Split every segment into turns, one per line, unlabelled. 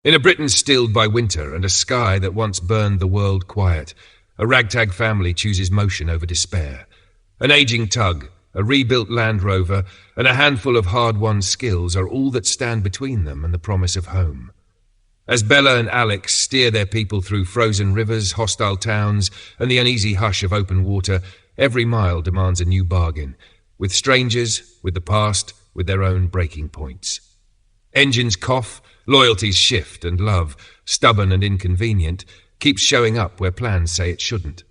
In a Britain stilled by winter and a sky that once burned the world quiet, a ragtag family chooses motion over despair. An aging tug, a rebuilt Land Rover, and a handful of hard-won skills are all that stand between them and the promise of home. As Bella and Alex steer their people through frozen rivers, hostile towns, and the uneasy hush of open water, every mile demands a new bargain, with strangers, with the past, with their own breaking points. Engines cough, loyalties shift, and love, stubborn and inconvenient, keeps showing up where plans say it shouldn't.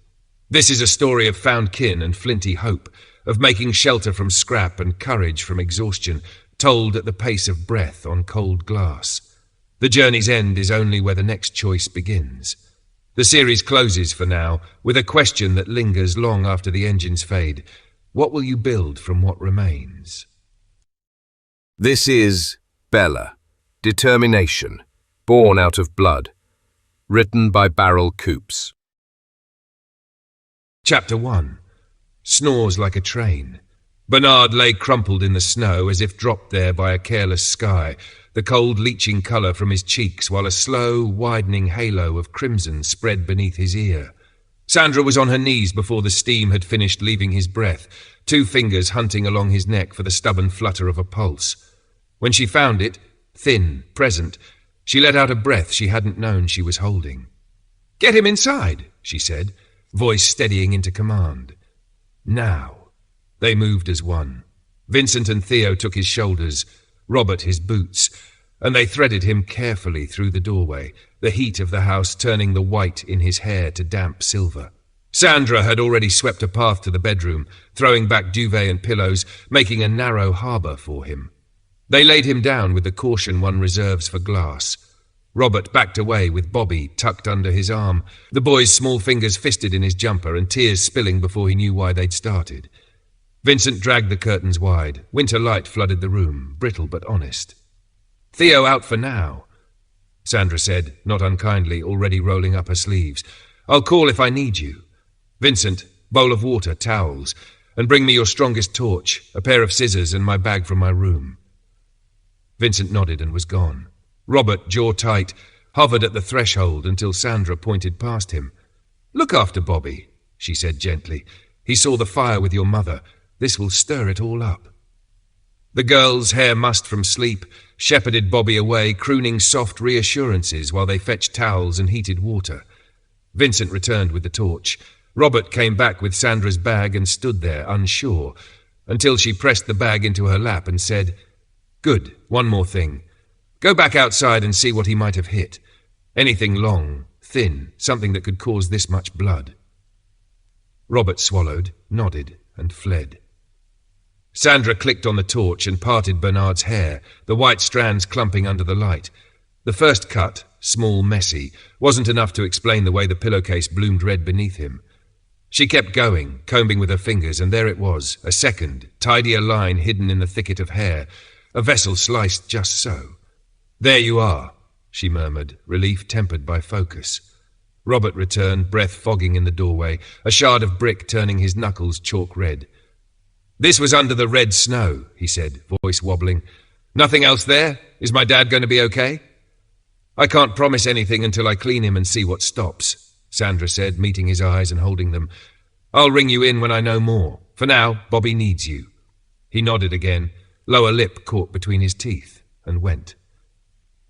This is a story of found kin and flinty hope, of making shelter from scrap and courage from exhaustion, told at the pace of breath on cold glass. The journey's end is only where the next choice begins. The series closes for now with a question that lingers long after the engines fade. What will you build from what remains?
This is Bella, Determination, Born Out of Blood. Written by Barrel Coops.
Chapter 1. Snores like a train. Bernard lay crumpled in the snow as if dropped there by a careless sky, the cold leaching colour from his cheeks while a slow, widening halo of crimson spread beneath his ear. Sandra was on her knees before the steam had finished leaving his breath, 2 fingers hunting along his neck for the stubborn flutter of a pulse. When she found it, thin, present, she let out a breath she hadn't known she was holding. "Get him inside," she said, voice steadying into command. Now. They moved as one. Vincent and Theo took his shoulders, Robert his boots, and they threaded him carefully through the doorway, the heat of the house turning the white in his hair to damp silver. Sandra had already swept a path to the bedroom, throwing back duvet and pillows, making a narrow harbour for him. They laid him down with the caution one reserves for glass. Robert backed away with Bobby tucked under his arm, the boy's small fingers fisted in his jumper and tears spilling before he knew why they'd started. Vincent dragged the curtains wide. Winter light flooded the room, brittle but honest. "Theo out for now," Sandra said, not unkindly, already rolling up her sleeves. "I'll call if I need you. Vincent, bowl of water, towels, and bring me your strongest torch, a pair of scissors and my bag from my room." Vincent nodded and was gone. Robert, jaw tight, hovered at the threshold until Sandra pointed past him. "Look after Bobby," she said gently. "He saw the fire with your mother. This will stir it all up." The girls, hair mussed from sleep, shepherded Bobby away, crooning soft reassurances while they fetched towels and heated water. Vincent returned with the torch. Robert came back with Sandra's bag and stood there, unsure, until she pressed the bag into her lap and said, "Good, one more thing. Go back outside and see what he might have hit. Anything long, thin, something that could cause this much blood." Robert swallowed, nodded, and fled. Sandra clicked on the torch and parted Bernard's hair, the white strands clumping under the light. The first cut, small, messy, wasn't enough to explain the way the pillowcase bloomed red beneath him. She kept going, combing with her fingers, and there it was, a second, tidier line hidden in the thicket of hair, a vessel sliced just so. "There you are," she murmured, relief tempered by focus. Robert returned, breath fogging in the doorway, a shard of brick turning his knuckles chalk red. "This was under the red snow," he said, voice wobbling. "Nothing else there? Is my dad going to be okay?" "I can't promise anything until I clean him and see what stops," Sandra said, meeting his eyes and holding them. "I'll ring you in when I know more. For now, Bobby needs you." He nodded again, lower lip caught between his teeth, and went.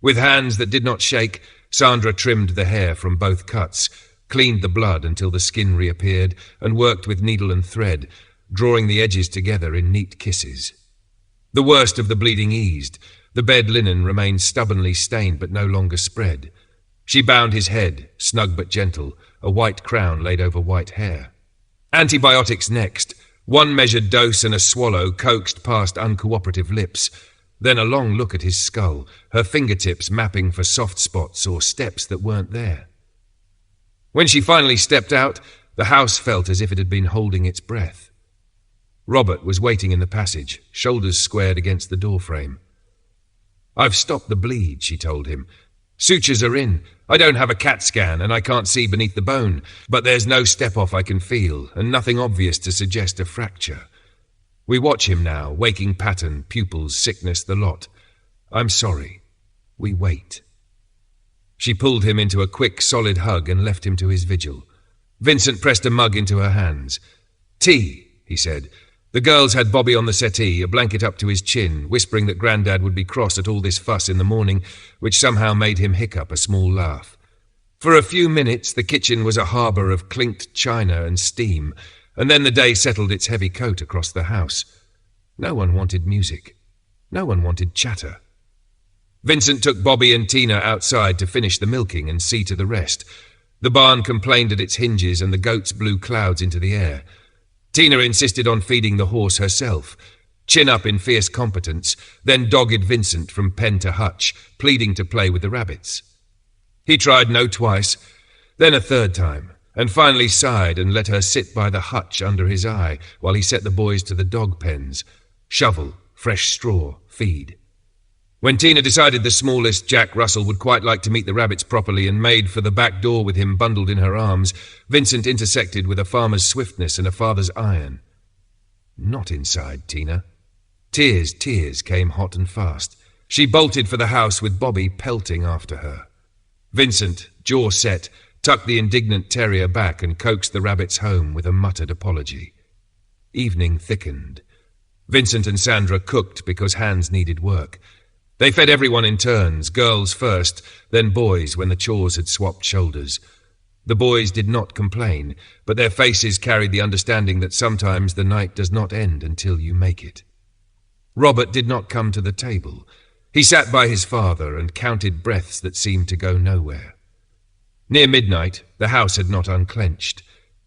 With hands that did not shake, Sandra trimmed the hair from both cuts, cleaned the blood until the skin reappeared, and worked with needle and thread, drawing the edges together in neat kisses. The worst of the bleeding eased. The bed linen remained stubbornly stained but no longer spread. She bound his head, snug but gentle, a white crown laid over white hair. Antibiotics next. One measured dose and a swallow coaxed past uncooperative lips. Then a long look at his skull, her fingertips mapping for soft spots or steps that weren't there. When she finally stepped out, the house felt as if it had been holding its breath. Robert was waiting in the passage, shoulders squared against the doorframe. "I've stopped the bleed," she told him. "Sutures are in. I don't have a CAT scan and I can't see beneath the bone, but there's no step-off I can feel and nothing obvious to suggest a fracture. We watch him now, waking pattern, pupils, sickness, the lot. I'm sorry. We wait." She pulled him into a quick, solid hug and left him to his vigil. Vincent pressed a mug into her hands. "Tea," he said. The girls had Bobby on the settee, a blanket up to his chin, whispering that Grandad would be cross at all this fuss in the morning, which somehow made him hiccup a small laugh. For a few minutes the kitchen was a harbour of clinked china and steam, and then the day settled its heavy coat across the house. No one wanted music. No one wanted chatter. Vincent took Bobby and Tina outside to finish the milking and see to the rest. The barn complained at its hinges and the goats blew clouds into the air. Tina insisted on feeding the horse herself, chin up in fierce competence, then dogged Vincent from pen to hutch, pleading to play with the rabbits. He tried no twice, then a third time, and finally sighed and let her sit by the hutch under his eye while he set the boys to the dog pens. Shovel, fresh straw, feed. When Tina decided the smallest, Jack Russell, would quite like to meet the rabbits properly and made for the back door with him bundled in her arms, Vincent intersected with a farmer's swiftness and a father's iron. Not inside, Tina. Tears came hot and fast. She bolted for the house with Bobby pelting after her. Vincent, jaw set, tucked the indignant terrier back and coaxed the rabbits home with a muttered apology. Evening thickened. Vincent and Sandra cooked because hands needed work. They fed everyone in turns, girls first, then boys when the chores had swapped shoulders. The boys did not complain, but their faces carried the understanding that sometimes the night does not end until you make it. Robert did not come to the table. He sat by his father and counted breaths that seemed to go nowhere. Near midnight, the house had not unclenched.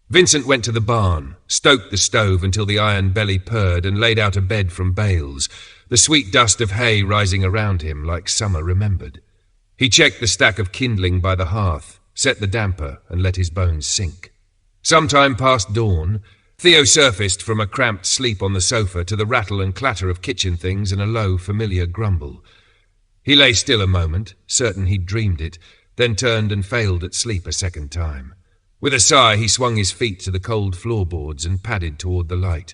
Vincent went to the barn, stoked the stove until the iron belly purred and laid out a bed from bales, the sweet dust of hay rising around him like summer remembered. He checked the stack of kindling by the hearth, set the damper and let his bones sink. Sometime past dawn, Theo surfaced from a cramped sleep on the sofa to the rattle and clatter of kitchen things and a low, familiar grumble. He lay still a moment, certain he'd dreamed it, then turned and failed at sleep a second time. With a sigh, he swung his feet to the cold floorboards and padded toward the light.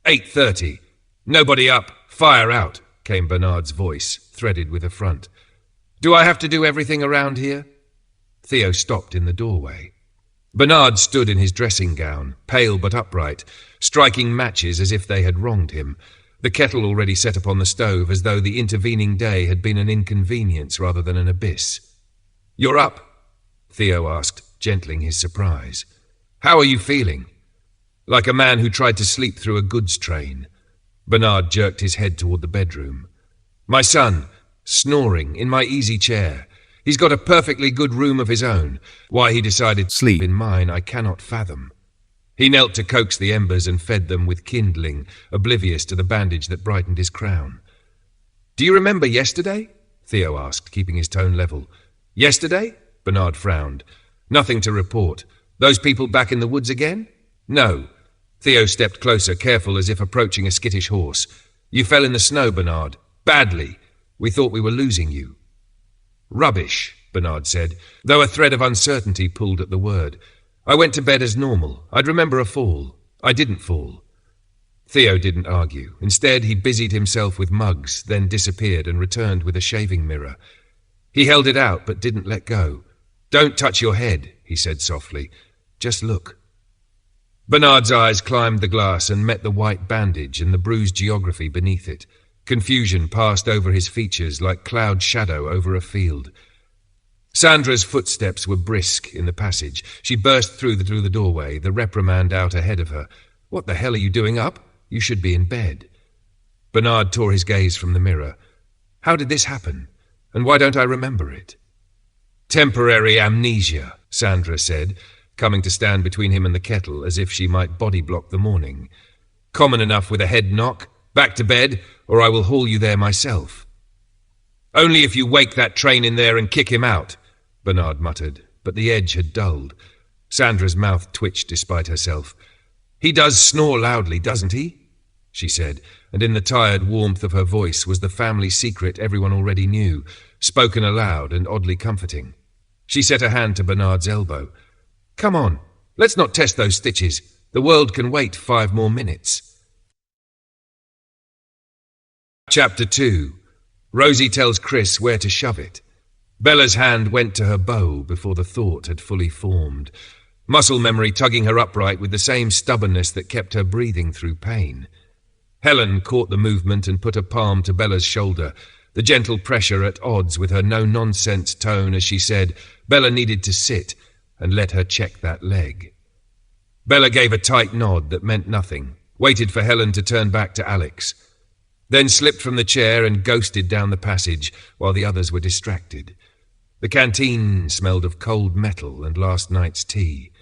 8:30. "Nobody up. Fire out," came Bernard's voice, threaded with affront. "Do I have to do everything around here?" Theo stopped in the doorway. Bernard stood in his dressing gown, pale but upright, striking matches as if they had wronged him, the kettle already set upon the stove as though the intervening day had been an inconvenience rather than an abyss. "You're up?" Theo asked, gentling his surprise. "How are you feeling?" "Like a man who tried to sleep through a goods train." Bernard jerked his head toward the bedroom. "My son, snoring, in my easy chair. He's got a perfectly good room of his own. Why he decided sleep in mine, I cannot fathom." He knelt to coax the embers and fed them with kindling, oblivious to the bandage that brightened his crown. "Do you remember yesterday?" Theo asked, keeping his tone level. "Yesterday?" Bernard frowned. "Nothing to report. Those people back in the woods again?" "No." Theo stepped closer, careful as if approaching a skittish horse. "You fell in the snow, Bernard. Badly. We thought we were losing you." "Rubbish," Bernard said, though a thread of uncertainty pulled at the word. "I went to bed as normal. I'd remember a fall. I didn't fall." Theo didn't argue. Instead, he busied himself with mugs, then disappeared and returned with a shaving mirror. He held it out but didn't let go. "Don't touch your head," he said softly. "Just look." Bernard's eyes climbed the glass and met the white bandage and the bruised geography beneath it. Confusion passed over his features like cloud shadow over a field. Sandra's footsteps were brisk in the passage. She burst through the doorway, the reprimand out ahead of her. "What the hell are you doing up? You should be in bed." Bernard tore his gaze from the mirror. "How did this happen? And why don't I remember it?" "Temporary amnesia," Sandra said, coming to stand between him and the kettle as if she might body-block the morning. "Common enough with a head knock. Back to bed, or I will haul you there myself." "Only if you wake that train in there and kick him out," Bernard muttered, but the edge had dulled. Sandra's mouth twitched despite herself. "He does snore loudly, doesn't he?" she said, and in the tired warmth of her voice was the family secret everyone already knew, spoken aloud and oddly comforting. She set a hand to Bernard's elbow. "Come on, let's not test those stitches. The world can wait 5 more minutes." Chapter 2. Rosie tells Chris where to shove it. Bella's hand went to her bow before the thought had fully formed, muscle memory tugging her upright with the same stubbornness that kept her breathing through pain. Helen caught the movement and put a palm to Bella's shoulder, the gentle pressure at odds with her no-nonsense tone as she said Bella needed to sit, and let her check that leg. Bella gave a tight nod that meant nothing, waited for Helen to turn back to Alex, then slipped from the chair and ghosted down the passage while the others were distracted. The canteen smelled of cold metal and last night's tea.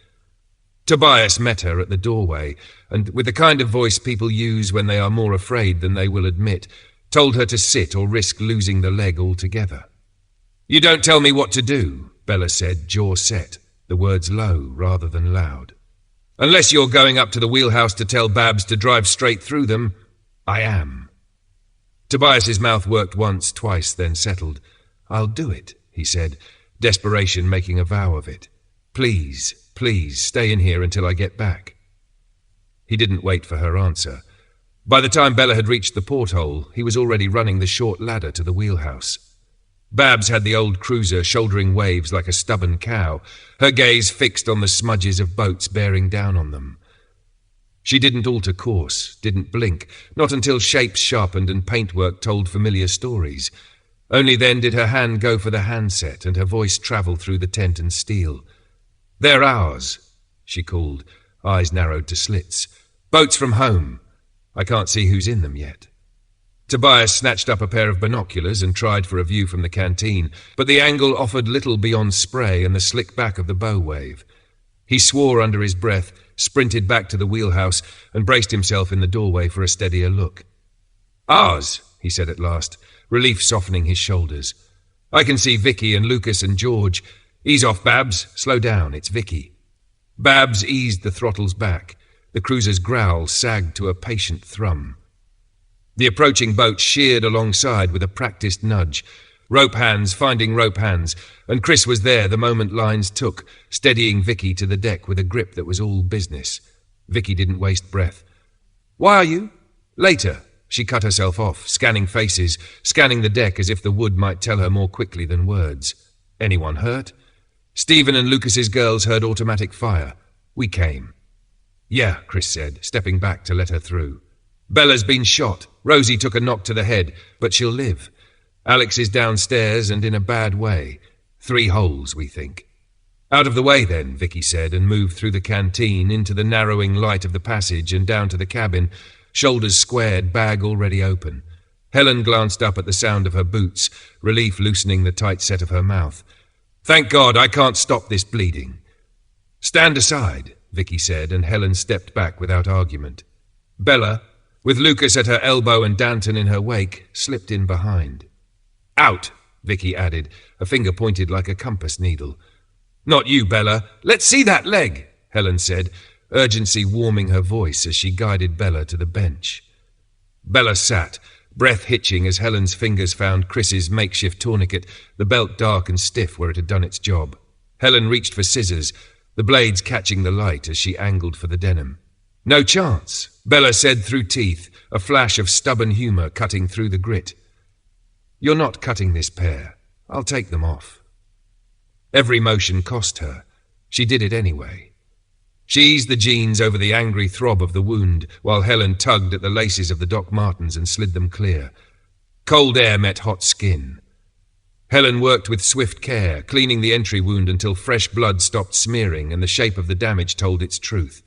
Tobias met her at the doorway, and with the kind of voice people use when they are more afraid than they will admit, told her to sit or risk losing the leg altogether. "You don't tell me what to do," Bella said, jaw set, the words low rather than loud. "Unless you're going up to the wheelhouse to tell Babs to drive straight through them, I am." Tobias's mouth worked once, twice, then settled. "I'll do it," he said, desperation making a vow of it. "Please, please, stay in here until I get back." He didn't wait for her answer. By the time Bella had reached the porthole, he was already running the short ladder to the wheelhouse. Babs had the old cruiser shouldering waves like a stubborn cow, her gaze fixed on the smudges of boats bearing down on them. She didn't alter course, didn't blink, not until shapes sharpened and paintwork told familiar stories. Only then did her hand go for the handset and her voice travel through the tent and steel. "They're ours," she called, eyes narrowed to slits. "Boats from home. I can't see who's in them yet." Tobias snatched up a pair of binoculars and tried for a view from the canteen, but the angle offered little beyond spray and the slick back of the bow wave. He swore under his breath, sprinted back to the wheelhouse, and braced himself in the doorway for a steadier look. "Ours," he said at last, relief softening his shoulders. "I can see Vicky and Lucas and George. Ease off, Babs. Slow down, it's Vicky." Babs eased the throttles back. The cruiser's growl sagged to a patient thrum. The approaching boat sheared alongside with a practiced nudge. Rope hands finding rope hands, and Chris was there the moment lines took, steadying Vicky to the deck with a grip that was all business. Vicky didn't waste breath. "Why are you?" "Later." She cut herself off, scanning faces, scanning the deck as if the wood might tell her more quickly than words. "Anyone hurt?" "Stephen and Lucas's girls heard automatic fire. We came." "Yeah," Chris said, stepping back to let her through. "Bella's been shot. Rosie took a knock to the head, but she'll live. Alex is downstairs and in a bad way. 3 holes, we think." "Out of the way, then," Vicky said, and moved through the canteen into the narrowing light of the passage and down to the cabin, shoulders squared, bag already open. Helen glanced up at the sound of her boots, relief loosening the tight set of her mouth. "Thank God I can't stop this bleeding." "Stand aside," Vicky said, and Helen stepped back without argument. Bella, with Lucas at her elbow and Danton in her wake, slipped in behind. "Out," Vicky added, a finger pointed like a compass needle. "Not you, Bella. Let's see that leg," Helen said, urgency warming her voice as she guided Bella to the bench. Bella sat, breath hitching as Helen's fingers found Chris's makeshift tourniquet, the belt dark and stiff where it had done its job. Helen reached for scissors, the blades catching the light as she angled for the denim. "No chance," Bella said through teeth, a flash of stubborn humour cutting through the grit. "You're not cutting this pair. I'll take them off." Every motion cost her. She did it anyway. She eased the jeans over the angry throb of the wound, while Helen tugged at the laces of the Doc Martens and slid them clear. Cold air met hot skin. Helen worked with swift care, cleaning the entry wound until fresh blood stopped smearing and the shape of the damage told its truth.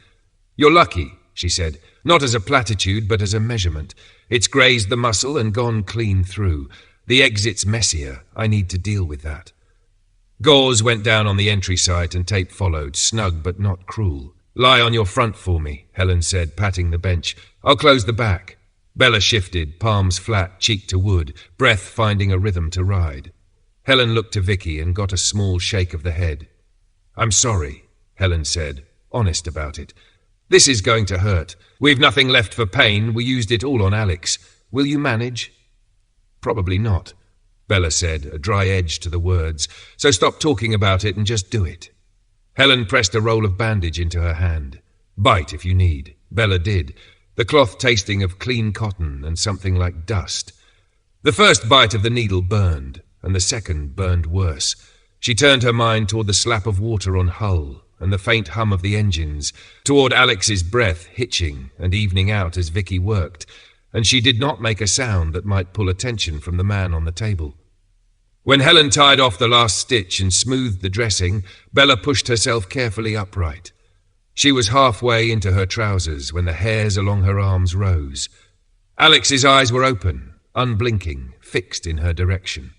"You're lucky," she said, "not as a platitude but as a measurement. It's grazed the muscle and gone clean through. The exit's messier. I need to deal with that." Gauze went down on the entry site and tape followed, snug but not cruel. "Lie on your front for me," Helen said, patting the bench. "I'll close the back." Bella shifted, palms flat, cheek to wood, breath finding a rhythm to ride. Helen looked to Vicky and got a small shake of the head. "I'm sorry," Helen said, honest about it. "This is going to hurt. We've nothing left for pain. We used it all on Alex. Will you manage?" "Probably not," Bella said, a dry edge to the words. "So stop talking about it and just do it." Helen pressed a roll of bandage into her hand. "Bite if you need." Bella did, the cloth tasting of clean cotton and something like dust. The first bite of the needle burned. and the second burned worse. She turned her mind toward the slap of water on hull and the faint hum of the engines, toward Alex's breath hitching and evening out as Vicky worked, and she did not make a sound that might pull attention from the man on the table. When Helen tied off the last stitch and smoothed the dressing, Bella pushed herself carefully upright. She was halfway into her trousers when the hairs along her arms rose. Alex's eyes were open, unblinking, fixed in her direction.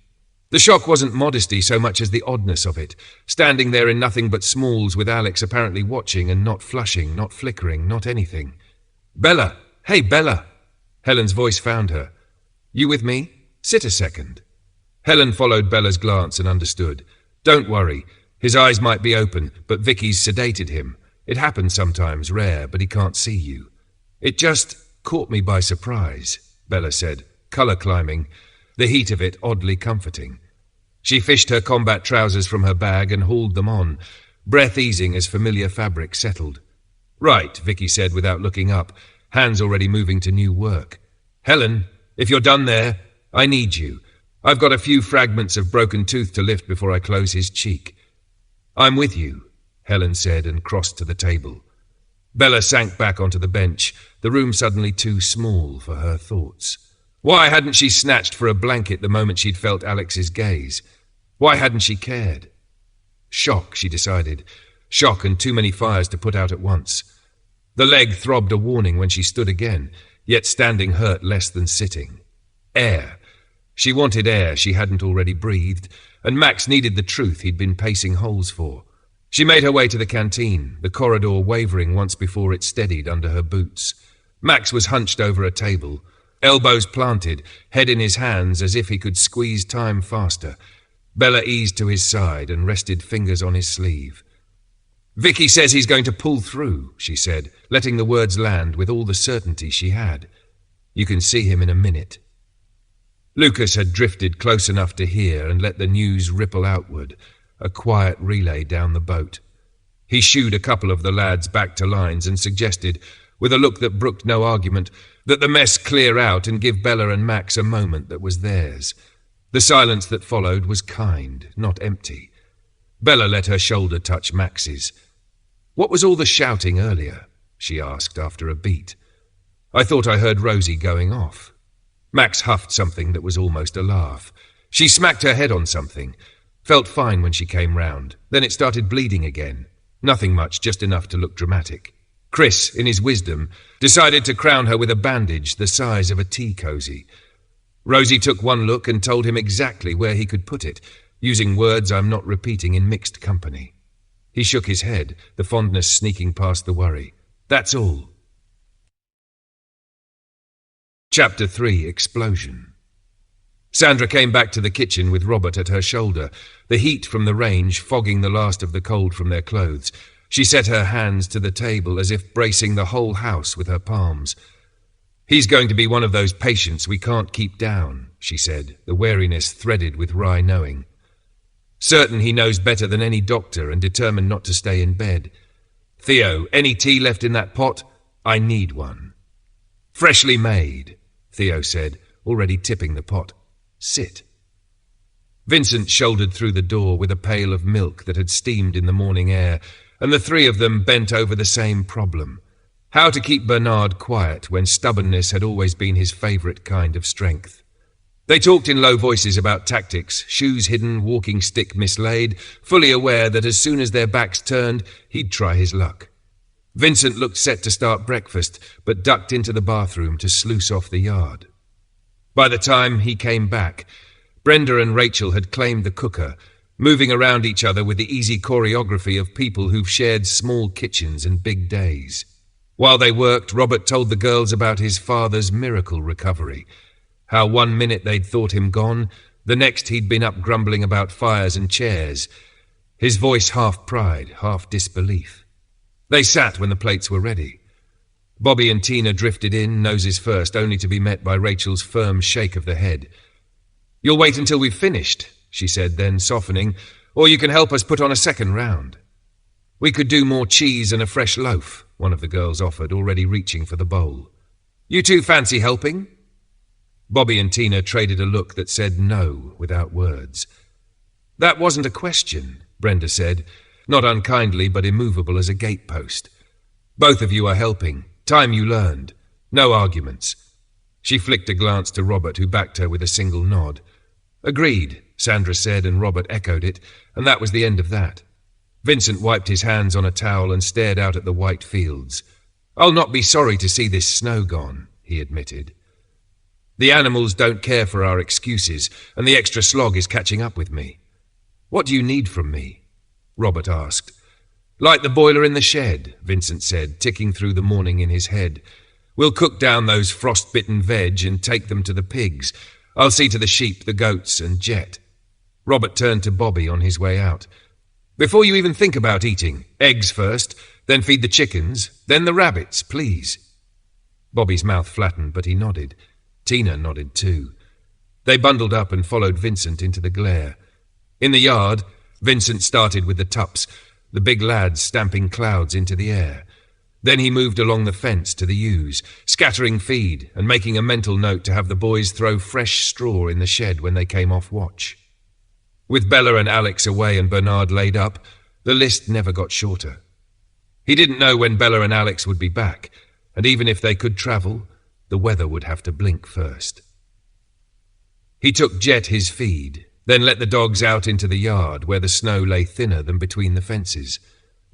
The shock wasn't modesty so much as the oddness of it, standing there in nothing but smalls with Alex apparently watching and not flushing, not flickering, not anything. "Bella! Hey, Bella!" Helen's voice found her. "You with me? Sit a second." Helen followed Bella's glance and understood. "Don't worry. His eyes might be open, but Vicky's sedated him. It happens sometimes, rare, but he can't see you." "It just caught me by surprise," Bella said, colour climbing, the heat of it oddly comforting. She fished her combat trousers from her bag and hauled them on, breath easing as familiar fabric settled. "Right," Vicky said without looking up, hands already moving to new work. "Helen, if you're done there, I need you. I've got a few fragments of broken tooth to lift before I close his cheek." "I'm with you," Helen said and crossed to the table. Bella sank back onto the bench, the room suddenly too small for her thoughts. Why hadn't she snatched for a blanket the moment she'd felt Alex's gaze? Why hadn't she cared? Shock, she decided. Shock and too many fires to put out at once. The leg throbbed a warning when she stood again, yet standing hurt less than sitting. Air. She wanted air she hadn't already breathed, and Max needed the truth he'd been pacing holes for. She made her way to the canteen, the corridor wavering once before it steadied under her boots. Max was hunched over a table, elbows planted, head in his hands as if he could squeeze time faster. Bella eased to his side and rested fingers on his sleeve. "Vicky says he's going to pull through," she said, letting the words land with all the certainty she had. "You can see him in a minute." Lucas had drifted close enough to hear and let the news ripple outward, a quiet relay down the boat. He shooed a couple of the lads back to lines and suggested, with a look that brooked no argument, that the mess clear out and give Bella and Max a moment that was theirs. The silence that followed was kind, not empty. Bella let her shoulder touch Max's. "What was all the shouting earlier?" she asked after a beat. "I thought I heard Rosie going off." Max huffed something that was almost a laugh. She smacked her head on something. Felt fine when she came round. Then it started bleeding again. Nothing much, just enough to look dramatic. Chris, in his wisdom, decided to crown her with a bandage the size of a tea cosy. Rosie took one look and told him exactly where he could put it, using words I'm not repeating in mixed company. He shook his head, the fondness sneaking past the worry. "That's all." Chapter 3, Explosion. Sandra came back to the kitchen with Robert at her shoulder, the heat from the range fogging the last of the cold from their clothes. She set her hands to the table as if bracing the whole house with her palms. "He's going to be one of those patients we can't keep down," she said, the wariness threaded with wry knowing. Certain he knows better than any doctor and determined not to stay in bed. "Theo, any tea left in that pot? I need one." "Freshly made," Theo said, already tipping the pot. "Sit." Vincent shouldered through the door with a pail of milk that had steamed in the morning air, and the three of them bent over the same problem. How to keep Bernard quiet when stubbornness had always been his favourite kind of strength. They talked in low voices about tactics, shoes hidden, walking stick mislaid, fully aware that as soon as their backs turned, he'd try his luck. Vincent looked set to start breakfast, but ducked into the bathroom to sluice off the yard. By the time he came back, Brenda and Rachel had claimed the cooker, moving around each other with the easy choreography of people who've shared small kitchens and big days. While they worked, Robert told the girls about his father's miracle recovery, how 1 minute they'd thought him gone, the next he'd been up grumbling about fires and chairs, his voice half pride, half disbelief. They sat when the plates were ready. Bobby and Tina drifted in, noses first, only to be met by Rachel's firm shake of the head. "You'll wait until we've finished," she said, then softening, "or you can help us put on a second round." "We could do more cheese and a fresh loaf," one of the girls offered, already reaching for the bowl. "You two fancy helping?" Bobby and Tina traded a look that said no without words. "That wasn't a question," Brenda said, not unkindly but immovable as a gatepost. "Both of you are helping. Time you learned. No arguments." She flicked a glance to Robert, who backed her with a single nod. "Agreed," Sandra said, and Robert echoed it, and that was the end of that. Vincent wiped his hands on a towel and stared out at the white fields. "I'll not be sorry to see this snow gone," he admitted. "The animals don't care for our excuses, and the extra slog is catching up with me." "What do you need from me?" Robert asked. "Light the boiler in the shed," Vincent said, ticking through the morning in his head. "We'll cook down those frost-bitten veg and take them to the pigs. I'll see to the sheep, the goats, and Jet." Robert turned to Bobby on his way out. "Before you even think about eating, eggs first, then feed the chickens, then the rabbits, please." Bobby's mouth flattened, but he nodded. Tina nodded too. They bundled up and followed Vincent into the glare. In the yard, Vincent started with the tups, the big lads stamping clouds into the air. Then he moved along the fence to the ewes, scattering feed and making a mental note to have the boys throw fresh straw in the shed when they came off watch. With Bella and Alex away and Bernard laid up, the list never got shorter. He didn't know when Bella and Alex would be back, and even if they could travel, the weather would have to blink first. He took Jet his feed, then let the dogs out into the yard where the snow lay thinner than between the fences.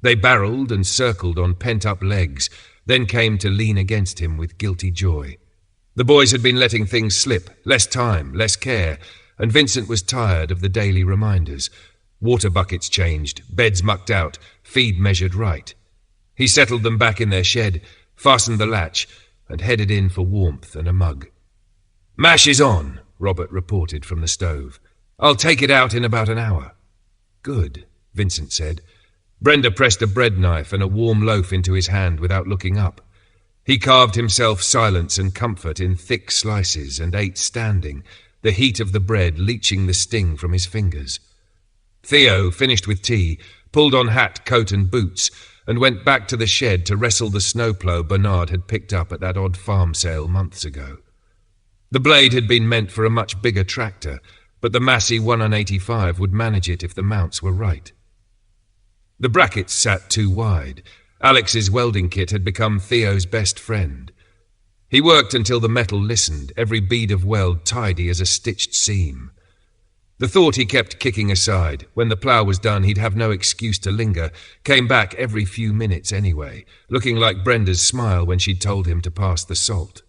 They barreled and circled on pent-up legs, then came to lean against him with guilty joy. The boys had been letting things slip, less time, less care, and Vincent was tired of the daily reminders. Water buckets changed, beds mucked out, feed measured right. He settled them back in their shed, fastened the latch, and headed in for warmth and a mug. "Mash is on," Robert reported from the stove. "I'll take it out in about an hour." "Good," Vincent said. Brenda pressed a bread knife and a warm loaf into his hand without looking up. He carved himself silence and comfort in thick slices and ate standing, the heat of the bread leaching the sting from his fingers. Theo, finished with tea, pulled on hat, coat and boots, and went back to the shed to wrestle the snowplow Bernard had picked up at that odd farm sale months ago. The blade had been meant for a much bigger tractor, but the Massey 185 would manage it if the mounts were right. The brackets sat too wide. Alex's welding kit had become Theo's best friend. He worked until the metal listened, every bead of weld tidy as a stitched seam. The thought he kept kicking aside, when the plough was done he'd have no excuse to linger, came back every few minutes anyway, looking like Brenda's smile when she'd told him to pass the salt.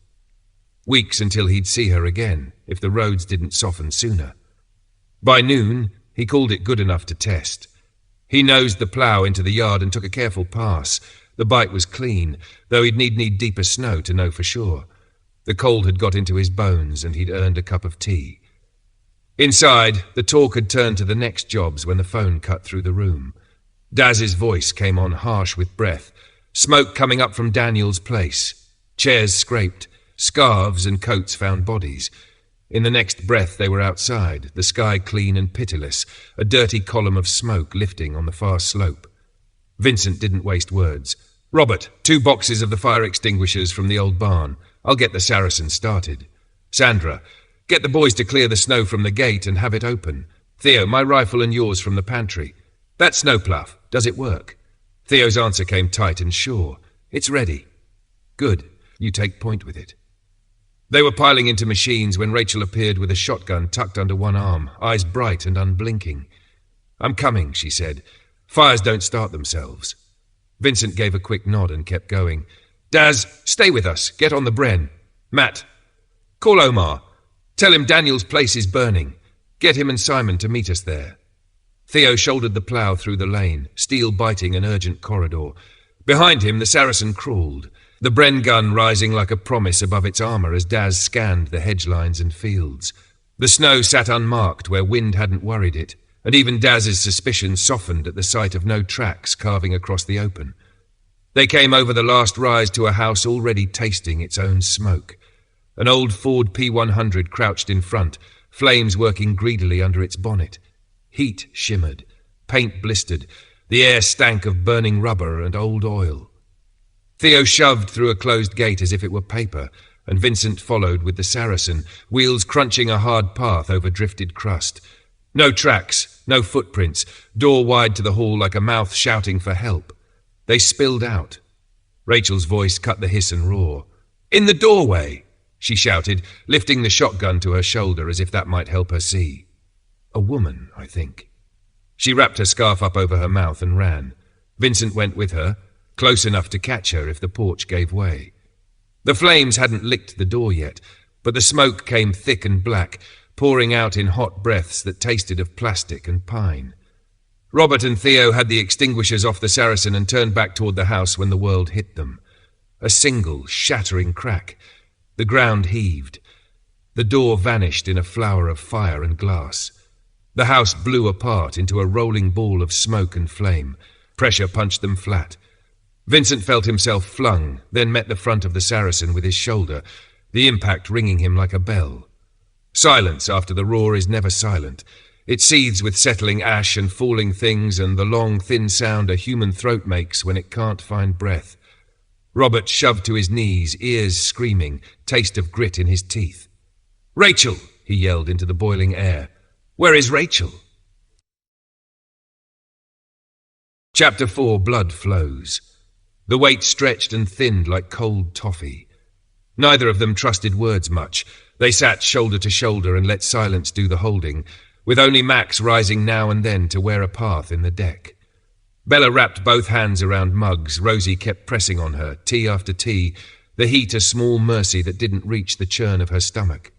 Weeks until he'd see her again, if the roads didn't soften sooner. By noon, he called it good enough to test. He nosed the plough into the yard and took a careful pass. The bite was clean, though he'd need deeper snow to know for sure. The cold had got into his bones and he'd earned a cup of tea. Inside, the talk had turned to the next jobs when the phone cut through the room. Daz's voice came on harsh with breath, smoke coming up from Daniel's place. Chairs scraped, scarves and coats found bodies. In the next breath they were outside, the sky clean and pitiless, a dirty column of smoke lifting on the far slope. Vincent didn't waste words. "Robert, 2 boxes of the fire extinguishers from the old barn. I'll get the Saracen started. Sandra, get the boys to clear the snow from the gate and have it open. Theo, my rifle and yours from the pantry. That snowplough, does it work?" Theo's answer came tight and sure. "It's ready." "Good, you take point with it." They were piling into machines when Rachel appeared with a shotgun tucked under one arm, eyes bright and unblinking. "I'm coming," she said. "Fires don't start themselves." Vincent gave a quick nod and kept going. "Daz, stay with us. Get on the Bren. Matt, call Omar. Tell him Daniel's place is burning. Get him and Simon to meet us there." Theo shouldered the plough through the lane, steel biting an urgent corridor. Behind him, the Saracen crawled, the Bren gun rising like a promise above its armour as Daz scanned the hedge lines and fields. The snow sat unmarked where wind hadn't worried it, and even Daz's suspicions softened at the sight of no tracks carving across the open. They came over the last rise to a house already tasting its own smoke. An old Ford P100 crouched in front, flames working greedily under its bonnet. Heat shimmered, paint blistered, the air stank of burning rubber and old oil. Theo shoved through a closed gate as if it were paper, and Vincent followed with the Saracen, wheels crunching a hard path over drifted crust. No tracks, no footprints, door wide to the hall like a mouth shouting for help. They spilled out. Rachel's voice cut the hiss and roar. "In the doorway!" she shouted, lifting the shotgun to her shoulder as if that might help her see. A woman, I think. She wrapped her scarf up over her mouth and ran. Vincent went with her, close enough to catch her if the porch gave way. The flames hadn't licked the door yet, but the smoke came thick and black, pouring out in hot breaths that tasted of plastic and pine. Robert and Theo had the extinguishers off the Saracen and turned back toward the house when the world hit them. A single, shattering crack. The ground heaved. The door vanished in a flower of fire and glass. The house blew apart into a rolling ball of smoke and flame. Pressure punched them flat. Vincent felt himself flung, then met the front of the Saracen with his shoulder, the impact ringing him like a bell. Silence after the roar is never silent. It seethes with settling ash and falling things and the long, thin sound a human throat makes when it can't find breath. Robert shoved to his knees, ears screaming, taste of grit in his teeth. "Rachel!" he yelled into the boiling air. "Where is Rachel?" Chapter 4. Blood Flows. The weight stretched and thinned like cold toffee. Neither of them trusted words much. They sat shoulder to shoulder and let silence do the holding, with only Max rising now and then to wear a path in the deck. Bella wrapped both hands around Muggs. Rosie kept pressing on her, tea after tea, the heat a small mercy that didn't reach the churn of her stomach.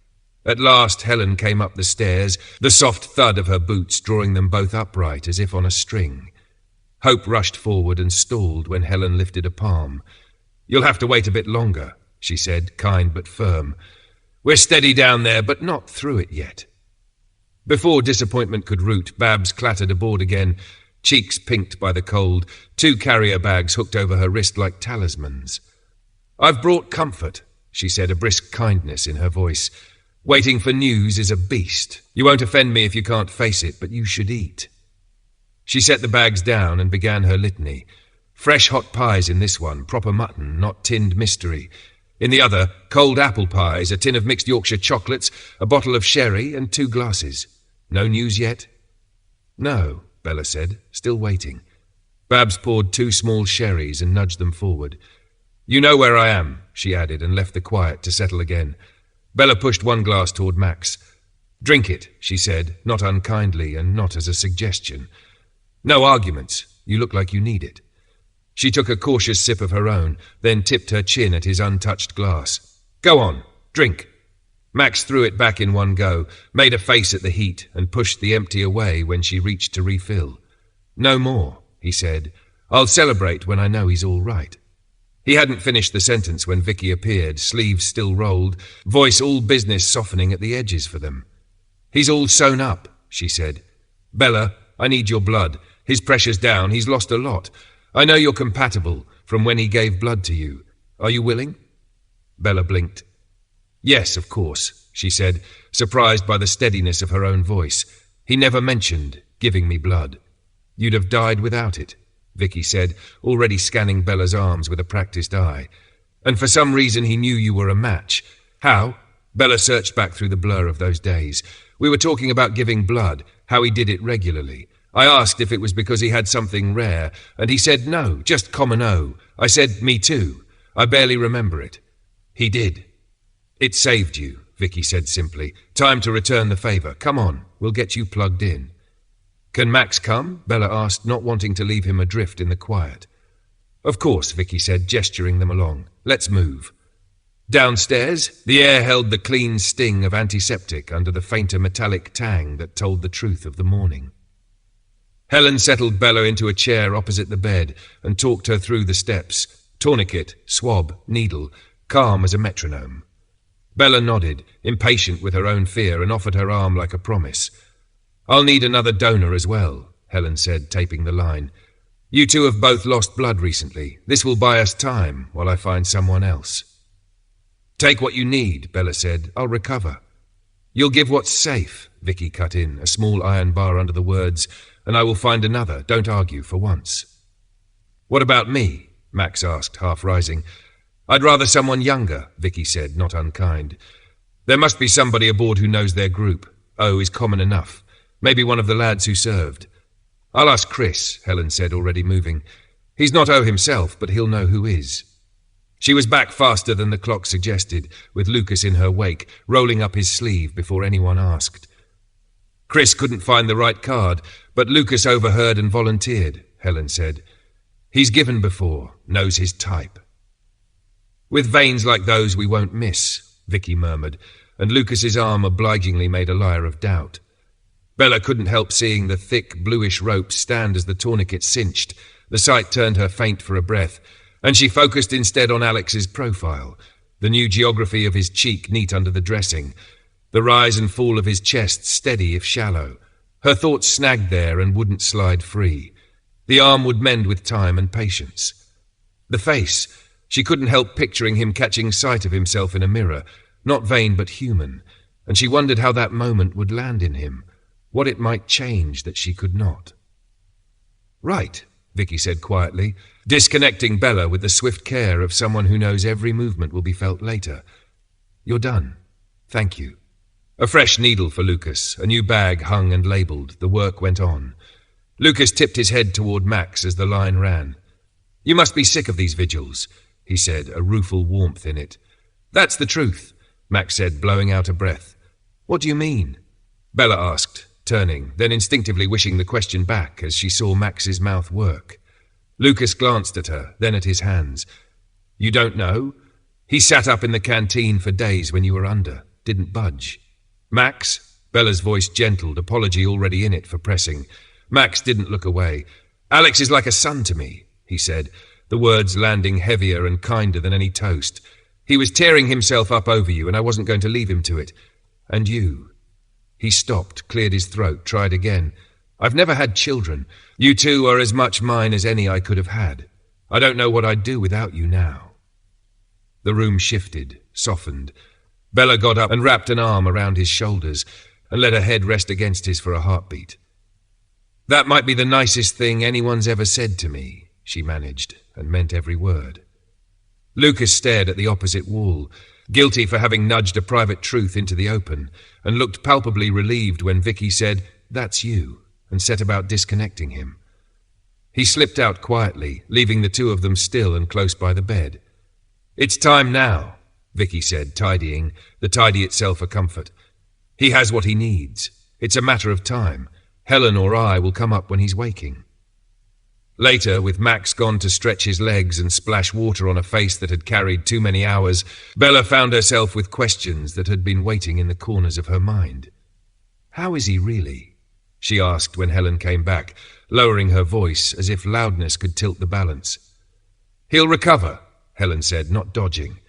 At last Helen came up the stairs, the soft thud of her boots drawing them both upright as if on a string. Hope rushed forward and stalled when Helen lifted a palm. "You'll have to wait a bit longer," she said, kind but firm. "We're steady down there, but not through it yet." Before disappointment could root, Babs clattered aboard again, cheeks pinked by the cold, 2 carrier bags hooked over her wrist like talismans. "I've brought comfort," she said, a brisk kindness in her voice. "Waiting for news is a beast. You won't offend me if you can't face it, but you should eat." She set the bags down and began her litany. Fresh hot pies in this one, proper mutton, not tinned mystery. In the other, cold apple pies, a tin of mixed Yorkshire chocolates, a bottle of sherry, and 2 glasses. No news yet? "No," Bella said, still waiting. Babs poured 2 small sherries and nudged them forward. "You know where I am," she added, and left the quiet to settle again. Bella pushed 1 glass toward Max. "Drink it," she said, not unkindly and not as a suggestion. "No arguments. You look like you need it." She took a cautious sip of her own, then tipped her chin at his untouched glass. "Go on, drink." Max threw it back in one go, made a face at the heat, and pushed the empty away when she reached to refill. "No more," he said. "I'll celebrate when I know he's all right." He hadn't finished the sentence when Vicky appeared, sleeves still rolled, voice all business softening at the edges for them. "He's all sewn up," she said. "Bella, I need your blood. His pressure's down. He's lost a lot. I know you're compatible from when he gave blood to you. Are you willing?" Bella blinked. "Yes, of course," she said, surprised by the steadiness of her own voice. "He never mentioned giving me blood." "You'd have died without it," Vicky said, already scanning Bella's arms with a practiced eye. "And for some reason he knew you were a match. How?" Bella searched back through the blur of those days. "We were talking about giving blood, how he did it regularly. I asked if it was because he had something rare, and he said no, just common O. I said, me too. I barely remember it. He did." "It saved you," Vicky said simply. "Time to return the favour. Come on, we'll get you plugged in." "Can Max come?" Bella asked, not wanting to leave him adrift in the quiet. "Of course," Vicky said, gesturing them along. "Let's move." Downstairs, the air held the clean sting of antiseptic under the fainter metallic tang that told the truth of the morning. Helen settled Bella into a chair opposite the bed and talked her through the steps, tourniquet, swab, needle, calm as a metronome. Bella nodded, impatient with her own fear, and offered her arm like a promise. "I'll need another donor as well," Helen said, taping the line. "You two have both lost blood recently. This will buy us time while I find someone else." "Take what you need," Bella said. "I'll recover." "You'll give what's safe," Vicky cut in, a small iron bar under the words, "and I will find another. Don't argue for once." "What about me?" Max asked, half rising. I'd rather someone younger, Vicky said, not unkind. There must be somebody aboard who knows their group. O is common enough. Maybe one of the lads who served. I'll ask Chris, Helen said, already moving. He's not O himself, but he'll know who is. She was back faster than the clock suggested, with Lucas in her wake, rolling up his sleeve before anyone asked. Chris couldn't find the right card, but Lucas overheard and volunteered, Helen said. He's given before, knows his type. With veins like those we won't miss, Vicky murmured, and Lucas's arm obligingly made a lyre of doubt. Bella couldn't help seeing the thick, bluish rope stand as the tourniquet cinched. The sight turned her faint for a breath, and she focused instead on Alex's profile, the new geography of his cheek neat under the dressing, the rise and fall of his chest steady if shallow. Her thoughts snagged there and wouldn't slide free. The arm would mend with time and patience. The face, she couldn't help picturing him catching sight of himself in a mirror, not vain but human, and she wondered how that moment would land in him, what it might change that she could not. Right, Vicky said quietly, disconnecting Bella with the swift care of someone who knows every movement will be felt later. You're done. Thank you. A fresh needle for Lucas, a new bag hung and labelled. The work went on. Lucas tipped his head toward Max as the line ran. You must be sick of these vigils, he said, a rueful warmth in it. That's the truth, Max said, blowing out a breath. What do you mean? Bella asked, turning, then instinctively wishing the question back as she saw Max's mouth work. Lucas glanced at her, then at his hands. You don't know? He sat up in the canteen for days when you were under, didn't budge. Max? Bella's voice gentled, apology already in it for pressing. Max didn't look away. Alex is like a son to me, he said, the words landing heavier and kinder than any toast. He was tearing himself up over you, and I wasn't going to leave him to it. And you. He stopped, cleared his throat, tried again. I've never had children. You two are as much mine as any I could have had. I don't know what I'd do without you now. The room shifted, softened. Bella got up and wrapped an arm around his shoulders and let her head rest against his for a heartbeat. That might be the nicest thing anyone's ever said to me, she managed, and meant every word. Lucas stared at the opposite wall, guilty for having nudged a private truth into the open, and looked palpably relieved when Vicky said, That's you, and set about disconnecting him. He slipped out quietly, leaving the two of them still and close by the bed. It's time now, Vicky said, tidying, the tidy itself a comfort. He has what he needs. It's a matter of time. Helen or I will come up when he's waking. Later, with Max gone to stretch his legs and splash water on a face that had carried too many hours, Bella found herself with questions that had been waiting in the corners of her mind. How is he really? She asked when Helen came back, lowering her voice as if loudness could tilt the balance. He'll recover, Helen said, not dodging.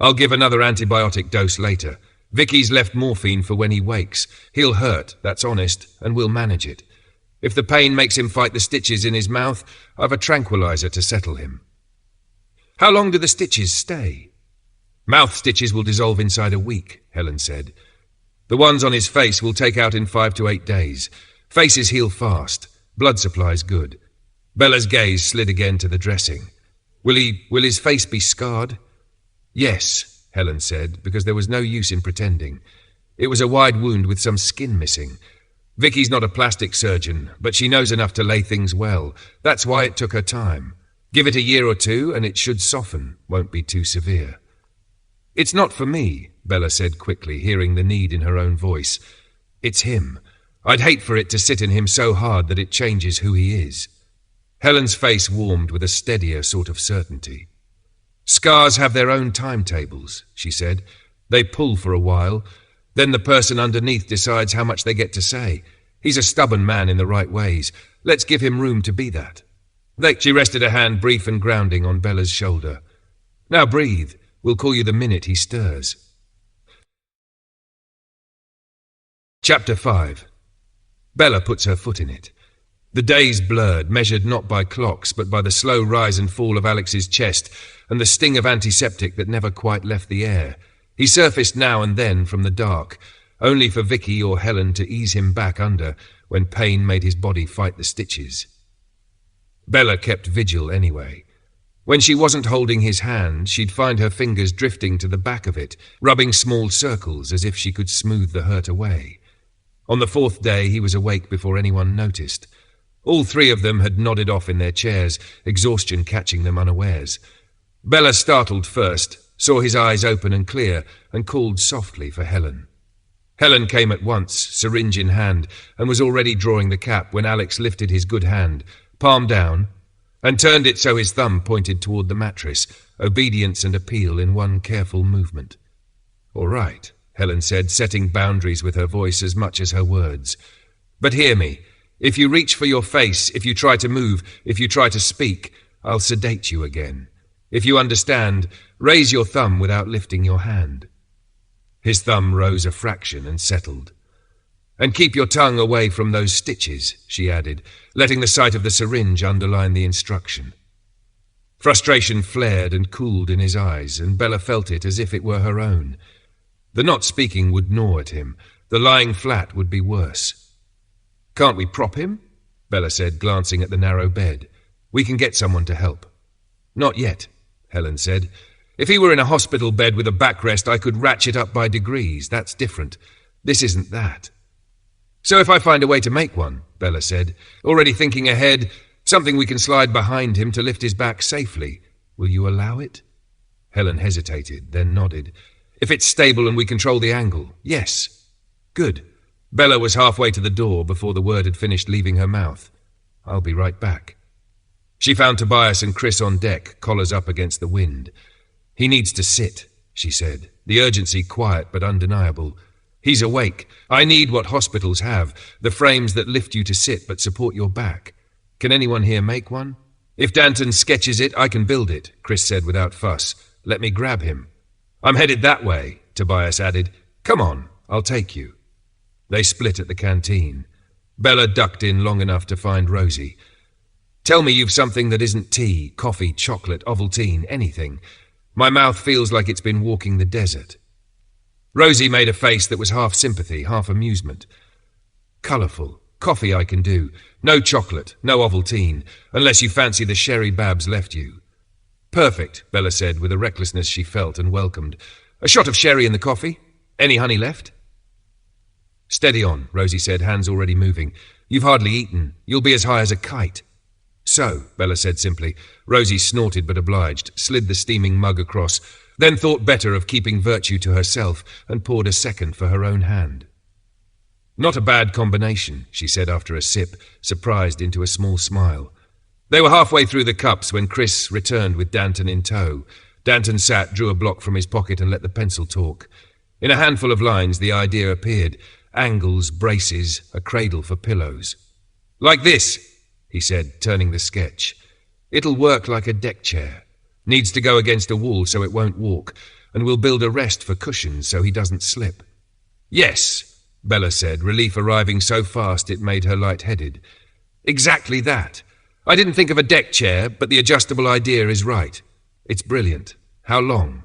I'll give another antibiotic dose later. Vicky's left morphine for when he wakes. He'll hurt, that's honest, and we'll manage it. If the pain makes him fight the stitches in his mouth, I've a tranquilizer to settle him. How long do the stitches stay? Mouth stitches will dissolve inside a week, Helen said. The ones on his face will take out in 5 to 8 days. Faces heal fast. Blood supply's good. Bella's gaze slid again to the dressing. Will his face be scarred? Yes, Helen said, because there was no use in pretending. It was a wide wound with some skin missing. Vicky's not a plastic surgeon, but she knows enough to lay things well. That's why it took her time. Give it a year or two and it should soften, won't be too severe. It's not for me, Bella said quickly, hearing the need in her own voice. It's him. I'd hate for it to sit in him so hard that it changes who he is. Helen's face warmed with a steadier sort of certainty. Scars have their own timetables, she said. They pull for a while. Then the person underneath decides how much they get to say. He's a stubborn man in the right ways. Let's give him room to be that. She rested a hand brief and grounding on Bella's shoulder. Now breathe. We'll call you the minute he stirs. Chapter 5. Bella puts her foot in it. The days blurred, measured not by clocks, but by the slow rise and fall of Alex's chest and the sting of antiseptic that never quite left the air. He surfaced now and then from the dark, only for Vicky or Helen to ease him back under when pain made his body fight the stitches. Bella kept vigil anyway. When she wasn't holding his hand, she'd find her fingers drifting to the back of it, rubbing small circles as if she could smooth the hurt away. On the 4th day, he was awake before anyone noticed. All 3 of them had nodded off in their chairs, exhaustion catching them unawares. Bella, startled first, saw his eyes open and clear, and called softly for Helen. Helen came at once, syringe in hand, and was already drawing the cap when Alex lifted his good hand, palm down, and turned it so his thumb pointed toward the mattress, obedience and appeal in one careful movement. "All right," Helen said, setting boundaries with her voice as much as her words. "But hear me. If you reach for your face, if you try to move, if you try to speak, I'll sedate you again. If you understand, raise your thumb without lifting your hand." His thumb rose a fraction and settled. "And keep your tongue away from those stitches," she added, letting the sight of the syringe underline the instruction. Frustration flared and cooled in his eyes, and Bella felt it as if it were her own. The not speaking would gnaw at him. The lying flat would be worse. "Can't we prop him?" Bella said, glancing at the narrow bed. "We can get someone to help." "Not yet," Helen said. "If he were in a hospital bed with a backrest, I could ratchet up by degrees. That's different. This isn't that." "So if I find a way to make one," Bella said, already thinking ahead, "something we can slide behind him to lift his back safely, will you allow it?" Helen hesitated, then nodded. "If it's stable and we control the angle, yes." "Good." Bella was halfway to the door before the word had finished leaving her mouth. "I'll be right back." She found Tobias and Chris on deck, collars up against the wind. "He needs to sit," she said, the urgency quiet but undeniable. "He's awake. I need what hospitals have, the frames that lift you to sit but support your back. Can anyone here make one?" "If Danton sketches it, I can build it," Chris said without fuss. "Let me grab him." "I'm headed that way," Tobias added. "Come on, I'll take you." They split at the canteen. Bella ducked in long enough to find Rosie. "Tell me you've something that isn't tea, coffee, chocolate, Ovaltine, anything. My mouth feels like it's been walking the desert." Rosie made a face that was half sympathy, half amusement. "Colourful. Coffee I can do. No chocolate, no Ovaltine, unless you fancy the sherry Babs left you." "Perfect," Bella said, with a recklessness she felt and welcomed. "A shot of sherry in the coffee? Any honey left?" "Steady on," Rosie said, hands already moving. "You've hardly eaten. You'll be as high as a kite." "So," Bella said simply. Rosie snorted but obliged, slid the steaming mug across, then thought better of keeping virtue to herself and poured a second for her own hand. "Not a bad combination," she said after a sip, surprised into a small smile. They were halfway through the cups when Chris returned with Danton in tow. Danton sat, drew a block from his pocket and let the pencil talk. In a handful of lines the idea appeared. Angles, braces, a cradle for pillows. "Like this," he said, turning the sketch. "It'll work like a deck chair. Needs to go against a wall so it won't walk, and we'll build a rest for cushions so he doesn't slip." "Yes," Bella said, relief arriving so fast it made her light-headed. "Exactly that. I didn't think of a deck chair, but the adjustable idea is right. It's brilliant. How long?"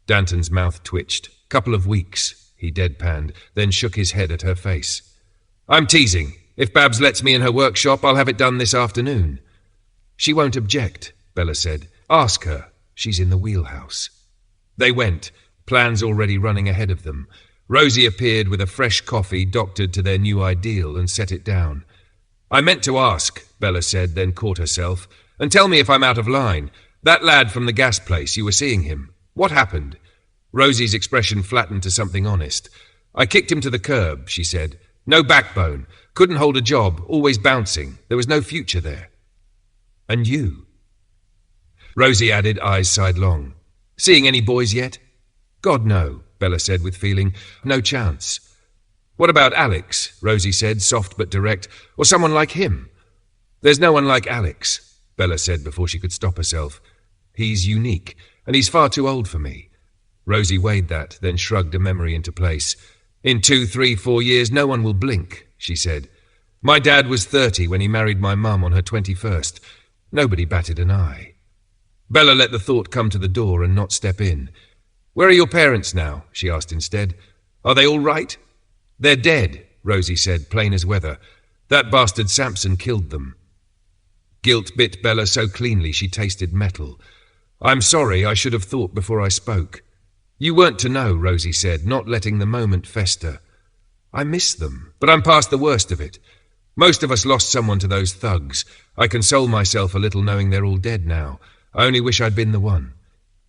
Danton's mouth twitched. "Couple of weeks," he deadpanned, then shook his head at her face. "I'm teasing. If Babs lets me in her workshop, I'll have it done this afternoon." "She won't object," Bella said. "Ask her. She's in the wheelhouse." They went, plans already running ahead of them. Rosie appeared with a fresh coffee doctored to their new ideal and set it down. "I meant to ask," Bella said, then caught herself. "And tell me if I'm out of line. That lad from the gas place, you were seeing him. What happened?" Rosie's expression flattened to something honest. "I kicked him to the curb," she said. "No backbone. Couldn't hold a job, always bouncing. There was no future there." "And you?" Rosie added, eyes sidelong. "Seeing any boys yet?" "God, no," Bella said with feeling. "No chance." "What about Alex?" Rosie said, soft but direct. "Or someone like him?" "There's no one like Alex," Bella said before she could stop herself. "He's unique, and he's far too old for me." Rosie weighed that, then shrugged a memory into place. "In 2, 3, 4 years, no one will blink," she said. "My dad was 30 when he married my mum on her 21st. Nobody batted an eye." Bella let the thought come to the door and not step in. "Where are your parents now?" she asked instead. "Are they all right?" "They're dead," Rosie said, plain as weather. "That bastard Sampson killed them." Guilt bit Bella so cleanly she tasted metal. "I'm sorry, I should have thought before I spoke." "You weren't to know," Rosie said, not letting the moment fester. "I miss them, but I'm past the worst of it. Most of us lost someone to those thugs. I console myself a little knowing they're all dead now. I only wish I'd been the one."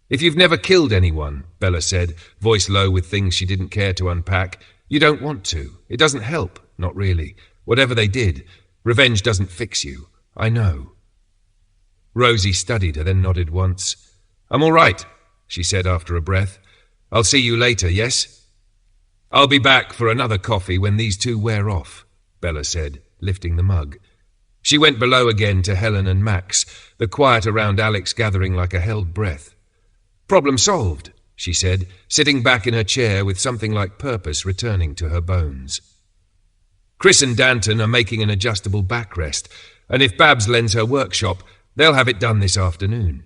"If you've never killed anyone," Bella said, voice low with things she didn't care to unpack, "you don't want to. It doesn't help, not really. Whatever they did, revenge doesn't fix you. I know." Rosie studied her, then nodded once. "I'm all right," she said after a breath. "I'll see you later, yes?" "I'll be back for another coffee when these two wear off," Bella said, lifting the mug. She went below again to Helen and Max, the quiet around Alex gathering like a held breath. "Problem solved," she said, sitting back in her chair with something like purpose returning to her bones. "Chris and Danton are making an adjustable backrest, and if Babs lends her workshop, they'll have it done this afternoon."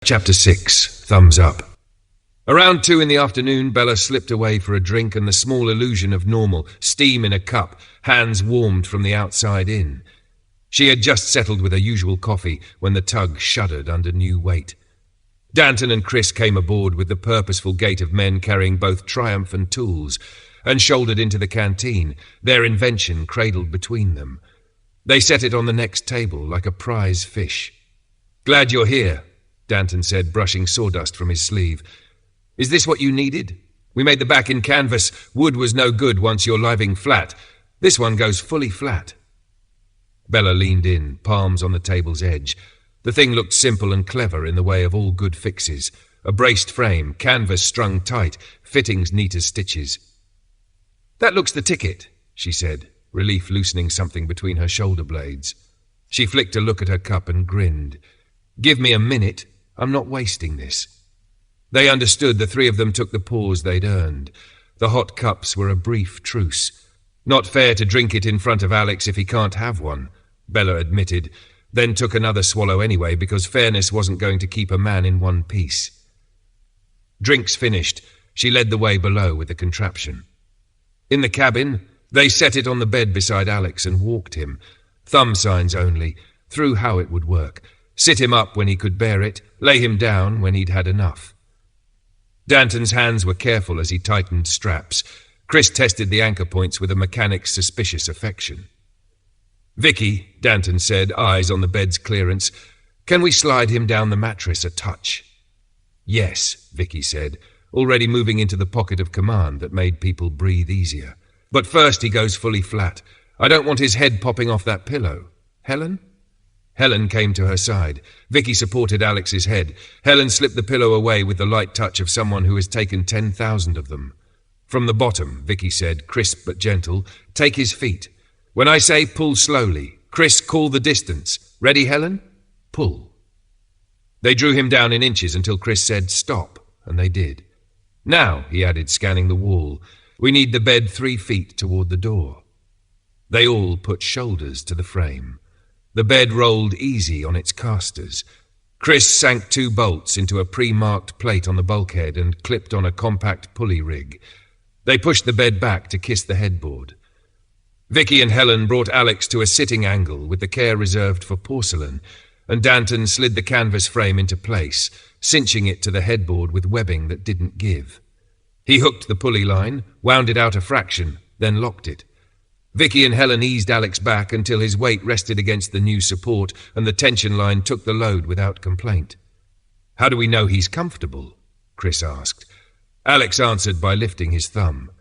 Chapter 6. Thumbs Up. Around 2 in the afternoon, Bella slipped away for a drink and the small illusion of normal, steam in a cup, hands warmed from the outside in. She had just settled with her usual coffee when the tug shuddered under new weight. Danton and Chris came aboard with the purposeful gait of men carrying both triumph and tools, and shouldered into the canteen, their invention cradled between them. They set it on the next table like a prize fish. "Glad you're here," Danton said, brushing sawdust from his sleeve. "Is this what you needed? We made the back in canvas. Wood was no good once you're living flat. This one goes fully flat." Bella leaned in, palms on the table's edge. The thing looked simple and clever in the way of all good fixes. A braced frame, canvas strung tight, fittings neat as stitches. "That looks the ticket," she said, relief loosening something between her shoulder blades. She flicked a look at her cup and grinned. "Give me a minute. I'm not wasting this." They understood. The three of them took the pause they'd earned. The hot cups were a brief truce. Not fair to drink it in front of Alex if he can't have one, Bella admitted, then took another swallow anyway because fairness wasn't going to keep a man in one piece. Drinks finished, she led the way below with the contraption. In the cabin, they set it on the bed beside Alex and walked him, thumb signs only, through how it would work. Sit him up when he could bear it, lay him down when he'd had enough. Danton's hands were careful as he tightened straps. Chris tested the anchor points with a mechanic's suspicious affection. "Vicky," Danton said, eyes on the bed's clearance, "can we slide him down the mattress a touch?" "Yes," Vicky said, already moving into the pocket of command that made people breathe easier. "But first he goes fully flat. I don't want his head popping off that pillow. Helen?" Helen came to her side. Vicky supported Alex's head. Helen slipped the pillow away with the light touch of someone who has taken 10,000 of them. "From the bottom," Vicky said, crisp but gentle, "take his feet. When I say pull slowly, Chris, call the distance. Ready, Helen? Pull." They drew him down in inches until Chris said stop, and they did. "Now," he added, scanning the wall, "we need the bed 3 feet toward the door." They all put shoulders to the frame. The bed rolled easy on its casters. Chris sank 2 bolts into a pre-marked plate on the bulkhead and clipped on a compact pulley rig. They pushed the bed back to kiss the headboard. Vicky and Helen brought Alex to a sitting angle with the care reserved for porcelain, and Danton slid the canvas frame into place, cinching it to the headboard with webbing that didn't give. He hooked the pulley line, wound it out a fraction, then locked it. Vicky and Helen eased Alex back until his weight rested against the new support and the tension line took the load without complaint. "How do we know he's comfortable?" Chris asked. Alex answered by lifting his thumb.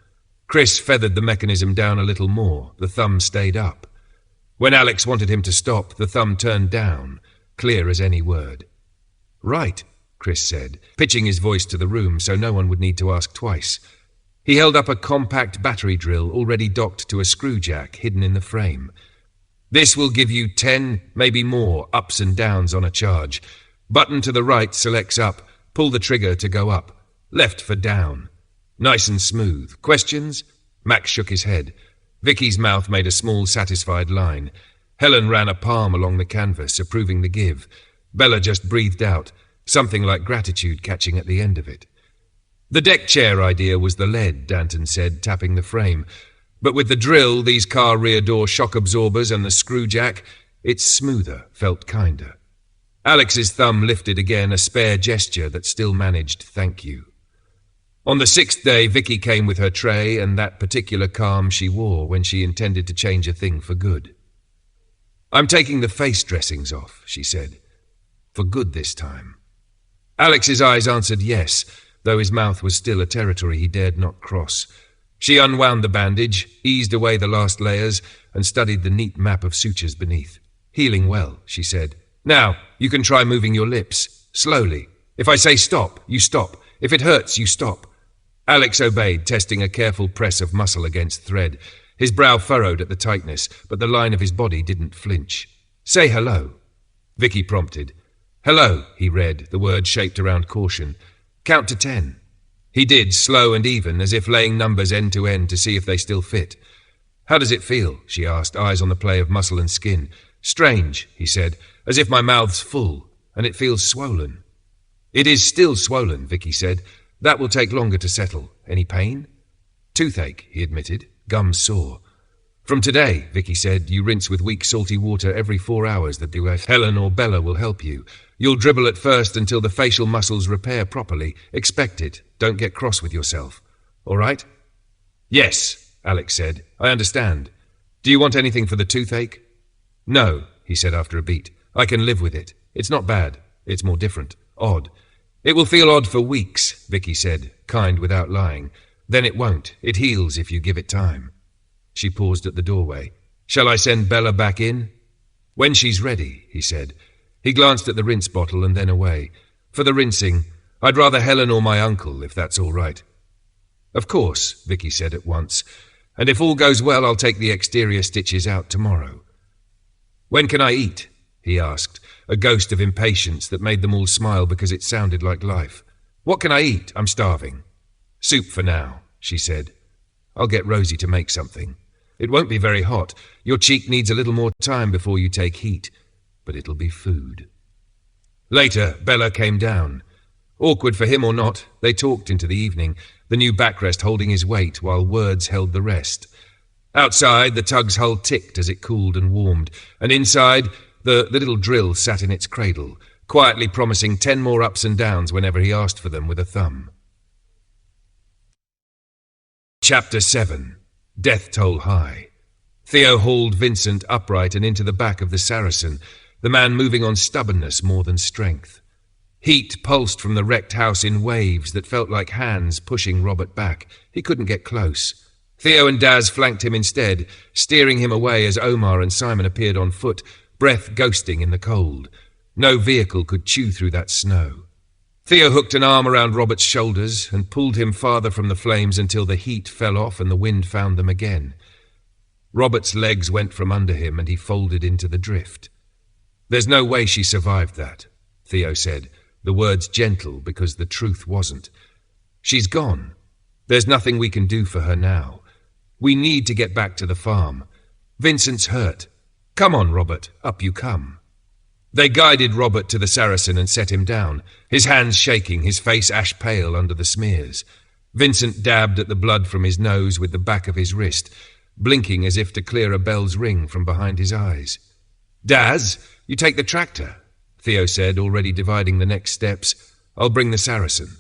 Chris feathered the mechanism down a little more. The thumb stayed up. When Alex wanted him to stop, the thumb turned down, clear as any word. "Right," Chris said, pitching his voice to the room so no one would need to ask twice. He held up a compact battery drill already docked to a screw jack hidden in the frame. "This will give you 10, maybe more, ups and downs on a charge. Button to the right selects up, pull the trigger to go up, left for down. Nice and smooth. Questions?" Max shook his head. Vicky's mouth made a small, satisfied line. Helen ran a palm along the canvas, approving the give. Bella just breathed out, something like gratitude catching at the end of it. "The deck chair idea was the lead," Danton said, tapping the frame. But with the drill, these car rear door shock absorbers and the screw jack, it's smoother, felt kinder. Alex's thumb lifted again, a spare gesture that still managed thank you. On the 6th day, Vicky came with her tray and that particular calm she wore when she intended to change a thing for good. "I'm taking the face dressings off," she said. "For good this time." Alex's eyes answered yes, though his mouth was still a territory he dared not cross. She unwound the bandage, eased away the last layers, and studied the neat map of sutures beneath. "Healing well," she said. "Now, you can try moving your lips. Slowly. If I say stop, you stop. If it hurts, you stop." Alex obeyed, testing a careful press of muscle against thread. His brow furrowed at the tightness, but the line of his body didn't flinch. "Say hello." Vicky prompted. "Hello," he read, the word shaped around caution. "Count to 10. He did, slow and even, as if laying numbers end to end to see if they still fit. "How does it feel?" she asked, eyes on the play of muscle and skin. "Strange," he said, "as if my mouth's full, and it feels swollen." "It is still swollen," Vicky said. "That will take longer to settle. Any pain?" "Toothache," he admitted. "Gums sore." "From today," Vicky said, "you rinse with weak salty water every 4 hours. That Helen or Bella will help you. You'll dribble at first until the facial muscles repair properly. Expect it. Don't get cross with yourself. All right?" "Yes," Alex said. "I understand. Do you want anything for the toothache?" "No," he said after a beat. "I can live with it. It's not bad. It's more different. Odd." "It will feel odd for weeks," Vicky said, kind without lying. "Then it won't. It heals if you give it time." She paused at the doorway. "Shall I send Bella back in?" "When she's ready," he said. He glanced at the rinse bottle and then away. "For the rinsing, I'd rather Helen or my uncle, if that's all right." "Of course," Vicky said at once. "And if all goes well, I'll take the exterior stitches out tomorrow." "When can I eat?" he asked, a ghost of impatience that made them all smile because it sounded like life. "What can I eat? I'm starving." "Soup for now," she said. "I'll get Rosie to make something. It won't be very hot. Your cheek needs a little more time before you take heat, but it'll be food." Later, Bella came down. Awkward for him or not, they talked into the evening, the new backrest holding his weight while words held the rest. Outside, the tug's hull ticked as it cooled and warmed, and inside, the little drill sat in its cradle, quietly promising 10 more ups and downs whenever he asked for them with a thumb. Chapter 7. Death Toll High. Theo hauled Vincent upright and into the back of the Saracen, the man moving on stubbornness more than strength. Heat pulsed from the wrecked house in waves that felt like hands pushing Robert back. He couldn't get close. Theo and Daz flanked him instead, steering him away as Omar and Simon appeared on foot, breath ghosting in the cold. No vehicle could chew through that snow. Theo hooked an arm around Robert's shoulders and pulled him farther from the flames until the heat fell off and the wind found them again. Robert's legs went from under him and he folded into the drift. "There's no way she survived that," Theo said, the words gentle because the truth wasn't. "She's gone. There's nothing we can do for her now. We need to get back to the farm. Vincent's hurt. Come on, Robert, up you come." They guided Robert to the Saracen and set him down, his hands shaking, his face ash-pale under the smears. Vincent dabbed at the blood from his nose with the back of his wrist, blinking as if to clear a bell's ring from behind his eyes. "Daz, you take the tractor," Theo said, already dividing the next steps. "I'll bring the Saracen."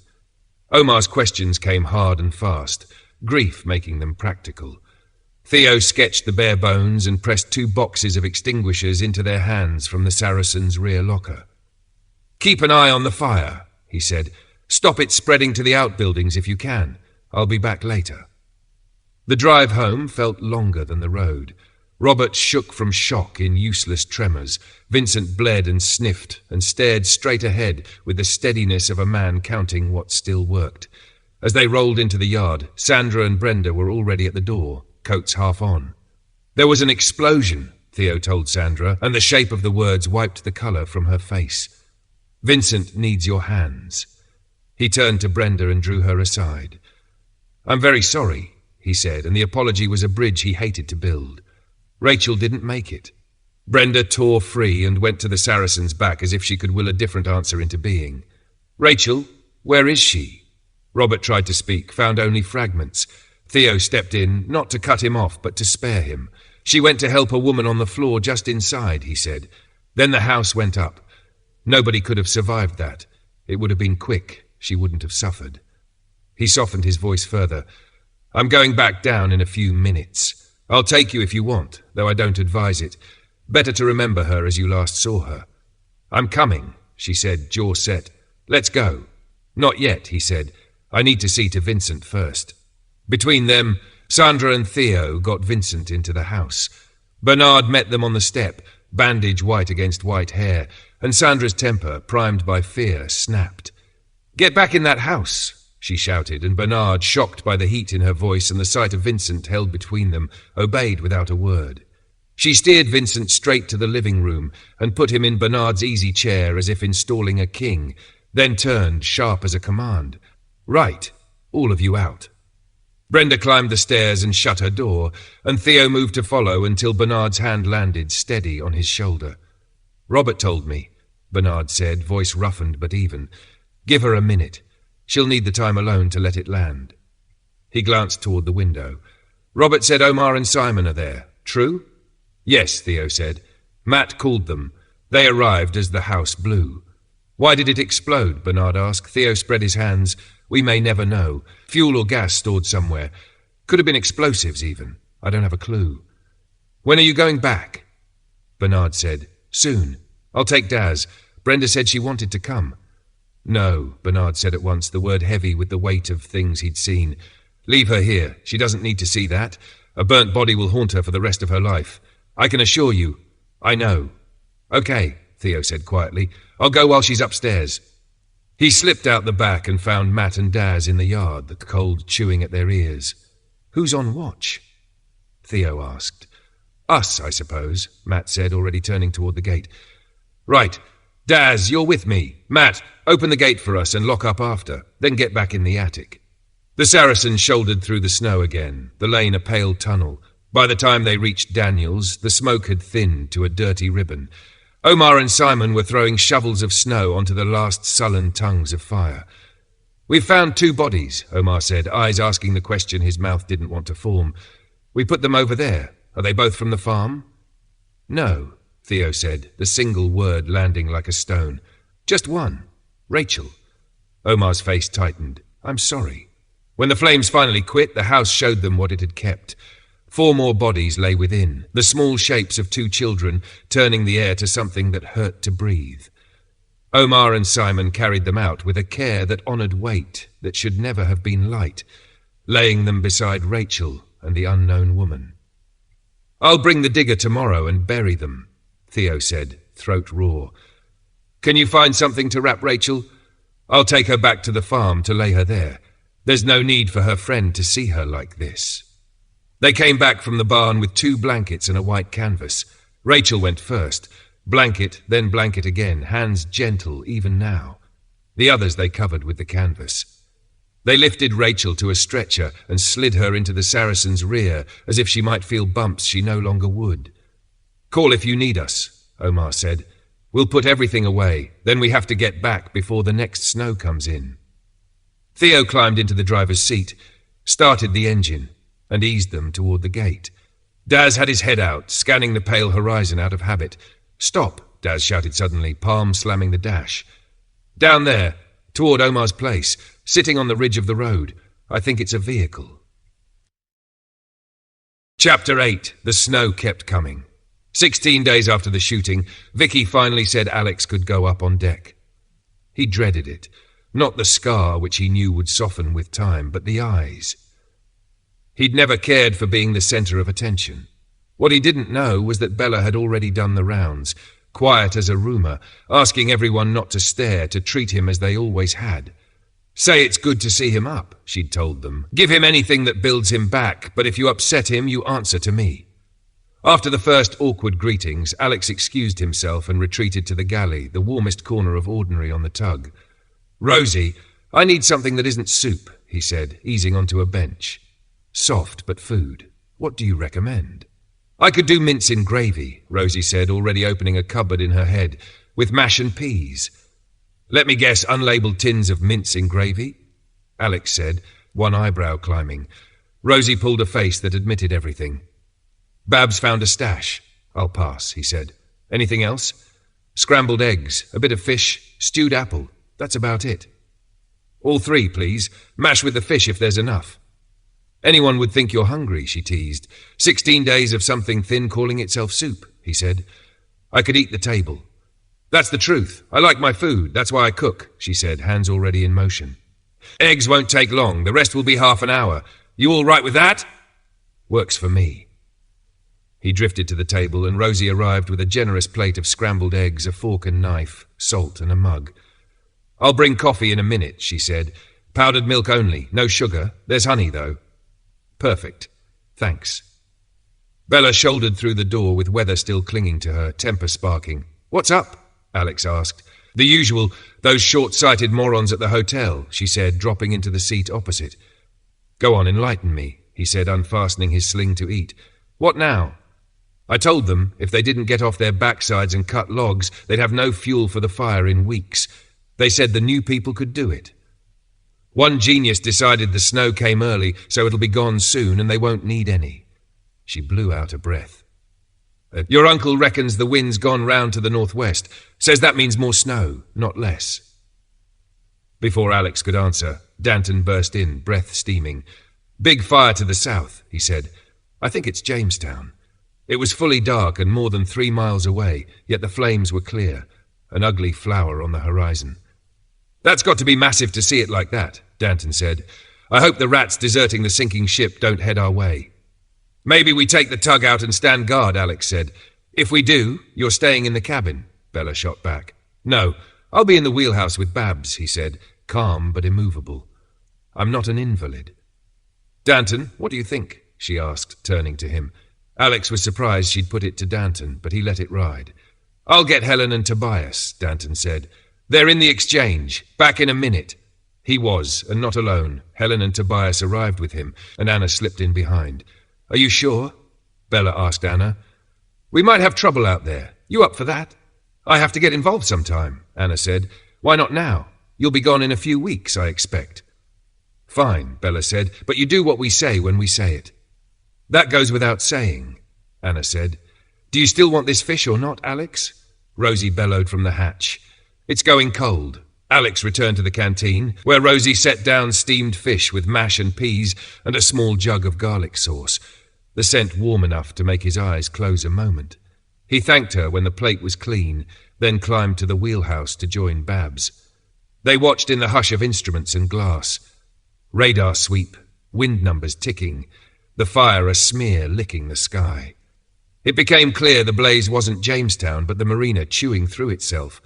Omar's questions came hard and fast, grief making them practical. Theo sketched the bare bones and pressed 2 boxes of extinguishers into their hands from the Saracen's rear locker. "Keep an eye on the fire," he said. "Stop it spreading to the outbuildings if you can. I'll be back later." The drive home felt longer than the road. Robert shook from shock in useless tremors. Vincent bled and sniffed and stared straight ahead with the steadiness of a man counting what still worked. As they rolled into the yard, Sandra and Brenda were already at the door, coats half on. "There was an explosion," Theo told Sandra, and the shape of the words wiped the colour from her face. "Vincent needs your hands." He turned to Brenda and drew her aside. "I'm very sorry," he said, and the apology was a bridge he hated to build. "Rachel didn't make it." Brenda tore free and went to the Saracen's back as if she could will a different answer into being. "Rachel, where is she?" Robert tried to speak, found only fragments. Theo stepped in, not to cut him off, but to spare him. She went to help a woman on the floor just inside, he said. Then the house went up. Nobody could have survived that. It would have been quick. She wouldn't have suffered. He softened his voice further. I'm going back down in a few minutes. I'll take you if you want, though I don't advise it. Better to remember her as you last saw her. I'm coming, she said, jaw set. Let's go. Not yet, he said. I need to see to Vincent first. Between them, Sandra and Theo got Vincent into the house. Bernard met them on the step, bandage white against white hair, and Sandra's temper, primed by fear, snapped. Get back in that house, she shouted, and Bernard, shocked by the heat in her voice and the sight of Vincent held between them, obeyed without a word. She steered Vincent straight to the living room and put him in Bernard's easy chair as if installing a king, then turned, sharp as a command. Right, all of you out. Brenda climbed the stairs and shut her door, and Theo moved to follow until Bernard's hand landed steady on his shoulder. Robert told me, Bernard said, voice roughened but even. Give her a minute. She'll need the time alone to let it land. He glanced toward the window. Robert said Omar and Simon are there. True? Yes, Theo said. Matt called them. They arrived as the house blew. Why did it explode? Bernard asked. Theo spread his hands. We may never know. Fuel or gas stored somewhere. Could have been explosives even. I don't have a clue. When are you going back? Bernard said. Soon. I'll take Daz. Brenda said she wanted to come. No, Bernard said at once, the word heavy with the weight of things he'd seen. Leave her here. She doesn't need to see that. A burnt body will haunt her for the rest of her life. I can assure you. I know. Okay, Theo said quietly. I'll go while she's upstairs. He slipped out the back and found Matt and Daz in the yard, the cold chewing at their ears. Who's on watch? Theo asked. Us, I suppose, Matt said, already turning toward the gate. Right. Daz, you're with me. Matt, open the gate for us and lock up after, then get back in the attic. The Saracens shouldered through the snow again, the lane a pale tunnel. By the time they reached Daniel's, the smoke had thinned to a dirty ribbon. Omar and Simon were throwing shovels of snow onto the last sullen tongues of fire. We've found 2 bodies, Omar said, eyes asking the question his mouth didn't want to form. We put them over there. Are they both from the farm? No, Theo said, the single word landing like a stone. Just one. Rachel. Omar's face tightened. I'm sorry. When the flames finally quit, the house showed them what it had kept. 4 more bodies lay within, the small shapes of 2 children, turning the air to something that hurt to breathe. Omar and Simon carried them out with a care that honoured weight that should never have been light, laying them beside Rachel and the unknown woman. I'll bring the digger tomorrow and bury them, Theo said, throat raw. Can you find something to wrap Rachel? I'll take her back to the farm to lay her there. There's no need for her friend to see her like this. They came back from the barn with 2 blankets and a white canvas. Rachel went first. Blanket, then blanket again, hands gentle even now. The others they covered with the canvas. They lifted Rachel to a stretcher and slid her into the Saracen's rear as if she might feel bumps she no longer would. Call if you need us, Omar said. We'll put everything away, then we have to get back before the next snow comes in. Theo climbed into the driver's seat, started the engine, and eased them toward the gate. Daz had his head out, scanning the pale horizon out of habit. Stop, Daz shouted suddenly, palm slamming the dash. Down there, toward Omar's place, sitting on the ridge of the road. I think it's a vehicle. Chapter 8. The snow kept coming. 16 days after the shooting, Vicky finally said Alex could go up on deck. He dreaded it. Not the scar, which he knew would soften with time, but the eyes. He'd never cared for being the centre of attention. What he didn't know was that Bella had already done the rounds, quiet as a rumour, asking everyone not to stare, to treat him as they always had. Say it's good to see him up, she'd told them. Give him anything that builds him back, but if you upset him, you answer to me. After the first awkward greetings, Alex excused himself and retreated to the galley, the warmest corner of ordinary on the tug. Rosie, I need something that isn't soup, he said, easing onto a bench. Soft, but food. What do you recommend? I could do mince in gravy, Rosie said, already opening a cupboard in her head, with mash and peas. Let me guess, unlabelled tins of mince in gravy? Alex said, one eyebrow climbing. Rosie pulled a face that admitted everything. Babs found a stash. I'll pass, he said. Anything else? Scrambled eggs, a bit of fish, stewed apple. That's about it. All 3, please. Mash with the fish if there's enough. Anyone would think you're hungry, she teased. 16 days of something thin calling itself soup, he said. I could eat the table. That's the truth. I like my food. That's why I cook, she said, hands already in motion. Eggs won't take long. The rest will be half an hour. You all right with that? Works for me. He drifted to the table, and Rosie arrived with a generous plate of scrambled eggs, a fork and knife, salt and a mug. I'll bring coffee in a minute, she said. Powdered milk only, no sugar. There's honey, though. Perfect. Thanks. Bella shouldered through the door with weather still clinging to her, temper sparking. What's up? Alex asked. The usual, those short-sighted morons at the hotel, she said, dropping into the seat opposite. Go on, enlighten me, he said, unfastening his sling to eat. What now? I told them if they didn't get off their backsides and cut logs, they'd have no fuel for the fire in weeks. They said the new people could do it. One genius decided the snow came early, so it'll be gone soon, and they won't need any. She blew out a breath. Your uncle reckons the wind's gone round to the northwest. Says that means more snow, not less. Before Alex could answer, Danton burst in, breath steaming. Big fire to the south, he said. I think it's Jamestown. It was fully dark and more than 3 miles away, yet the flames were clear, an ugly flower on the horizon. That's got to be massive to see it like that, Danton said. I hope the rats deserting the sinking ship don't head our way. Maybe we take the tug out and stand guard, Alex said. If we do, you're staying in the cabin, Bella shot back. No, I'll be in the wheelhouse with Babs, he said, calm but immovable. I'm not an invalid. Danton, what do you think? She asked, turning to him. Alex was surprised she'd put it to Danton, but he let it ride. I'll get Helen and Tobias, Danton said. They're in the exchange. Back in a minute. He was, and not alone. Helen and Tobias arrived with him, and Anna slipped in behind. Are you sure? Bella asked Anna. We might have trouble out there. You up for that? I have to get involved sometime, Anna said. Why not now? You'll be gone in a few weeks, I expect. Fine, Bella said, but you do what we say when we say it. That goes without saying, Anna said. Do you still want this fish or not, Alex? Rosie bellowed from the hatch. It's going cold. Alex returned to the canteen, where Rosie set down steamed fish with mash and peas and a small jug of garlic sauce, the scent warm enough to make his eyes close a moment. He thanked her when the plate was clean, then climbed to the wheelhouse to join Babs. They watched in the hush of instruments and glass. Radar sweep, wind numbers ticking, the fire a smear licking the sky. It became clear the blaze wasn't Jamestown, but the marina chewing through itself.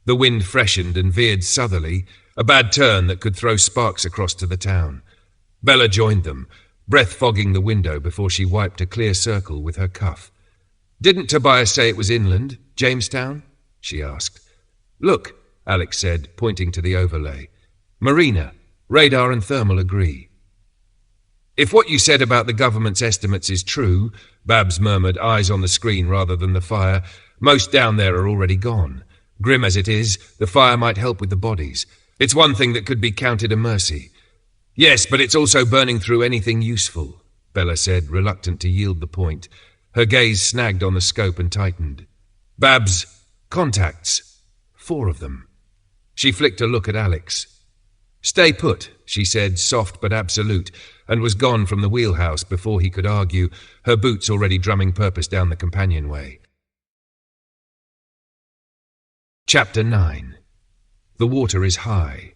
The wind freshened and veered southerly, a bad turn that could throw sparks across to the town. Bella joined them, breath fogging the window before she wiped a clear circle with her cuff. Didn't Tobias say it was inland, Jamestown? She asked. Look, Alex said, pointing to the overlay. Marina, radar and thermal agree. If what you said about the government's estimates is true, Babs murmured, eyes on the screen rather than the fire, most down there are already gone. Grim as it is, the fire might help with the bodies. It's one thing that could be counted a mercy. Yes, but it's also burning through anything useful, Bella said, reluctant to yield the point. Her gaze snagged on the scope and tightened. Babs, contacts. 4 of them. She flicked a look at Alex. Stay put, she said, soft but absolute, and was gone from the wheelhouse before he could argue, her boots already drumming purpose down the companionway. Chapter 9. The water is high.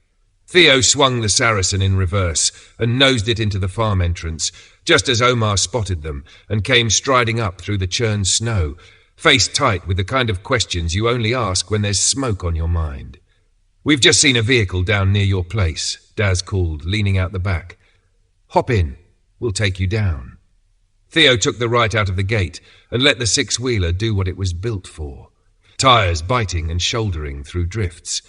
Theo swung the Saracen in reverse and nosed it into the farm entrance, just as Omar spotted them and came striding up through the churned snow, face tight with the kind of questions you only ask when there's smoke on your mind. We've just seen a vehicle down near your place, Daz called, leaning out the back. Hop in. We'll take you down. Theo took the right out of the gate and let the 6-wheeler do what it was built for. Tires biting and shouldering through drifts.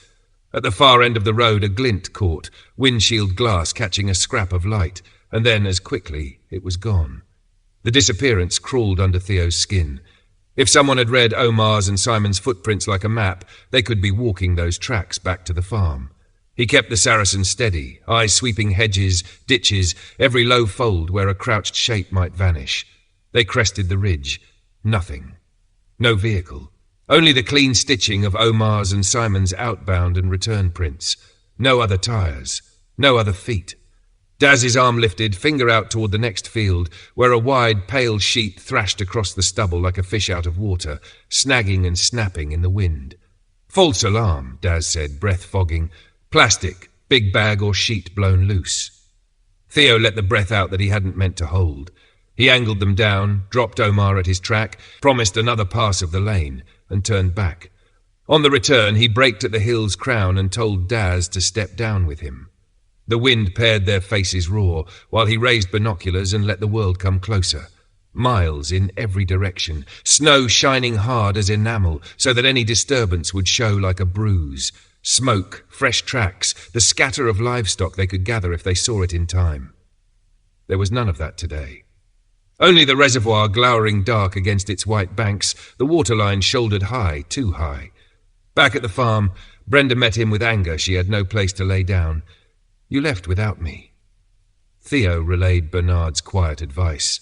At the far end of the road, a glint caught, windshield glass catching a scrap of light, and then, as quickly, it was gone. The disappearance crawled under Theo's skin. If someone had read Omar's and Simon's footprints like a map, they could be walking those tracks back to the farm. He kept the Saracen steady, eyes sweeping hedges, ditches, every low fold where a crouched shape might vanish. They crested the ridge. Nothing. No vehicle. Only the clean stitching of Omar's and Simon's outbound and return prints. No other tires. No other feet. Daz's arm lifted, finger out toward the next field, where a wide, pale sheet thrashed across the stubble like a fish out of water, snagging and snapping in the wind. False alarm, Daz said, breath fogging. Plastic, big bag or sheet blown loose. Theo let the breath out that he hadn't meant to hold. He angled them down, dropped Omar at his track, promised another pass of the lane, and turned back. On the return, he braked at the hill's crown and told Daz to step down with him. The wind paired their faces raw, while he raised binoculars and let the world come closer. Miles in every direction, snow shining hard as enamel, so that any disturbance would show like a bruise. Smoke, fresh tracks, the scatter of livestock they could gather if they saw it in time. There was none of that today. Only the reservoir glowering dark against its white banks, the waterline shouldered high, too high. Back at the farm, Brenda met him with anger she had no place to lay down. "You left without me." Theo relayed Bernard's quiet advice.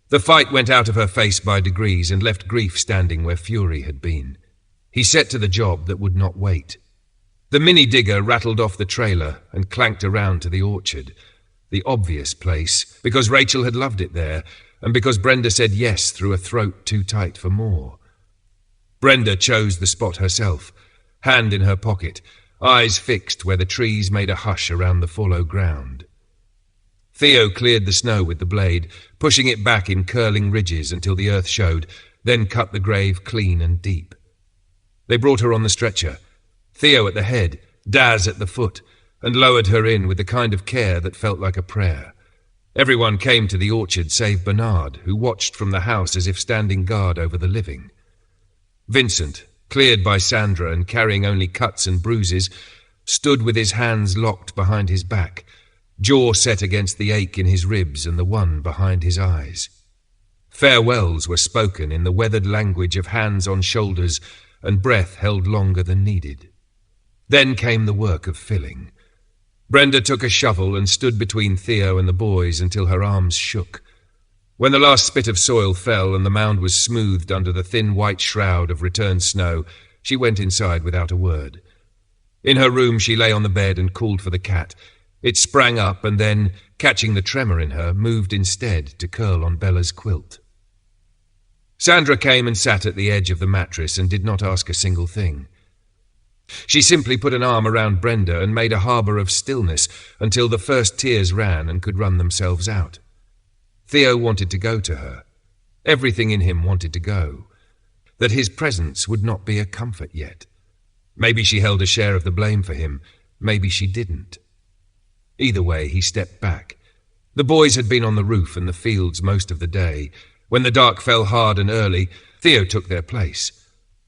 The fight went out of her face by degrees and left grief standing where fury had been. He set to the job that would not wait. The mini-digger rattled off the trailer and clanked around to the orchard, the obvious place, because Rachel had loved it there, and because Brenda said yes through a throat too tight for more. Brenda chose the spot herself, hand in her pocket, eyes fixed where the trees made a hush around the fallow ground. Theo cleared the snow with the blade, pushing it back in curling ridges until the earth showed, then cut the grave clean and deep. They brought her on the stretcher, Theo at the head, Daz at the foot, and lowered her in with the kind of care that felt like a prayer. Everyone came to the orchard save Bernard, who watched from the house as if standing guard over the living. Vincent, cleared by Sandra and carrying only cuts and bruises, stood with his hands locked behind his back, jaw set against the ache in his ribs and the one behind his eyes. Farewells were spoken in the weathered language of hands on shoulders and breath held longer than needed. Then came the work of filling. Brenda took a shovel and stood between Theo and the boys until her arms shook. When the last spit of soil fell and the mound was smoothed under the thin white shroud of returned snow, she went inside without a word. In her room she lay on the bed and called for the cat. It sprang up and then, catching the tremor in her, moved instead to curl on Bella's quilt. Sandra came and sat at the edge of the mattress and did not ask a single thing. She simply put an arm around Brenda and made a harbour of stillness until the first tears ran and could run themselves out. Theo wanted to go to her. Everything in him wanted to go. That his presence would not be a comfort yet. Maybe she held a share of the blame for him. Maybe she didn't. Either way, he stepped back. The boys had been on the roof and the fields most of the day. When the dark fell hard and early, Theo took their place.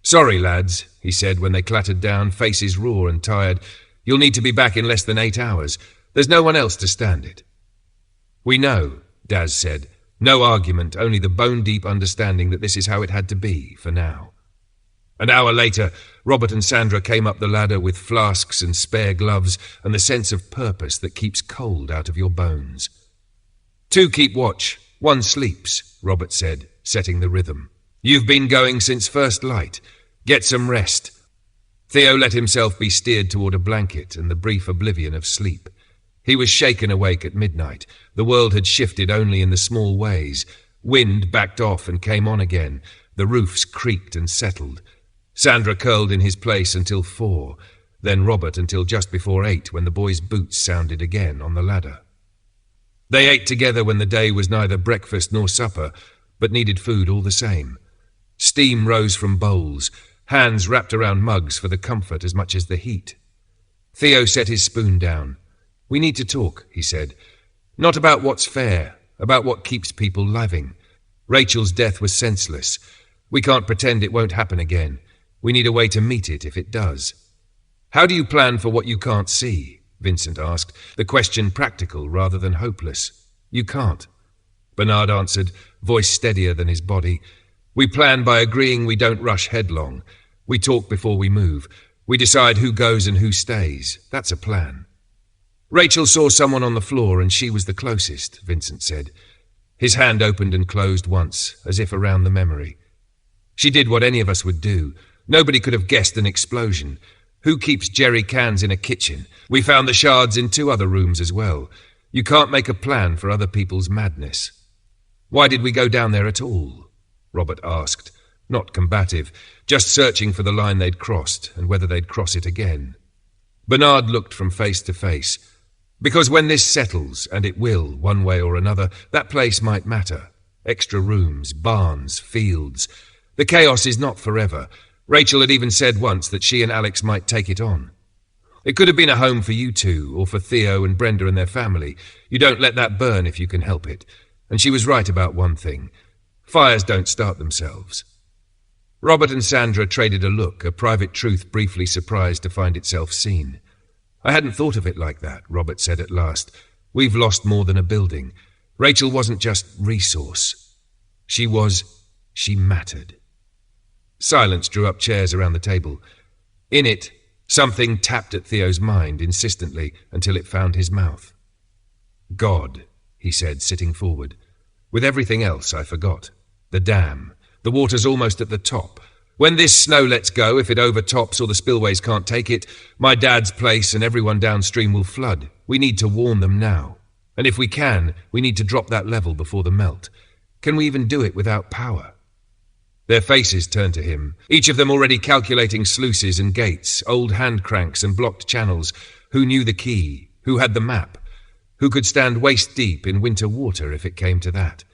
"Sorry, lads," he said when they clattered down, faces raw and tired. "You'll need to be back in less than 8 hours. There's no one else to stand it." "We know," Daz said. No argument, only the bone-deep understanding that this is how it had to be, for now. An hour later, Robert and Sandra came up the ladder with flasks and spare gloves and the sense of purpose that keeps cold out of your bones. "2 keep watch, 1 sleeps," Robert said, setting the rhythm. "You've been going since first light. Get some rest." Theo let himself be steered toward a blanket and the brief oblivion of sleep. He was shaken awake at midnight. The world had shifted only in the small ways. Wind backed off and came on again. The roofs creaked and settled. Sandra curled in his place until 4, then Robert until just before 8 when the boys' boots sounded again on the ladder. They ate together when the day was neither breakfast nor supper, but needed food all the same. Steam rose from bowls, hands wrapped around mugs for the comfort as much as the heat. Theo set his spoon down. "We need to talk," he said. "Not about what's fair, about what keeps people living. Rachel's death was senseless. We can't pretend it won't happen again. We need a way to meet it if it does." "How do you plan for what you can't see?" Vincent asked, the question practical rather than hopeless. "You can't," Bernard answered, voice steadier than his body. "We plan by agreeing we don't rush headlong. We talk before we move. We decide who goes and who stays. That's a plan. Rachel saw someone on the floor and she was the closest, Vincent said. His hand opened and closed once, as if around the memory. She did what any of us would do. Nobody could have guessed an explosion. Who keeps jerry cans in a kitchen? We found the shards in 2 other rooms as well. You can't make a plan for other people's madness. Why did we go down there at all? Robert asked, not combative, just searching for the line they'd crossed and whether they'd cross it again. Bernard looked from face to face. Because when this settles, and it will, one way or another, that place might matter. Extra rooms, barns, fields. The chaos is not forever. Rachel had even said once that she and Alex might take it on. It could have been a home for you two, or for Theo and Brenda and their family. You don't let that burn if you can help it. And she was right about one thing. Fires don't start themselves. Robert and Sandra traded a look, a private truth briefly surprised to find itself seen. I hadn't thought of it like that, Robert said at last. We've lost more than a building. Rachel wasn't just resource. She mattered. Silence drew up chairs around the table. In it, something tapped at Theo's mind insistently until it found his mouth. God, he said, sitting forward. With everything else, I forgot. The dam. The water's almost at the top. When this snow lets go, if it overtops or the spillways can't take it, my dad's place and everyone downstream will flood. We need to warn them now. And if we can, we need to drop that level before the melt. Can we even do it without power? Their faces turned to him, each of them already calculating sluices and gates, old hand cranks and blocked channels. Who knew the key? Who had the map? Who could stand waist-deep in winter water if it came to that?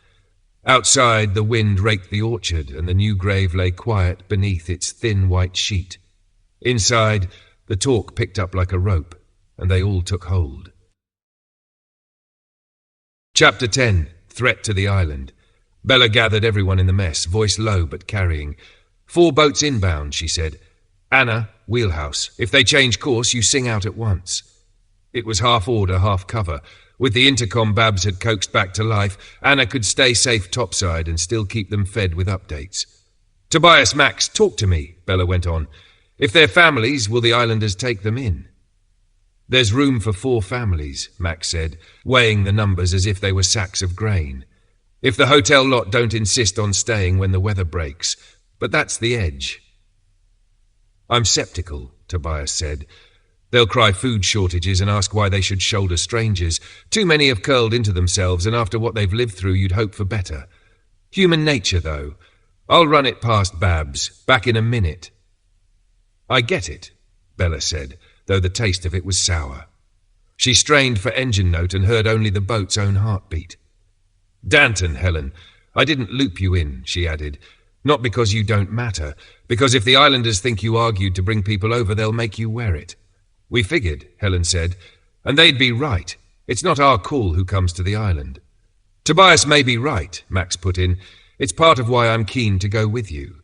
Outside, the wind raked the orchard, and the new grave lay quiet beneath its thin white sheet. Inside, the talk picked up like a rope, and they all took hold. Chapter 10. Threat to the island. Bella gathered everyone in the mess, voice low but carrying. 4 boats inbound, she said. Anna, wheelhouse. If they change course, you sing out at once. It was half order, half cover. With the intercom Babs had coaxed back to life, Anna could stay safe topside and still keep them fed with updates. Tobias, Max, talk to me, Bella went on. If they're families, will the islanders take them in? There's room for 4 families, Max said, weighing the numbers as if they were sacks of grain. If the hotel lot don't insist on staying when the weather breaks. But that's the edge. I'm sceptical, Tobias said. They'll cry food shortages and ask why they should shoulder strangers. Too many have curled into themselves, and after what they've lived through, you'd hope for better. Human nature, though. I'll run it past Babs, back in a minute. I get it, Bella said, though the taste of it was sour. She strained for engine note and heard only the boat's own heartbeat. Danton, Helen, I didn't loop you in, she added. Not because you don't matter, because if the islanders think you argued to bring people over, they'll make you wear it. We figured, Helen said, and they'd be right. It's not our call who comes to the island. Tobias may be right, Max put in. It's part of why I'm keen to go with you.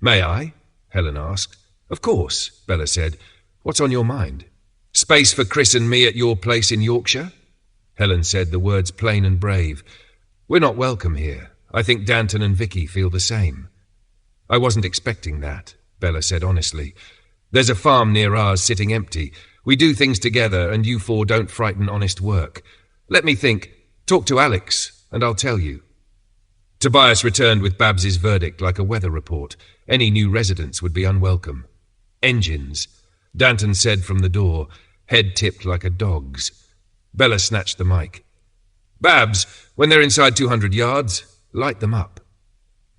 May I? Helen asked. Of course, Bella said. What's on your mind? Space for Chris and me at your place in Yorkshire? Helen said, the words plain and brave. We're not welcome here. I think Danton and Vicky feel the same. I wasn't expecting that, Bella said honestly. There's a farm near ours sitting empty. We do things together, and you 4 don't frighten honest work. Let me think. Talk to Alex, and I'll tell you. Tobias returned with Babs's verdict like a weather report. Any new residents would be unwelcome. Engines, Danton said from the door, head tipped like a dog's. Bella snatched the mic. Babs, when they're inside 200 yards, light them up.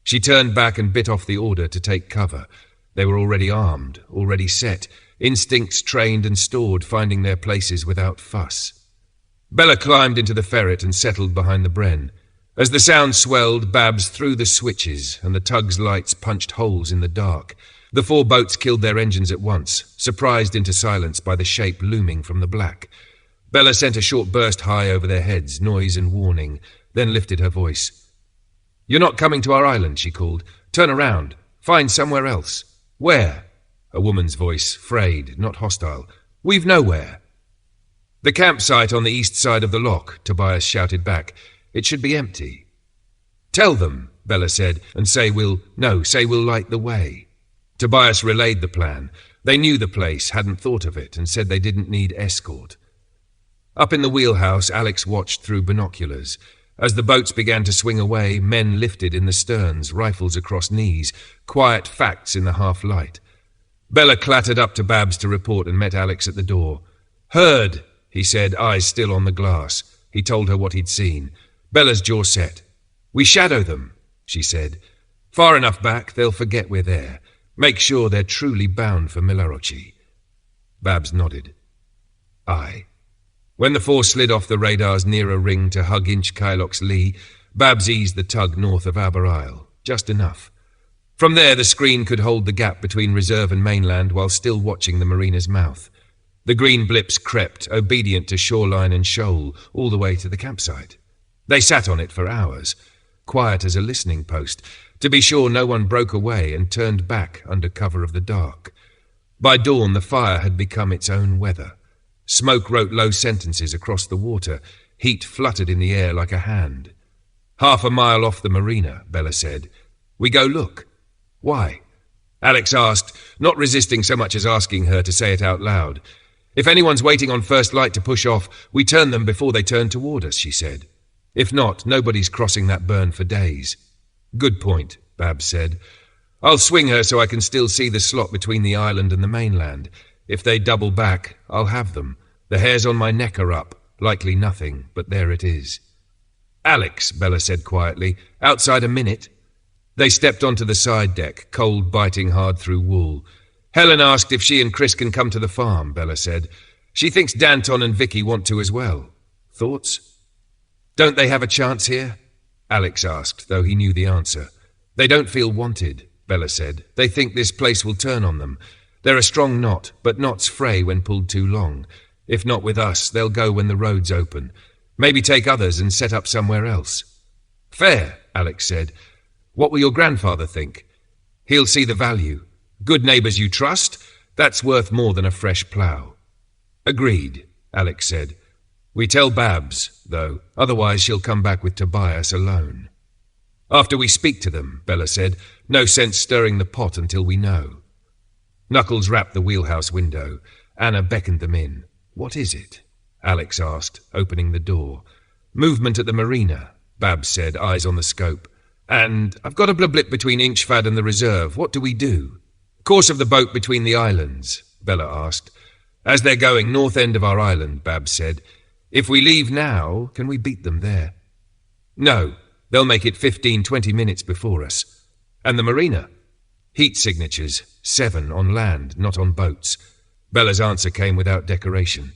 She turned back and bit off the order to take cover. They were already armed, already set, instincts trained and stored, finding their places without fuss. Bella climbed into the ferret and settled behind the bren. As the sound swelled, Babs threw the switches, and the tug's lights punched holes in the dark. The 4 boats killed their engines at once, surprised into silence by the shape looming from the black. Bella sent a short burst high over their heads, noise and warning, then lifted her voice. You're not coming to our island, she called. Turn around. Find somewhere else. Where? A woman's voice, frayed, not hostile. We've nowhere. The campsite on the east side of the loch, Tobias shouted back. It should be empty. Tell them, Bella said, and say we'll light the way. Tobias relayed the plan. They knew the place, hadn't thought of it, and said they didn't need escort. Up in the wheelhouse, Alex watched through binoculars. As the boats began to swing away, men lifted in the sterns, rifles across knees, quiet facts in the half-light. Bella clattered up to Babs to report and met Alex at the door. "Heard," he said, eyes still on the glass. He told her what he'd seen. Bella's jaw set. "We shadow them," she said. "Far enough back, they'll forget we're there. Make sure they're truly bound for Milarochi." Babs nodded. Aye. When the four slid off the radar's nearer ring to hug Inch Kylock's lee, Babs eased the tug north of Aber Isle, just enough. From there, the screen could hold the gap between reserve and mainland while still watching the marina's mouth. The green blips crept, obedient to shoreline and shoal, all the way to the campsite. They sat on it for hours, quiet as a listening post, to be sure no one broke away and turned back under cover of the dark. By dawn, the fire had become its own weather. Smoke wrote low sentences across the water. Heat fluttered in the air like a hand. "Half a mile off the marina," Bella said. "We go look." "Why?" Alex asked, not resisting so much as asking her to say it out loud. "If anyone's waiting on first light to push off, we turn them before they turn toward us," she said. "If not, nobody's crossing that burn for days." "Good point," Babs said. "I'll swing her so I can still see the slot between the island and the mainland. If they double back, I'll have them. The hairs on my neck are up. Likely nothing, but there it is." "Alex," Bella said quietly, "outside a minute." They stepped onto the side deck, cold biting hard through wool. "Helen asked if she and Chris can come to the farm," Bella said. "She thinks Danton and Vicky want to as well. Thoughts?" "Don't they have a chance here?" Alex asked, though he knew the answer. "They don't feel wanted," Bella said. "They think this place will turn on them. They're a strong knot, but knots fray when pulled too long. If not with us, they'll go when the road's open. Maybe take others and set up somewhere else." "Fair," Alex said. "What will your grandfather think?" "He'll see the value. Good neighbours you trust, that's worth more than a fresh plough." "Agreed," Alex said. "We tell Babs, though, otherwise she'll come back with Tobias alone." "After we speak to them," Bella said. "No sense stirring the pot until we know." Knuckles rapped the wheelhouse window. Anna beckoned them in. "What is it?" Alex asked, opening the door. "Movement at the marina," Babs said, eyes on the scope. "And I've got a blip between Inchfad and the reserve. What do we do?" "Course of the boat between the islands," Bella asked. "As they're going north end of our island," Babs said. "If we leave now, can we beat them there?" "No, they'll make it 15-20 minutes before us." "And the marina?" "Heat signatures, 7 on land, not on boats." Bella's answer came without decoration.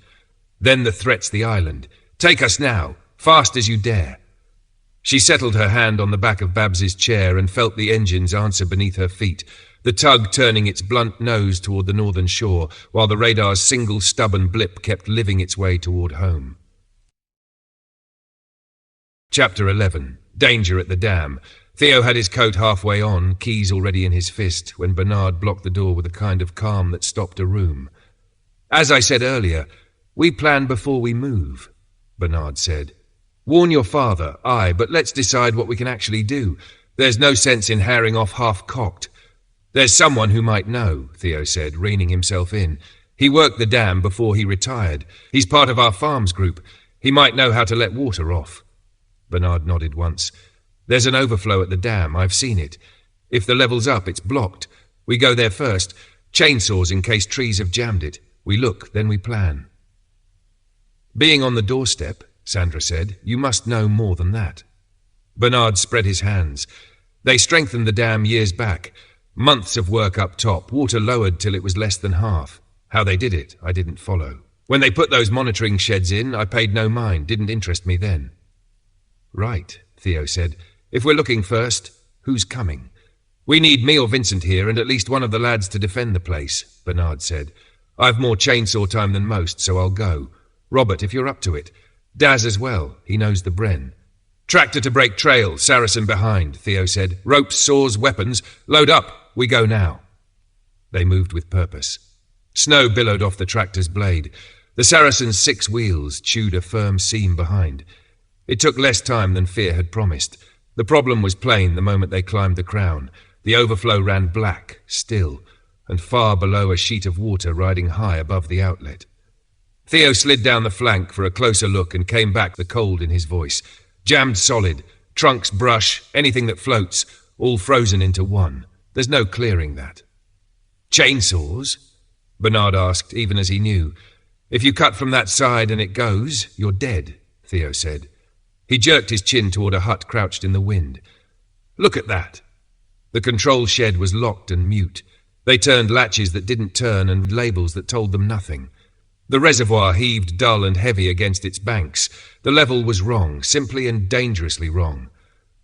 "Then the threat's the island. Take us now, fast as you dare." She settled her hand on the back of Babs's chair and felt the engines answer beneath her feet, the tug turning its blunt nose toward the northern shore, while the radar's single stubborn blip kept living its way toward home. Chapter 11. Danger at the dam. Theo had his coat halfway on, keys already in his fist, when Bernard blocked the door with a kind of calm that stopped a room. "As I said earlier, we plan before we move," Bernard said. "Warn your father, aye, but let's decide what we can actually do. There's no sense in herring off half-cocked." "There's someone who might know," Theo said, reining himself in. "He worked the dam before he retired. He's part of our farms group. He might know how to let water off." Bernard nodded once. "There's an overflow at the dam, I've seen it. If the level's up, it's blocked. We go there first. Chainsaws in case trees have jammed it. We look, then we plan." "Being on the doorstep," Sandra said, "you must know more than that." Bernard spread his hands. "They strengthened the dam years back. Months of work up top, water lowered till it was less than half. How they did it, I didn't follow. When they put those monitoring sheds in, I paid no mind, didn't interest me then." "Right," Theo said. "If we're looking first, who's coming?" "We need me or Vincent here, and at least one of the lads to defend the place," Bernard said. "I've more chainsaw time than most, so I'll go. Robert, if you're up to it. Daz as well, he knows the Bren." "Tractor to break trail, Saracen behind," Theo said. "Ropes, saws, weapons. Load up, we go now." They moved with purpose. Snow billowed off the tractor's blade. The Saracen's 6 wheels chewed a firm seam behind. It took less time than Fear had promised. The problem was plain the moment they climbed the crown. The overflow ran black, still. and far below a sheet of water riding high above the outlet. Theo slid down the flank for a closer look and came back, the cold in his voice. Jammed solid, trunks, brush, anything that floats, all frozen into one. There's no clearing that. Chainsaws? Bernard asked, even as he knew. If you cut from that side and it goes, you're dead, Theo said. He jerked his chin toward a hut crouched in the wind. Look at that. The control shed was locked and mute. They turned latches that didn't turn and labels that told them nothing. The reservoir heaved dull and heavy against its banks. The level was wrong, simply and dangerously wrong.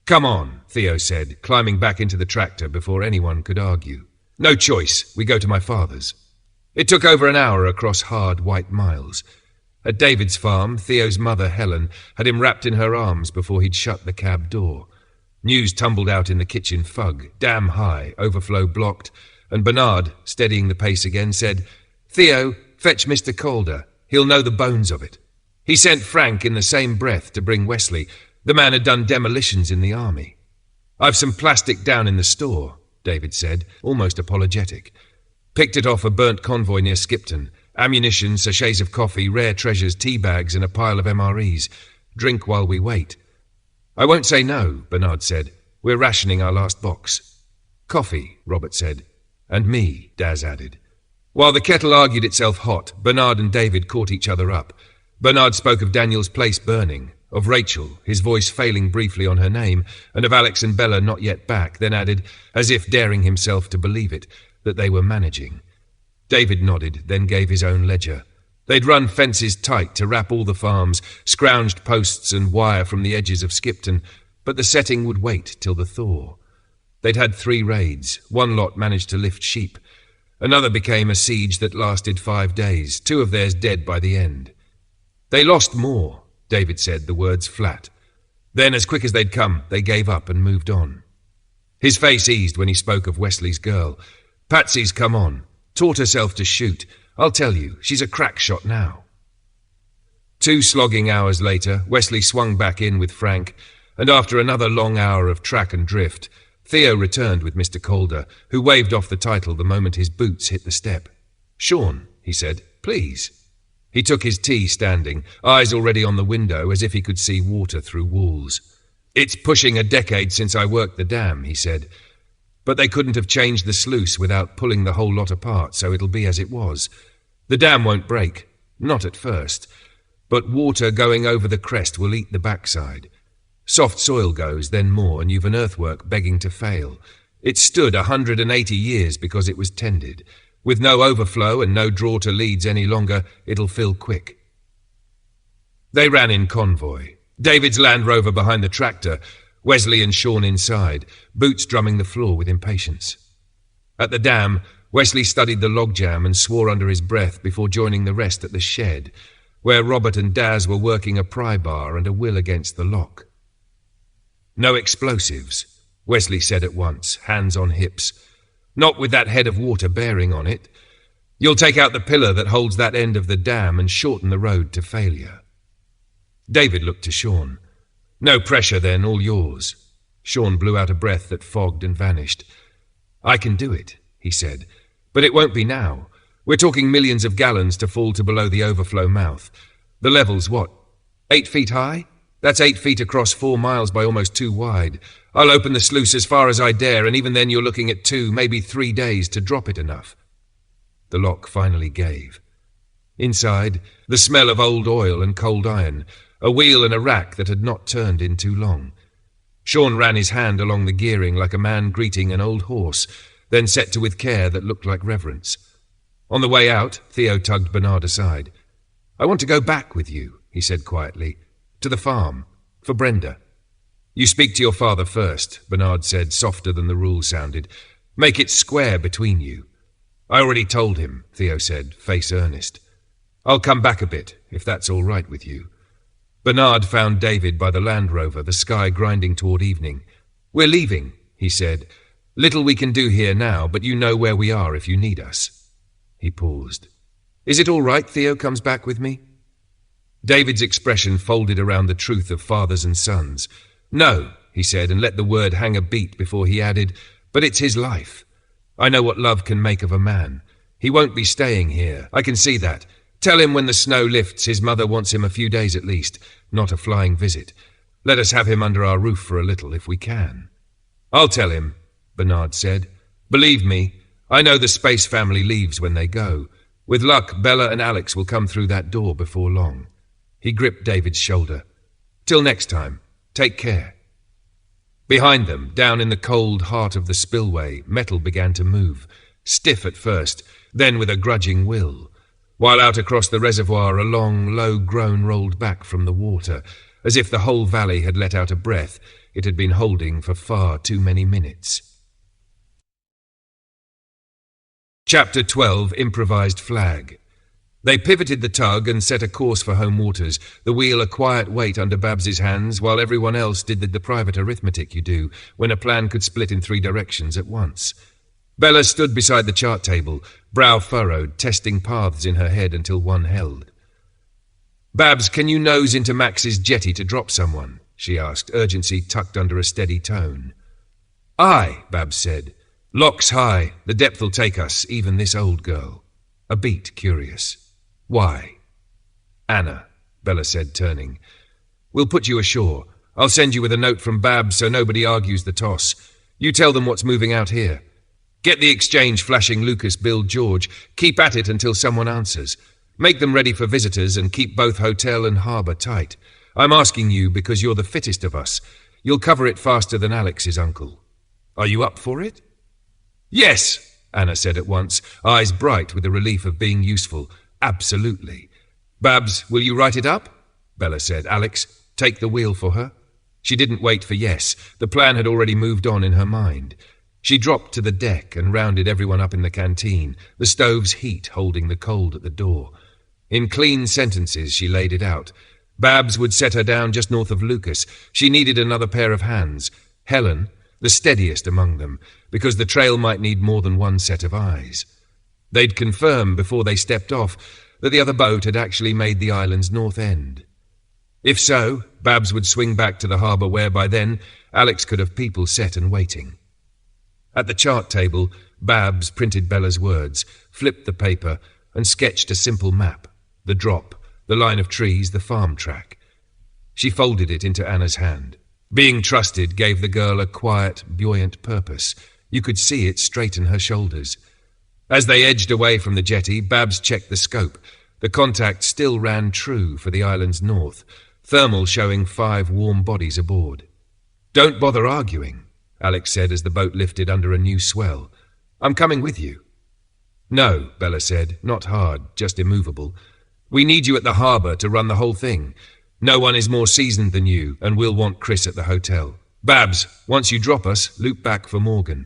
Come on, Theo said, climbing back into the tractor before anyone could argue. No choice, we go to my father's. It took over an hour across hard white miles. At David's farm, Theo's mother, Helen, had him wrapped in her arms before he'd shut the cab door. News tumbled out in the kitchen fug, dam high, overflow blocked, and Bernard, steadying the pace again, said, Theo, fetch Mr. Calder. He'll know the bones of it. He sent Frank in the same breath to bring Wesley. The man had done demolitions in the army. I've some plastic down in the store, David said, almost apologetic. Picked it off a burnt convoy near Skipton. Ammunition, sachets of coffee, rare treasures, tea bags, and a pile of MREs. Drink while we wait. I won't say no, Bernard said. We're rationing our last box. Coffee, Robert said. And me, Daz added. While the kettle argued itself hot, Bernard and David caught each other up. Bernard spoke of Daniel's place burning, of Rachel, his voice failing briefly on her name, and of Alex and Bella not yet back, then added, as if daring himself to believe it, that they were managing. David nodded, then gave his own ledger. They'd run fences tight to wrap all the farms, scrounged posts and wire from the edges of Skipton, but the setting would wait till the thaw. They'd had 3 raids. One lot managed to lift sheep. Another became a siege that lasted 5 days, 2 of theirs dead by the end. They lost more, David said, the words flat. Then, as quick as they'd come, they gave up and moved on. His face eased when he spoke of Wesley's girl. Patsy's come on, taught herself to shoot. I'll tell you, she's a crack shot now. 2 slogging hours later, Wesley swung back in with Frank, and after another long hour of track and drift, Theo returned with Mr. Calder, who waved off the title the moment his boots hit the step. Sean, he said, please. He took his tea standing, eyes already on the window as if he could see water through walls. It's pushing a decade since I worked the dam, he said. But they couldn't have changed the sluice without pulling the whole lot apart, so it'll be as it was. The dam won't break, not at first, but water going over the crest will eat the backside. Soft soil goes, then more, and you've an earthwork begging to fail. It stood 180 years because it was tended. With no overflow and no draw to leads any longer, it'll fill quick. They ran in convoy. David's Land Rover behind the tractor, Wesley and Sean inside, boots drumming the floor with impatience. At the dam, Wesley studied the logjam and swore under his breath before joining the rest at the shed, where Robert and Daz were working a pry bar and a will against the lock. No explosives, Wesley said at once, hands on hips. Not with that head of water bearing on it. You'll take out the pillar that holds that end of the dam and shorten the road to failure. David looked to Sean. No pressure then, all yours. Sean blew out a breath that fogged and vanished. I can do it, he said, but it won't be now. We're talking millions of gallons to fall to below the overflow mouth. The level's what, 8 feet high? That's 8 feet across 4 miles by almost 2 wide. I'll open the sluice as far as I dare, and even then you're looking at 2, maybe 3 days to drop it enough. The lock finally gave. Inside, the smell of old oil and cold iron, a wheel and a rack that had not turned in too long. Sean ran his hand along the gearing like a man greeting an old horse, then set to with care that looked like reverence. On the way out, Theo tugged Bernard aside. I want to go back with you, he said quietly, to the farm, for Brenda. You speak to your father first, Bernard said, softer than the rule sounded. Make it square between you. I already told him, Theo said, face earnest. I'll come back a bit, if that's all right with you. Bernard found David by the Land Rover, the sky grinding toward evening. We're leaving, he said. Little we can do here now, but you know where we are if you need us. He paused. Is it all right Theo comes back with me? David's expression folded around the truth of fathers and sons. No, he said, and let the word hang a beat before he added, but it's his life. I know what love can make of a man. He won't be staying here. I can see that. Tell him when the snow lifts his mother wants him a few days at least, not a flying visit. Let us have him under our roof for a little if we can." "I'll tell him," Bernard said. "Believe me, I know the Space family leaves when they go. With luck, Bella and Alex will come through that door before long." He gripped David's shoulder. "Till next time, take care." Behind them, down in the cold heart of the spillway, metal began to move, stiff at first, then with a grudging will, while out across the reservoir a long, low groan rolled back from the water, as if the whole valley had let out a breath it had been holding for far too many minutes. Chapter 12, Improvised Flag. They pivoted the tug and set a course for home waters, the wheel a quiet weight under Babs's hands, while everyone else did the private arithmetic you do when a plan could split in 3 directions at once. Bella stood beside the chart table, brow furrowed, testing paths in her head until one held. "Babs, can you nose into Max's jetty to drop someone?" she asked, urgency tucked under a steady tone. "Aye," Babs said. "Locks high, the depth'll take us, even this old girl." A beat curious. "Why?" "Anna," Bella said, turning. "We'll put you ashore. I'll send you with a note from Babs so nobody argues the toss. You tell them what's moving out here. Get the exchange flashing Lucas, Bill, George. Keep at it until someone answers. Make them ready for visitors and keep both hotel and harbour tight. I'm asking you because you're the fittest of us. You'll cover it faster than Alex's uncle. Are you up for it?" "Yes," Anna said at once, eyes bright with the relief of being useful. "Absolutely." "Babs, will you write it up?" Bella said. "Alex, take the wheel for her." She didn't wait for yes. The plan had already moved on in her mind. She dropped to the deck and rounded everyone up in the canteen, the stove's heat holding the cold at the door. In clean sentences she laid it out. Babs would set her down just north of Lucas. She needed another pair of hands. Helen, the steadiest among them, because the trail might need more than one set of eyes. They'd confirm before they stepped off that the other boat had actually made the island's north end. If so, Babs would swing back to the harbour where by then Alex could have people set and waiting. At the chart table, Babs printed Bella's words, flipped the paper and sketched a simple map, the drop, the line of trees, the farm track. She folded it into Anna's hand. Being trusted gave the girl a quiet, buoyant purpose. You could see it straighten her shoulders. As they edged away from the jetty, Babs checked the scope. The contact still ran true for the island's north, thermal showing 5 warm bodies aboard. "Don't bother arguing," Alex said as the boat lifted under a new swell. "I'm coming with you." "No," Bella said, not hard, just immovable. "We need you at the harbour to run the whole thing. No one is more seasoned than you, and we'll want Chris at the hotel. Babs, once you drop us, loop back for Morgan.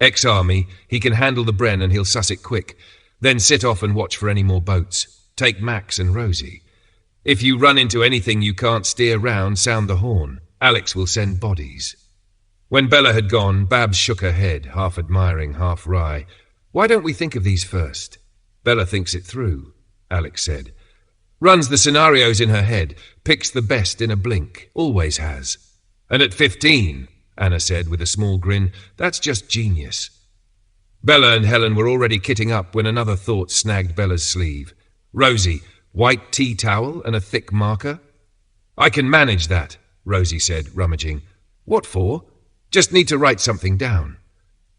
Ex-army, he can handle the Bren and he'll suss it quick. Then sit off and watch for any more boats. Take Max and Rosie. If you run into anything you can't steer round, sound the horn. Alex will send bodies." When Bella had gone, Babs shook her head, half admiring, half wry. "Why don't we think of these first?" "Bella thinks it through," Alex said. "Runs the scenarios in her head, picks the best in a blink, always has." "And at 15, Anna said with a small grin, "that's just genius." Bella and Helen were already kitting up when another thought snagged Bella's sleeve. "Rosie, white tea towel and a thick marker?" "I can manage that," Rosie said, rummaging. "What for?" "Just need to write something down."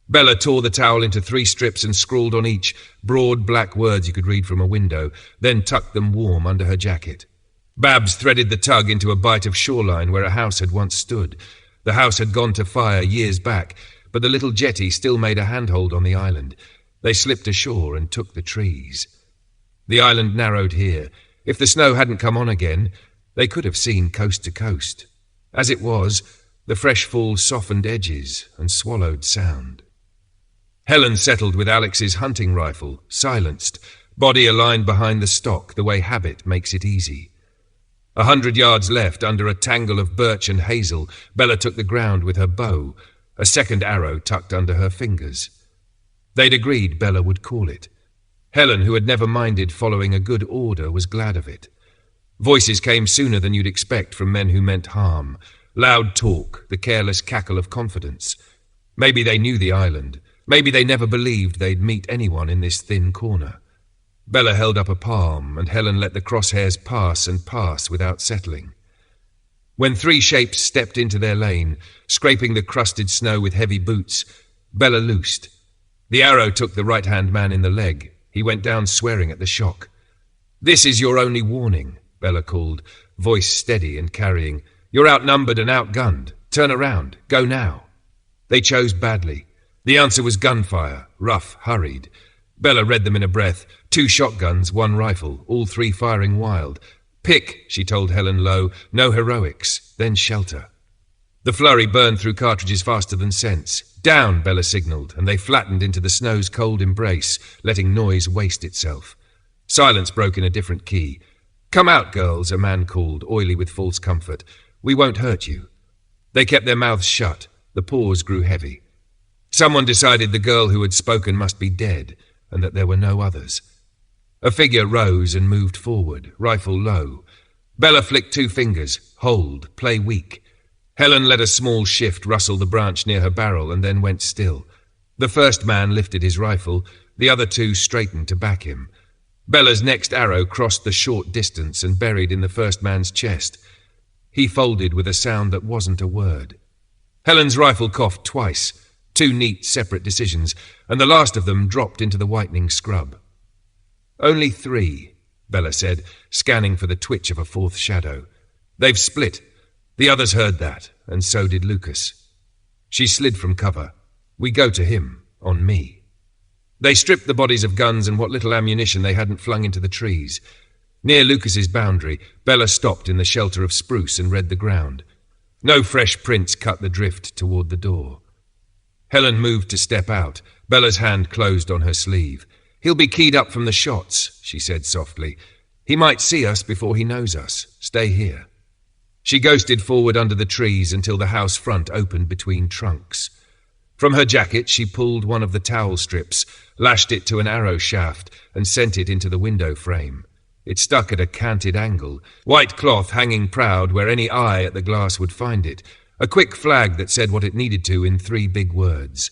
Bella tore the towel into 3 strips and scrawled on each broad black words you could read from a window, then tucked them warm under her jacket. Babs threaded the tug into a bight of shoreline where a house had once stood. The house had gone to fire years back, but the little jetty still made a handhold on the island. They slipped ashore and took the trees. The island narrowed here. If the snow hadn't come on again, they could have seen coast to coast. As it was, the fresh fall softened edges and swallowed sound. Helen settled with Alex's hunting rifle, silenced, body aligned behind the stock the way habit makes it easy. 100 yards left, under a tangle of birch and hazel, Bella took the ground with her bow, a second arrow tucked under her fingers. They'd agreed Bella would call it. Helen, who had never minded following a good order, was glad of it. Voices came sooner than you'd expect from men who meant harm. Loud talk, the careless cackle of confidence. Maybe they knew the island, Maybe they never believed they'd meet anyone in this thin corner. Bella held up a palm, and Helen let the crosshairs pass and pass without settling. When three shapes stepped into their lane, scraping the crusted snow with heavy boots, Bella loosed. The arrow took the right-hand man in the leg. He went down swearing at the shock. "This is your only warning," Bella called, voice steady and carrying. "You're outnumbered and outgunned. Turn around. Go now." They chose badly. The answer was gunfire, rough, hurried. Bella read them in a breath. 2 shotguns, 1 rifle, all 3 firing wild. "Pick," she told Helen low. "No heroics. Then shelter." The flurry burned through cartridges faster than sense. "Down," Bella signalled, and they flattened into the snow's cold embrace, letting noise waste itself. Silence broke in a different key. "Come out, girls," a man called, oily with false comfort. "We won't hurt you." They kept their mouths shut. The pause grew heavy. Someone decided the girl who had spoken must be dead, and that there were no others. A figure rose and moved forward, rifle low. Bella flicked 2 fingers. Hold, play weak. Helen let a small shift rustle the branch near her barrel and then went still. The first man lifted his rifle. The other 2 straightened to back him. Bella's next arrow crossed the short distance and buried in the first man's chest. He folded with a sound that wasn't a word. Helen's rifle coughed twice, 2 neat, separate decisions, and the last of them dropped into the whitening scrub. "Only 3, Bella said, scanning for the twitch of a 4th shadow. "They've split. The others heard that, and so did Lucas." She slid from cover. "We go to him, on me." They stripped the bodies of guns and what little ammunition they hadn't flung into the trees. Near Lucas's boundary, Bella stopped in the shelter of spruce and read the ground. No fresh prints cut the drift toward the door. Helen moved to step out. Bella's hand closed on her sleeve. "He'll be keyed up from the shots," she said softly. "He might see us before he knows us. Stay here." She ghosted forward under the trees until the house front opened between trunks. From her jacket she pulled one of the towel strips, lashed it to an arrow shaft, and sent it into the window frame. It stuck at a canted angle, white cloth hanging proud where any eye at the glass would find it, a quick flag that said what it needed to in 3 big words.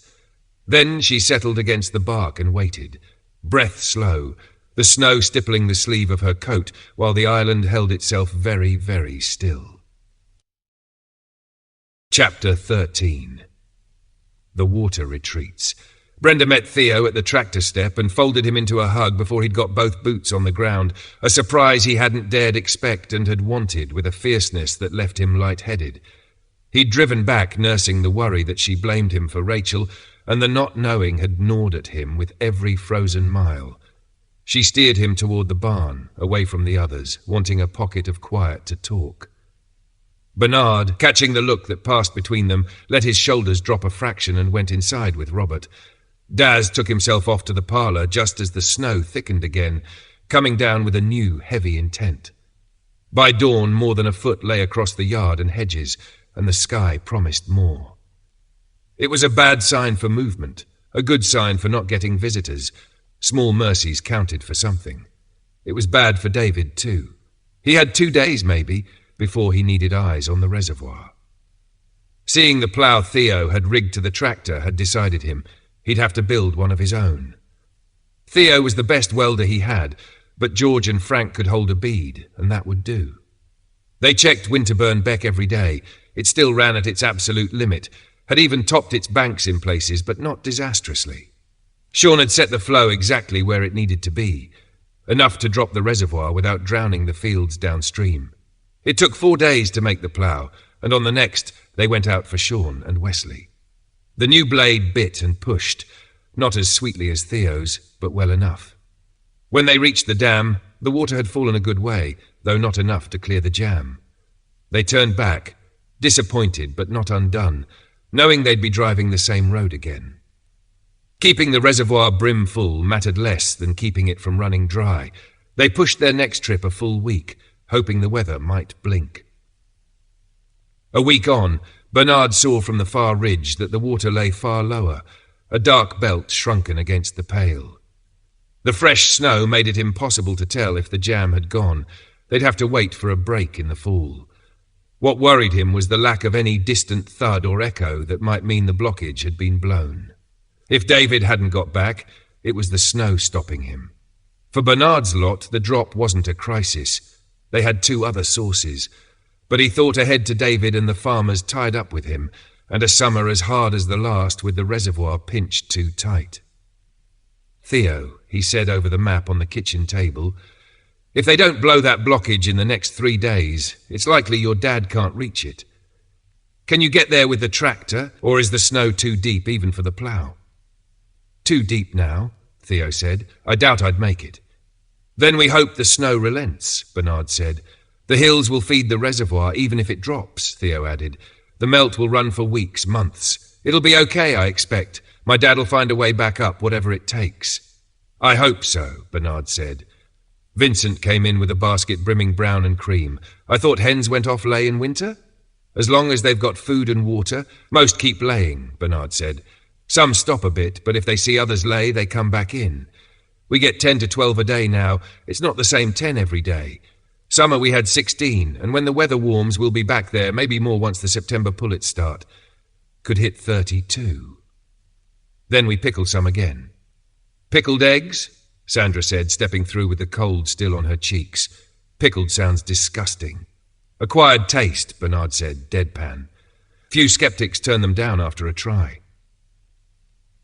Then she settled against the bark and waited, breath slow, the snow stippling the sleeve of her coat while the island held itself very, very still. Chapter 13. The water retreats. Brenda met Theo at the tractor step and folded him into a hug before he'd got both boots on the ground, a surprise he hadn't dared expect and had wanted with a fierceness that left him light-headed. He'd driven back, nursing the worry that she blamed him for Rachel, and the not knowing had gnawed at him with every frozen mile. She steered him toward the barn, away from the others, wanting a pocket of quiet to talk. Bernard, catching the look that passed between them, let his shoulders drop a fraction and went inside with Robert. Daz took himself off to the parlour just as the snow thickened again, coming down with a new, heavy intent. By dawn, more than a foot lay across the yard and hedges, and the sky promised more. It was a bad sign for movement, a good sign for not getting visitors. Small mercies counted for something. It was bad for David, too. He had 2 days, maybe, before he needed eyes on the reservoir. Seeing the plough Theo had rigged to the tractor had decided him. He'd have to build one of his own. Theo was the best welder he had, but George and Frank could hold a bead, and that would do. They checked Winterburn Beck every day. It still ran at its absolute limit, had even topped its banks in places, but not disastrously. Sean had set the flow exactly where it needed to be, enough to drop the reservoir without drowning the fields downstream. It took 4 days to make the plough, and on the next they went out for Sean and Wesley. The new blade bit and pushed, not as sweetly as Theo's, but well enough. When they reached the dam, the water had fallen a good way, though not enough to clear the jam. They turned back, disappointed but not undone, knowing they'd be driving the same road again. Keeping the reservoir brim full mattered less than keeping it from running dry. They pushed their next trip a full week, hoping the weather might blink. A week on, Bernard saw from the far ridge that the water lay far lower, a dark belt shrunken against the pale. The fresh snow made it impossible to tell if the jam had gone. They'd have to wait for a break in the fall. What worried him was the lack of any distant thud or echo that might mean the blockage had been blown. If David hadn't got back, it was the snow stopping him. For Bernard's lot, the drop wasn't a crisis. They had 2 other sources. But he thought ahead to David and the farmers tied up with him, and a summer as hard as the last with the reservoir pinched too tight. "Theo," he said over the map on the kitchen table, "if they don't blow that blockage in the next 3 days, it's likely your dad can't reach it. Can you get there with the tractor, or is the snow too deep even for the plough?" "Too deep now," Theo said. "I doubt I'd make it." "Then we hope the snow relents," Bernard said. "The hills will feed the reservoir even if it drops," Theo added. "The melt will run for weeks, months. It'll be okay, I expect. My dad'll find a way back up, whatever it takes." "I hope so," Bernard said. Vincent came in with a basket brimming brown and cream. "I thought hens went off lay in winter?" "As long as they've got food and water, most keep laying," Bernard said. "Some stop a bit, but if they see others lay, they come back in. We get 10 to 12 a day now. It's not the same 10 every day. Summer we had 16, and when the weather warms, we'll be back there, maybe more once the September pullets start. Could hit 32. Then we pickle some again." "Pickled eggs?" Sandra said, stepping through with the cold still on her cheeks. "Pickled sounds disgusting." "Acquired taste," Bernard said, deadpan. "Few skeptics turn them down after a try."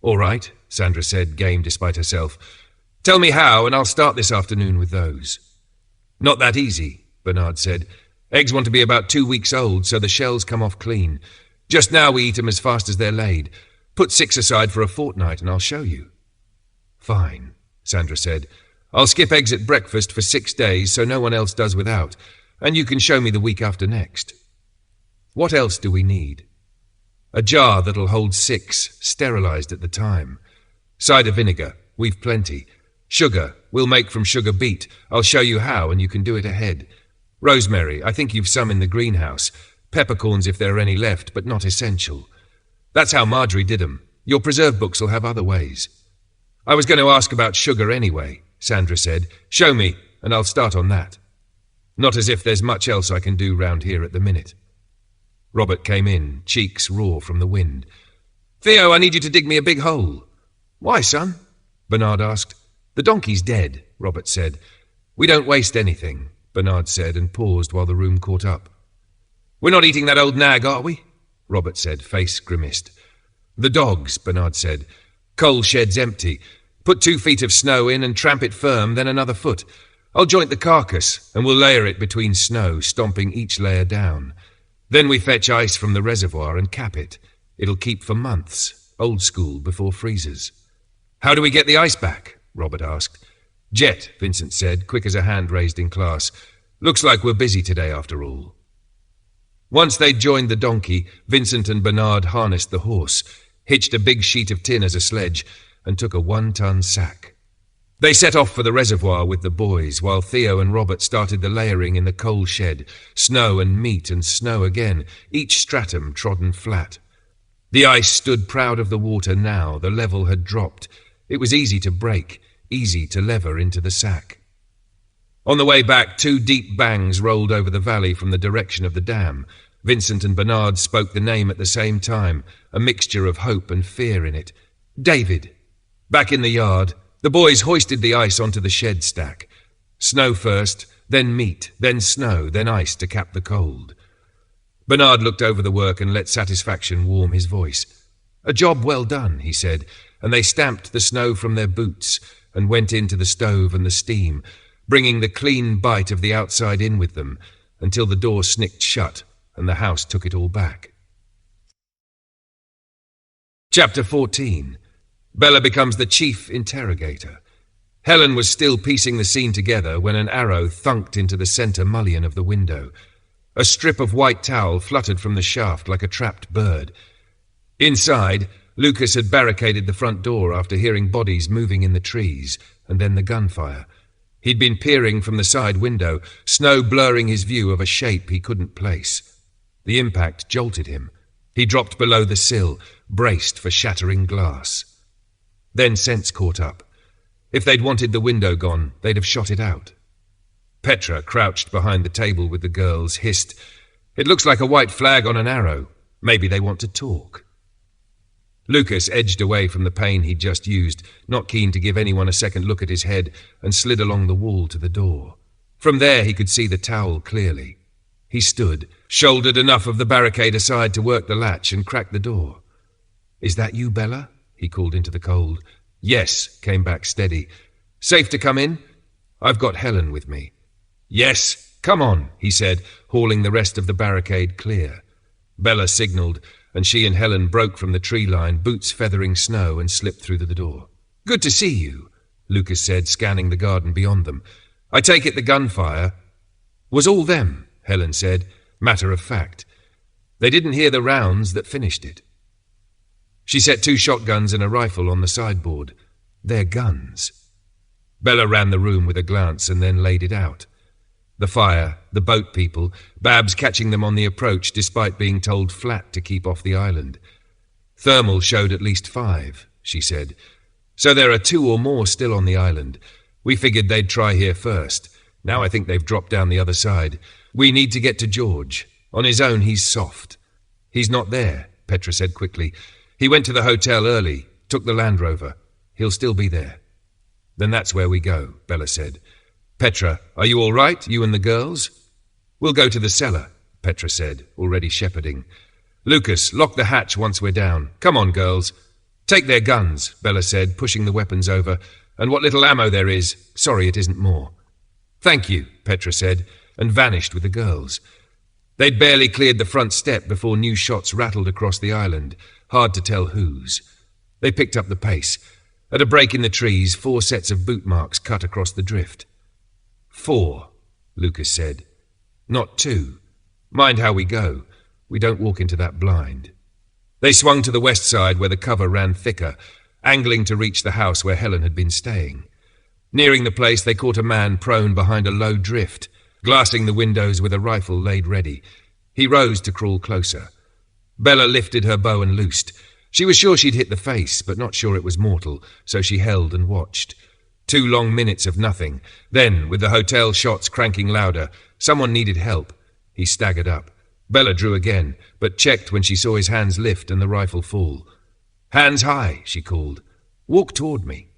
"All right," Sandra said, game despite herself. "Tell me how, and I'll start this afternoon with those." "Not that easy," Bernard said. "Eggs want to be about 2 weeks old, so the shells come off clean. Just now we eat them as fast as they're laid. Put 6 aside for a fortnight, and I'll show you." "Fine," Sandra said. "I'll skip eggs at breakfast for 6 days so no one else does without, and you can show me the week after next." "What else do we need?" "A jar that'll hold 6, sterilized at the time. Cider vinegar, we've plenty. Sugar, we'll make from sugar beet. I'll show you how, and you can do it ahead. Rosemary, I think you've some in the greenhouse. Peppercorns if there are any left, but not essential. That's how Marjorie did 'em. Your preserve books will have other ways." "I was going to ask about sugar anyway," Sandra said. "Show me, and I'll start on that. Not as if there's much else I can do round here at the minute." Robert came in, cheeks raw from the wind. "Theo, I need you to dig me a big hole." "Why, son?" Bernard asked. "The donkey's dead," Robert said. "We don't waste anything," Bernard said, and paused while the room caught up. "We're not eating that old nag, are we?" Robert said, face grimaced. "The dogs," Bernard said. "Coal shed's empty. Put 2 feet of snow in and tramp it firm, then another foot. I'll joint the carcass, and we'll layer it between snow, stomping each layer down. Then we fetch ice from the reservoir and cap it. It'll keep for months, old school, before freezes." "How do we get the ice back?" Robert asked. "Jet," Vincent said, quick as a hand raised in class. "Looks like we're busy today after all." Once they'd joined the donkey, Vincent and Bernard harnessed the horse, hitched a big sheet of tin as a sledge, and took a 1-ton sack. They set off for the reservoir with the boys, while Theo and Robert started the layering in the coal shed, snow and meat and snow again, each stratum trodden flat. The ice stood proud of the water now. The level had dropped. It was easy to break, easy to lever into the sack. On the way back, 2 deep bangs rolled over the valley from the direction of the dam. Vincent and Bernard spoke the name at the same time, a mixture of hope and fear in it. "David." Back in the yard, the boys hoisted the ice onto the shed stack. Snow first, then meat, then snow, then ice to cap the cold. Bernard looked over the work and let satisfaction warm his voice. "A job well done," he said, and they stamped the snow from their boots and went into the stove and the steam, bringing the clean bite of the outside in with them until the door snicked shut and the house took it all back. Chapter 14. Bella becomes the chief interrogator. Helen was still piecing the scene together when an arrow thunked into the centre mullion of the window. A strip of white towel fluttered from the shaft like a trapped bird. Inside, Lucas had barricaded the front door after hearing bodies moving in the trees, and then the gunfire. He'd been peering from the side window, snow blurring his view of a shape he couldn't place. The impact jolted him. He dropped below the sill, braced for shattering glass. Then sense caught up. If they'd wanted the window gone, they'd have shot it out. Petra, crouched behind the table with the girls, hissed, "It looks like a white flag on an arrow. Maybe they want to talk." Lucas edged away from the pain he'd just used, not keen to give anyone a second look at his head, and slid along the wall to the door. From there he could see the towel clearly. He stood, shouldered enough of the barricade aside to work the latch and crack the door. "Is that you, Bella?" he called into the cold. "Yes," came back steady. "Safe to come in? I've got Helen with me." "Yes, come on," he said, hauling the rest of the barricade clear. Bella signalled, and she and Helen broke from the tree line, boots feathering snow, and slipped through the door. "Good to see you," Lucas said, scanning the garden beyond them. "I take it the gunfire was all them," Helen said, matter of fact. "They didn't hear the rounds that finished it." She set 2 shotguns and a rifle on the sideboard. "They're guns." Bella ran the room with a glance and then laid it out. The fire, the boat people, Babs catching them on the approach despite being told flat to keep off the island. "Thermal showed at least 5, she said. "So there are 2 or more still on the island. We figured they'd try here first. Now I think they've dropped down the other side. We need to get to George. On his own, he's soft." "He's not there," Petra said quickly. "He went to the hotel early, took the Land Rover. He'll still be there." "Then that's where we go," Bella said. "Petra, are you all right, you and the girls?" "We'll go to the cellar," Petra said, already shepherding. "Lucas, lock the hatch once we're down. Come on, girls." "Take their guns," Bella said, pushing the weapons over. "And what little ammo there is. Sorry it isn't more." "Thank you," Petra said, and vanished with the girls. They'd barely cleared the front step before new shots rattled across the island, hard to tell whose. They picked up the pace. At a break in the trees, 4 sets of boot marks cut across the drift. 4, Lucas said. "Not 2. Mind how we go. We don't walk into that blind." They swung to the west side where the cover ran thicker, angling to reach the house where Helen had been staying. Nearing the place, they caught a man prone behind a low drift, glassing the windows with a rifle laid ready. He rose to crawl closer. Bella lifted her bow and loosed. She was sure she'd hit the face, but not sure it was mortal, so she held and watched. 2 long minutes of nothing. Then, with the hotel shots cranking louder, someone needed help. He staggered up. Bella drew again, but checked when she saw his hands lift and the rifle fall. "Hands high," she called. "Walk toward me."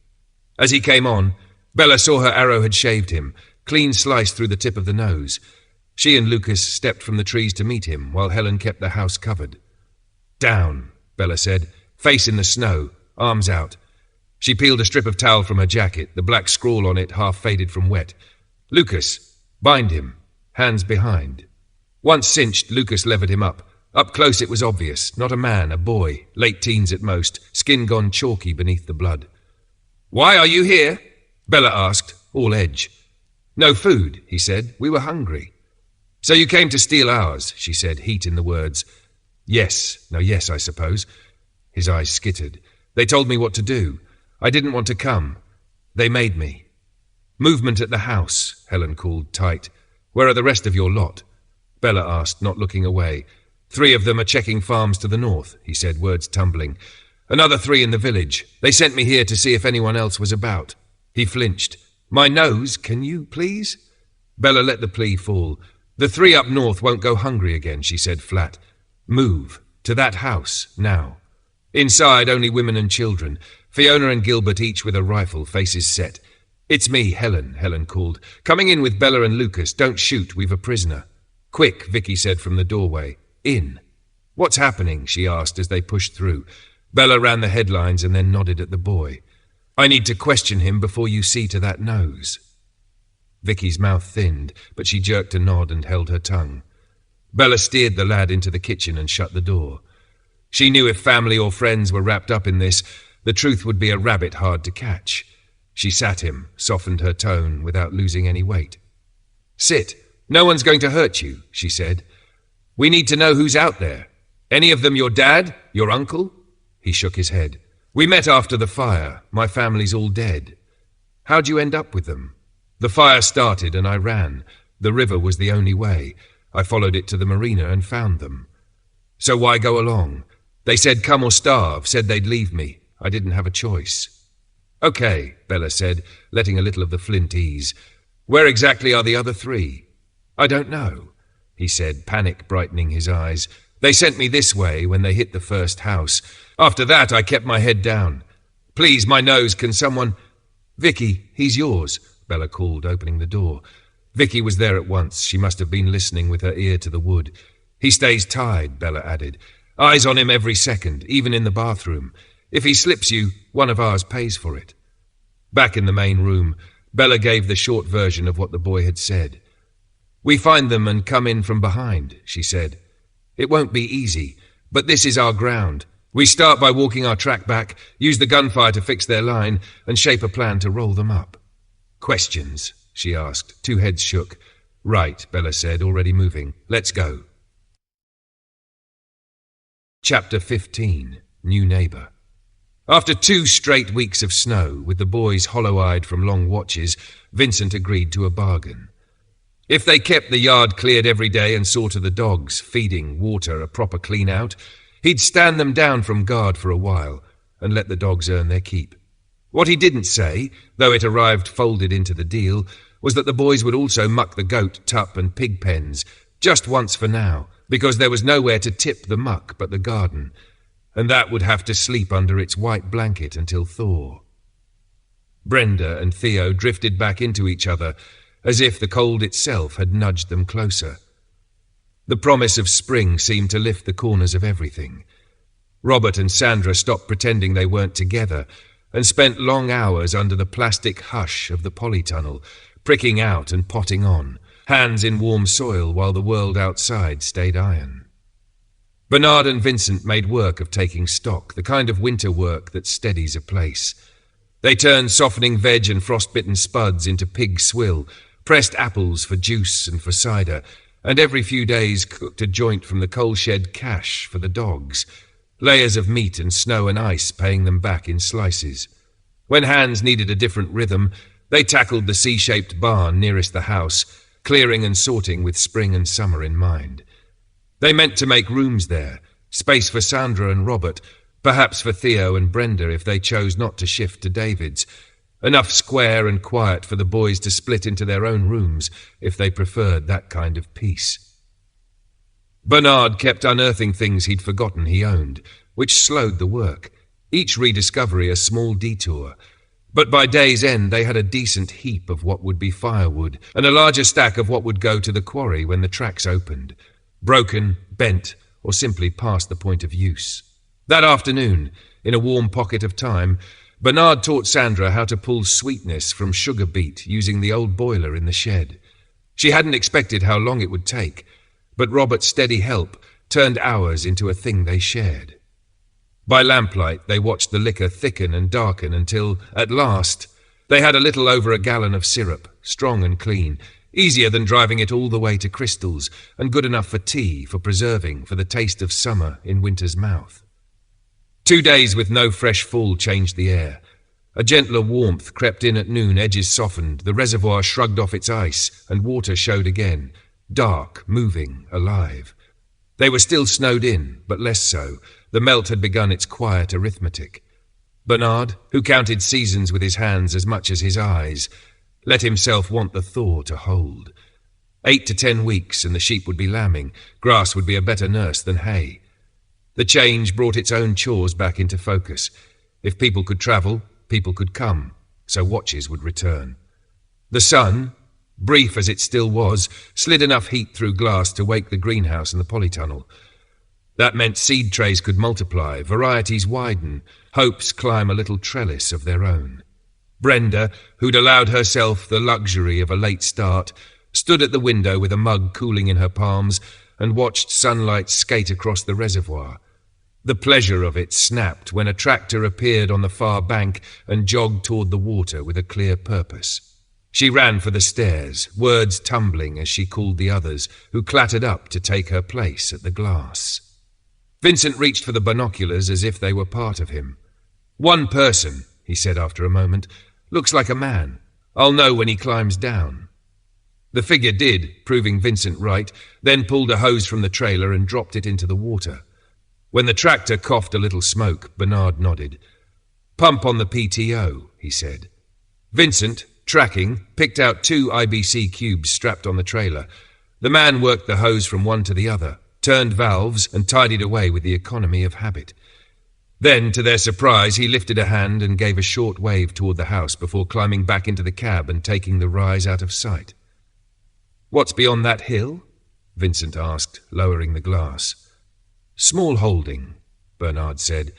As he came on, Bella saw her arrow had shaved him, clean sliced through the tip of the nose. She and Lucas stepped from the trees to meet him, while Helen kept the house covered. "Down," Bella said, face in the snow, arms out. She peeled a strip of towel from her jacket, the black scrawl on it half faded from wet. "Lucas, bind him, hands behind." Once cinched, Lucas levered him up. Up close it was obvious, not a man, a boy, late teens at most, skin gone chalky beneath the blood. "Why are you here?" Bella asked, all edge. "No food," he said. "We were hungry." "So you came to steal ours," she said, heat in the words. "Yes. No, yes, I suppose." His eyes skittered. "They told me what to do. I didn't want to come. They made me." "Movement at the house," Helen called tight. "Where are the rest of your lot?" Bella asked, not looking away. 3 of them are checking farms to the north," he said, words tumbling. "Another 3 in the village. They sent me here to see if anyone else was about." He flinched. "My nose, can you, please?" Bella let the plea fall. "The 3 up north won't go hungry again," she said flat. "Move. To that house, now." Inside, only women and children. Fiona and Gilbert each with a rifle, faces set. "It's me, Helen," Helen called. "Coming in with Bella and Lucas. Don't shoot, we've a prisoner." "Quick," Vicky said from the doorway. "In." "What's happening?" she asked as they pushed through. Bella ran the headlines and then nodded at the boy. "I need to question him before you see to that nose." Vicky's mouth thinned, but she jerked a nod and held her tongue. Bella steered the lad into the kitchen and shut the door. She knew if family or friends were wrapped up in this, the truth would be a rabbit hard to catch. She sat him, softened her tone without losing any weight. "Sit. No one's going to hurt you," she said. "We need to know who's out there. Any of them your dad? Your uncle?" He shook his head. "We met after the fire. My family's all dead." "How'd you end up with them?" "The fire started and I ran. The river was the only way. I followed it to the marina and found them." "So why go along?" "They said come or starve, said they'd leave me. I didn't have a choice." "Okay," Bella said, letting a little of the flint ease. "Where exactly are the other 3? "I don't know," he said, panic brightening his eyes. They sent me this way when they hit the first house. After that, I kept my head down. Please, my nose, can someone— Vicky, he's yours, Bella called, opening the door. Vicky was there at once. She must have been listening with her ear to the wood. He stays tied, Bella added. Eyes on him every second, even in the bathroom. If he slips you, one of ours pays for it. Back in the main room, Bella gave the short version of what the boy had said. We find them and come in from behind, she said. It won't be easy, but this is our ground. We start by walking our track back, use the gunfire to fix their line, and shape a plan to roll them up. Questions, she asked. Two heads shook. Right, Bella said, already moving. Let's go. Chapter 15. New Neighbour. After 2 straight weeks of snow, with the boys hollow-eyed from long watches, Vincent agreed to a bargain. If they kept the yard cleared every day and saw to the dogs, feeding, water, a proper clean-out, he'd stand them down from guard for a while and let the dogs earn their keep. What he didn't say, though it arrived folded into the deal, was that the boys would also muck the goat, tup and pig pens, just once for now, because there was nowhere to tip the muck but the garden, and that would have to sleep under its white blanket until thaw. Brenda and Theo drifted back into each other, as if the cold itself had nudged them closer. The promise of spring seemed to lift the corners of everything. Robert and Sandra stopped pretending they weren't together and spent long hours under the plastic hush of the polytunnel, pricking out and potting on, hands in warm soil while the world outside stayed iron. Bernard and Vincent made work of taking stock, the kind of winter work that steadies a place. They turned softening veg and frostbitten spuds into pig swill, pressed apples for juice and for cider, and every few days cooked a joint from the coal-shed cache for the dogs, layers of meat and snow and ice paying them back in slices. When hands needed a different rhythm, they tackled the C-shaped barn nearest the house, clearing and sorting with spring and summer in mind. They meant to make rooms there, space for Sandra and Robert, perhaps for Theo and Brenda if they chose not to shift to David's, enough square and quiet for the boys to split into their own rooms if they preferred that kind of peace. Bernard kept unearthing things he'd forgotten he owned, which slowed the work, each rediscovery a small detour. But by day's end they had a decent heap of what would be firewood and a larger stack of what would go to the quarry when the tracks opened, broken, bent, or simply past the point of use. That afternoon, in a warm pocket of time, Bernard taught Sandra how to pull sweetness from sugar beet using the old boiler in the shed. She hadn't expected how long it would take, but Robert's steady help turned hours into a thing they shared. By lamplight, they watched the liquor thicken and darken until, at last, they had a little over a gallon of syrup, strong and clean, easier than driving it all the way to crystals, and good enough for tea, for preserving, for the taste of summer in winter's mouth. 2 days with no fresh fall changed the air. A gentler warmth crept in at noon, edges softened, the reservoir shrugged off its ice, and water showed again, dark, moving, alive. They were still snowed in, but less so. The melt had begun its quiet arithmetic. Bernard, who counted seasons with his hands as much as his eyes, let himself want the thaw to hold. 8 to 10 weeks and the sheep would be lambing. Grass would be a better nurse than hay. The change brought its own chores back into focus. If people could travel, people could come, so watches would return. The sun, brief as it still was, slid enough heat through glass to wake the greenhouse and the polytunnel. That meant seed trays could multiply, varieties widen, hopes climb a little trellis of their own. Brenda, who'd allowed herself the luxury of a late start, stood at the window with a mug cooling in her palms and watched sunlight skate across the reservoir. The pleasure of it snapped when a tractor appeared on the far bank and jogged toward the water with a clear purpose. She ran for the stairs, words tumbling as she called the others, who clattered up to take her place at the glass. Vincent reached for the binoculars as if they were part of him. "One person," he said after a moment. "Looks like a man. I'll know when he climbs down." The figure did, proving Vincent right, then pulled a hose from the trailer and dropped it into the water. When the tractor coughed a little smoke, Bernard nodded. "Pump on the PTO," he said. Vincent, tracking, picked out 2 IBC cubes strapped on the trailer. The man worked the hose from one to the other, turned valves, and tidied away with the economy of habit. Then, to their surprise, he lifted a hand and gave a short wave toward the house before climbing back into the cab and taking the rise out of sight. "What's beyond that hill?" Vincent asked, lowering the glass. "Small holding," Bernard said.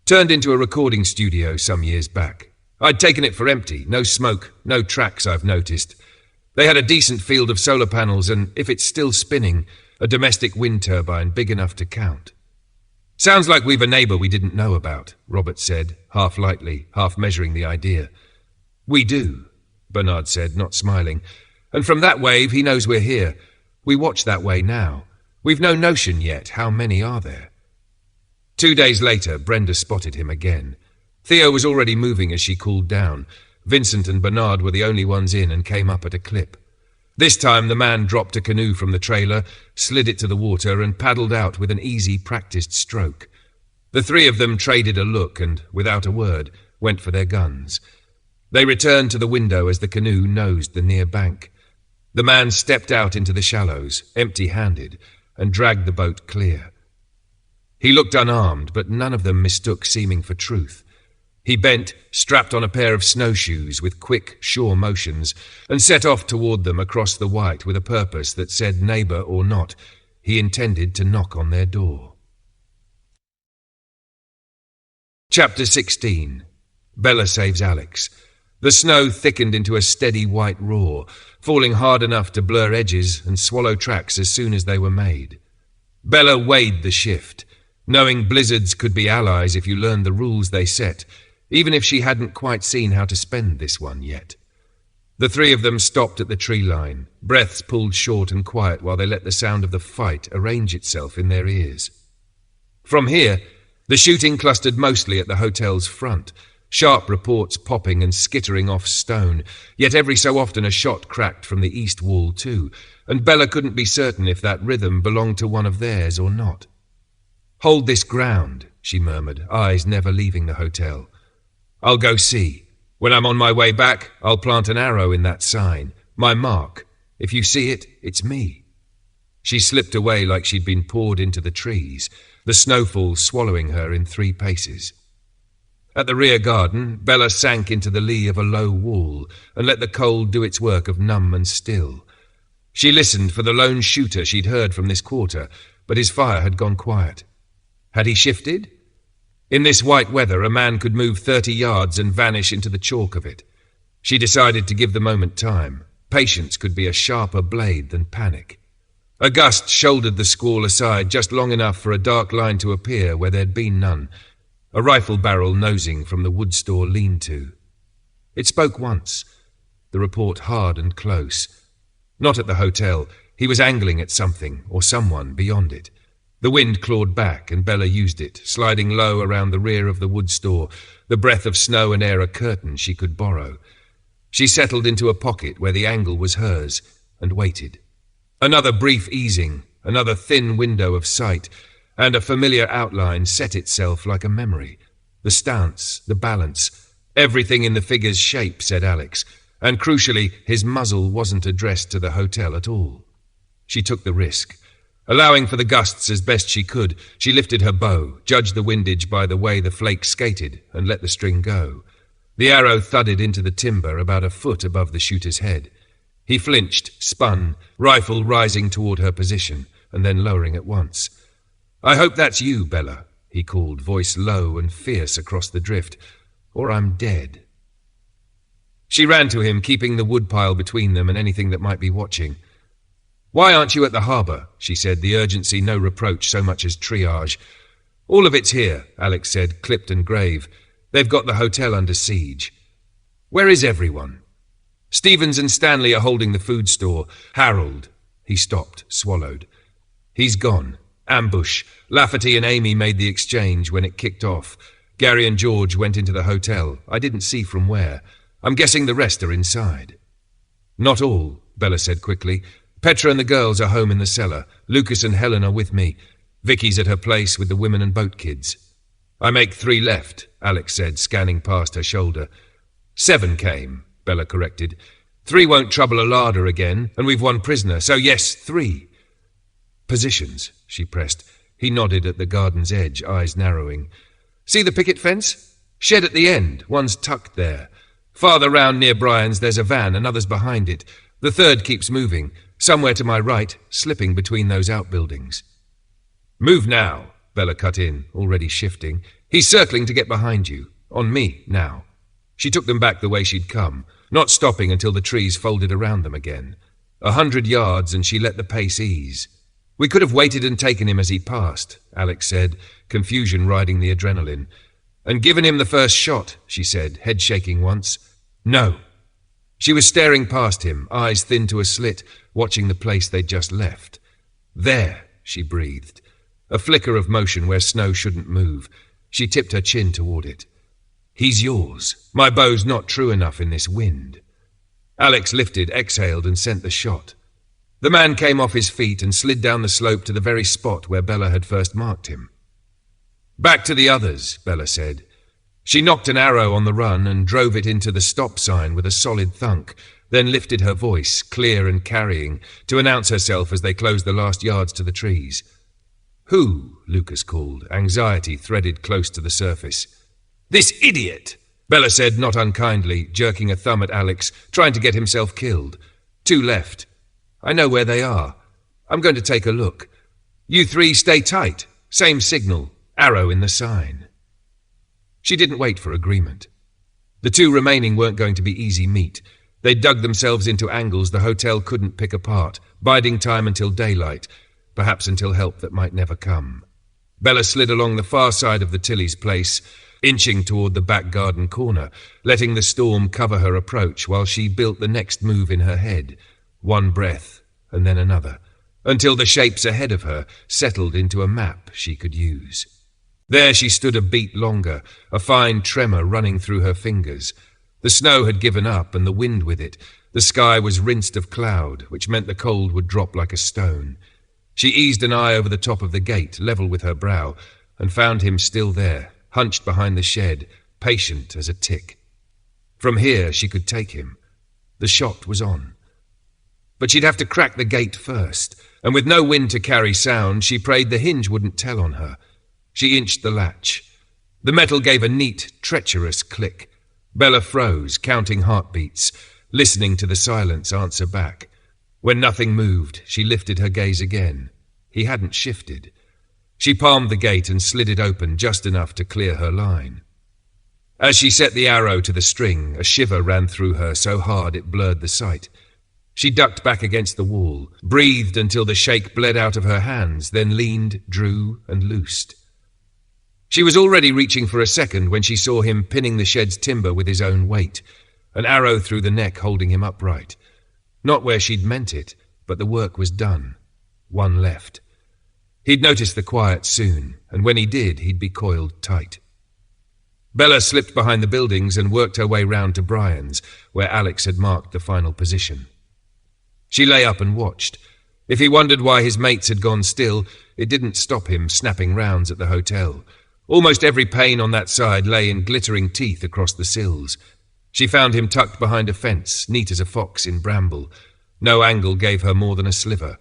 "Turned into a recording studio some years back. I'd taken it for empty, no smoke, no tracks I've noticed. They had a decent field of solar panels and, if it's still spinning, a domestic wind turbine big enough to count." "Sounds like we've a neighbour we didn't know about," Robert said, half lightly, half measuring the idea. "We do," Bernard said, not smiling. "And from that wave he knows we're here. We watch that way now. We've no notion yet how many are there." 2 days later, Brenda spotted him again. Theo was already moving as she cooled down. Vincent and Bernard were the only ones in and came up at a clip. This time the man dropped a canoe from the trailer, slid it to the water, and paddled out with an easy, practiced stroke. The three of them traded a look and, without a word, went for their guns. They returned to the window as the canoe nosed the near bank. The man stepped out into the shallows, empty-handed, and dragged the boat clear. He looked unarmed, but none of them mistook seeming for truth. He bent, strapped on a pair of snowshoes with quick, sure motions, and set off toward them across the white with a purpose that said, neighbour or not, he intended to knock on their door. Chapter 16. Bella saves Alex. The snow thickened into a steady white roar, falling hard enough to blur edges and swallow tracks as soon as they were made. Bella weighed the shift, knowing blizzards could be allies if you learned the rules they set, even if she hadn't quite seen how to spend this one yet. The three of them stopped at the tree line, breaths pulled short and quiet while they let the sound of the fight arrange itself in their ears. From here, the shooting clustered mostly at the hotel's front, sharp reports popping and skittering off stone, yet every so often a shot cracked from the east wall too, and Bella couldn't be certain if that rhythm belonged to one of theirs or not. "Hold this ground," she murmured, eyes never leaving the hotel. "I'll go see. When I'm on my way back, I'll plant an arrow in that sign. My mark. If you see it, it's me." She slipped away like she'd been poured into the trees, the snowfall swallowing her in 3 paces. At the rear garden, Bella sank into the lee of a low wall and let the cold do its work of numb and still. She listened for the lone shooter she'd heard from this quarter, but his fire had gone quiet. Had he shifted? In this white weather, a man could move 30 yards and vanish into the chalk of it. She decided to give the moment time. Patience could be a sharper blade than panic. A gust shouldered the squall aside just long enough for a dark line to appear where there'd been none, a rifle barrel nosing from the wood store lean-to. It spoke once, the report hard and close. Not at the hotel. He was angling at something or someone beyond it. The wind clawed back, and Bella used it, sliding low around the rear of the wood store, the breath of snow and air a curtain she could borrow. She settled into a pocket where the angle was hers, and waited. Another brief easing, another thin window of sight, and a familiar outline set itself like a memory. The stance, the balance, everything in the figure's shape, said Alex, and crucially, his muzzle wasn't addressed to the hotel at all. She took the risk. Allowing for the gusts as best she could, she lifted her bow, judged the windage by the way the flake skated, and let the string go. The arrow thudded into the timber about a foot above the shooter's head. He flinched, spun, rifle rising toward her position, and then lowering at once. "I hope that's you, Bella," he called, voice low and fierce across the drift, "or I'm dead." She ran to him, keeping the woodpile between them and anything that might be watching. "Why aren't you at the harbour?" she said, the urgency no reproach so much as triage. "All of it's here," Alex said, clipped and grave. "They've got the hotel under siege." "Where is everyone?" "Stevens and Stanley are holding the food store. Harold." He stopped, swallowed. "He's gone. Ambush. Lafferty and Amy made the exchange when it kicked off. Gary and George went into the hotel. I didn't see from where. I'm guessing the rest are inside." "Not all," Bella said quickly. "Petra and the girls are home in the cellar. Lucas and Helen are with me. Vicky's at her place with the women and boat kids." "I make 3 left," Alex said, scanning past her shoulder. 7 came, Bella corrected. 3 won't trouble a larder again, and we've 1 prisoner, so yes, 3. "Positions," she pressed. He nodded at the garden's edge, eyes narrowing. See the picket fence? Shed at the end. One's tucked there. Farther round near Brian's there's a van, another's behind it. The third keeps moving, somewhere to my right, slipping between those outbuildings. Move now, Bella cut in, already shifting. He's circling to get behind you. On me, now. She took them back the way she'd come, not stopping until the trees folded around them again. 100 yards, and she let the pace ease. We could have waited and taken him as he passed, Alex said, confusion riding the adrenaline. And given him the first shot, she said, head shaking once. No. She was staring past him, eyes thin to a slit, watching the place they'd just left. There, she breathed. A flicker of motion where snow shouldn't move. She tipped her chin toward it. He's yours. My bow's not true enough in this wind. Alex lifted, exhaled, and sent the shot. The man came off his feet and slid down the slope to the very spot where Bella had first marked him. Back to the others, Bella said. She knocked an arrow on the run and drove it into the stop sign with a solid thunk, then lifted her voice, clear and carrying, to announce herself as they closed the last yards to the trees. Who? Lucas called, anxiety threaded close to the surface. This idiot, Bella said not unkindly, jerking a thumb at Alex, trying to get himself killed. 2 left. I know where they are. I'm going to take a look. You 3 stay tight. Same signal. Arrow in the sign. She didn't wait for agreement. The 2 remaining weren't going to be easy meat. They dug themselves into angles the hotel couldn't pick apart, biding time until daylight, perhaps until help that might never come. Bella slid along the far side of the Tillys' place, inching toward the back garden corner, letting the storm cover her approach while she built the next move in her head, one breath and then another, until the shapes ahead of her settled into a map she could use. There she stood a beat longer, a fine tremor running through her fingers. The snow had given up and the wind with it. The sky was rinsed of cloud, which meant the cold would drop like a stone. She eased an eye over the top of the gate, level with her brow, and found him still there, hunched behind the shed, patient as a tick. From here she could take him. The shot was on. But she'd have to crack the gate first, and with no wind to carry sound, she prayed the hinge wouldn't tell on her. She inched the latch. The metal gave a neat, treacherous click. Bella froze, counting heartbeats, listening to the silence answer back. When nothing moved, she lifted her gaze again. He hadn't shifted. She palmed the gate and slid it open just enough to clear her line. As she set the arrow to the string, a shiver ran through her so hard it blurred the sight. She ducked back against the wall, breathed until the shake bled out of her hands, then leaned, drew, and loosed. She was already reaching for a second when she saw him pinning the shed's timber with his own weight, an arrow through the neck holding him upright. Not where she'd meant it, but the work was done. One left. He'd notice the quiet soon, and when he did, he'd be coiled tight. Bella slipped behind the buildings and worked her way round to Brian's, where Alex had marked the final position. She lay up and watched. If he wondered why his mates had gone still, it didn't stop him snapping rounds at the hotel. Almost every pane on that side lay in glittering teeth across the sills. She found him tucked behind a fence, neat as a fox in bramble. No angle gave her more than a sliver.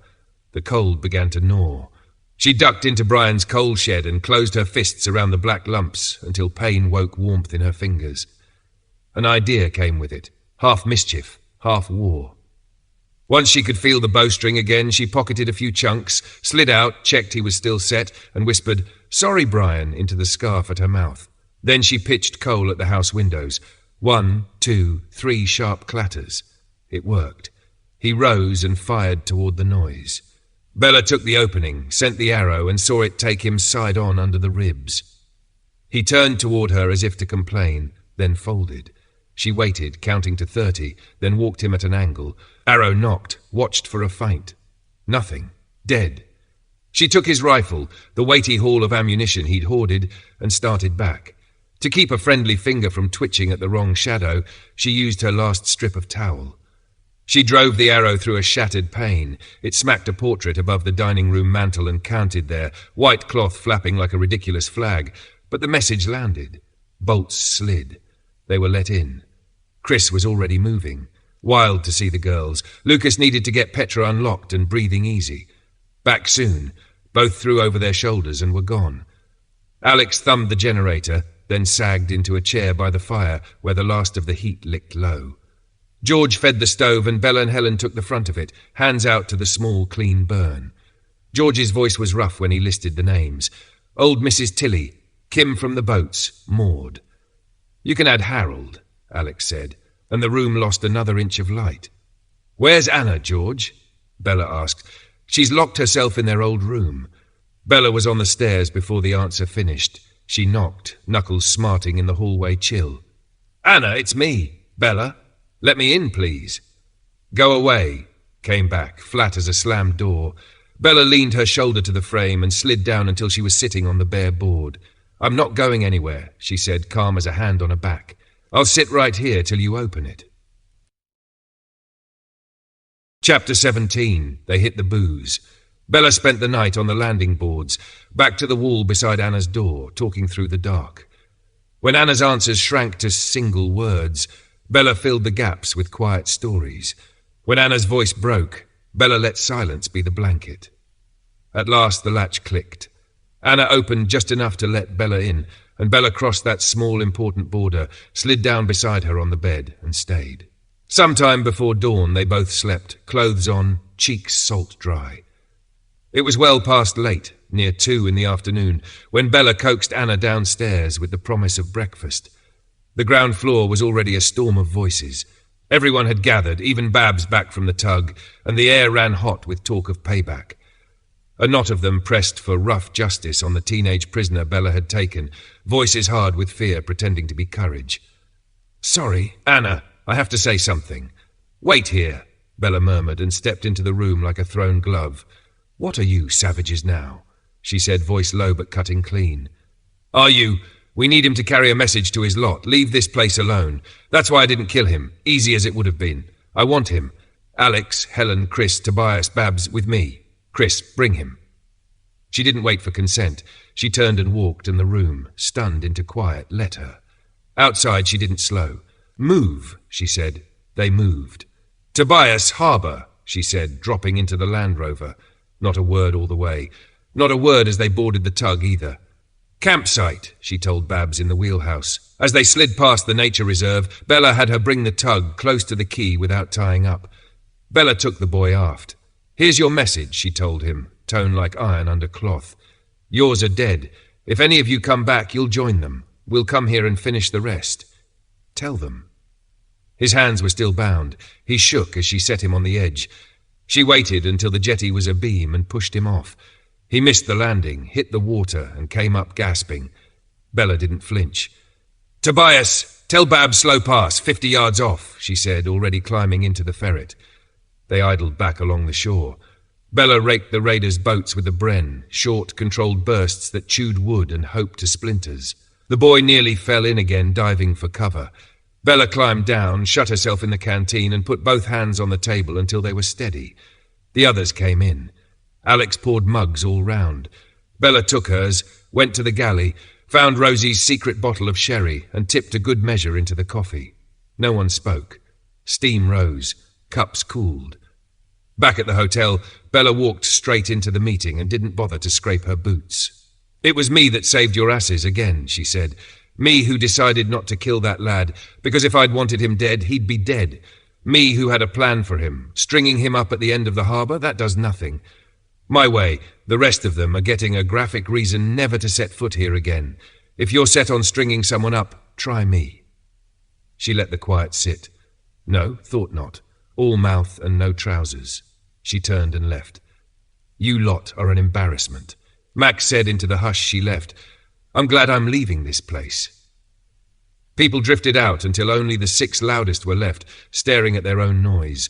The cold began to gnaw. She ducked into Brian's coal shed and closed her fists around the black lumps until pain woke warmth in her fingers. An idea came with it, half mischief, half war. Once she could feel the bowstring again, she pocketed a few chunks, slid out, checked he was still set, and whispered, "Sorry, Brian," into the scarf at her mouth. Then she pitched coal at the house windows. 1, 2, 3 sharp clatters. It worked. He rose and fired toward the noise. Bella took the opening, sent the arrow, and saw it take him side on under the ribs. He turned toward her as if to complain, then folded. She waited, counting to 30, then walked him at an angle. Arrow knocked, watched for a feint. Nothing. Dead. She took his rifle, the weighty haul of ammunition he'd hoarded, and started back. To keep a friendly finger from twitching at the wrong shadow, she used her last strip of towel. She drove the arrow through a shattered pane. It smacked a portrait above the dining room mantel and counted there, white cloth flapping like a ridiculous flag. But the message landed. Bolts slid. They were let in. Chris was already moving. Wild to see the girls. Lucas needed to get Petra unlocked and breathing easy. Back soon. Both threw over their shoulders and were gone. Alex thumbed the generator, then sagged into a chair by the fire where the last of the heat licked low. George fed the stove and Bella and Helen took the front of it, hands out to the small, clean burn. George's voice was rough when he listed the names. Old Mrs. Tilly, Kim from the boats, Maud. "You can add Harold," Alex said, and the room lost another inch of light. "Where's Anna, George?" Bella asked. "She's locked herself in their old room." Bella was on the stairs before the answer finished. She knocked, knuckles smarting in the hallway chill. "Anna, it's me. Bella. Let me in, please." "Go away," came back, flat as a slammed door. Bella leaned her shoulder to the frame and slid down until she was sitting on the bare board. "I'm not going anywhere," she said, calm as a hand on her back. "I'll sit right here till you open it." Chapter 17. They hit the booze. Bella spent the night on the landing boards, back to the wall beside Anna's door, talking through the dark. When Anna's answers shrank to single words, Bella filled the gaps with quiet stories. When Anna's voice broke, Bella let silence be the blanket. At last the latch clicked. Anna opened just enough to let Bella in, and Bella crossed that small, important border, slid down beside her on the bed, and stayed. Sometime before dawn they both slept, clothes on, cheeks salt dry. It was well past late, near 2 in the afternoon, when Bella coaxed Anna downstairs with the promise of breakfast. The ground floor was already a storm of voices. Everyone had gathered, even Babs back from the tug, and the air ran hot with talk of payback. A knot of them pressed for rough justice on the teenage prisoner Bella had taken, voices hard with fear pretending to be courage. "Sorry, Anna, I have to say something." "Wait here," Bella murmured and stepped into the room like a thrown glove. "What are you savages now?" she said, voice low but cutting clean. "Are you? We need him to carry a message to his lot. Leave this place alone. That's why I didn't kill him, easy as it would have been. I want him. Alex, Helen, Chris, Tobias, Babs, with me. Chris, bring him." She didn't wait for consent. She turned and walked, and the room, stunned into quiet, let her. Outside she didn't slow. "Move," she said. They moved. "Tobias, harbour," she said, dropping into the Land Rover. Not a word all the way. Not a word as they boarded the tug either. "Campsite," she told Babs in the wheelhouse. As they slid past the nature reserve, Bella had her bring the tug close to the quay without tying up. Bella took the boy aft. "Here's your message," she told him, tone like iron under cloth. "Yours are dead. If any of you come back, you'll join them. We'll come here and finish the rest. Tell them." His hands were still bound. He shook as she set him on the edge. She waited until the jetty was abeam and pushed him off. He missed the landing, hit the water, and came up gasping. Bella didn't flinch. "Tobias, tell Babs slow pass, 50 yards off," she said, already climbing into the ferret. They idled back along the shore. Bella raked the raiders' boats with a bren, short, controlled bursts that chewed wood and hoped to splinters. The boy nearly fell in again, diving for cover. Bella climbed down, shut herself in the canteen, and put both hands on the table until they were steady. The others came in. Alex poured mugs all round. Bella took hers, went to the galley, found Rosie's secret bottle of sherry, and tipped a good measure into the coffee. No one spoke. Steam rose. Cups cooled. Back at the hotel, Bella walked straight into the meeting and didn't bother to scrape her boots. "It was me that saved your asses again," she said. "Me who decided not to kill that lad, because if I'd wanted him dead, he'd be dead. Me who had a plan for him. Stringing him up at the end of the harbour, that does nothing. My way, the rest of them are getting a graphic reason never to set foot here again. If you're set on stringing someone up, try me." She let the quiet sit. No, thought not. All mouth and no trousers. She turned and left. "You lot are an embarrassment," Max said into the hush she left. "I'm glad I'm leaving this place." People drifted out until only the 6 loudest were left, staring at their own noise.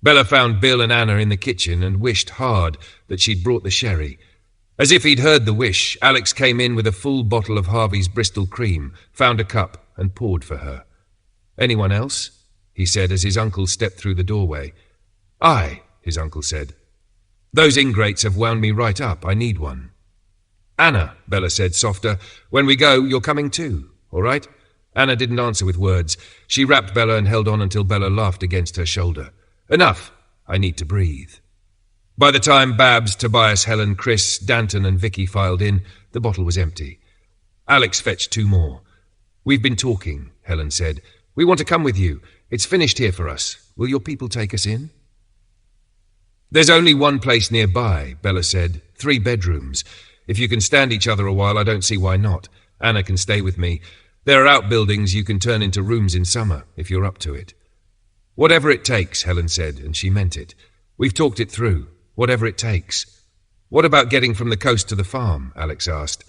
Bella found Bill and Anna in the kitchen and wished hard that she'd brought the sherry. As if he'd heard the wish, Alex came in with a full bottle of Harvey's Bristol cream, found a cup and poured for her. "Anyone else?" he said as his uncle stepped through the doorway. "Aye," his uncle said. "Those ingrates have wound me right up. I need one." "Anna," Bella said softer, "when we go, you're coming too, all right?" Anna didn't answer with words. She wrapped Bella and held on until Bella laughed against her shoulder. "Enough. I need to breathe." By the time Babs, Tobias, Helen, Chris, Danton and Vicky filed in, the bottle was empty. Alex fetched 2 more. "We've been talking," Helen said. "We want to come with you. It's finished here for us. Will your people take us in?" "There's only one place nearby," Bella said. 3 bedrooms. If you can stand each other a while, I don't see why not. Anna can stay with me. There are outbuildings you can turn into rooms in summer, if you're up to it." "Whatever it takes," Helen said, and she meant it. "We've talked it through. Whatever it takes." "What about getting from the coast to the farm?" Alex asked.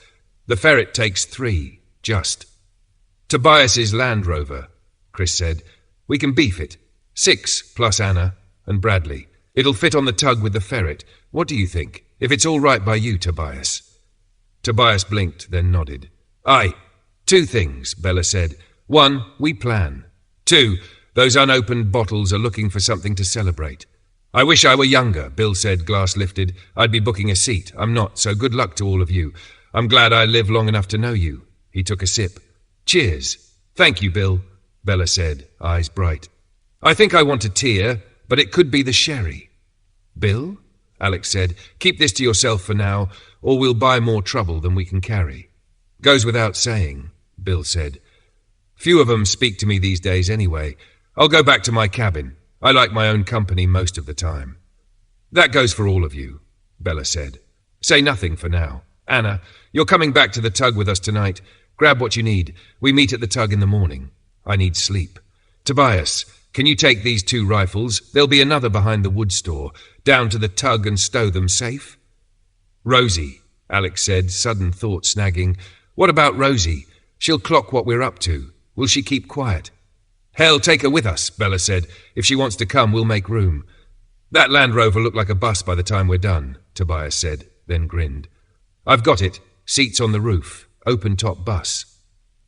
"The ferret takes 3, just." "Tobias's Land Rover," Chris said. "We can beef it. 6 plus Anna and Bradley. It'll fit on the tug with the ferret. What do you think? If it's all right by you, Tobias." Tobias blinked, then nodded. "Aye. 2 things," Bella said. 1, we plan. 2, those unopened bottles are looking for something to celebrate. "I wish I were younger," Bill said, glass lifted. "I'd be booking a seat. I'm not, so good luck to all of you. I'm glad I lived long enough to know you." He took a sip. "Cheers." "Thank you, Bill," Bella said, eyes bright. "I think I want a tear, but it could be the sherry." "Bill?" Alex said. "Keep this to yourself for now, or we'll buy more trouble than we can carry." "Goes without saying," Bill said. "Few of them speak to me these days anyway. I'll go back to my cabin. I like my own company most of the time." "That goes for all of you," Bella said. "Say nothing for now. Anna, you're coming back to the tug with us tonight. Grab what you need. We meet at the tug in the morning. I need sleep. Tobias, can you take these 2 rifles? There'll be another behind the wood store. Down to the tug and stow them safe." "Rosie," Alex said, sudden thought snagging. "What about Rosie? She'll clock what we're up to. Will she keep quiet?" "Hell, take her with us," Bella said. "If she wants to come, we'll make room." "That Land Rover looked like a bus by the time we're done," Tobias said, then grinned. "I've got it. Seats on the roof. Open-top bus."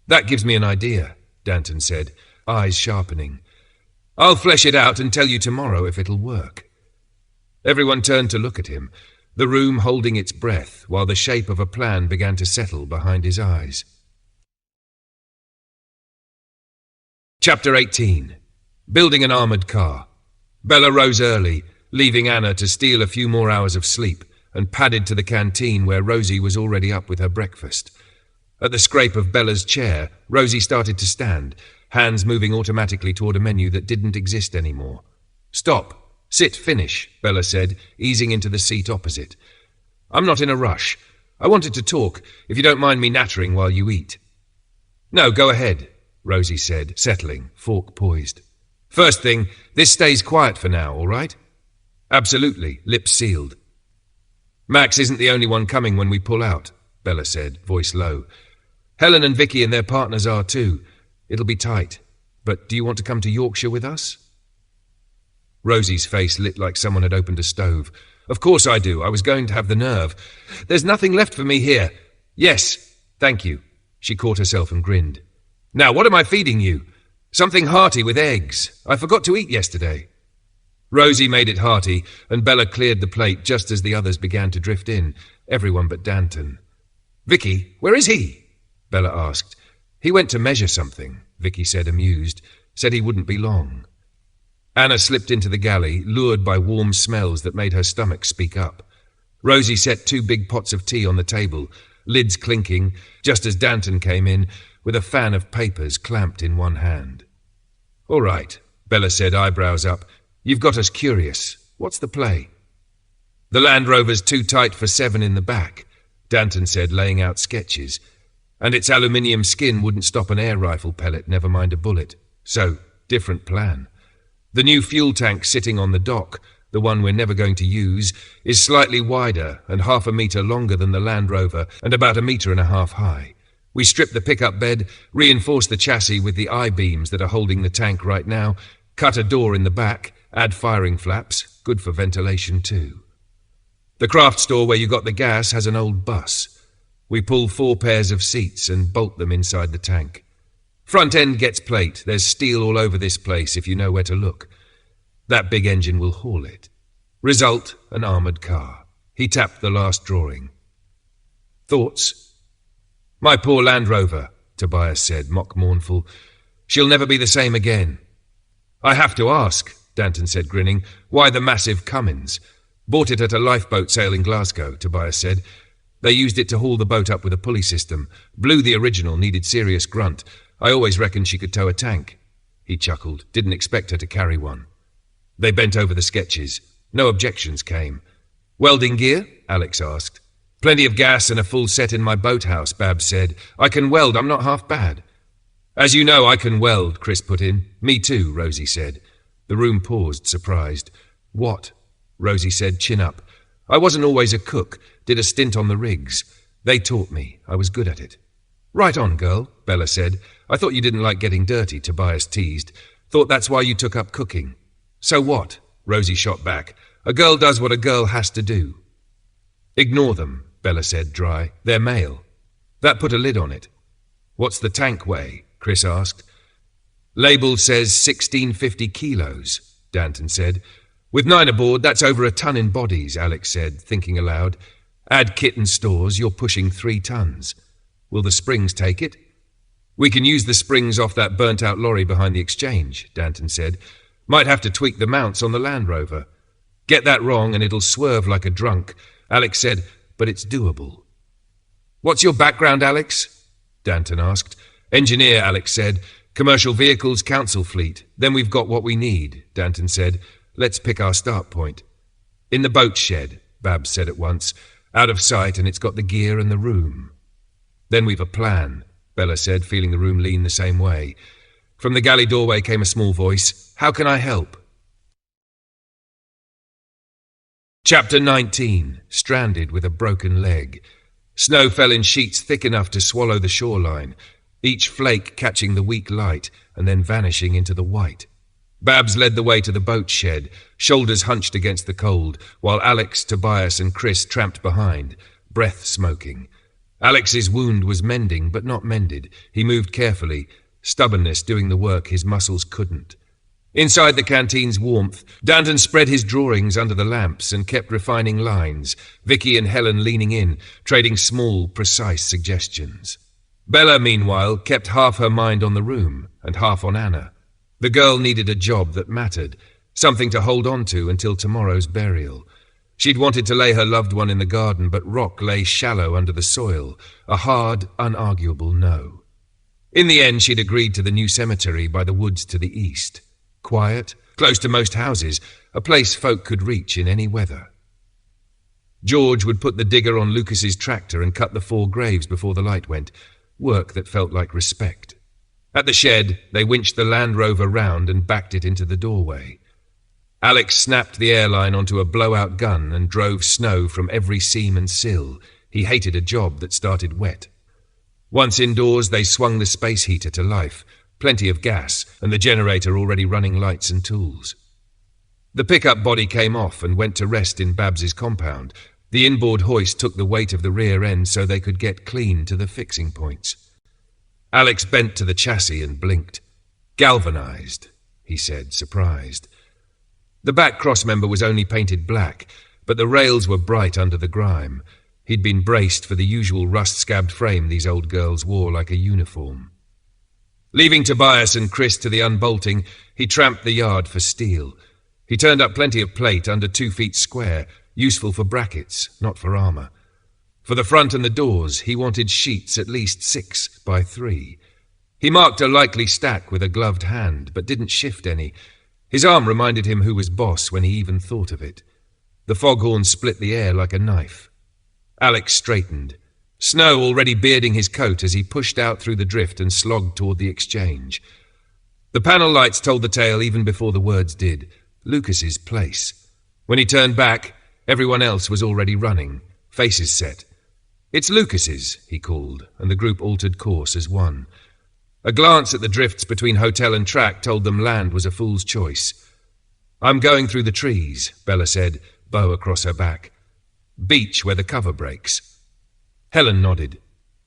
"That gives me an idea," Danton said, eyes sharpening. "I'll flesh it out and tell you tomorrow if it'll work." Everyone turned to look at him, the room holding its breath while the shape of a plan began to settle behind his eyes. Chapter 18. Building an armoured car. Bella rose early, leaving Anna to steal a few more hours of sleep, and padded to the canteen where Rosie was already up with her breakfast. At the scrape of Bella's chair, Rosie started to stand, hands moving automatically toward a menu that didn't exist anymore. "Stop. Sit, finish," Bella said, easing into the seat opposite. "I'm not in a rush. I wanted to talk, if you don't mind me nattering while you eat." "No, go ahead," Rosie said, settling, fork poised. "First thing, this stays quiet for now, all right?" "Absolutely," lips sealed. "Max isn't the only one coming when we pull out," Bella said, voice low. "Helen and Vicky and their partners are too. It'll be tight. But do you want to come to Yorkshire with us?" Rosie's face lit like someone had opened a stove. "Of course I do. I was going to have the nerve. There's nothing left for me here. Yes, thank you." She caught herself and grinned. "Now, what am I feeding you?" "Something hearty with eggs. I forgot to eat yesterday." Rosie made it hearty, and Bella cleared the plate just as the others began to drift in, everyone but Danton. "Vicky, where is he?" Bella asked. "He went to measure something," Vicky said, amused. "Said he wouldn't be long." Anna slipped into the galley, lured by warm smells that made her stomach speak up. Rosie set 2 big pots of tea on the table, lids clinking, just as Danton came in, with a fan of papers clamped in one hand. "All right," Bella said, eyebrows up. "You've got us curious. What's the play?" "The Land Rover's too tight for 7 in the back," Danton said, laying out sketches. "And its aluminium skin wouldn't stop an air rifle pellet, never mind a bullet. So, different plan. The new fuel tank sitting on the dock, the one we're never going to use, is slightly wider and 1/2 metre longer than the Land Rover and about 1.5 metres high. We strip the pickup bed, reinforce the chassis with the I-beams that are holding the tank right now, cut a door in the back, add firing flaps, good for ventilation too. The craft store where you got the gas has an old bus. We pull 4 pairs of seats and bolt them inside the tank. Front end gets plate. There's steel all over this place if you know where to look. That big engine will haul it. Result, an armoured car. He tapped the last drawing. Thoughts? "My poor Land Rover," Tobias said, mock mournful. "She'll never be the same again." "I have to ask," Danton said, grinning. "Why the massive Cummins? Bought it at a lifeboat sale in Glasgow, Tobias said. They used it to haul the boat up with a pulley system. Blue, the original, needed serious grunt. I always reckoned she could tow a tank. He chuckled. Didn't expect her to carry one. They bent over the sketches. No objections came. Welding gear? Alex asked. Plenty of gas and a full set in my boathouse, Babs said. I can weld, I'm not half bad. As you know, I can weld, Chris put in. Me too, Rosie said. The room paused, surprised. What? Rosie said, chin up. I wasn't always a cook. Did a stint on the rigs. They taught me. I was good at it. Right on, girl, Bella said. I thought you didn't like getting dirty, Tobias teased. Thought that's why you took up cooking. So what? Rosie shot back. A girl does what a girl has to do. Ignore them, Bella said, dry. They're male. That put a lid on it. What's the tank weigh? Chris asked. Label says 1650 kilos, Danton said. With 9 aboard, that's over a ton in bodies, Alex said, thinking aloud. Add kit and stores, you're pushing 3 tons. Will the springs take it? We can use the springs off that burnt-out lorry behind the exchange, Danton said. Might have to tweak the mounts on the Land Rover. Get that wrong and it'll swerve like a drunk, Alex said, but it's doable. What's your background, Alex? Danton asked. Engineer, Alex said. Commercial vehicles, council fleet. Then we've got what we need, Danton said. Let's pick our start point. In the boat shed, Babs said at once. Out of sight, and it's got the gear and the room. Then we've a plan, Bella said, feeling the room lean the same way. From the galley doorway came a small voice. How can I help? Chapter 19. Stranded with a broken leg. Snow fell in sheets thick enough to swallow the shoreline, each flake catching the weak light and then vanishing into the white. Babs led the way to the boat shed, shoulders hunched against the cold, while Alex, Tobias and Chris tramped behind, breath smoking. Alex's wound was mending, but not mended. He moved carefully, stubbornness doing the work his muscles couldn't. Inside the canteen's warmth, Danton spread his drawings under the lamps and kept refining lines, Vicky and Helen leaning in, trading small, precise suggestions. Bella, meanwhile, kept half her mind on the room and half on Anna. The girl needed a job that mattered, something to hold on to until tomorrow's burial. She'd wanted to lay her loved one in the garden, but rock lay shallow under the soil, a hard, unarguable no. In the end, she'd agreed to the new cemetery by the woods to the east. Quiet, close to most houses, a place folk could reach in any weather. George would put the digger on Lucas's tractor and cut the 4 graves before the light went, work that felt like respect. At the shed, they winched the Land Rover round and backed it into the doorway. Alex snapped the airline onto a blowout gun and drove snow from every seam and sill. He hated a job that started wet. Once indoors, they swung the space heater to life, plenty of gas, and the generator already running lights and tools. The pickup body came off and went to rest in Babs's compound. The inboard hoist took the weight of the rear end so they could get clean to the fixing points. Alex bent to the chassis and blinked. Galvanized, he said, surprised. The back crossmember was only painted black, but the rails were bright under the grime. He'd been braced for the usual rust-scabbed frame these old girls wore like a uniform. Leaving Tobias and Chris to the unbolting, he tramped the yard for steel. He turned up plenty of plate under 2 feet square, useful for brackets, not for armour. For the front and the doors, he wanted sheets at least 6 by 3. He marked a likely stack with a gloved hand, but didn't shift any. His arm reminded him who was boss when he even thought of it. The foghorn split the air like a knife. Alex straightened, snow already bearding his coat as he pushed out through the drift and slogged toward the exchange. The panel lights told the tale even before the words did. Lucas's place. When he turned back, everyone else was already running, faces set. It's Lucas's, he called, and the group altered course as one. A glance at the drifts between hotel and track told them land was a fool's choice. I'm going through the trees, Bella said, bow across her back. Beach where the cover breaks. Helen nodded.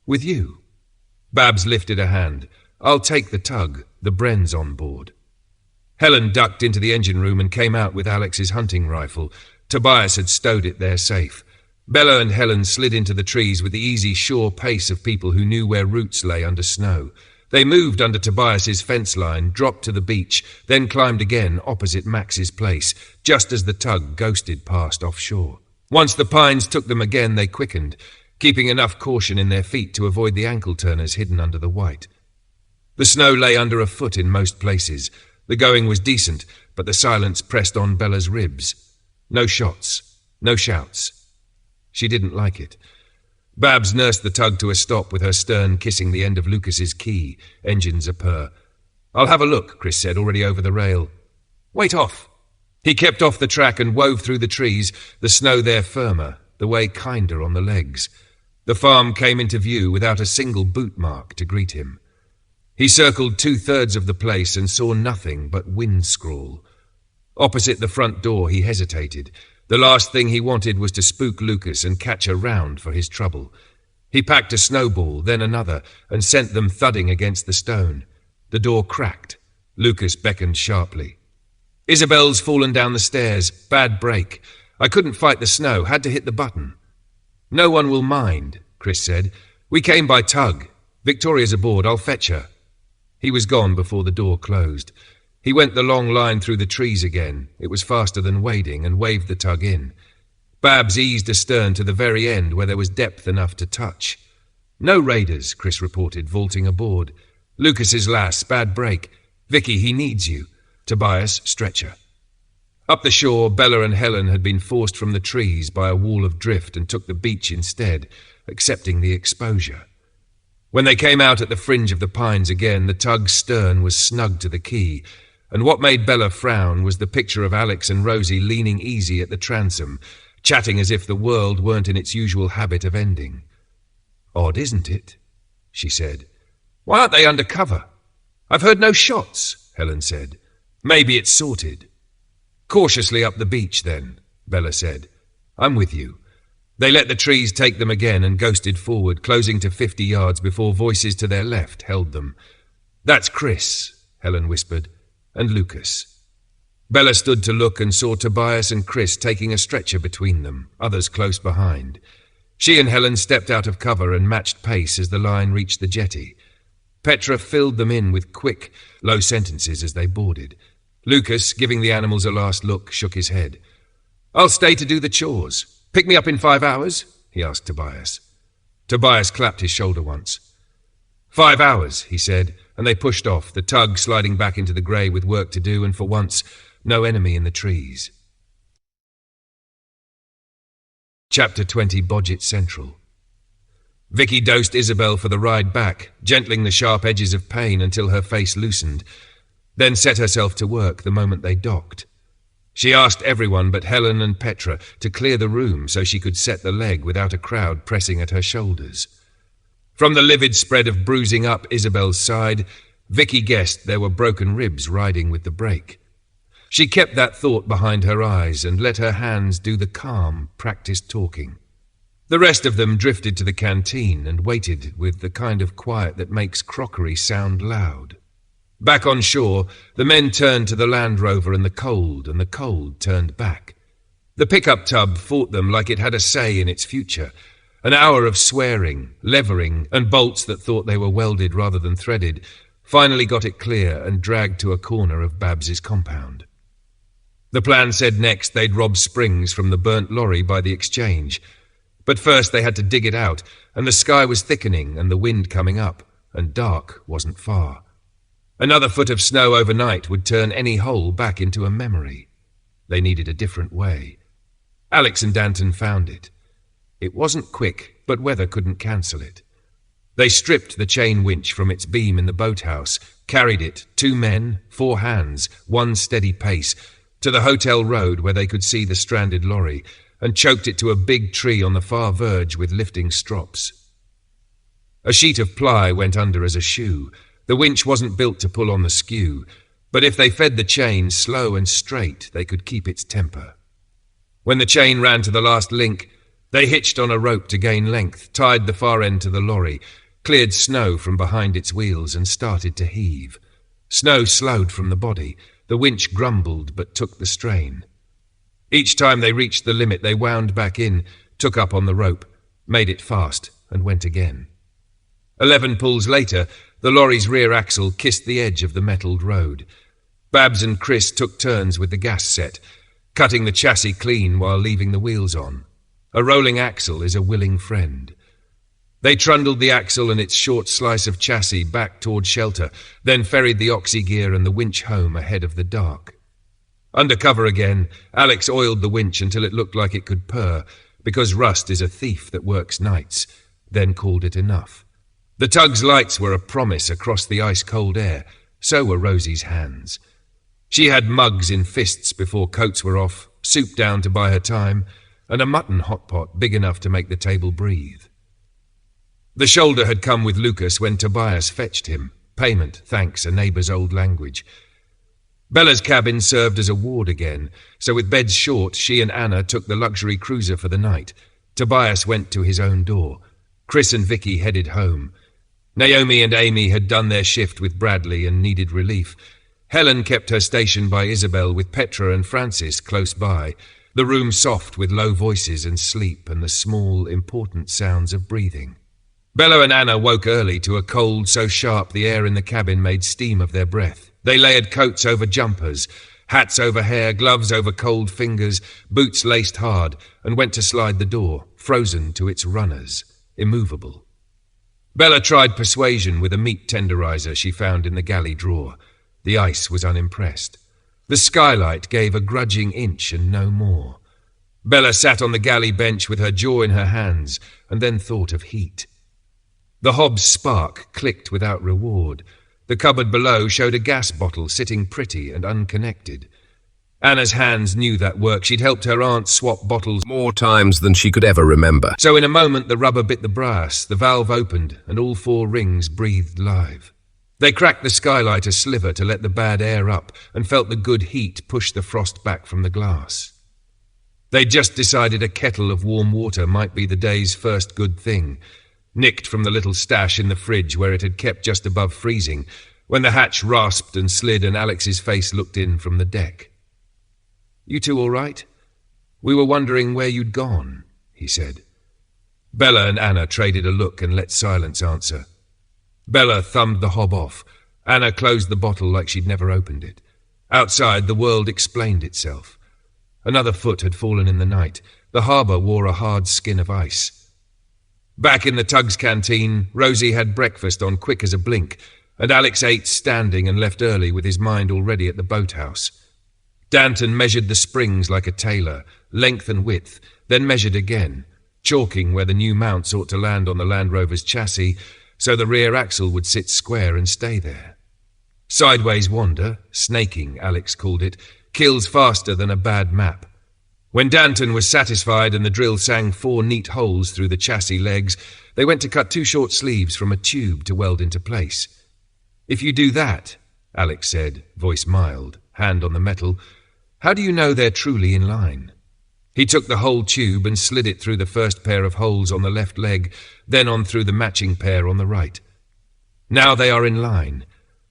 With you? Babs lifted a hand. I'll take the tug. The Bren's on board. Helen ducked into the engine room and came out with Alex's hunting rifle. Tobias had stowed it there safe. Bella and Helen slid into the trees with the easy, sure pace of people who knew where roots lay under snow. They moved under Tobias's fence line, dropped to the beach, then climbed again opposite Max's place, just as the tug ghosted past offshore. Once the pines took them again, they quickened, keeping enough caution in their feet to avoid the ankle-turners hidden under the white. The snow lay under a foot in most places. The going was decent, but the silence pressed on Bella's ribs. No shots, no shouts. She didn't like it. Babs nursed the tug to a stop with her stern kissing the end of Lucas's key, engines apur. "I'll have a look," Chris said, already over the rail. "Wait off." He kept off the track and wove through the trees, the snow there firmer, the way kinder on the legs. The farm came into view without a single boot mark to greet him. He circled 2/3 of the place and saw nothing but wind scrawl. Opposite the front door he hesitated. The last thing he wanted was to spook Lucas and catch a round for his trouble. He packed a snowball, then another, and sent them thudding against the stone. The door cracked. Lucas beckoned sharply. "Isabel's fallen down the stairs. Bad break. I couldn't fight the snow. Had to hit the button." "No one will mind," Chris said. "We came by tug. Victoria's aboard. I'll fetch her." He was gone before the door closed. He went the long line through the trees again. It was faster than wading, and waved the tug in. Babs eased astern to the very end where there was depth enough to touch. "No raiders," Chris reported, vaulting aboard. "Lucas's lass, bad break. Vicky, he needs you. Tobias, stretcher." Up the shore, Bella and Helen had been forced from the trees by a wall of drift and took the beach instead, accepting the exposure. When they came out at the fringe of the pines again, the tug's stern was snug to the quay, and what made Bella frown was the picture of Alex and Rosie leaning easy at the transom, chatting as if the world weren't in its usual habit of ending. "Odd, isn't it?" she said. "Why aren't they under cover?" "I've heard no shots," Helen said. "Maybe it's sorted." "Cautiously up the beach, then," Bella said. "I'm with you." They let the trees take them again and ghosted forward, closing to 50 yards before voices to their left held them. "That's Chris," Helen whispered, "and Lucas." Bella stood to look and saw Tobias and Chris taking a stretcher between them, others close behind. She and Helen stepped out of cover and matched pace as the line reached the jetty. Petra filled them in with quick, low sentences as they boarded. Lucas, giving the animals a last look, shook his head. "I'll stay to do the chores. Pick me up in 5 hours?" he asked Tobias. Tobias clapped his shoulder once. 5 hours, he said, and they pushed off, the tug sliding back into the grey with work to do and, for once, no enemy in the trees. Chapter 20, Bodget Central. Vicky dosed Isabel for the ride back, gentling the sharp edges of pain until her face loosened, then set herself to work the moment they docked. She asked everyone but Helen and Petra to clear the room so she could set the leg without a crowd pressing at her shoulders. From the livid spread of bruising up Isabel's side, Vicky guessed there were broken ribs riding with the break. She kept that thought behind her eyes and let her hands do the calm, practiced talking. The rest of them drifted to the canteen and waited with the kind of quiet that makes crockery sound loud. Back on shore, the men turned to the Land Rover and the cold turned back. The pickup tub fought them like it had a say in its future. An hour of swearing, levering, and bolts that thought they were welded rather than threaded finally got it clear and dragged to a corner of Babs's compound. The plan said next they'd rob springs from the burnt lorry by the exchange. But first they had to dig it out, and the sky was thickening and the wind coming up, and dark wasn't far. Another foot of snow overnight would turn any hole back into a memory. They needed a different way. Alex and Danton found it. It wasn't quick, but weather couldn't cancel it. They stripped the chain winch from its beam in the boathouse, carried it, 2 men, 4 hands, 1 steady pace, to the hotel road where they could see the stranded lorry, and choked it to a big tree on the far verge with lifting strops. A sheet of ply went under as a shoe. The winch wasn't built to pull on the skew, but if they fed the chain slow and straight, they could keep its temper. When the chain ran to the last link, they hitched on a rope to gain length, tied the far end to the lorry, cleared snow from behind its wheels and started to heave. Snow slowed from the body. The winch grumbled but took the strain. Each time they reached the limit, they wound back in, took up on the rope, made it fast, and went again. 11 pulls later, the lorry's rear axle kissed the edge of the metalled road. Babs and Chris took turns with the gas set, cutting the chassis clean while leaving the wheels on. A rolling axle is a willing friend. They trundled the axle and its short slice of chassis back toward shelter, then ferried the oxy gear and the winch home ahead of the dark. Under cover again, Alex oiled the winch until it looked like it could purr, because Rust is a thief that works nights, then called it enough. The tug's lights were a promise across the ice-cold air, so were Rosie's hands. She had mugs in fists before coats were off, soup down to buy her time, and a mutton hot pot big enough to make the table breathe. The shoulder had come with Lucas when Tobias fetched him. Payment, thanks, a neighbour's old language. Bella's cabin served as a ward again, so with beds short, she and Anna took the luxury cruiser for the night. Tobias went to his own door. Chris and Vicky headed home. Naomi and Amy had done their shift with Bradley and needed relief. Helen kept her station by Isabel with Petra and Francis close by, the room soft with low voices and sleep and the small, important sounds of breathing. Bella and Anna woke early to a cold so sharp the air in the cabin made steam of their breath. They layered coats over jumpers, hats over hair, gloves over cold fingers, boots laced hard, and went to slide the door, frozen to its runners, immovable. Bella tried persuasion with a meat tenderizer she found in the galley drawer. The ice was unimpressed. The skylight gave a grudging inch and no more. Bella sat on the galley bench with her jaw in her hands, and then thought of heat. The hob's spark clicked without reward. The cupboard below showed a gas bottle sitting pretty and unconnected. Anna's hands knew that work. She'd helped her aunt swap bottles
more times than she could ever remember.
So in a moment the rubber bit the brass, the valve opened, and all 4 rings breathed live. They cracked the skylight a sliver to let the bad air up and felt the good heat push the frost back from the glass. They'd just decided a kettle of warm water might be the day's first good thing, nicked from the little stash in the fridge where it had kept just above freezing, when the hatch rasped and slid and Alex's face looked in from the deck. "You two all right? We were wondering where you'd gone," he said. Bella and Anna traded a look and let silence answer. Bella thumbed the hob off. Anna closed the bottle like she'd never opened it. Outside, the world explained itself. Another foot had fallen in the night. The harbour wore a hard skin of ice. Back in the tug's canteen, Rosie had breakfast on quick as a blink, and Alex ate standing and left early with his mind already at the boathouse. Danton measured the springs like a tailor, length and width, then measured again, chalking where the new mounts ought to land on the Land Rover's chassis, so the rear axle would sit square and stay there. Sideways wander, snaking, Alex called it, kills faster than a bad map. When Danton was satisfied and the drill sang 4 neat holes through the chassis legs, they went to cut 2 short sleeves from a tube to weld into place. "If you do that," Alex said, voice mild, hand on the metal, "how do you know they're truly in line?" He took the whole tube and slid it through the first pair of holes on the left leg, then on through the matching pair on the right. "Now they are in line.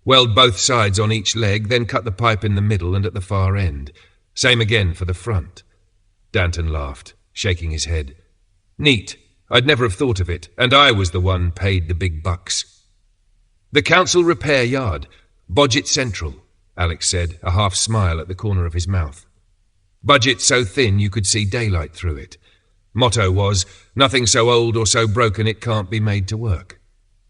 Weld both sides on each leg, then cut the pipe in the middle and at the far end. Same again for the front." Danton laughed, shaking his head. "Neat. I'd never have thought of it, and I was the one paid the big bucks." "The council repair yard. Budget Central," Alex said, a half smile at the corner of his mouth. Budget so thin you could see daylight through it. Motto was, nothing so old or so broken it can't be made to work.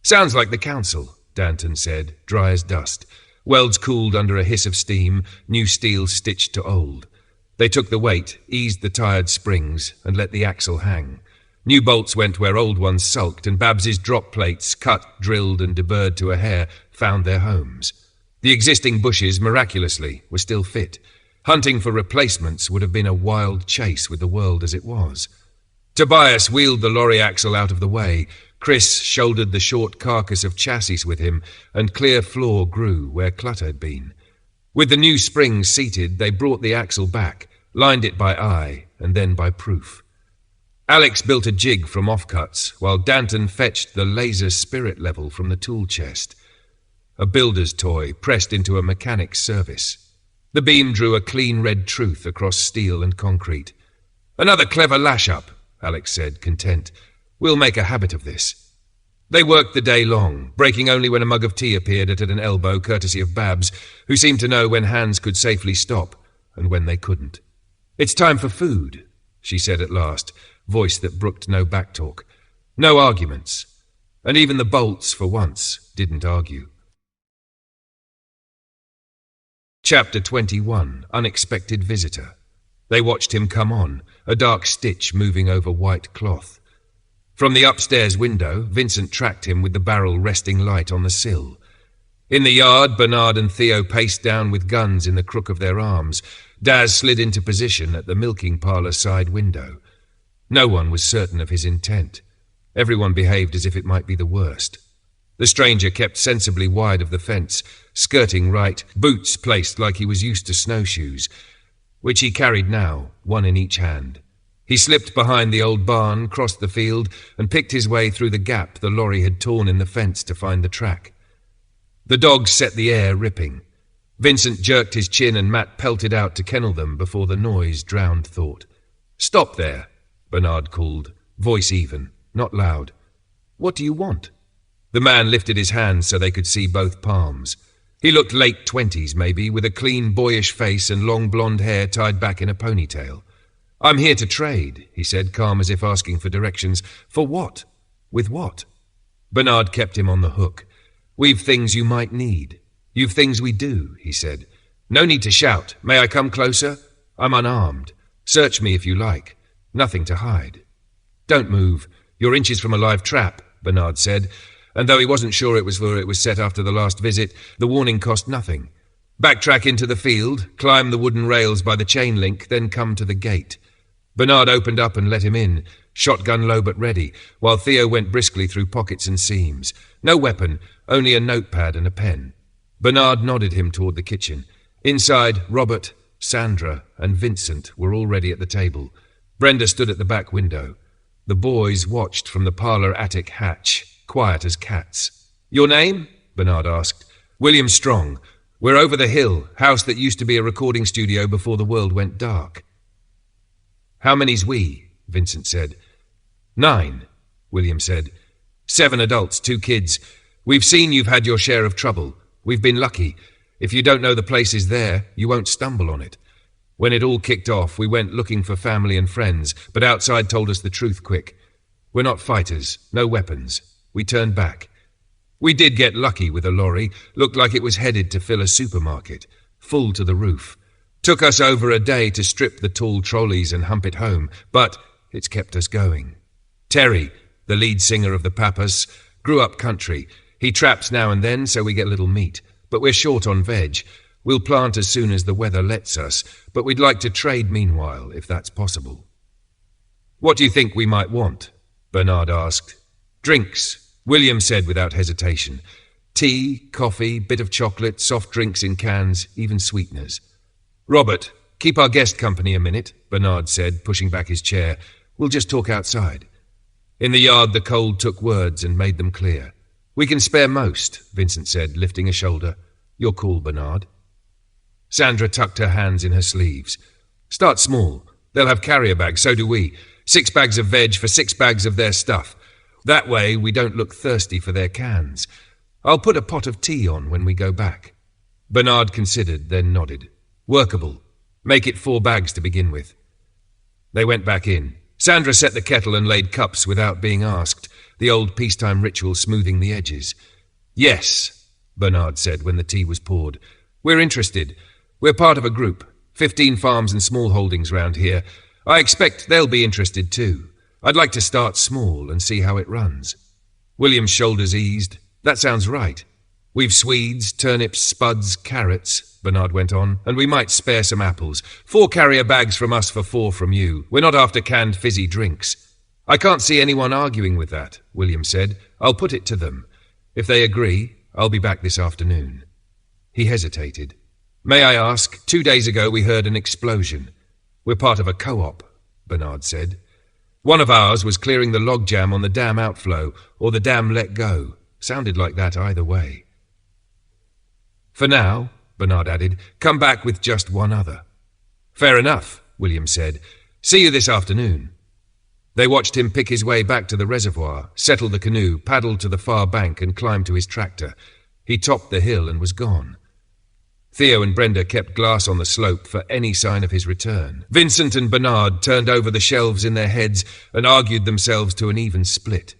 "Sounds like the council," Danton said, dry as dust. Welds cooled under a hiss of steam, new steel stitched to old. They took the weight, eased the tired springs, and let the axle hang. New bolts went where old ones sulked, and Babs's drop plates, cut, drilled, and deburred to a hair, found their homes. The existing bushes, miraculously, were still fit. Hunting for replacements would have been a wild chase with the world as it was. Tobias wheeled the lorry axle out of the way. Chris shouldered the short carcass of chassis with him, and clear floor grew where clutter had been. With the new springs seated, they brought the axle back, lined it by eye, and then by proof. Alex built a jig from offcuts, while Danton fetched the laser spirit level from the tool chest. A builder's toy pressed into a mechanic's service. The beam drew a clean red truth across steel and concrete. "Another clever lash-up," Alex said, content. "We'll make a habit of this." They worked the day long, breaking only when a mug of tea appeared at an elbow, courtesy of Babs, who seemed to know when hands could safely stop and when they couldn't. "It's time for food," she said at last, voice that brooked no backtalk. No arguments. And even the bolts, for once, didn't argue. Chapter 21. Unexpected Visitor. They watched him come on, a dark stitch moving over white cloth. From the upstairs window, Vincent tracked him with the barrel resting light on the sill. In the yard, Bernard and Theo paced down with guns in the crook of their arms. Daz slid into position at the milking parlour side window. No one was certain of his intent. Everyone behaved as if it might be the worst. The stranger kept sensibly wide of the fence, skirting right, boots placed like he was used to snowshoes, which he carried now, one in each hand. He slipped behind the old barn, crossed the field, and picked his way through the gap the lorry had torn in the fence to find the track. The dogs set the air ripping. Vincent jerked his chin and Matt pelted out to kennel them before the noise drowned thought. "Stop there," Bernard called, voice even, not loud. "What do you want?" The man lifted his hands so they could see both palms. He looked late 20s, maybe, with a clean, boyish face and long blonde hair tied back in a ponytail. "I'm here to trade," he said, calm as if asking for directions. "For what? With what?" Bernard kept him on the hook. "We've things you might need. You've things we do," he said. "No need to shout. May I come closer? I'm unarmed. Search me if you like. Nothing to hide." "Don't move. You're inches from a live trap," Bernard said, and though he wasn't sure it was set after the last visit, the warning cost nothing. Backtrack into the field, climb the wooden rails by the chain link, then come to the gate. Bernard opened up and let him in, shotgun low but ready, while Theo went briskly through pockets and seams. No weapon, only a notepad and a pen. Bernard nodded him toward the kitchen. Inside, Robert, Sandra, and Vincent were already at the table. Brenda stood at the back window. The boys watched from the parlour attic hatch, quiet as cats. "Your name?" Bernard asked. "William Strong. We're over the hill, house that used to be a recording studio before the world went dark." "How many's we?" Vincent said. 9, William said. 7 adults, 2 kids. We've seen you've had your share of trouble. We've been lucky. If you don't know the place is there, you won't stumble on it. When it all kicked off, we went looking for family and friends, but outside told us the truth quick. We're not fighters, no weapons. We turned back. We did get lucky with a lorry, looked like it was headed to fill a supermarket, full to the roof. Took us over a day to strip the tall trolleys and hump it home, but it's kept us going. Terry, the lead singer of the Papas, grew up country. He traps now and then, so we get little meat, but we're short on veg. We'll plant as soon as the weather lets us, but we'd like to trade meanwhile, if that's possible. "What do you think we might want?" Bernard asked. "Drinks," William said without hesitation. "Tea, coffee, bit of chocolate, soft drinks in cans, even sweeteners." "Robert, keep our guest company a minute," Bernard said, pushing back his chair. "We'll just talk outside." In the yard, the cold took words and made them clear. "We can spare most," Vincent said, lifting a shoulder. "You're cool, Bernard." Sandra tucked her hands in her sleeves. "Start small. They'll have carrier bags, so do we. 6 bags of veg for 6 bags of their stuff. That way we don't look thirsty for their cans. I'll put a pot of tea on when we go back." Bernard considered, then nodded. "Workable. Make it 4 bags to begin with." They went back in. Sandra set the kettle and laid cups without being asked, the old peacetime ritual smoothing the edges. "Yes," Bernard said when the tea was poured. "We're interested. We're part of a group, 15 farms and small holdings round here. I expect they'll be interested too. I'd like to start small and see how it runs." William's shoulders eased. "That sounds right. We've Swedes, turnips, spuds, carrots," Bernard went on, "and we might spare some apples. 4 carrier bags from us for 4 from you. We're not after canned fizzy drinks." "I can't see anyone arguing with that," William said. "I'll put it to them. If they agree, I'll be back this afternoon." He hesitated. "May I ask, 2 days ago we heard an explosion. We're part of a co-op," Bernard said. "One of ours was clearing the logjam on the dam outflow, or the dam let go. Sounded like that either way." "For now," Bernard added, "come back with just one other." "Fair enough," William said. "See you this afternoon." They watched him pick his way back to the reservoir, settle the canoe, paddle to the far bank and climb to his tractor. He topped the hill and was gone. Theo and Brenda kept glass on the slope for any sign of his return. Vincent and Bernard turned over the shelves in their heads and argued themselves to an even split.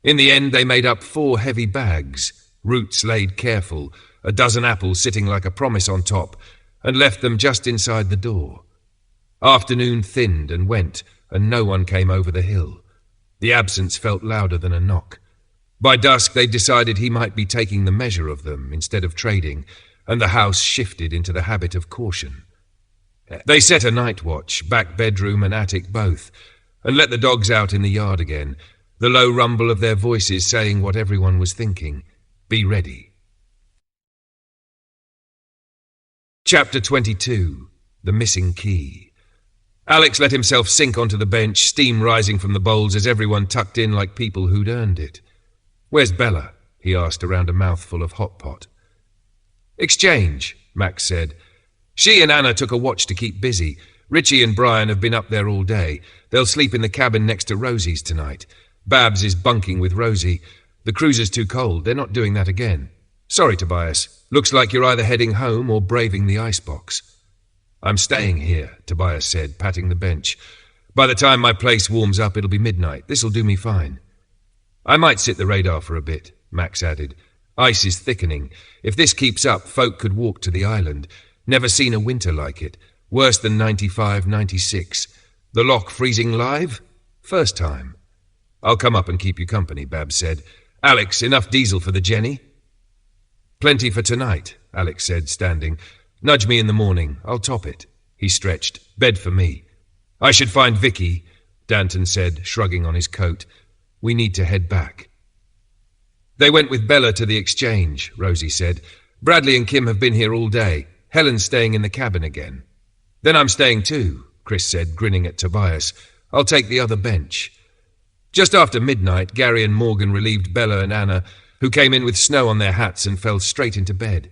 In the end, they made up 4 heavy bags, roots laid careful, a dozen apples sitting like a promise on top, and left them just inside the door. Afternoon thinned and went, and no one came over the hill. The absence felt louder than a knock. By dusk, they decided he might be taking the measure of them instead of trading, and the house shifted into the habit of caution. They set a night watch, back bedroom and attic both, and let the dogs out in the yard again, the low rumble of their voices saying what everyone was thinking. Be ready. Chapter 22. The Missing Key. Alex let himself sink onto the bench, steam rising from the bowls as everyone tucked in like people who'd earned it. "Where's Bella?" he asked around a mouthful of hot pot. "Exchange," Max said. "She and Anna took a watch to keep busy. Richie and Brian have been up there all day. They'll sleep in the cabin next to Rosie's tonight. Babs is bunking with Rosie. The cruiser's too cold. They're not doing that again. Sorry, Tobias. Looks like you're either heading home or braving the icebox." "I'm staying here," Tobias said, patting the bench. "By the time my place warms up, it'll be midnight. This'll do me fine." "I might sit the radar for a bit," Max added. "Ice is thickening. If this keeps up, folk could walk to the island. Never seen a winter like it. Worse than 95, 96. The lock freezing live? First time." "I'll come up and keep you company," Babs said. "Alex, enough diesel for the Jenny?" "Plenty for tonight," Alex said, standing. "Nudge me in the morning. I'll top it." He stretched. "Bed for me." "I should find Vicky," Danton said, shrugging on his coat. "We need to head back." "They went with Bella to the exchange," Rosie said. "Bradley and Kim have been here all day. Helen's staying in the cabin again." "Then I'm staying too," Chris said, grinning at Tobias. "I'll take the other bench." Just after midnight, Gary and Morgan relieved Bella and Anna, who came in with snow on their hats and fell straight into bed.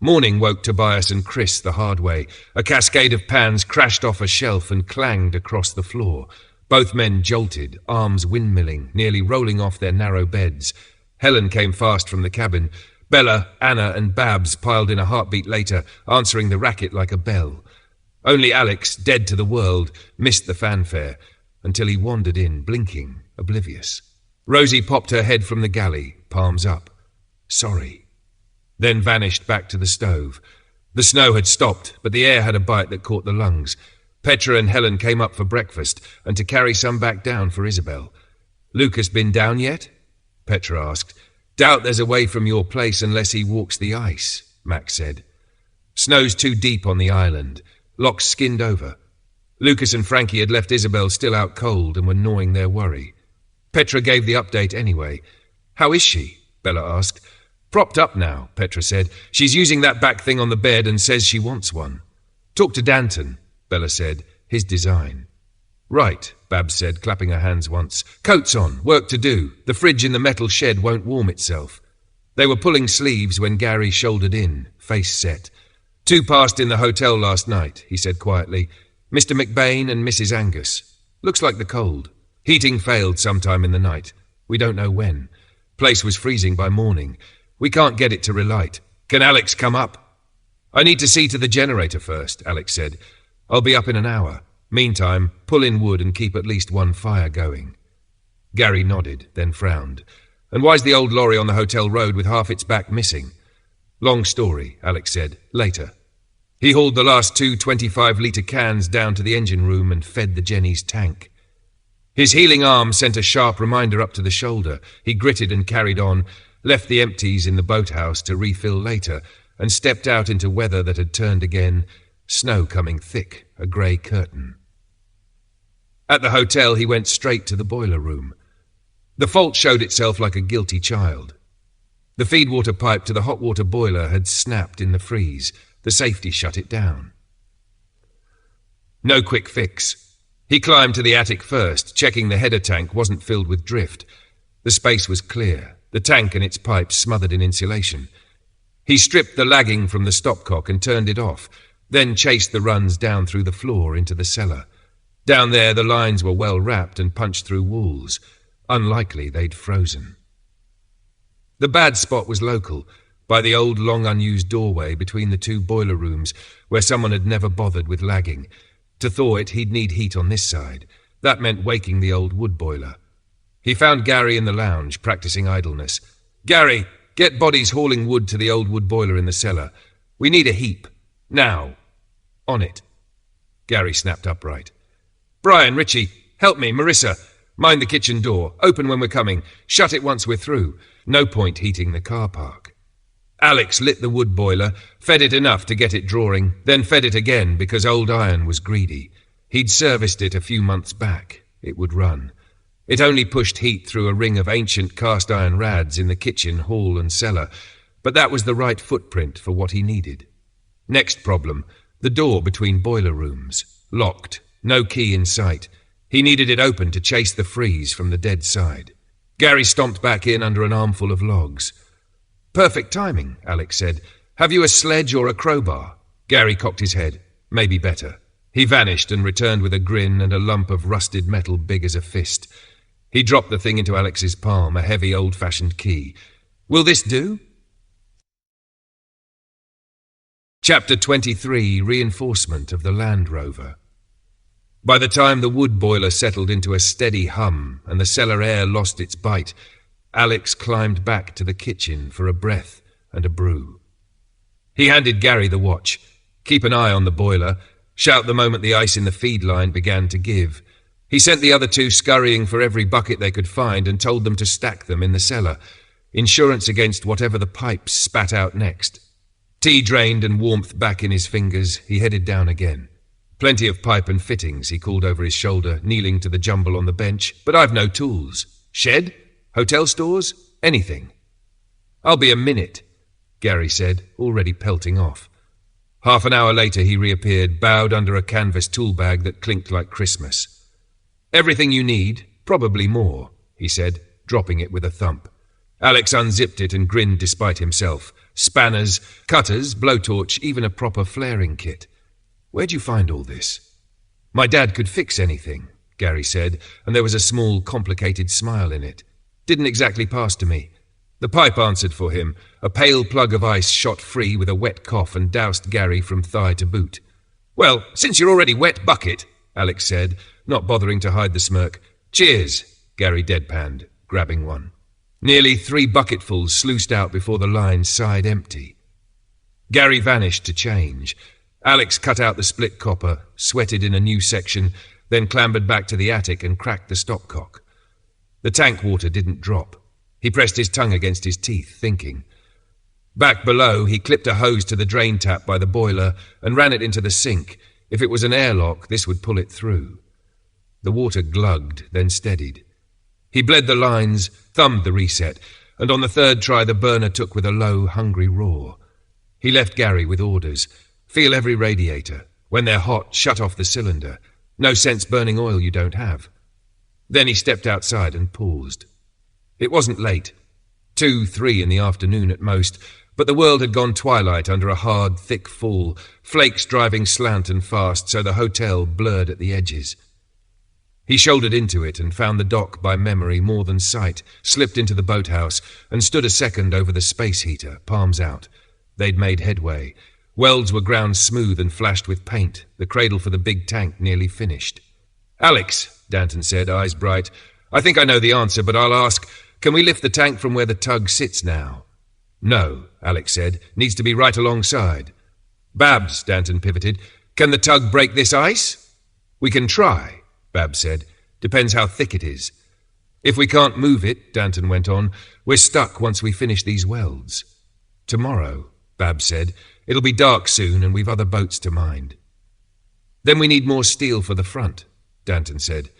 Morning woke Tobias and Chris the hard way. A cascade of pans crashed off a shelf and clanged across the floor. Both men jolted, arms windmilling, nearly rolling off their narrow beds. Helen came fast from the cabin. Bella, Anna and Babs piled in a heartbeat later, answering the racket like a bell. Only Alex, dead to the world, missed the fanfare, until he wandered in, blinking, oblivious. Rosie popped her head from the galley, palms up. "Sorry." Then vanished back to the stove. The snow had stopped, but the air had a bite that caught the lungs. Petra and Helen came up for breakfast, and to carry some back down for Isabel. "Lucas been down yet?" Petra asked. "Doubt there's a way from your place unless he walks the ice," Max said. "Snow's too deep on the island. Lock's skinned over." Lucas and Frankie had left Isabel still out cold and were gnawing their worry. Petra gave the update anyway. "How is she?" Bella asked. "Propped up now," Petra said. "She's using that back thing on the bed and says she wants one." "Talk to Danton," Bella said. "His design." "Right," Babs said, clapping her hands once. "Coats on, work to do. The fridge in the metal shed won't warm itself." They were pulling sleeves when Gary shouldered in, face set. "Two passed in the hotel last night," he said quietly. "Mr. McBain and Mrs. Angus. Looks like the cold. Heating failed sometime in the night. We don't know when. Place was freezing by morning. We can't get it to relight. Can Alex come up?" "I need to see to the generator first," Alex said. "I'll be up in an hour. Meantime, pull in wood and keep at least one fire going." Gary nodded, then frowned. "And why's the old lorry on the hotel road with half its back missing?" "Long story," Alex said. "Later." He hauled the last 2 25-litre cans down to the engine room and fed the Jenny's tank. His healing arm sent a sharp reminder up to the shoulder. He gritted and carried on, left the empties in the boathouse to refill later, and stepped out into weather that had turned again, snow coming thick, a grey curtain. At the hotel, he went straight to the boiler room. The fault showed itself like a guilty child. The feed-water pipe to the hot water boiler had snapped in the freeze. The safety shut it down. No quick fix. He climbed to the attic first, checking the header tank wasn't filled with drift. The space was clear, the tank and its pipes smothered in insulation. He stripped the lagging from the stopcock and turned it off, then chased the runs down through the floor into the cellar. Down there the lines were well wrapped and punched through walls. Unlikely they'd frozen. The bad spot was local, by the old long-unused doorway between the two boiler rooms where someone had never bothered with lagging. To thaw it, he'd need heat on this side. That meant waking the old wood boiler. He found Gary in the lounge, practicing idleness. "Gary, get bodies hauling wood to the old wood boiler in the cellar. We need a heap. Now. On it." Gary snapped upright. "Brian, Richie, help me, Marissa. Mind the kitchen door. Open when we're coming. Shut it once we're through. No point heating the car park." Alex lit the wood boiler, fed it enough to get it drawing, then fed it again because old iron was greedy. He'd serviced it a few months back. It would run. It only pushed heat through a ring of ancient cast-iron rads in the kitchen, hall and cellar, but that was the right footprint for what he needed. Next problem, the door between boiler rooms. Locked. No key in sight. He needed it open to chase the freeze from the dead side. Gary stomped back in under an armful of logs. "Perfect timing," Alex said. "Have you a sledge or a crowbar?" Gary cocked his head. "Maybe better." He vanished and returned with a grin and a lump of rusted metal big as a fist. He dropped the thing into Alex's palm, a heavy old-fashioned key. "Will this do?" Chapter 23, Reinforcement of the Land Rover. By the time the wood boiler settled into a steady hum and the cellar air lost its bite, Alex climbed back to the kitchen for a breath and a brew. He handed Gary the watch. Keep an eye on the boiler. Shout the moment the ice in the feed line began to give. He sent the other two scurrying for every bucket they could find and told them to stack them in the cellar. Insurance against whatever the pipes spat out next. Tea drained and warmth back in his fingers, he headed down again. "Plenty of pipe and fittings," he called over his shoulder, kneeling to the jumble on the bench. "But I've no tools. Shed? Hotel stores? Anything." "I'll be a minute," Gary said, already pelting off. Half an hour later he reappeared, bowed under a canvas tool bag that clinked like Christmas. "Everything you need, probably more," he said, dropping it with a thump. Alex unzipped it and grinned despite himself. Spanners, cutters, blowtorch, even a proper flaring kit. "Where'd you find all this?" "My dad could fix anything," Gary said, and there was a small, complicated smile in it. "Didn't exactly pass to me." The pipe answered for him. A pale plug of ice shot free with a wet cough and doused Gary from thigh to boot. "Well, since you're already wet bucket," Alex said, not bothering to hide the smirk. "Cheers," Gary deadpanned, grabbing one. Nearly 3 bucketfuls sluiced out before the line sighed empty. Gary vanished to change. Alex cut out the split copper, sweated in a new section, then clambered back to the attic and cracked the stopcock. The tank water didn't drop. He pressed his tongue against his teeth, thinking. Back below, he clipped a hose to the drain tap by the boiler and ran it into the sink. If it was an airlock, this would pull it through. The water glugged, then steadied. He bled the lines, thumbed the reset, and on the third try the burner took with a low, hungry roar. He left Gary with orders. Feel every radiator. When they're hot, shut off the cylinder. No sense burning oil you don't have. Then he stepped outside and paused. It wasn't late. 2, 3 in the afternoon at most, but the world had gone twilight under a hard, thick fall, flakes driving slant and fast, so the hotel blurred at the edges. He shouldered into it and found the dock by memory more than sight, slipped into the boathouse, and stood a second over the space heater, palms out. They'd made headway. Welds were ground smooth and flashed with paint, the cradle for the big tank nearly finished. "Alex," Danton said, eyes bright, "I think I know the answer, but I'll ask, can we lift the tank from where the tug sits now?" "No," Alex said, "needs to be right alongside." "Babs," Danton pivoted, "can the tug break this ice?" "We can try," Babs said. "Depends how thick it is." "If we can't move it," Danton went on, "we're stuck once we finish these welds." "Tomorrow," Babs said. "It'll be dark soon and we've other boats to mind." "Then we need more steel for the front," Danton said.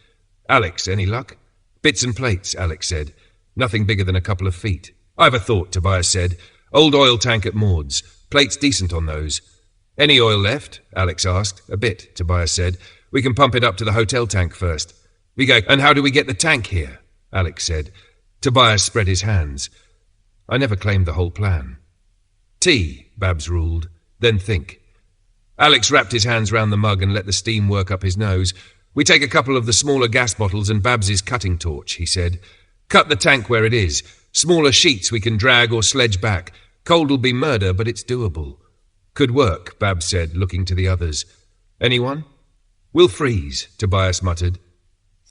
"Alex, any luck?" "Bits and plates," Alex said. "Nothing bigger than a couple of feet." "I've a thought," Tobias said. "Old oil tank at Maud's. Plates decent on those." "Any oil left?" Alex asked. "A bit," Tobias said. "We can pump it up to the hotel tank first." "We go, and how do we get the tank here?" Alex said. Tobias spread his hands. "I never claimed the whole plan." "Tea," Babs ruled. "Then think." Alex wrapped his hands round the mug and let the steam work up his nose. We take a couple of the smaller gas bottles and Babs's cutting torch, he said. Cut the tank where it is. Smaller sheets we can drag or sledge back. Cold'll be murder, but it's doable. Could work, Babs said, looking to the others. Anyone? We'll freeze, Tobias muttered.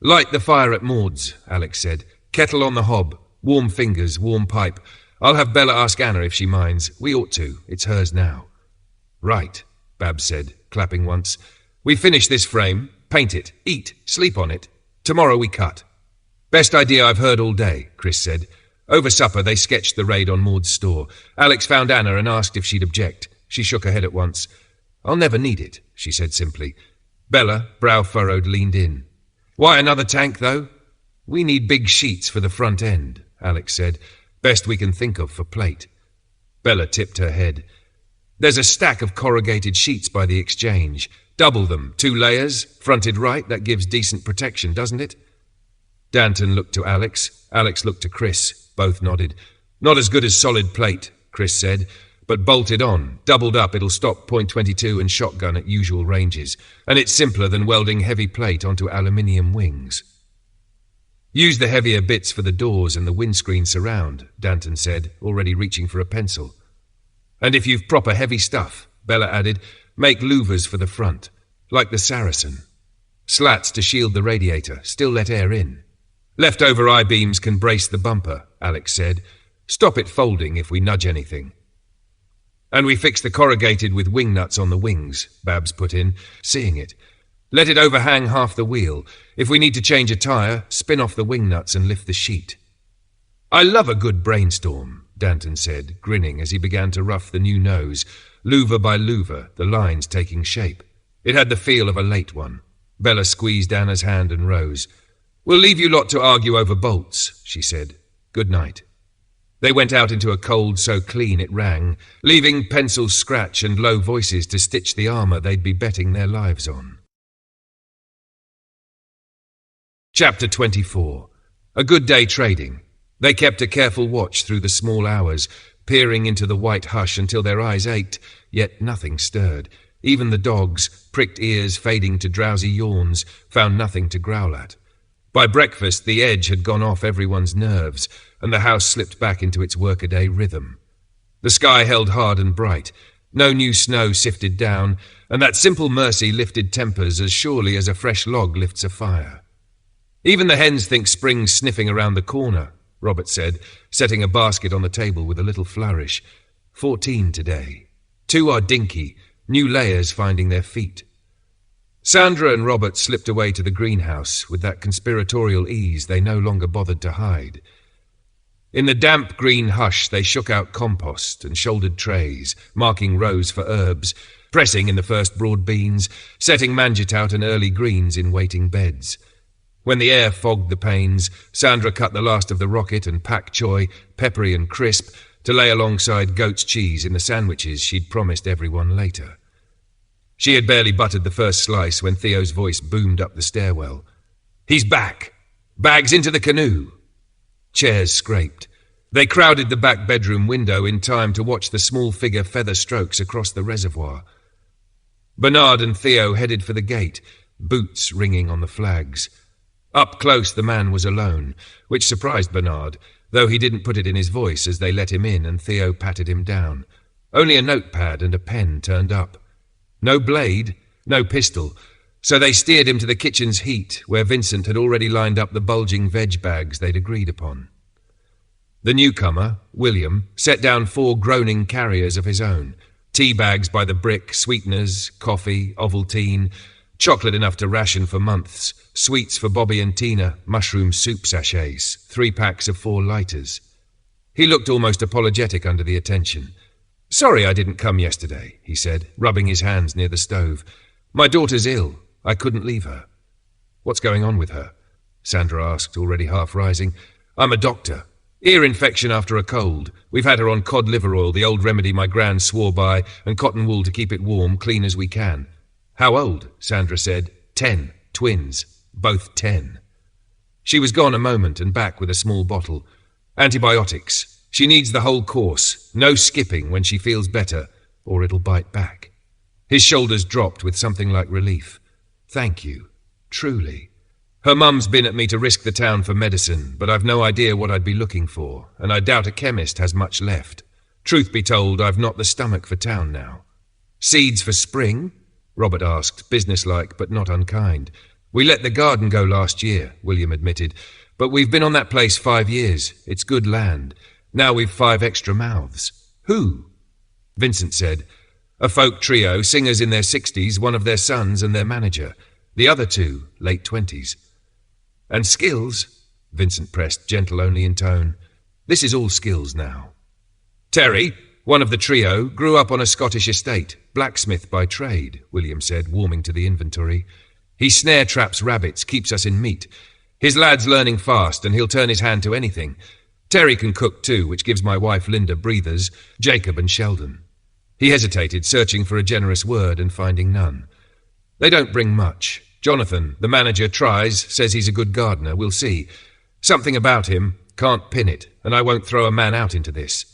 Light the fire at Maud's, Alex said. Kettle on the hob. Warm fingers, warm pipe. I'll have Bella ask Anna if she minds. We ought to. It's hers now. Right, Babs said, clapping once. We finish this frame, paint it, eat, sleep on it. Tomorrow we cut. Best idea I've heard all day, Chris said. Over supper they sketched the raid on Maud's store. Alex found Anna and asked if she'd object. She shook her head at once. I'll never need it, she said simply. Bella, brow furrowed, leaned in. Why another tank, though? We need big sheets for the front end, Alex said. Best we can think of for plate. Bella tipped her head. There's a stack of corrugated sheets by the exchange. Double them, 2 layers, fronted right, that gives decent protection, doesn't it? Danton looked to Alex. Alex looked to Chris. Both nodded. Not as good as solid plate, Chris said, but bolted on. Doubled up, it'll stop .22 and shotgun at usual ranges, and it's simpler than welding heavy plate onto aluminium wings. Use the heavier bits for the doors and the windscreen surround, Danton said, already reaching for a pencil. And if you've proper heavy stuff, Bella added, make louvers for the front, like the Saracen. Slats to shield the radiator, still let air in. Leftover I-beams can brace the bumper, Alex said. Stop it folding if we nudge anything. And we fix the corrugated with wing nuts on the wings, Babs put in, seeing it. Let it overhang half the wheel. If we need to change a tyre, spin off the wing nuts and lift the sheet. I love a good brainstorm, Danton said, grinning as he began to rough the new nose, louver by louver, the lines taking shape. It had the feel of a late one. Bella squeezed Anna's hand and rose. We'll leave you lot to argue over bolts, she said. Good night. They went out into a cold so clean it rang, leaving pencil scratch and low voices to stitch the armour they'd be betting their lives on. Chapter 24. A good day trading. They kept a careful watch through the small hours, peering into the white hush until their eyes ached, yet nothing stirred. Even the dogs, pricked ears fading to drowsy yawns, found nothing to growl at. By breakfast, the edge had gone off everyone's nerves, and the house slipped back into its workaday rhythm. The sky held hard and bright. No new snow sifted down, and that simple mercy lifted tempers as surely as a fresh log lifts a fire. Even the hens think spring's sniffing around the corner, Robert said, setting a basket on the table with a little flourish. 14 today. 2 are dinky, new layers finding their feet. Sandra and Robert slipped away to the greenhouse with that conspiratorial ease they no longer bothered to hide. In the damp green hush they shook out compost and shouldered trays, marking rows for herbs, pressing in the first broad beans, setting mangittout and early greens in waiting beds. When the air fogged the panes, Sandra cut the last of the rocket and pak choy, peppery and crisp, to lay alongside goat's cheese in the sandwiches she'd promised everyone later. She had barely buttered the first slice when Theo's voice boomed up the stairwell. He's back! Bags into the canoe! Chairs scraped. They crowded the back bedroom window in time to watch the small figure feather strokes across the reservoir. Bernard and Theo headed for the gate, boots ringing on the flags. Up close the man was alone, which surprised Bernard, though he didn't put it in his voice as they let him in and Theo patted him down. Only a notepad and a pen turned up. No blade, no pistol, so they steered him to the kitchen's heat, where Vincent had already lined up the bulging veg bags they'd agreed upon. The newcomer, William, set down 4 groaning carriers of his own, tea bags by the brick, sweeteners, coffee, Ovaltine, chocolate enough to ration for months, sweets for Bobby and Tina, mushroom soup sachets, 3 packs of 4 lighters. He looked almost apologetic under the attention. Sorry I didn't come yesterday, he said, rubbing his hands near the stove. My daughter's ill. I couldn't leave her. What's going on with her? Sandra asked, already half rising. I'm a doctor. Ear infection after a cold. We've had her on cod liver oil, the old remedy my gran swore by, and cotton wool to keep it warm, clean as we can. How old? Sandra said. 10. Twins. Both 10. She was gone a moment and back with a small bottle. Antibiotics. She needs the whole course. No skipping when she feels better, or it'll bite back. His shoulders dropped with something like relief. Thank you. truly. Her mum's been at me to risk the town for medicine, but I've no idea what I'd be looking for, and I doubt a chemist has much left. Truth be told, I've not the stomach for town now. Seeds for spring? Robert asked, businesslike but not unkind. We let the garden go last year, William admitted, but we've been on that place 5 years. It's good land. Now we've 5 extra mouths. Who? Vincent said. A folk trio, singers in their 60s, one of their sons and their manager. The other 2, late 20s. And skills? Vincent pressed, gentle only in tone. This is all skills now. Terry, one of the trio, grew up on a Scottish estate, blacksmith by trade, William said, warming to the inventory. He snare traps rabbits, keeps us in meat. His lad's learning fast, and he'll turn his hand to anything. Terry can cook too, which gives my wife Linda breathers, Jacob and Sheldon. He hesitated, searching for a generous word and finding none. They don't bring much. Jonathan, the manager, tries, says he's a good gardener, we'll see. Something about him, can't pin it, and I won't throw a man out into this.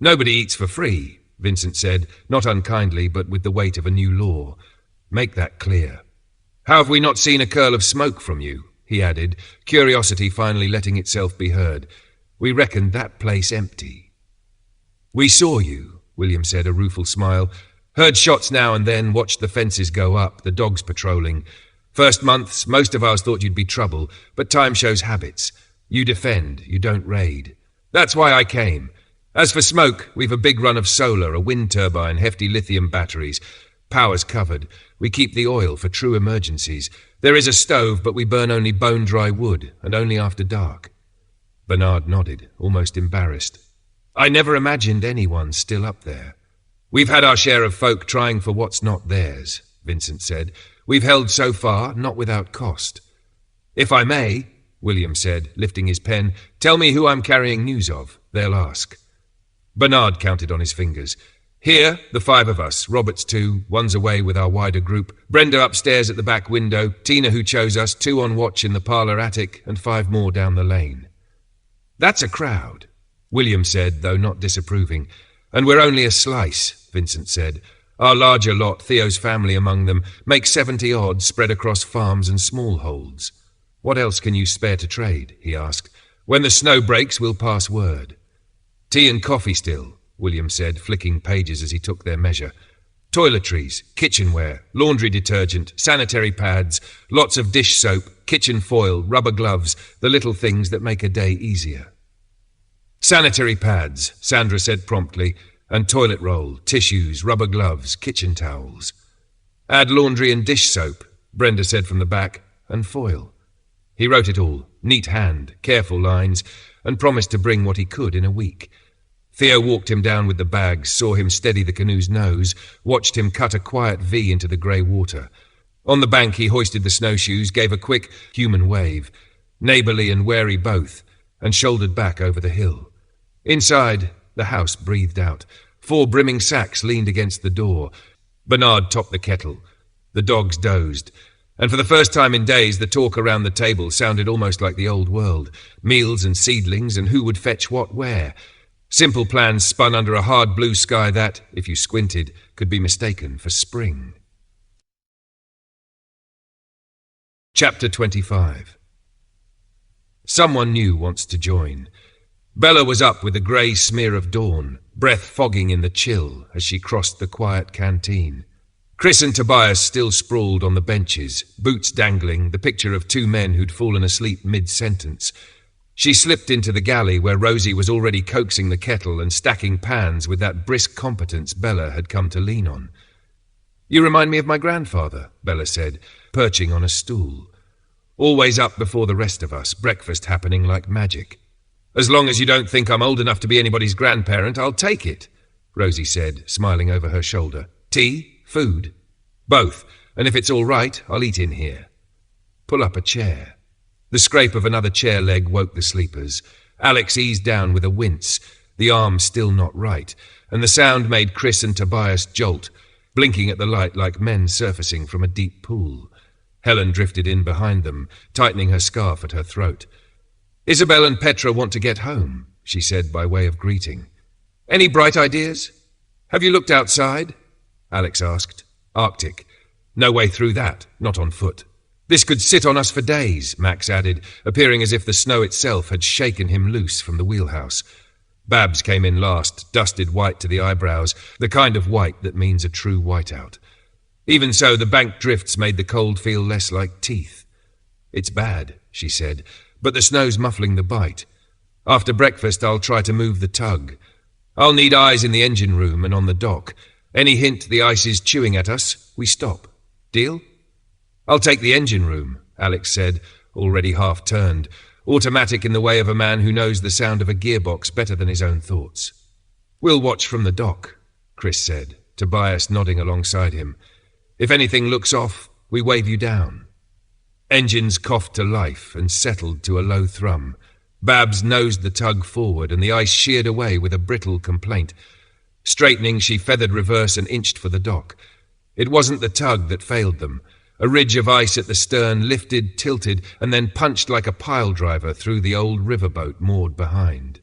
Nobody eats for free, Vincent said, not unkindly, but with the weight of a new law. Make that clear. How have we not seen a curl of smoke from you? He added, curiosity finally letting itself be heard. We reckoned that place empty. We saw you, William said, a rueful smile. Heard shots now and then, watched the fences go up, the dogs patrolling. First months, most of us thought you'd be trouble, but time shows habits. You defend, you don't raid. That's why I came. As for smoke, we've a big run of solar, a wind turbine, hefty lithium batteries. Power's covered. We keep the oil for true emergencies. There is a stove, but we burn only bone-dry wood, and only after dark. Bernard nodded, almost embarrassed. I never imagined anyone still up there. We've had our share of folk trying for what's not theirs, Vincent said. We've held so far, not without cost. If I may, William said, lifting his pen, tell me who I'm carrying news of. They'll ask. Bernard counted on his fingers. Here, the 5 of us, Robert's 2, one's away with our wider group, Brenda upstairs at the back window, Tina who chose us, 2 on watch in the parlour attic, and 5 more down the lane. That's a crowd, William said, though not disapproving. And we're only a slice, Vincent said. Our larger lot, Theo's family among them, make 70 odds spread across farms and small holds. What else can you spare to trade? He asked. When the snow breaks, we'll pass word. Tea and coffee still, William said, flicking pages as he took their measure. Toiletries, kitchenware, laundry detergent, sanitary pads, lots of dish soap, kitchen foil, rubber gloves, the little things that make a day easier. Sanitary pads, Sandra said promptly, and toilet roll, tissues, rubber gloves, kitchen towels. Add laundry and dish soap, Brenda said from the back, and foil. He wrote it all, neat hand, careful lines, and promised to bring what he could in a week. Theo walked him down with the bags, saw him steady the canoe's nose, watched him cut a quiet V into the grey water. On the bank he hoisted the snowshoes, gave a quick, human wave, neighbourly and wary both, and shouldered back over the hill. Inside, the house breathed out. 4 brimming sacks leaned against the door. Bernard topped the kettle. The dogs dozed. And for the first time in days, the talk around the table sounded almost like the old world. Meals and seedlings and who would fetch what where. Simple plans spun under a hard blue sky that, if you squinted, could be mistaken for spring. Chapter 25. Someone new wants to join. Bella was up with the grey smear of dawn, breath fogging in the chill as she crossed the quiet canteen. Chris and Tobias still sprawled on the benches, boots dangling, the picture of 2 men who'd fallen asleep mid-sentence. She slipped into the galley where Rosie was already coaxing the kettle and stacking pans with that brisk competence Bella had come to lean on. You remind me of my grandfather, Bella said, perching on a stool. Always up before the rest of us, breakfast happening like magic. As long as you don't think I'm old enough to be anybody's grandparent, I'll take it, Rosie said, smiling over her shoulder. Tea? Food? Both, and if it's all right, I'll eat in here. Pull up a chair. The scrape of another chair leg woke the sleepers. Alex eased down with a wince, the arm still not right, and the sound made Chris and Tobias jolt, blinking at the light like men surfacing from a deep pool. Helen drifted in behind them, tightening her scarf at her throat. Isabel and Petra want to get home, she said by way of greeting. Any bright ideas? Have you looked outside? Alex asked. Arctic. No way through that, not on foot. This could sit on us for days, Max added, appearing as if the snow itself had shaken him loose from the wheelhouse. Babs came in last, dusted white to the eyebrows, the kind of white that means a true whiteout. Even so, the bank drifts made the cold feel less like teeth. "It's bad," she said, "but the snow's muffling the bite. After breakfast, I'll try to move the tug. I'll need eyes in the engine room and on the dock. Any hint the ice is chewing at us, we stop. Deal?" "I'll take the engine room," Alex said, already half-turned, automatic in the way of a man who knows the sound of a gearbox better than his own thoughts. "We'll watch from the dock," Chris said, Tobias nodding alongside him. "If anything looks off, we wave you down." Engines coughed to life and settled to a low thrum. Babs nosed the tug forward, and the ice sheared away with a brittle complaint. Straightening, she feathered reverse and inched for the dock. It wasn't the tug that failed them. A ridge of ice at the stern lifted, tilted, and then punched like a pile driver through the old riverboat moored behind.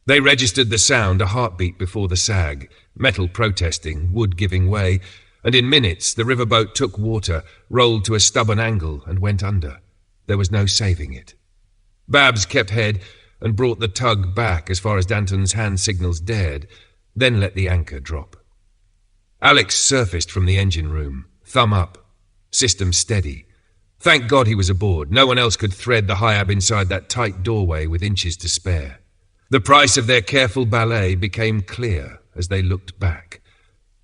They registered the sound, a heartbeat before the sag, metal protesting, wood giving way, and in minutes the riverboat took water, rolled to a stubborn angle, and went under. There was no saving it. Babs kept head and brought the tug back as far as Danton's hand signals dared, then let the anchor drop. Alex surfaced from the engine room, thumb up. System steady. Thank God he was aboard. No one else could thread the Hiab inside that tight doorway with inches to spare. The price of their careful ballet became clear as they looked back.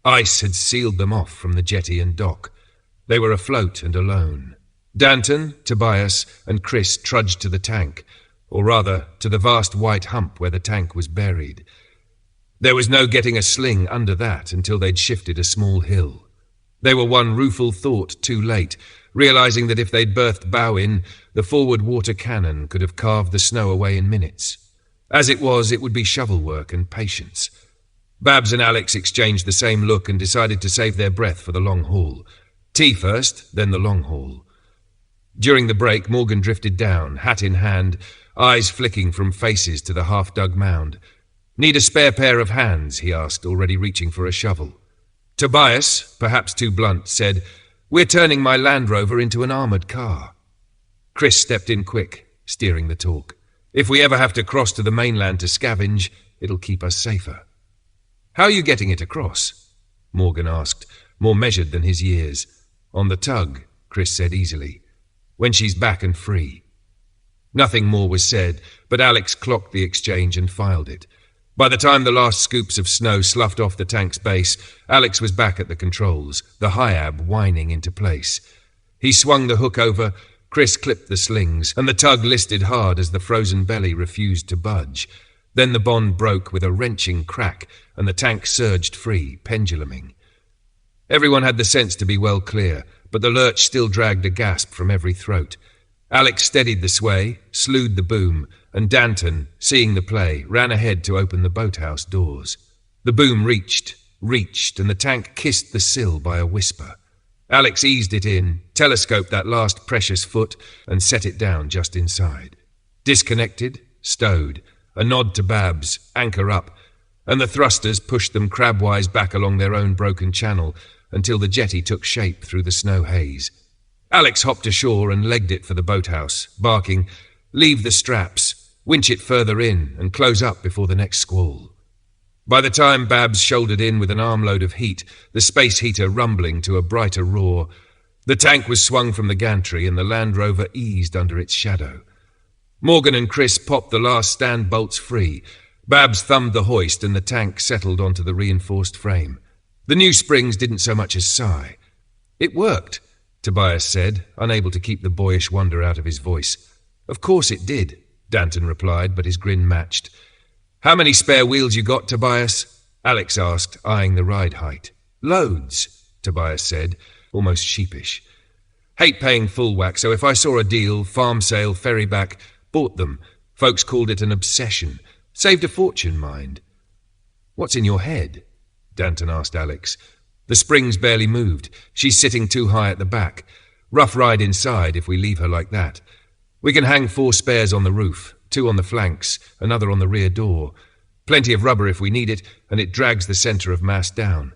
Ice had sealed them off from the jetty and dock. They were afloat and alone. Danton, Tobias, and Chris trudged to the tank, or rather, to the vast white hump where the tank was buried. There was no getting a sling under that until they'd shifted a small hill. They were one rueful thought too late, realizing that if they'd berthed bow in, the forward water cannon could have carved the snow away in minutes. As it was, it would be shovel work and patience. Babs and Alex exchanged the same look and decided to save their breath for the long haul. Tea first, then the long haul. During the break, Morgan drifted down, hat in hand, eyes flicking from faces to the half-dug mound. "Need a spare pair of hands?" he asked, already reaching for a shovel. Tobias, perhaps too blunt, said, "We're turning my Land Rover into an armoured car." Chris stepped in quick, steering the talk. "If we ever have to cross to the mainland to scavenge, it'll keep us safer." "How are you getting it across?" Morgan asked, more measured than his years. "On the tug," Chris said easily. "When she's back and free." Nothing more was said, but Alex clocked the exchange and filed it. By the time the last scoops of snow sloughed off the tank's base, Alex was back at the controls, the Hiab whining into place. He swung the hook over, Chris clipped the slings, and the tug listed hard as the frozen belly refused to budge. Then the bond broke with a wrenching crack, and the tank surged free, penduluming. Everyone had the sense to be well clear, but the lurch still dragged a gasp from every throat. Alex steadied the sway, slewed the boom, and Danton, seeing the play, ran ahead to open the boathouse doors. The boom reached, and the tank kissed the sill by a whisper. Alex eased it in, telescoped that last precious foot, and set it down just inside. Disconnected, stowed, a nod to Babs, anchor up, and the thrusters pushed them crabwise back along their own broken channel until the jetty took shape through the snow haze. Alex hopped ashore and legged it for the boathouse, barking, "Leave the straps, winch it further in, and close up before the next squall." By the time Babs shouldered in with an armload of heat, the space heater rumbling to a brighter roar, the tank was swung from the gantry and the Land Rover eased under its shadow. Morgan and Chris popped the last stand bolts free. Babs thumbed the hoist and the tank settled onto the reinforced frame. The new springs didn't so much as sigh. "It worked," Tobias said, unable to keep the boyish wonder out of his voice. "Of course it did," Danton replied, but his grin matched. "How many spare wheels you got, Tobias?" Alex asked, eyeing the ride height. "Loads," Tobias said, almost sheepish. "Hate paying full whack, so if I saw a deal, farm sale, ferry back, bought them. Folks called it an obsession. Saved a fortune, mind." "What's in your head?" Danton asked Alex. "The springs barely moved. She's sitting too high at the back. Rough ride inside if we leave her like that. We can hang 4 spares on the roof, 2 on the flanks, another on the rear door. Plenty of rubber if we need it, and it drags the centre of mass down."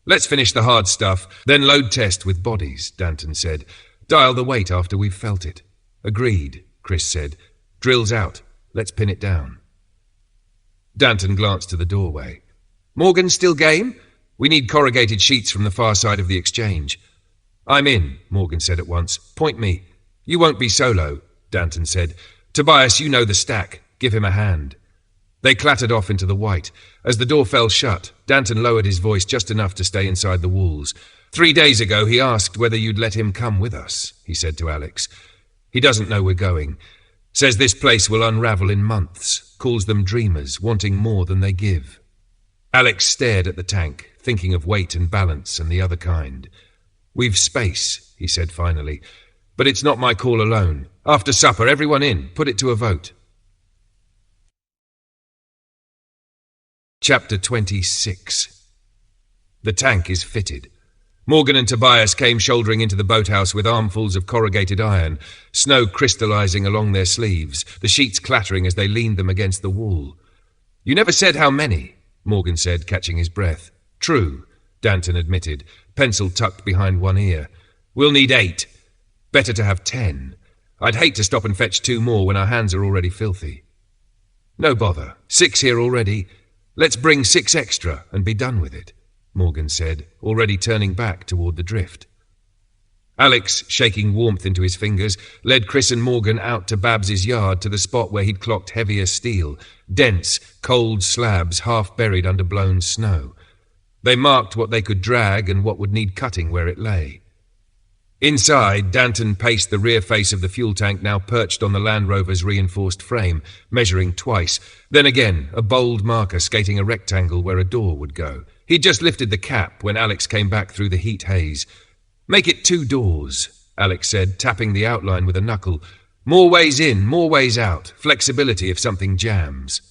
"Let's finish the hard stuff, then load test with bodies," Danton said. Dial the weight after we've felt it. Agreed, Chris said. Drill's out. Let's pin it down. Danton glanced to the doorway. Morgan still game? We need corrugated sheets from the far side of the exchange. I'm in, Morgan said at once. Point me. You won't be solo, Danton said. Tobias, you know the stack. Give him a hand. They clattered off into the white. As the door fell shut, Danton lowered his voice just enough to stay inside the walls. 3 days ago he asked whether you'd let him come with us, he said to Alex. He doesn't know we're going. Says this place will unravel in months. Calls them dreamers, wanting more than they give. Alex stared at the tank, thinking of weight and balance and the other kind. We've space, he said finally. But it's not my call alone. After supper, everyone in. Put it to a vote. Chapter 26. The tank is fitted. Morgan and Tobias came shouldering into the boathouse with armfuls of corrugated iron, snow crystallizing along their sleeves, the sheets clattering as they leaned them against the wall. You never said how many, Morgan said, catching his breath. True, Danton admitted, pencil tucked behind one ear. We'll need 8. Better to have 10. I'd hate to stop and fetch 2 more when our hands are already filthy. No bother. 6 here already. Let's bring 6 extra and be done with it, Morgan said, already turning back toward the drift. Alex, shaking warmth into his fingers, led Chris and Morgan out to Babs's yard to the spot where he'd clocked heavier steel, dense, cold slabs half buried under blown snow. They marked what they could drag and what would need cutting where it lay. Inside, Danton paced the rear face of the fuel tank now perched on the Land Rover's reinforced frame, measuring twice. Then again, a bold marker skating a rectangle where a door would go. He'd just lifted the cap when Alex came back through the heat haze. Make it 2 doors, Alex said, tapping the outline with a knuckle. More ways in, more ways out. Flexibility if something jams.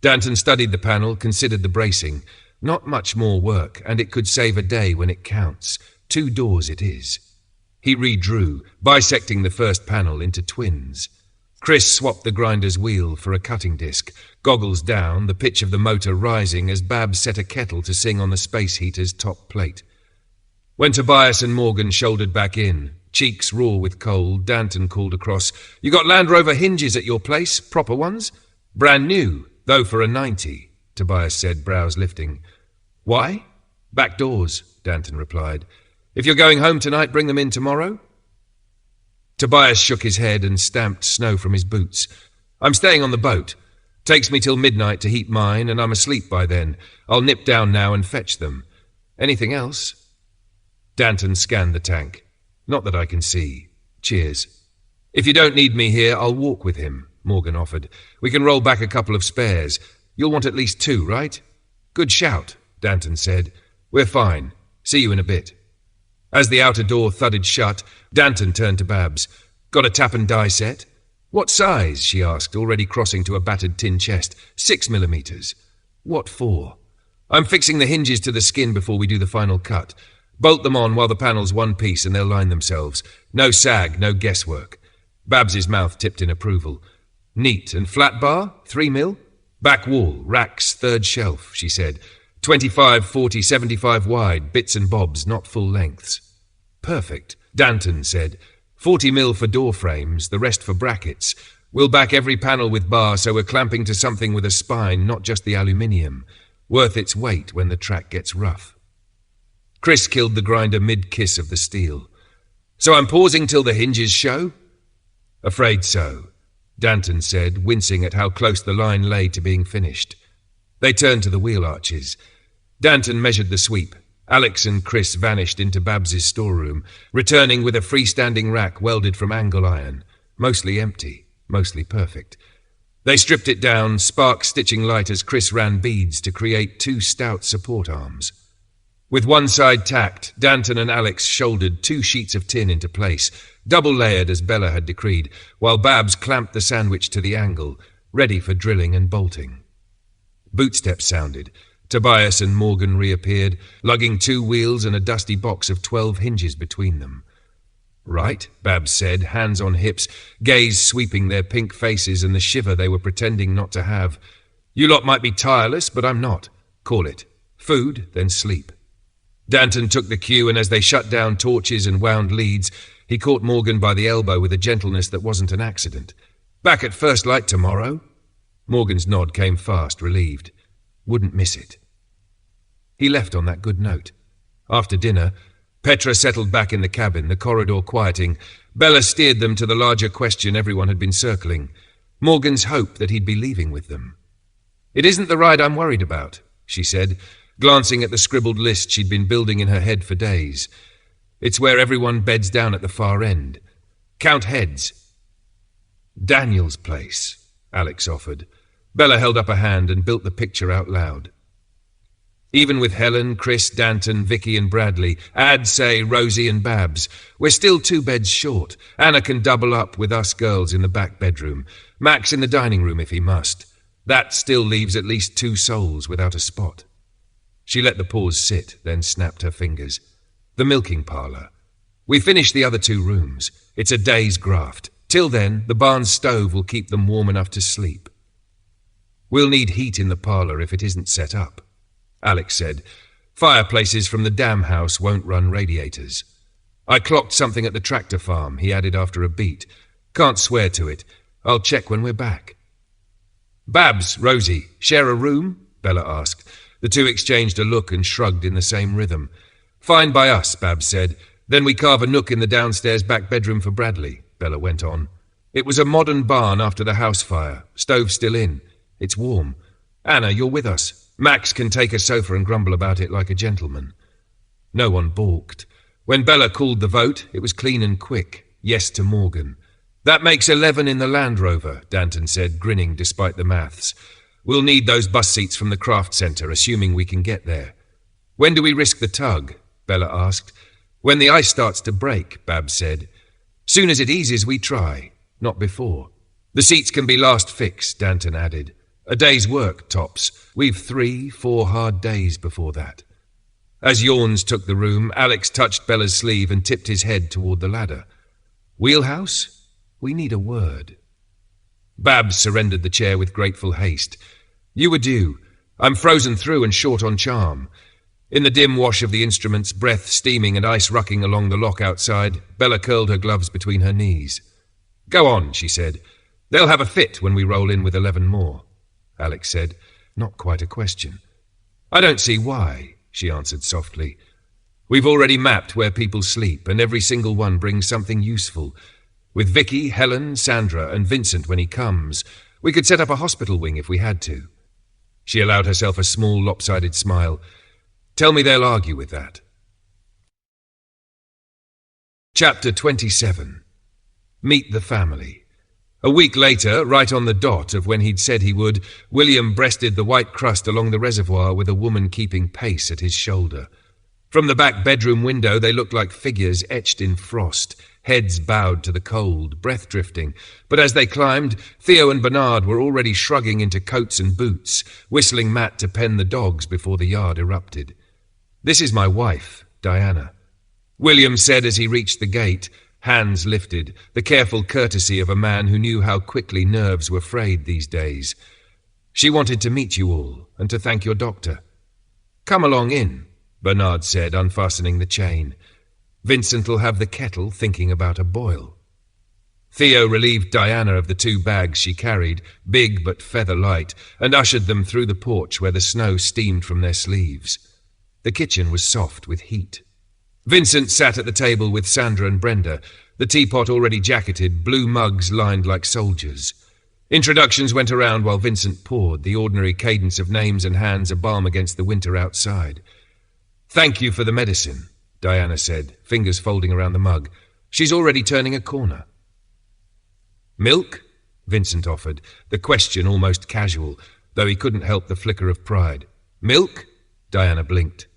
Danton studied the panel, considered the bracing. Not much more work, and it could save a day when it counts. 2 doors it is. He redrew, bisecting the first panel into twins. Chris swapped the grinder's wheel for a cutting disc, goggles down, the pitch of the motor rising as Babs set a kettle to sing on the space heater's top plate. When Tobias and Morgan shouldered back in, cheeks raw with cold, Danton called across, You got Land Rover hinges at your place, proper ones? Brand new, though for a 90, Tobias said, brows lifting. Why? Back doors, Danton replied. If you're going home tonight, bring them in tomorrow. Tobias shook his head and stamped snow from his boots. I'm staying on the boat. Takes me till midnight to heat mine, and I'm asleep by then. I'll nip down now and fetch them. Anything else? Danton scanned the tank. Not that I can see. Cheers. If you don't need me here, I'll walk with him, Morgan offered. We can roll back a couple of spares. You'll want at least 2, right? Good shout, Danton said. We're fine. See you in a bit. As the outer door thudded shut, Danton turned to Babs. Got a tap and die set? What size? She asked, already crossing to a battered tin chest. 6 millimeters. What for? I'm fixing the hinges to the skin before we do the final cut. Bolt them on while the panel's one piece and they'll line themselves. No sag, no guesswork. Babs's mouth tipped in approval. Neat. And flat bar? 3 mil? Back wall, racks, 3rd shelf, she said. 25, 40, 75 wide, bits and bobs, not full lengths. Perfect, Danton said. 40 mil for door frames, the rest for brackets. We'll back every panel with bar so we're clamping to something with a spine, not just the aluminium. Worth its weight when the track gets rough. Chris killed the grinder mid-kiss of the steel. So I'm pausing till the hinges show? Afraid so, Danton said, wincing at how close the line lay to being finished. They turned to the wheel arches. Danton measured the sweep. Alex and Chris vanished into Babs's storeroom, returning with a freestanding rack welded from angle iron, mostly empty, mostly perfect. They stripped it down, sparks stitching light as Chris ran beads to create 2 stout support arms. With one side tacked, Danton and Alex shouldered 2 sheets of tin into place, double-layered as Bella had decreed, while Babs clamped the sandwich to the angle, ready for drilling and bolting. Bootsteps sounded. Tobias and Morgan reappeared, lugging 2 wheels and a dusty box of 12 hinges between them. Right, Babs said, hands on hips, gaze sweeping their pink faces and the shiver they were pretending not to have. You lot might be tireless, but I'm not. Call it. Food, then sleep. Danton took the cue, and as they shut down torches and wound leads, He caught Morgan by the elbow with a gentleness that wasn't an accident. "Back at first light tomorrow?" Morgan's nod came fast, relieved. Wouldn't miss it. He left on that good note. After dinner, Petra settled back in the cabin, the corridor quieting. Bella steered them to the larger question everyone had been circling. Morgan's hope that he'd be leaving with them. "It isn't the ride I'm worried about," she said, glancing at the scribbled list she'd been building in her head for days. "It's where everyone beds down at the far end. Count heads." "Daniel's place," Alex offered. Bella held up a hand and built the picture out loud. "Even with Helen, Chris, Danton, Vicky and Bradley, add, say, Rosie and Babs, we're still 2 beds short. Anna can double up with us girls in the back bedroom. Max in the dining room if he must. That still leaves at least 2 souls without a spot." She let the pause sit, then snapped her fingers. "The milking parlour. We finished the other 2 rooms. It's a day's graft. Till then, the barn stove will keep them warm enough to sleep. We'll need heat in the parlour if it isn't set up," Alex said. "Fireplaces from the dam house won't run radiators. I clocked something at the tractor farm," he added after a beat. "Can't swear to it. I'll check when we're back." "Babs, Rosie, share a room?" Bella asked. The 2 exchanged a look and shrugged in the same rhythm. "Fine by us," Babs said. "Then we carve a nook in the downstairs back bedroom for Bradley," Bella went on. "It was a modern barn after the house fire. Stove still in. It's warm. Anna, you're with us. Max can take a sofa and grumble about it like a gentleman." No one balked. When Bella called the vote, it was clean and quick. Yes to Morgan. "That makes 11 in the Land Rover," Danton said, grinning despite the maths. "We'll need those bus seats from the craft centre, assuming we can get there." "When do we risk the tug?" Bella asked. "When the ice starts to break," Babs said. "Soon as it eases, we try. Not before. The seats can be last fix," Danton added. "A day's work, tops. We've 3-4 hard days before that." As yawns took the room, Alex touched Bella's sleeve and tipped his head toward the ladder. "Wheelhouse? We need a word." Babs surrendered the chair with grateful haste. "You were due. I'm frozen through and short on charm." In the dim wash of the instruments, breath steaming and ice rucking along the lock outside, Bella curled her gloves between her knees. "Go on," she said. "They'll have a fit when we roll in with 11 more." Alex said, "Not quite a question." "I don't see why," she answered softly. "We've already mapped where people sleep, and every single one brings something useful. With Vicky, Helen, Sandra, and Vincent when he comes, we could set up a hospital wing if we had to." She allowed herself a small, lopsided smile. "Tell me they'll argue with that." Chapter 27. Meet the family. A week later, right on the dot of when he'd said he would, William breasted the white crust along the reservoir with a woman keeping pace at his shoulder. From the back bedroom window, they looked like figures etched in frost, heads bowed to the cold, breath drifting. But as they climbed, Theo and Bernard were already shrugging into coats and boots, whistling Matt to pen the dogs before the yard erupted. "This is my wife, Diana," William said as he reached the gate, hands lifted, the careful courtesy of a man who knew how quickly nerves were frayed these days. "She wanted to meet you all, and to thank your doctor." "Come along in," Bernard said, unfastening the chain. "Vincent'll have the kettle thinking about a boil." Theo relieved Diana of the 2 bags she carried, big but feather-light, and ushered them through the porch where the snow steamed from their sleeves. The kitchen was soft with heat. Vincent sat at the table with Sandra and Brenda, the teapot already jacketed, blue mugs lined like soldiers. Introductions went around while Vincent poured, the ordinary cadence of names and hands a balm against the winter outside. "Thank you for the medicine," Diana said, fingers folding around the mug. "She's already turning a corner." "Milk?" Vincent offered, the question almost casual, though he couldn't help the flicker of pride. "Milk?" Diana blinked.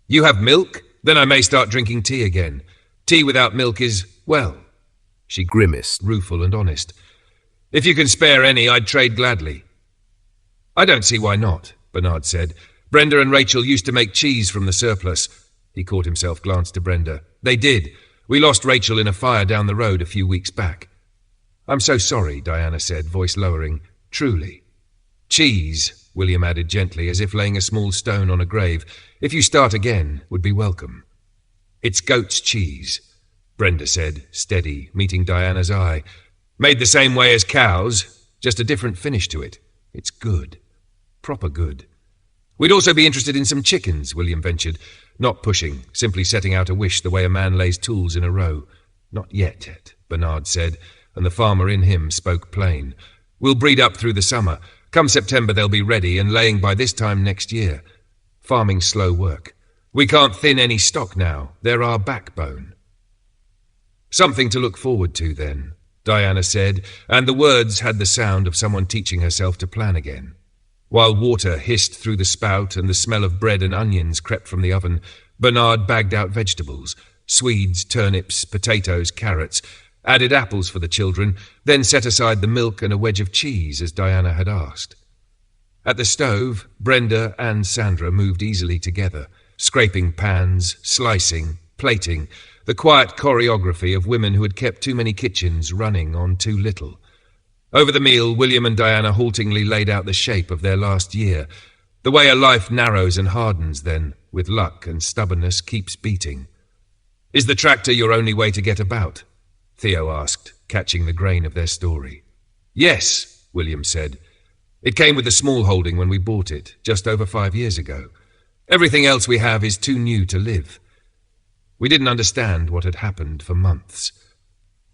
"You have milk? Then I may start drinking tea again. Tea without milk is, well," she grimaced, rueful and honest. "If you can spare any, I'd trade gladly." "I don't see why not," Bernard said. "Brenda and Rachel used to make cheese from the surplus." He caught himself, glanced to Brenda. "They did. We lost Rachel in a fire down the road a few weeks back." "I'm so sorry," Diana said, voice lowering. "Truly." "Cheese," William added gently, as if laying a small stone on a grave, "if you start again, would be welcome. It's goat's cheese. Brenda said, steady, meeting Diana's eye. Made the same way as cows, just a different finish to it. It's good. Proper good. We'd also be interested in some chickens, William ventured, not pushing, simply setting out a wish the way a man lays tools in a row. Not yet, Bernard said, and the farmer in him spoke plain. We'll breed up through the summer. Come September they'll be ready and laying by this time next year. Farming's slow work. We can't thin any stock now. They're our backbone. Something to look forward to then, Diana said, and the words had the sound of someone teaching herself to plan again. While water hissed through the spout and the smell of bread and onions crept from the oven, Bernard bagged out vegetables, Swedes, turnips, potatoes, carrots, added apples for the children, then set aside the milk and a wedge of cheese as Diana had asked. At the stove, Brenda and Sandra moved easily together, scraping pans, slicing, plating, the quiet choreography of women who had kept too many kitchens running on too little. Over the meal, William and Diana haltingly laid out the shape of their last year, the way a life narrows and hardens then, with luck and stubbornness, keeps beating. Is the tractor your only way to get about? Theo asked, catching the grain of their story. Yes, William said. It came with the small holding when we bought it, just over 5 years ago. Everything else we have is too new to live. We didn't understand what had happened for months.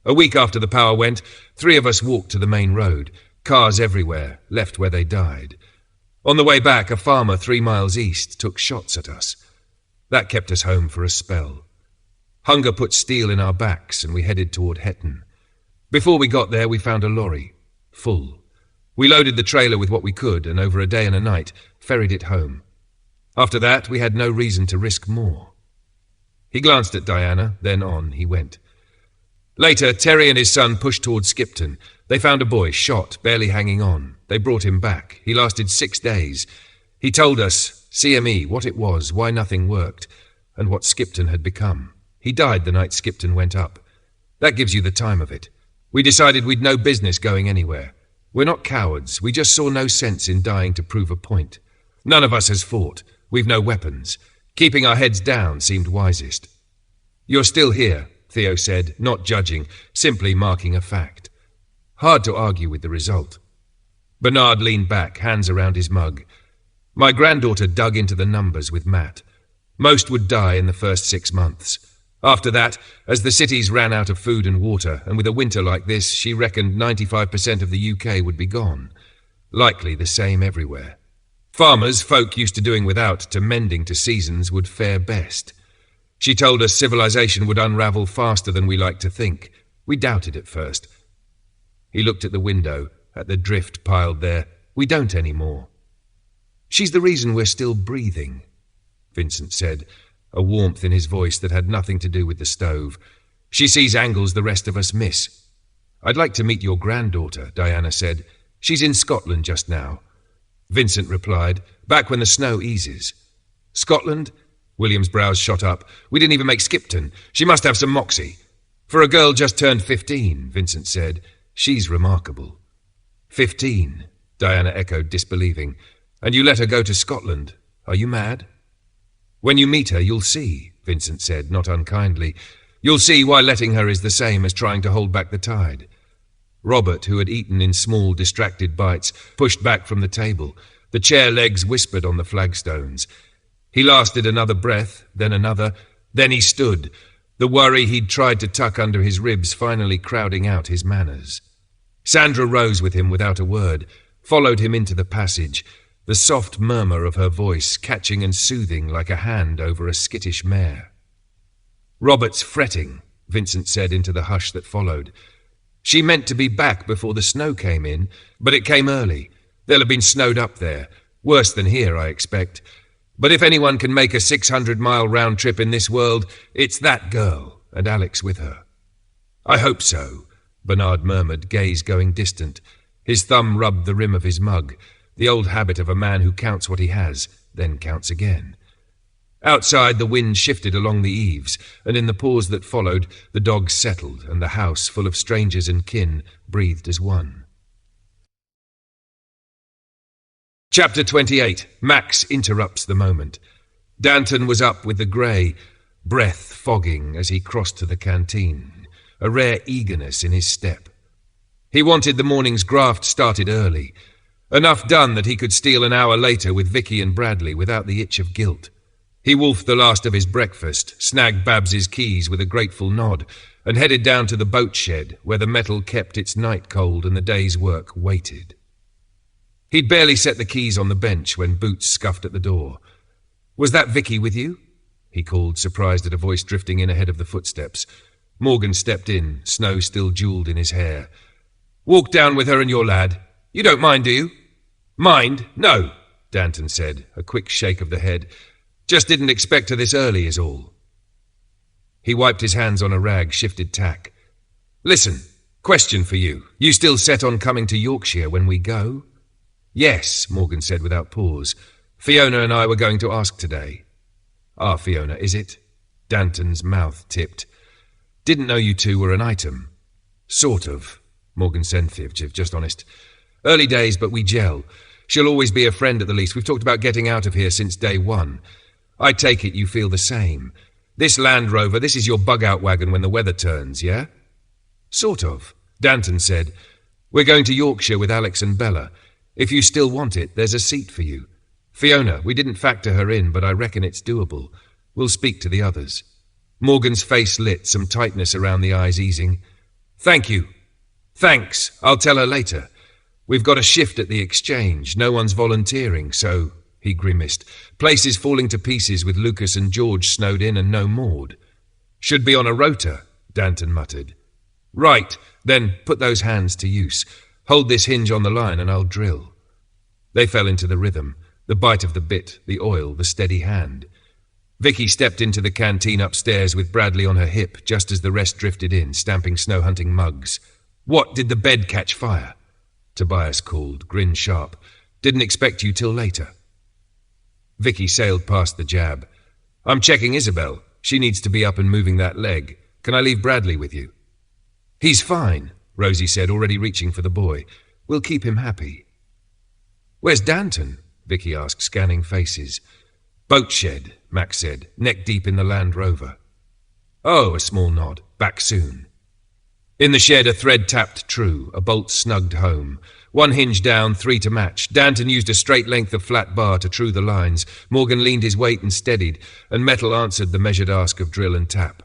A week after the power went, 3 of us walked to the main road, cars everywhere, left where they died. On the way back, a farmer 3 miles east took shots at us. That kept us home for a spell. Hunger put steel in our backs and we headed toward Hetton. Before we got there, we found a lorry, full. We loaded the trailer with what we could and over a day and a night ferried it home. After that, we had no reason to risk more. He glanced at Diana, then on he went. Later, Terry and his son pushed toward Skipton. They found a boy, shot, barely hanging on. They brought him back. He lasted 6 days. He told us, CME, what it was, why nothing worked, and what Skipton had become. He died the night Skipton went up. That gives you the time of it. We decided we'd no business going anywhere. We're not cowards. We just saw no sense in dying to prove a point. None of us has fought. We've no weapons. Keeping our heads down seemed wisest. You're still here, Theo said, not judging, simply marking a fact. Hard to argue with the result. Bernard leaned back, hands around his mug. My granddaughter dug into the numbers with Matt. Most would die in the first 6 months. After that, as the cities ran out of food and water, and with a winter like this, she reckoned 95% of the UK would be gone. Likely the same everywhere. Farmers, folk used to doing without, to mending to seasons, would fare best. She told us civilization would unravel faster than we like to think. We doubted at first. He looked at the window, at the drift piled there. We don't anymore. She's the reason we're still breathing, Vincent said, a warmth in his voice that had nothing to do with the stove. She sees angles the rest of us miss. I'd like to meet your granddaughter, Diana said. She's in Scotland just now. Vincent replied, back when the snow eases. Scotland? William's brows shot up. We didn't even make Skipton. She must have some moxie. For a girl just turned 15, Vincent said. She's remarkable. 15, Diana echoed, disbelieving. And you let her go to Scotland. Are you mad? When you meet her, you'll see, Vincent said, not unkindly. You'll see why letting her is the same as trying to hold back the tide. Robert, who had eaten in small, distracted bites, pushed back from the table. The chair legs whispered on the flagstones. He lasted another breath, then another. Then he stood, the worry he'd tried to tuck under his ribs finally crowding out his manners. Sandra rose with him without a word, followed him into the passage, the soft murmur of her voice catching and soothing like a hand over a skittish mare. Robert's fretting, Vincent said into the hush that followed. She meant to be back before the snow came in, but it came early. They'll have been snowed up there. Worse than here, I expect. But if anyone can make a 600-mile round trip in this world, it's that girl, and Alex with her. I hope so, Bernard murmured, gaze going distant. His thumb rubbed the rim of his mug, the old habit of a man who counts what he has, then counts again. Outside, the wind shifted along the eaves, and in the pause that followed, the dogs settled, and the house, full of strangers and kin, breathed as one. Chapter 28. Max interrupts the moment. Danton was up with the grey. breath fogging as he crossed to the canteen, a rare eagerness in his step. He wanted the morning's graft started early, enough done that he could steal an hour later with Vicky and Bradley without the itch of guilt. He wolfed the last of his breakfast, snagged Babs's keys with a grateful nod, and headed down to the boat shed where the metal kept its night cold and the day's work waited. He'd barely set the keys on the bench when Boots scuffed at the door. "Was that Vicky with you?" he called, surprised at a voice drifting in ahead of the footsteps. Morgan stepped in, snow still jewelled in his hair. "Walk down with her and your lad. You don't mind, do you?" "Mind? No," Danton said, a quick shake of the head. "Just didn't expect her this early is all." He wiped his hands on a rag, shifted tack. "Listen, question for you. You still set on coming to Yorkshire when we go?" "Yes," Morgan said without pause. "Fiona and I were going to ask today." "Ah, Fiona, is it?" Danton's mouth tipped. "Didn't know you two were an item." "Sort of," Morgan said, just honest. "Early days, but we gel. She'll always be a friend at the least. We've talked about getting out of here since day one. I take it you feel the same. This Land Rover, this is your bug-out wagon when the weather turns, yeah?" "Sort of," Danton said. "We're going to Yorkshire with Alex and Bella. If you still want it, there's a seat for you. Fiona, we didn't factor her in, but I reckon it's doable. We'll speak to the others." Morgan's face lit, some tightness around the eyes easing. "Thank you. Thanks. I'll tell her later. We've got a shift at the exchange. No one's volunteering, so..." He grimaced. "Place is falling to pieces with Lucas and George snowed in and no Maud." "Should be on a rota," Danton muttered. "Right, then put those hands to use. Hold this hinge on the line and I'll drill." They fell into the rhythm, the bite of the bit, the oil, the steady hand. Vicky stepped into the canteen upstairs with Bradley on her hip just as the rest drifted in, stamping snow-hunting mugs. "What, did the bed catch fire?" Tobias called, grin sharp. "Didn't expect you till later." Vicky sailed past the jab. "I'm checking Isabel. She needs to be up and moving that leg. Can I leave Bradley with you?" "He's fine," Rosie said, already reaching for the boy. "We'll keep him happy." "Where's Danton?" Vicky asked, scanning faces. "Boat shed," Max said, neck deep in the Land Rover. "Oh," a small nod. "Back soon." In the shed, a thread tapped true, a bolt snugged home. One hinge down, three to match. Danton used a straight length of flat bar to true the lines. Morgan leaned his weight and steadied, and metal answered the measured ask of drill and tap.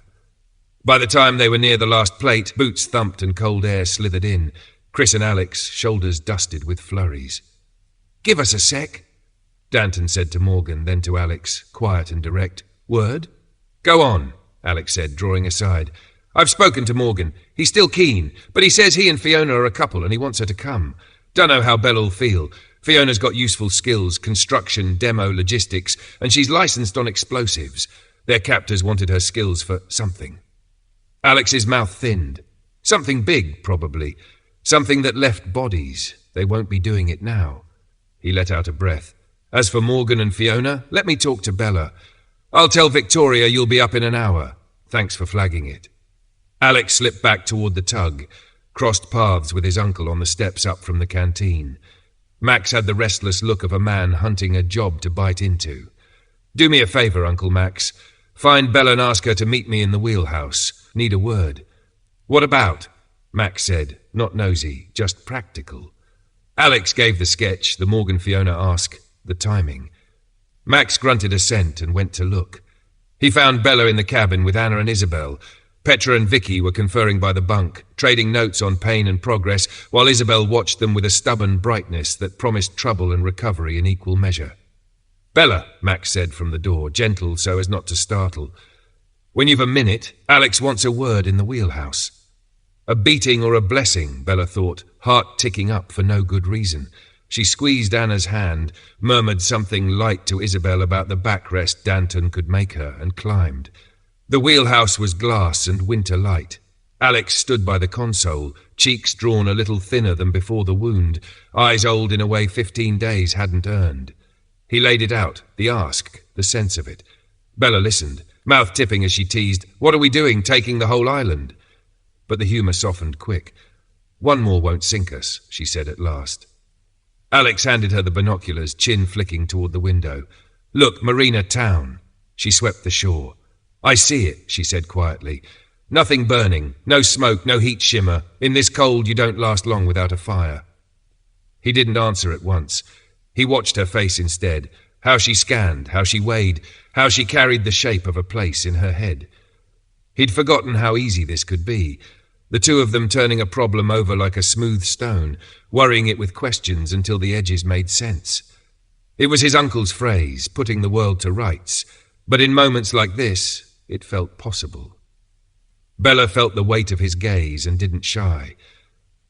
By the time they were near the last plate, boots thumped and cold air slithered in. Chris and Alex, shoulders dusted with flurries. "Give us a sec," Danton said to Morgan, then to Alex, quiet and direct. "Word?" "Go on," Alex said, drawing aside. "I've spoken to Morgan. He's still keen, but he says he and Fiona are a couple and he wants her to come. Dunno how Bell'll feel. Fiona's got useful skills, construction, demo, logistics, and she's licensed on explosives. Their captors wanted her skills for something." Alex's mouth thinned. "Something big, probably. Something that left bodies. They won't be doing it now." He let out a breath. "As for Morgan and Fiona, let me talk to Bella. I'll tell Victoria you'll be up in an hour. Thanks for flagging it." Alex slipped back toward the tug, crossed paths with his uncle on the steps up from the canteen. Max had the restless look of a man hunting a job to bite into. "Do me a favour, Uncle Max. Find Bella and ask her to meet me in the wheelhouse. Need a word." "What about?" Max said, not nosy, just practical. Alex gave the sketch, the Morgan Fiona ask, the timing. Max grunted assent and went to look. He found Bella in the cabin with Anna and Isabel. Petra and Vicky were conferring by the bunk, trading notes on pain and progress, while Isabel watched them with a stubborn brightness that promised trouble and recovery in equal measure. "Bella," Max said from the door, gentle so as not to startle. "When you've a minute, Alex wants a word in the wheelhouse." A beating or a blessing, Bella thought, heart ticking up for no good reason. She squeezed Anna's hand, murmured something light to Isabel about the backrest Danton could make her, and climbed. The wheelhouse was glass and winter light. Alex stood by the console, cheeks drawn a little thinner than before the wound, eyes old in a way 15 days hadn't earned. He laid it out, the ask, the sense of it. Bella listened, mouth tipping as she teased, "What are we doing, taking the whole island?" But the humour softened quick. "One more won't sink us," she said at last. Alex handed her the binoculars, chin flicking toward the window. "Look, Marina Town." She swept the shore. I see it, she said quietly. Nothing burning, no smoke, no heat shimmer. In this cold you don't last long without a fire. He didn't answer at once. He watched her face instead, how she scanned, how she weighed, how she carried the shape of a place in her head. He'd forgotten how easy this could be, the two of them turning a problem over like a smooth stone, worrying it with questions until the edges made sense. It was his uncle's phrase, putting the world to rights, but in moments like this, it felt possible. Bella felt the weight of his gaze and didn't shy.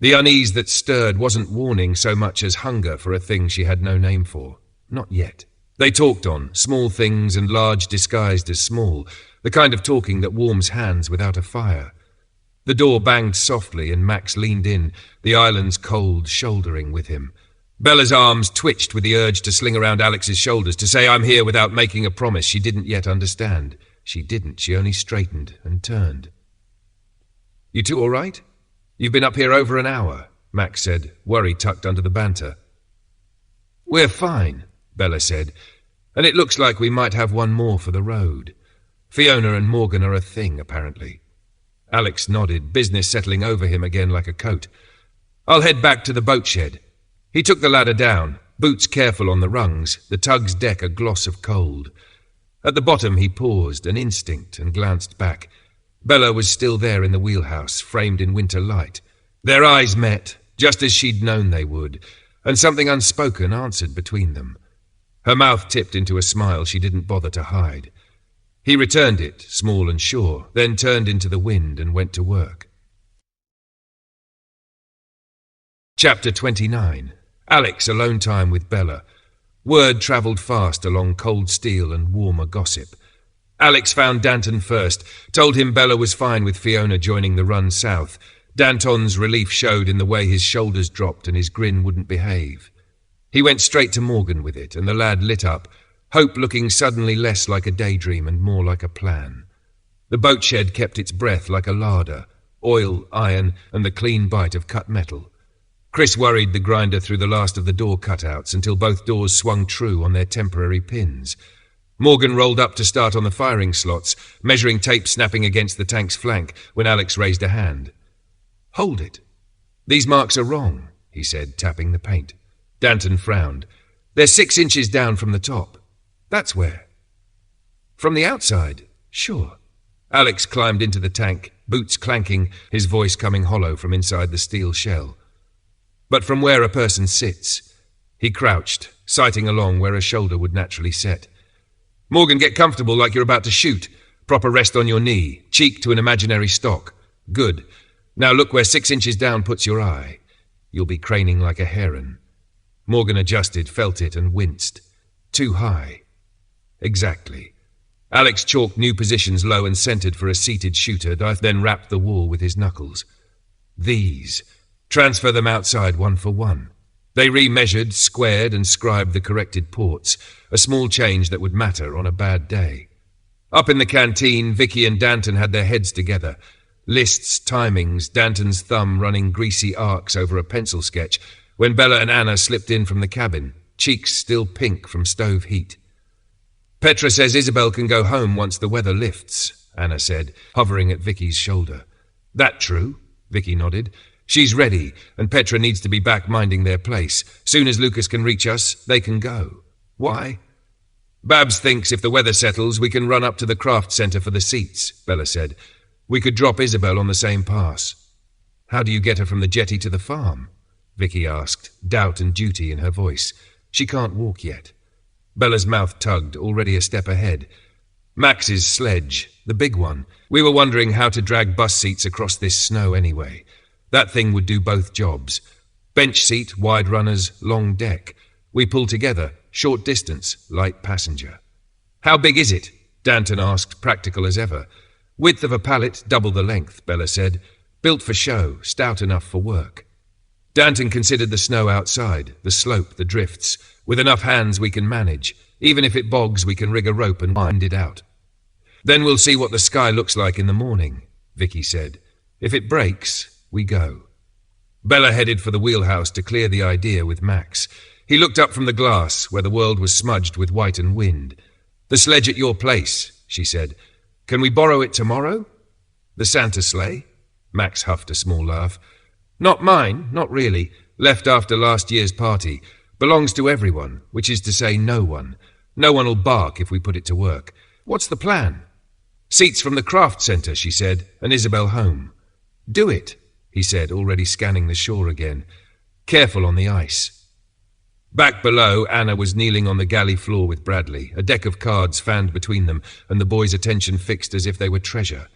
The unease that stirred wasn't warning so much as hunger for a thing she had no name for. Not yet. They talked on, small things and large disguised as small, the kind of talking that warms hands without a fire. The door banged softly and Max leaned in, the island's cold shouldering with him. Bella's arms twitched with the urge to sling around Alex's shoulders, to say I'm here without making a promise she didn't yet understand. She didn't, she only straightened and turned. You two all right? You've been up here over an hour, Max said, worry tucked under the banter. We're fine, Bella said, and it looks like we might have one more for the road. Fiona and Morgan are a thing, apparently. Alex nodded, business settling over him again like a coat. I'll head back to the boat shed. He took the ladder down, boots careful on the rungs, the tug's deck a gloss of cold. At the bottom he paused, an instinct, and glanced back. Bella was still there in the wheelhouse, framed in winter light. Their eyes met, just as she'd known they would, and something unspoken answered between them. Her mouth tipped into a smile she didn't bother to hide. He returned it, small and sure, then turned into the wind and went to work. Chapter 29. Alex alone time with Bella. Word travelled fast along cold steel and warmer gossip. Alex found Danton first, told him Bella was fine with Fiona joining the run south. Danton's relief showed in the way his shoulders dropped and his grin wouldn't behave. He went straight to Morgan with it, and the lad lit up, hope looking suddenly less like a daydream and more like a plan. The boat shed kept its breath like a larder, oil, iron, and the clean bite of cut metal. Chris worried the grinder through the last of the door cutouts until both doors swung true on their temporary pins. Morgan rolled up to start on the firing slots, measuring tape snapping against the tank's flank when Alex raised a hand. Hold it. These marks are wrong, he said, tapping the paint. Danton frowned. They're 6 inches down from the top. That's where. From the outside? Sure. Alex climbed into the tank, boots clanking, his voice coming hollow from inside the steel shell. But from where a person sits. He crouched, sighting along where a shoulder would naturally set. Morgan, get comfortable like you're about to shoot. Proper rest on your knee, cheek to an imaginary stock. Good. Now look where 6 inches down puts your eye. You'll be craning like a heron. Morgan adjusted, felt it, and winced. Too high. Exactly. Alex chalked new positions low and centered for a seated shooter, then rapped the wall with his knuckles. These. Transfer them outside 1 for 1. They remeasured, squared, and scribed the corrected ports, a small change that would matter on a bad day. Up in the canteen, Vicky and Danton had their heads together. Lists, timings, Danton's thumb running greasy arcs over a pencil sketch, when Bella and Anna slipped in from the cabin, cheeks still pink from stove heat. Petra says Isabel can go home once the weather lifts, Anna said, hovering at Vicky's shoulder. That true? Vicky nodded. She's ready, and Petra needs to be back minding their place. Soon as Lucas can reach us, they can go. Why? Babs thinks if the weather settles, we can run up to the craft centre for the seats, Bella said. We could drop Isabel on the same pass. How do you get her from the jetty to the farm? Vicky asked, doubt and duty in her voice. She can't walk yet. Bella's mouth tugged, already a step ahead. Max's sledge, the big one. We were wondering how to drag bus seats across this snow anyway. That thing would do both jobs. Bench seat, wide runners, long deck. We pull together, short distance, light passenger. How big is it? Danton asked, practical as ever. Width of a pallet, double the length, Bella said. Built for show, stout enough for work. Danton considered the snow outside, the slope, the drifts. With enough hands we can manage. Even if it bogs, we can rig a rope and wind it out. Then we'll see what the sky looks like in the morning, Vicky said. If it breaks, we go. Bella headed for the wheelhouse to clear the idea with Max. He looked up from the glass, where the world was smudged with white and wind. The sledge at your place, she said. Can we borrow it tomorrow? The Santa sleigh? Max huffed a small laugh. Not mine, not really. Left after last year's party. Belongs to everyone, which is to say no one. No one will bark if we put it to work. What's the plan? Seats from the craft centre, she said, and Isabel home. Do it, he said, already scanning the shore again. Careful on the ice. Back below, Anna was kneeling on the galley floor with Bradley, a deck of cards fanned between them, and the boys' attention fixed as if they were treasure.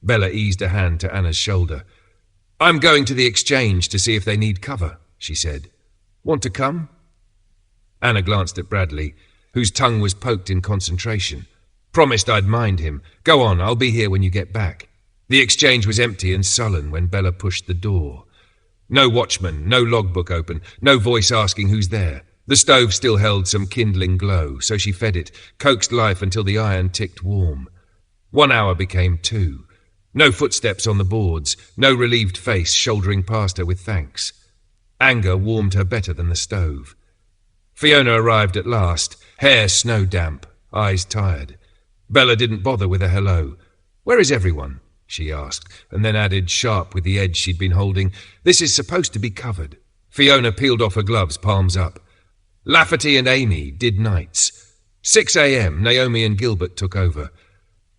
Bella eased a hand to Anna's shoulder. I'm going to the exchange to see if they need cover, she said. Want to come? Anna glanced at Bradley, whose tongue was poked in concentration. Promised I'd mind him. Go on, I'll be here when you get back. The exchange was empty and sullen when Bella pushed the door. No watchman, no logbook open, no voice asking who's there. The stove still held some kindling glow, so she fed it, coaxed life until the iron ticked warm. 1 hour became 2. No footsteps on the boards, no relieved face shouldering past her with thanks. Anger warmed her better than the stove. Fiona arrived at last, hair snow-damp, eyes tired. Bella didn't bother with a hello. Where is everyone? She asked, and then added, sharp with the edge she'd been holding, this is supposed to be covered. Fiona peeled off her gloves, palms up. Lafferty and Amy did nights. 6 a.m, Naomi and Gilbert took over.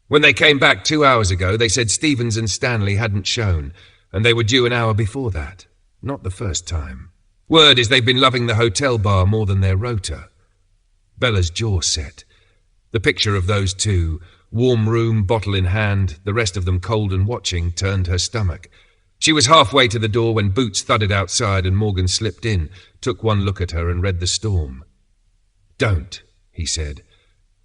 When they came back 2 hours ago, they said Stevens and Stanley hadn't shown, and they were due an hour before that. Not the first time. Word is they've been loving the hotel bar more than their rota. Bella's jaw set. The picture of those two, warm room, bottle in hand, the rest of them cold and watching, turned her stomach. She was halfway to the door when boots thudded outside and Morgan slipped in, took one look at her and read the storm. Don't, he said.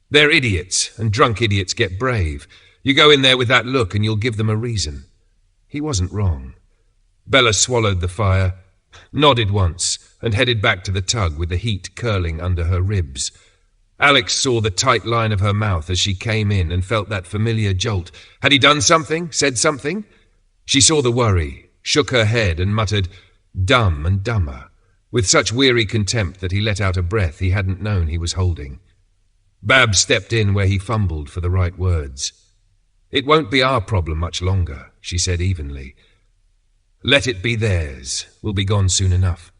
They're idiots, and drunk idiots get brave. You go in there with that look and you'll give them a reason. He wasn't wrong. Bella swallowed the fire, nodded once, and headed back to the tug with the heat curling under her ribs. Alex saw the tight line of her mouth as she came in and felt that familiar jolt. Had he done something? Said something? She saw the worry, shook her head and muttered, dumb and dumber, with such weary contempt that he let out a breath he hadn't known he was holding. Babs stepped in where he fumbled for the right words. It won't be our problem much longer, she said evenly. Let it be theirs. We'll be gone soon enough.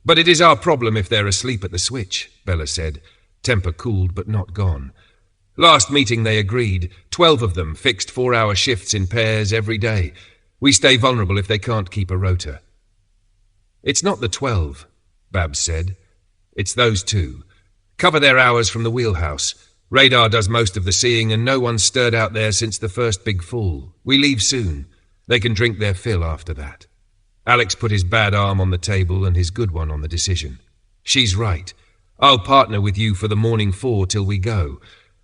But it is our problem if they're asleep at the switch, Bella said, temper cooled but not gone. Last meeting they agreed, 12 of them, fixed 4-hour shifts in pairs every day. We stay vulnerable if they can't keep a rota. It's not the 12, Babs said. It's those two. Cover their hours from the wheelhouse. Radar does most of the seeing and no one's stirred out there since the first big fall. We leave soon. They can drink their fill after that. Alex put his bad arm on the table and his good one on the decision. She's right. I'll partner with you for the morning 4 till we go.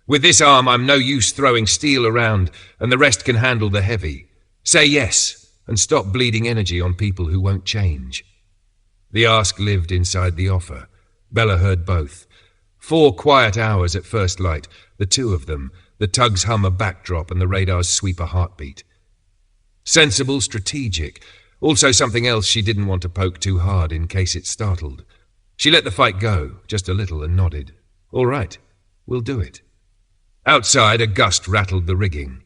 With this arm, I'm no use throwing steel around, and the rest can handle the heavy. Say yes, and stop bleeding energy on people who won't change. The ask lived inside the offer. Bella heard both. 4 quiet hours at first light, the two of them, the tug's hum a backdrop and the radar's sweep a heartbeat. Sensible, strategic, also something else she didn't want to poke too hard in case it startled. She let the fight go, just a little, and nodded. All right, we'll do it. Outside, a gust rattled the rigging.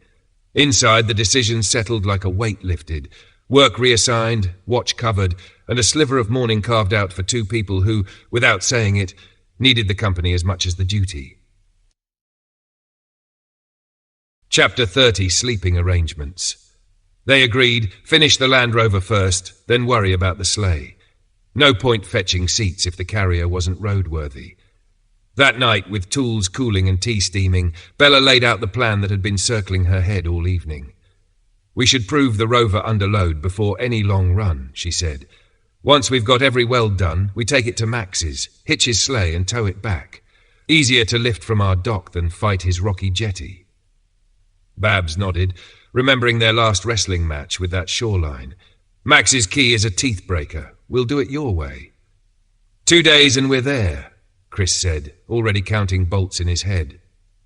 Inside, the decision settled like a weight lifted. Work reassigned, watch covered, and a sliver of morning carved out for 2 people who, without saying it, needed the company as much as the duty. Chapter 30, Sleeping Arrangements. They agreed, finish the Land Rover first, then worry about the sleigh. No point fetching seats if the carrier wasn't roadworthy. That night, with tools cooling and tea steaming, Bella laid out the plan that had been circling her head all evening. We should prove the Rover under load before any long run, she said. Once we've got every weld done, we take it to Max's, hitch his sleigh and tow it back. Easier to lift from our dock than fight his rocky jetty. Babs nodded, remembering their last wrestling match with that shoreline. Max's key is a teeth breaker. We'll do it your way. 2 days and we're there, Chris said, already counting bolts in his head.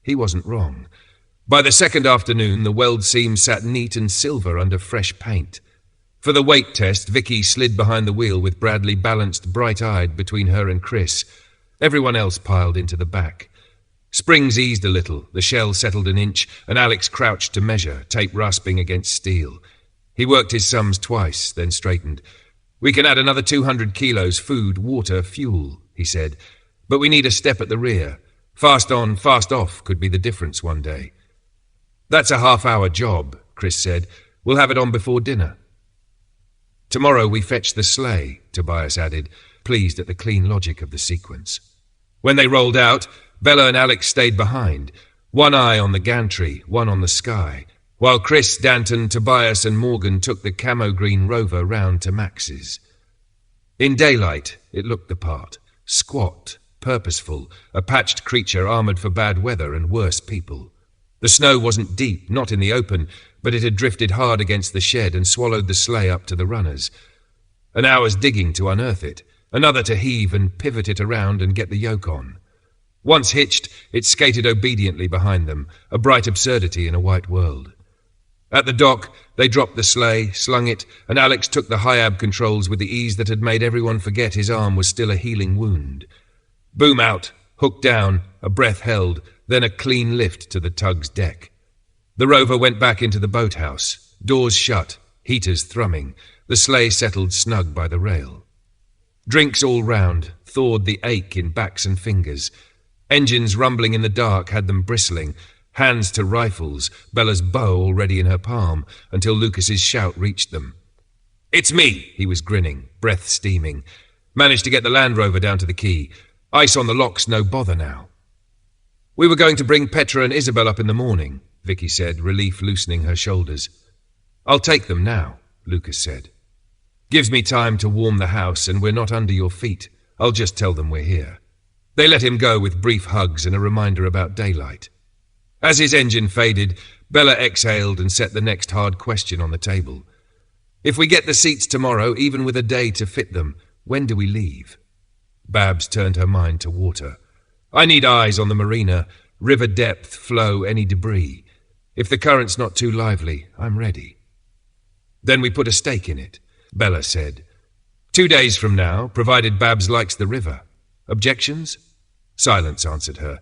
He wasn't wrong. By the second afternoon, the weld seam sat neat and silver under fresh paint. For the weight test, Vicky slid behind the wheel with Bradley balanced bright-eyed between her and Chris. Everyone else piled into the back. Springs eased a little, the shell settled an inch, and Alex crouched to measure, tape rasping against steel. He worked his sums twice, then straightened. "We can add another 200 kilos, food, water, fuel," he said. "But we need a step at the rear. Fast on, fast off could be the difference one day." "That's a half-hour job," Chris said. "We'll have it on before dinner." "Tomorrow we fetch the sleigh," Tobias added, pleased at the clean logic of the sequence. When they rolled out, Bella and Alex stayed behind, one eye on the gantry, one on the sky, while Chris, Danton, Tobias and Morgan took the camo-green Rover round to Max's. In daylight, it looked the part, squat, purposeful, a patched creature armoured for bad weather and worse people. The snow wasn't deep, not in the open, but it had drifted hard against the shed and swallowed the sleigh up to the runners. An hour's digging to unearth it, another to heave and pivot it around and get the yoke on. Once hitched, it skated obediently behind them, a bright absurdity in a white world. At the dock, they dropped the sleigh, slung it, and Alex took the high-ab controls with the ease that had made everyone forget his arm was still a healing wound. Boom out, hook down, a breath held, then a clean lift to the tug's deck. The Rover went back into the boathouse, doors shut, heaters thrumming, the sleigh settled snug by the rail. Drinks all round, thawed the ache in backs and fingers. Engines rumbling in the dark had them bristling, hands to rifles, Bella's bow already in her palm, until Lucas's shout reached them. "It's me," he was grinning, breath steaming. "Managed to get the Land Rover down to the quay. Ice on the locks, no bother now." "We were going to bring Petra and Isabel up in the morning," Vicky said, relief loosening her shoulders. "I'll take them now," Lucas said. "Gives me time to warm the house, and we're not under your feet. I'll just tell them we're here." They let him go with brief hugs and a reminder about daylight. As his engine faded, Bella exhaled and set the next hard question on the table. "If we get the seats tomorrow, even with a day to fit them, when do we leave?" Babs turned her mind to water. "I need eyes on the marina, river depth, flow, any debris. If the current's not too lively, I'm ready." "Then we put a stake in it," Bella said. 2 days from now, provided Babs likes the river. Objections?" Silence answered her.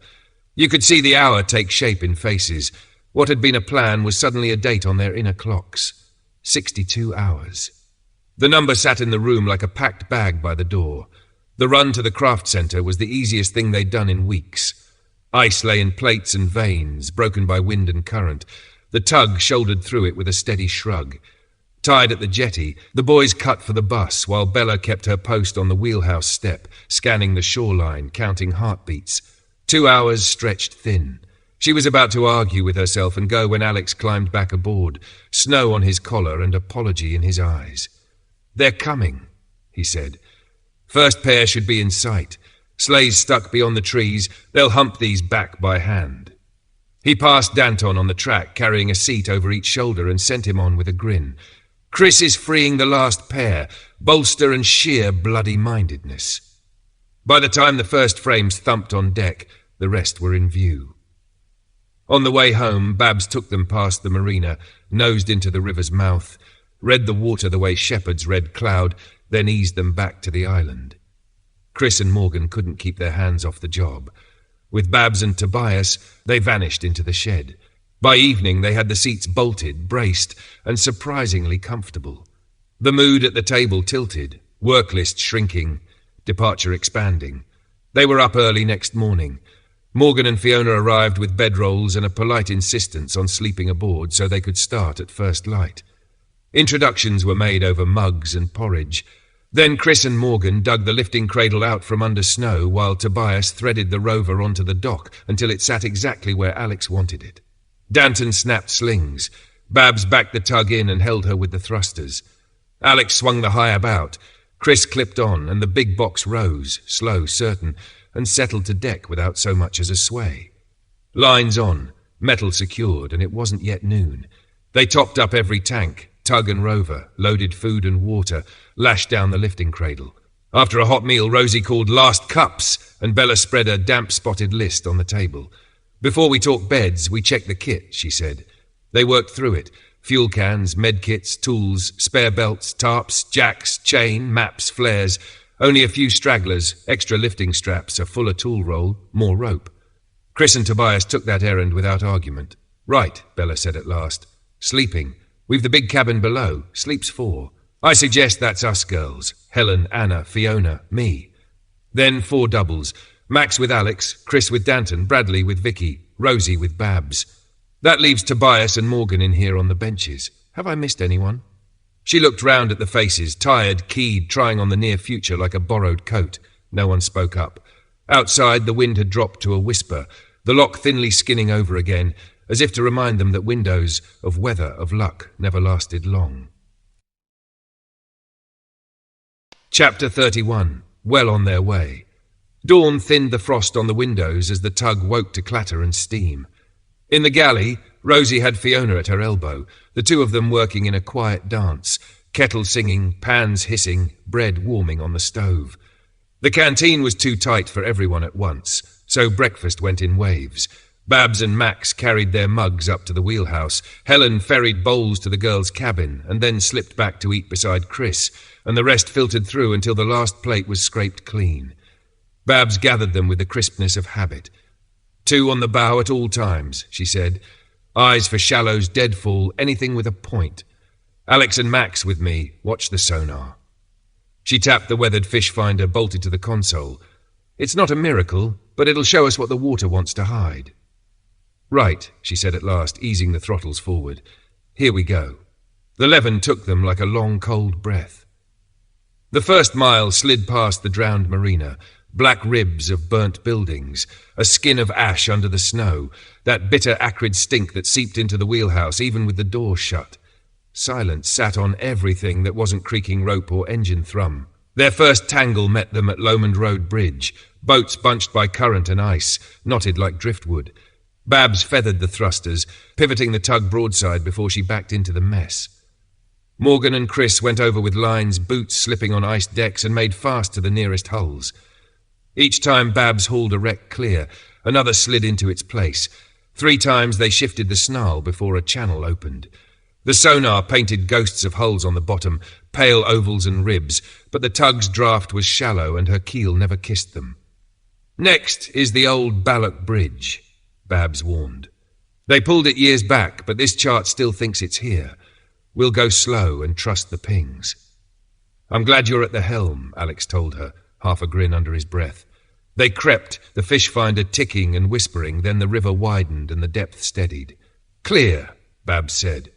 You could see the hour take shape in faces. What had been a plan was suddenly a date on their inner clocks. 62 hours. The number sat in the room like a packed bag by the door. The run to the craft centre was the easiest thing they'd done in weeks. Ice lay in plates and veins, broken by wind and current. The tug shouldered through it with a steady shrug. Tied at the jetty, the boys cut for the bus, while Bella kept her post on the wheelhouse step, scanning the shoreline, counting heartbeats. 2 hours stretched thin. She was about to argue with herself and go when Alex climbed back aboard, snow on his collar and apology in his eyes. "They're coming," he said. "First pair should be in sight. Sleighs stuck beyond the trees. They'll hump these back by hand." He passed Danton on the track, carrying a seat over each shoulder, and sent him on with a grin. "Chris is freeing the last pair, bolster and sheer bloody-mindedness." By the time the first frames thumped on deck, the rest were in view. On the way home, Babs took them past the marina, nosed into the river's mouth, read the water the way shepherds read cloud, then eased them back to the island. Chris and Morgan couldn't keep their hands off the job. With Babs and Tobias, they vanished into the shed. By evening, they had the seats bolted, braced, and surprisingly comfortable. The mood at the table tilted, work list shrinking, departure expanding. They were up early next morning. Morgan and Fiona arrived with bedrolls and a polite insistence on sleeping aboard so they could start at first light. Introductions were made over mugs and porridge. Then Chris and Morgan dug the lifting cradle out from under snow while Tobias threaded the Rover onto the dock until it sat exactly where Alex wanted it. Danton snapped slings. Babs backed the tug in and held her with the thrusters. Alex swung the high about. Chris clipped on, and the big box rose, slow, certain, and settled to deck without so much as a sway. Lines on, metal secured, and it wasn't yet noon. They topped up every tank, tug and Rover, loaded food and water, lashed down the lifting cradle. After a hot meal, Rosie called "last cups," and Bella spread a damp-spotted list on the table. "Before we talk beds, we check the kit," she said. They worked through it. Fuel cans, medkits, tools, spare belts, tarps, jacks, chain, maps, flares. Only a few stragglers, extra lifting straps, a fuller tool roll, more rope. Chris and Tobias took that errand without argument. "Right," Bella said at last. "Sleeping. We've the big cabin below. Sleeps 4. I suggest that's us girls. Helen, Anna, Fiona, me. Then 4 doubles. Max with Alex, Chris with Danton, Bradley with Vicky, Rosie with Babs. That leaves Tobias and Morgan in here on the benches. Have I missed anyone?" She looked round at the faces, tired, keyed, trying on the near future like a borrowed coat. No one spoke up. Outside, the wind had dropped to a whisper, the lock thinly skinning over again, as if to remind them that windows of weather, of luck, never lasted long. Chapter 31. Well on their way. Dawn thinned the frost on the windows as the tug woke to clatter and steam. In the galley, Rosie had Fiona at her elbow, the two of them working in a quiet dance, kettle singing, pans hissing, bread warming on the stove. The canteen was too tight for everyone at once, so breakfast went in waves. Babs and Max carried their mugs up to the wheelhouse. Helen ferried bowls to the girls' cabin and then slipped back to eat beside Chris, and the rest filtered through until the last plate was scraped clean. Babs gathered them with the crispness of habit. 2 on the bow at all times, she said. Eyes for shallows, deadfall, anything with a point. Alex and Max with me, watch the sonar. She tapped the weathered fish finder bolted to the console. It's not a miracle, but it'll show us what the water wants to hide. Right, she said at last, easing the throttles forward. Here we go. The levin took them like a long, cold breath. The first mile slid past the drowned marina, black ribs of burnt buildings, a skin of ash under the snow, that bitter, acrid stink that seeped into the wheelhouse even with the door shut. Silence sat on everything that wasn't creaking rope or engine thrum. Their first tangle met them at Lomond Road Bridge, boats bunched by current and ice, knotted like driftwood. Babs feathered the thrusters, pivoting the tug broadside before she backed into the mess. Morgan and Chris went over with lines, boots slipping on iced decks, and made fast to the nearest hulls. Each time Babs hauled a wreck clear, another slid into its place. 3 times they shifted the snarl before a channel opened. The sonar painted ghosts of hulls on the bottom, pale ovals and ribs, but the tug's draft was shallow and her keel never kissed them. Next is the old Ballock Bridge, Babs warned. They pulled it years back, but this chart still thinks it's here. We'll go slow and trust the pings. I'm glad you're at the helm, Alex told her, half a grin under his breath. They crept, the fish finder ticking and whispering, then the river widened and the depth steadied. Clear, Babs said.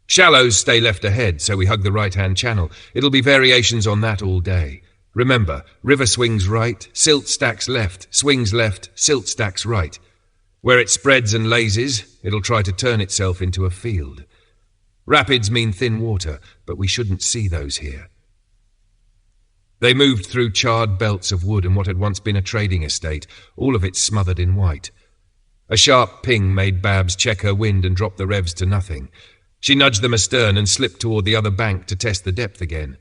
Shallows stay left ahead, so we hug the right-hand channel. It'll be variations on that all day. Remember, river swings right, silt stacks left, swings left, silt stacks right. Where it spreads and lazes, it'll try to turn itself into a field. Rapids mean thin water, but we shouldn't see those here. They moved through charred belts of wood and what had once been a trading estate, all of it smothered in white. A sharp ping made Babs check her wind and drop the revs to nothing. She nudged them astern and slipped toward the other bank to test the depth again.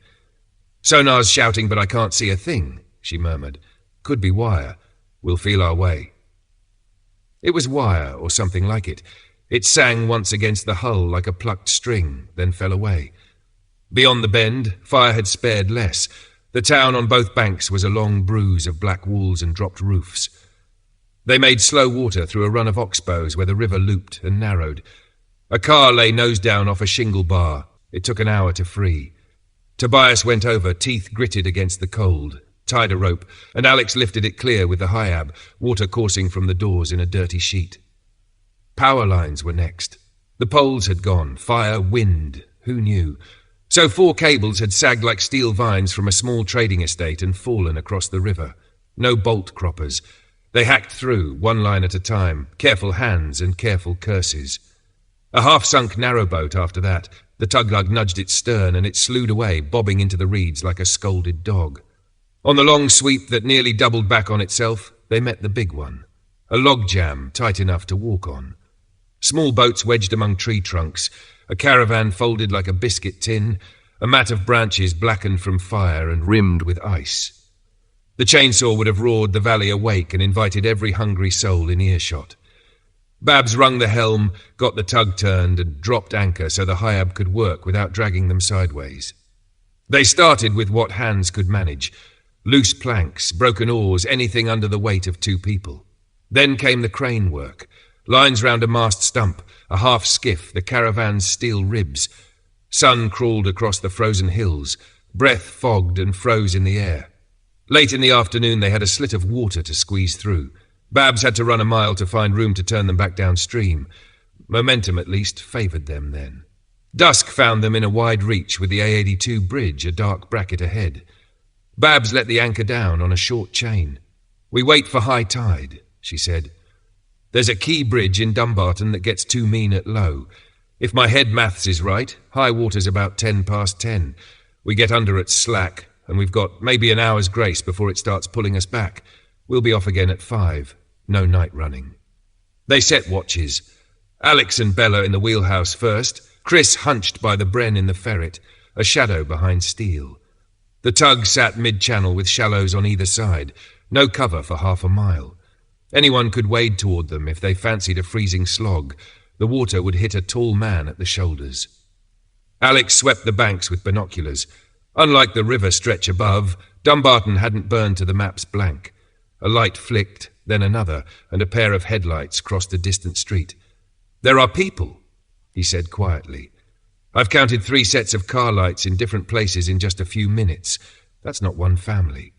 Sonar's shouting, but I can't see a thing, she murmured. Could be wire. We'll feel our way. It was wire, or something like it. It sang once against the hull like a plucked string, then fell away. Beyond the bend, fire had spared less. The town on both banks was a long bruise of black walls and dropped roofs. They made slow water through a run of oxbows where the river looped and narrowed. A car lay nose down off a shingle bar. It took an hour to free. Tobias went over, teeth gritted against the cold, tied a rope, and Alex lifted it clear with the hyab, water coursing from the doors in a dirty sheet. Power lines were next. The poles had gone, fire, wind, who knew? So 4 cables had sagged like steel vines from a small trading estate and fallen across the river. No bolt croppers. They hacked through, 1 line at a time, careful hands and careful curses. A half-sunk narrowboat after that. The tug-lug nudged its stern and it slewed away, bobbing into the reeds like a scolded dog. On the long sweep that nearly doubled back on itself, they met the big one. A log jam tight enough to walk on. Small boats wedged among tree trunks, a caravan folded like a biscuit tin, a mat of branches blackened from fire and rimmed with ice. The chainsaw would have roared the valley awake and invited every hungry soul in earshot. Babs wrung the helm, got the tug turned, and dropped anchor so the hyab could work without dragging them sideways. They started with what hands could manage. Loose planks, broken oars, anything under the weight of 2 people. Then came the crane work. Lines round a mast stump, a half skiff, the caravan's steel ribs. Sun crawled across the frozen hills. Breath fogged and froze in the air. Late in the afternoon they had a slit of water to squeeze through. Babs had to run a mile to find room to turn them back downstream. Momentum, at least, favoured them then. Dusk found them in a wide reach with the A82 bridge, a dark bracket ahead. Babs let the anchor down on a short chain. "We wait for high tide," she said. "There's a key bridge in Dumbarton that gets too mean at low. If my head maths is right, high water's about 10 past 10. We get under at slack, and we've got maybe an hour's grace before it starts pulling us back. We'll be off again at 5. No night running." They set watches. Alex and Bella in the wheelhouse first, Chris hunched by the Bren in the ferret, a shadow behind steel. The tug sat mid-channel with shallows on either side, no cover for half a mile. Anyone could wade toward them if they fancied a freezing slog. The water would hit a tall man at the shoulders. Alex swept the banks with binoculars. Unlike the river stretch above, Dumbarton hadn't burned to the map's blank. A light flicked, then another, and a pair of headlights crossed a distant street. "There are people," he said quietly. "I've counted 3 sets of car lights in different places in just a few minutes. That's not one family."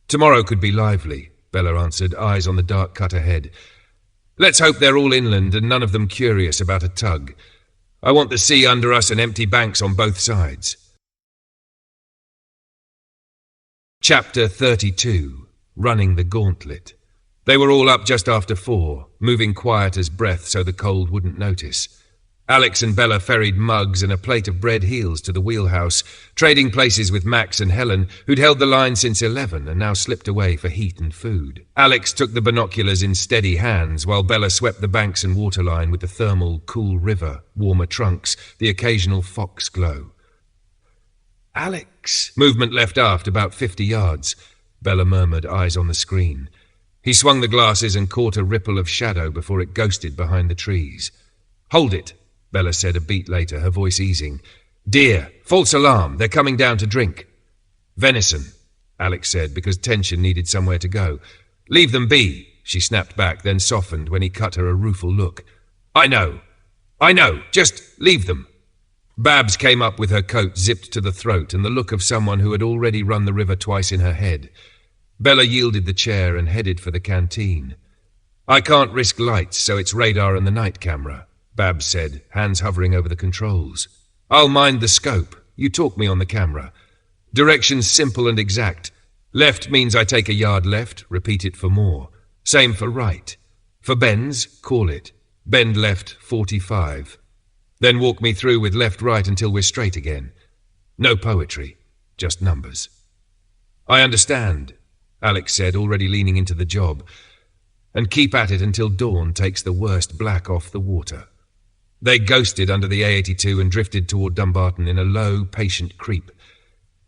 "Tomorrow could be lively," Bella answered, eyes on the dark cut ahead. "Let's hope they're all inland and none of them curious about a tug. I want the sea under us and empty banks on both sides." Chapter 32. Running the Gauntlet. They were all up just after 4, moving quiet as breath so the cold wouldn't notice. Alex and Bella ferried mugs and a plate of bread heels to the wheelhouse, trading places with Max and Helen, who'd held the line since 11 and now slipped away for heat and food. Alex took the binoculars in steady hands, while Bella swept the banks and waterline with the thermal, cool river, warmer trunks, the occasional fox glow. "Alex!" Movement left aft about 50 yards. Bella murmured, eyes on the screen. He swung the glasses and caught a ripple of shadow before it ghosted behind the trees. "Hold it," Bella said a beat later, her voice easing. "Deer, false alarm, they're coming down to drink." "Venison," Alex said, because tension needed somewhere to go. "Leave them be," she snapped back, then softened when he cut her a rueful look. I know, just leave them." Babs came up with her coat zipped to the throat and the look of someone who had already run the river twice in her head. Bella yielded the chair and headed for the canteen. "I can't risk lights, so it's radar and the night camera," Babs said, hands hovering over the controls. "I'll mind the scope. You talk me on the camera. Directions simple and exact. Left means I take a yard left, repeat it for more. Same for right. For bends, call it. Bend left 45. Then walk me through with left-right until we're straight again. No poetry, just numbers." "I understand," Alex said, already leaning into the job. "And keep at it until dawn takes the worst black off the water." They ghosted under the A82 and drifted toward Dumbarton in a low, patient creep.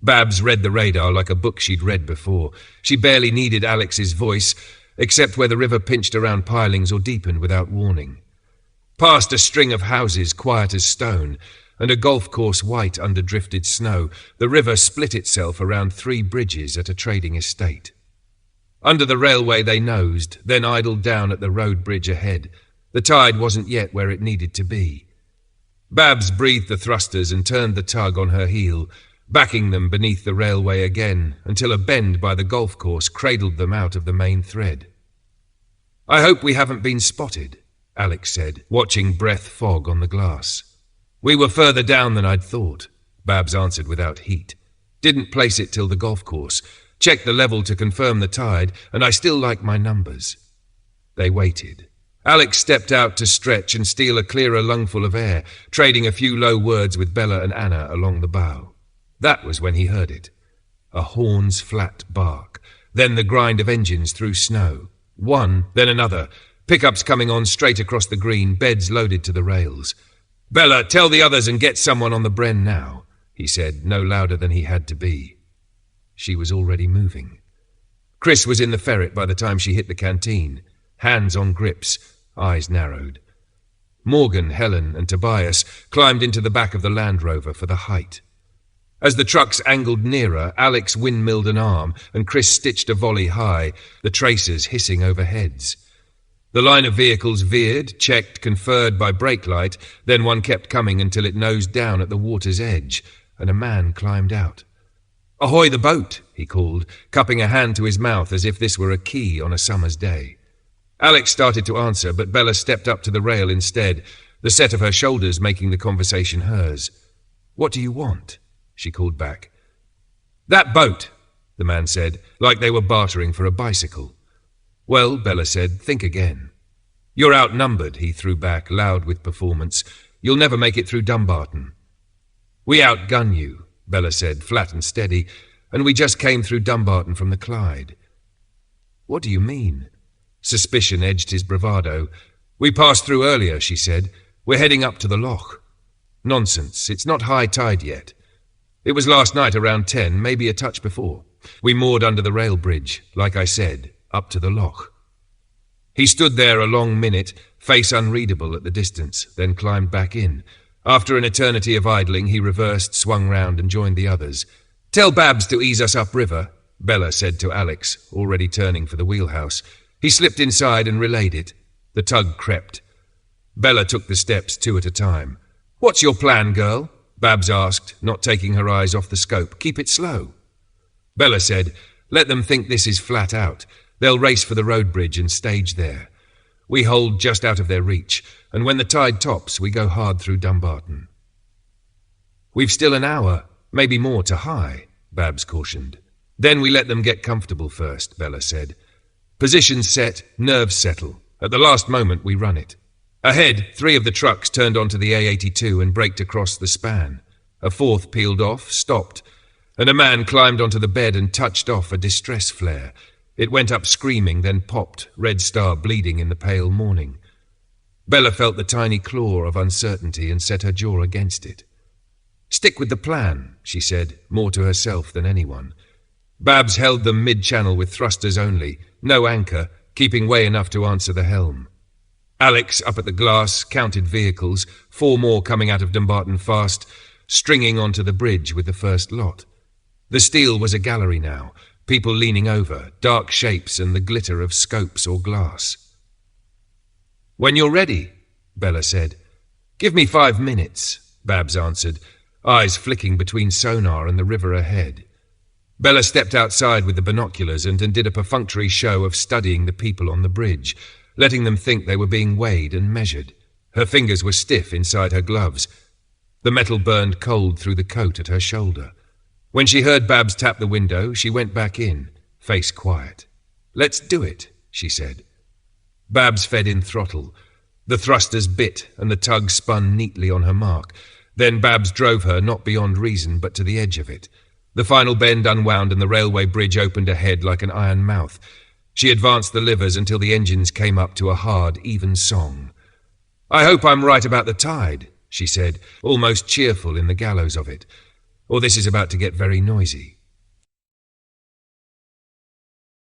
Babs read the radar like a book she'd read before. She barely needed Alex's voice, except where the river pinched around pilings or deepened without warning. Past a string of houses quiet as stone, and a golf course white under drifted snow, the river split itself around 3 bridges at a trading estate. Under the railway they nosed, then idled down at the road bridge ahead. The tide wasn't yet where it needed to be. Babs breathed the thrusters and turned the tug on her heel, backing them beneath the railway again, until a bend by the golf course cradled them out of the main thread. "I hope we haven't been spotted," Alex said, watching breath fog on the glass. "We were further down than I'd thought," Babs answered without heat. "Didn't place it till the golf course. Checked the level to confirm the tide, and I still like my numbers." They waited. Alex stepped out to stretch and steal a clearer lungful of air, trading a few low words with Bella and Anna along the bow. That was when he heard it. A horn's flat bark, then the grind of engines through snow. One, then another, pickups coming on straight across the green, beds loaded to the rails. "Bella, tell the others and get someone on the Bren now," he said, no louder than he had to be. She was already moving. Chris was in the ferret by the time she hit the canteen, hands on grips, eyes narrowed. Morgan, Helen, and Tobias climbed into the back of the Land Rover for the height. As the trucks angled nearer, Alex windmilled an arm, and Chris stitched a volley high, the tracers hissing overheads. The line of vehicles veered, checked, conferred by brake light, then one kept coming until it nosed down at the water's edge, and a man climbed out. "Ahoy the boat," he called, cupping a hand to his mouth as if this were a key on a summer's day. Alex started to answer, but Bella stepped up to the rail instead, the set of her shoulders making the conversation hers. "What do you want?" she called back. "That boat," the man said, like they were bartering for a bicycle. "Well," Bella said, "think again." "You're outnumbered," he threw back, loud with performance. "You'll never make it through Dumbarton." "We outgun you," Bella said, flat and steady, "and we just came through Dumbarton from the Clyde." "What do you mean?" Suspicion edged his bravado. "We passed through earlier," she said. "We're heading up to the loch." "Nonsense. It's not high tide yet." "It was last night around 10, maybe a touch before. We moored under the rail bridge, like I said, up to the loch." He stood there a long minute, face unreadable at the distance, then climbed back in. After an eternity of idling, he reversed, swung round and joined the others. "Tell Babs to ease us upriver," Bella said to Alex, already turning for the wheelhouse. He slipped inside and relayed it. The tug crept. Bella took the steps 2 at a time. "What's your plan, girl?" Babs asked, not taking her eyes off the scope. "Keep it slow." Bella said, "Let them think this is flat out. They'll race for the road bridge and stage there. We hold just out of their reach, and when the tide tops, we go hard through Dumbarton." "We've still an hour, maybe more, to high," Babs cautioned. "Then we let them get comfortable first," Bella said. "Positions set, nerves settle. At the last moment, we run it." Ahead, 3 of the trucks turned onto the A82 and braked across the span. A 4th peeled off, stopped, and a man climbed onto the bed and touched off a distress flare. It went up screaming, then popped, red star bleeding in the pale morning. Bella felt the tiny claw of uncertainty and set her jaw against it. "Stick with the plan," she said, more to herself than anyone. Babs held them mid-channel with thrusters only, no anchor, keeping way enough to answer the helm. Alex, up at the glass, counted vehicles, 4 more coming out of Dumbarton fast, stringing onto the bridge with the first lot. The steel was a gallery now, people leaning over, dark shapes and the glitter of scopes or glass. "When you're ready," Bella said. "Give me 5 minutes," Babs answered, eyes flicking between sonar and the river ahead. Bella stepped outside with the binoculars and did a perfunctory show of studying the people on the bridge, letting them think they were being weighed and measured. Her fingers were stiff inside her gloves. The metal burned cold through the coat at her shoulder. When she heard Babs tap the window, she went back in, face quiet. "Let's do it," she said. Babs fed in throttle. The thrusters bit and the tug spun neatly on her mark. Then Babs drove her not beyond reason but to the edge of it. The final bend unwound and the railway bridge opened ahead like an iron mouth. She advanced the livers until the engines came up to a hard, even song. "I hope I'm right about the tide," she said, almost cheerful in the gallows of it. "Or this is about to get very noisy."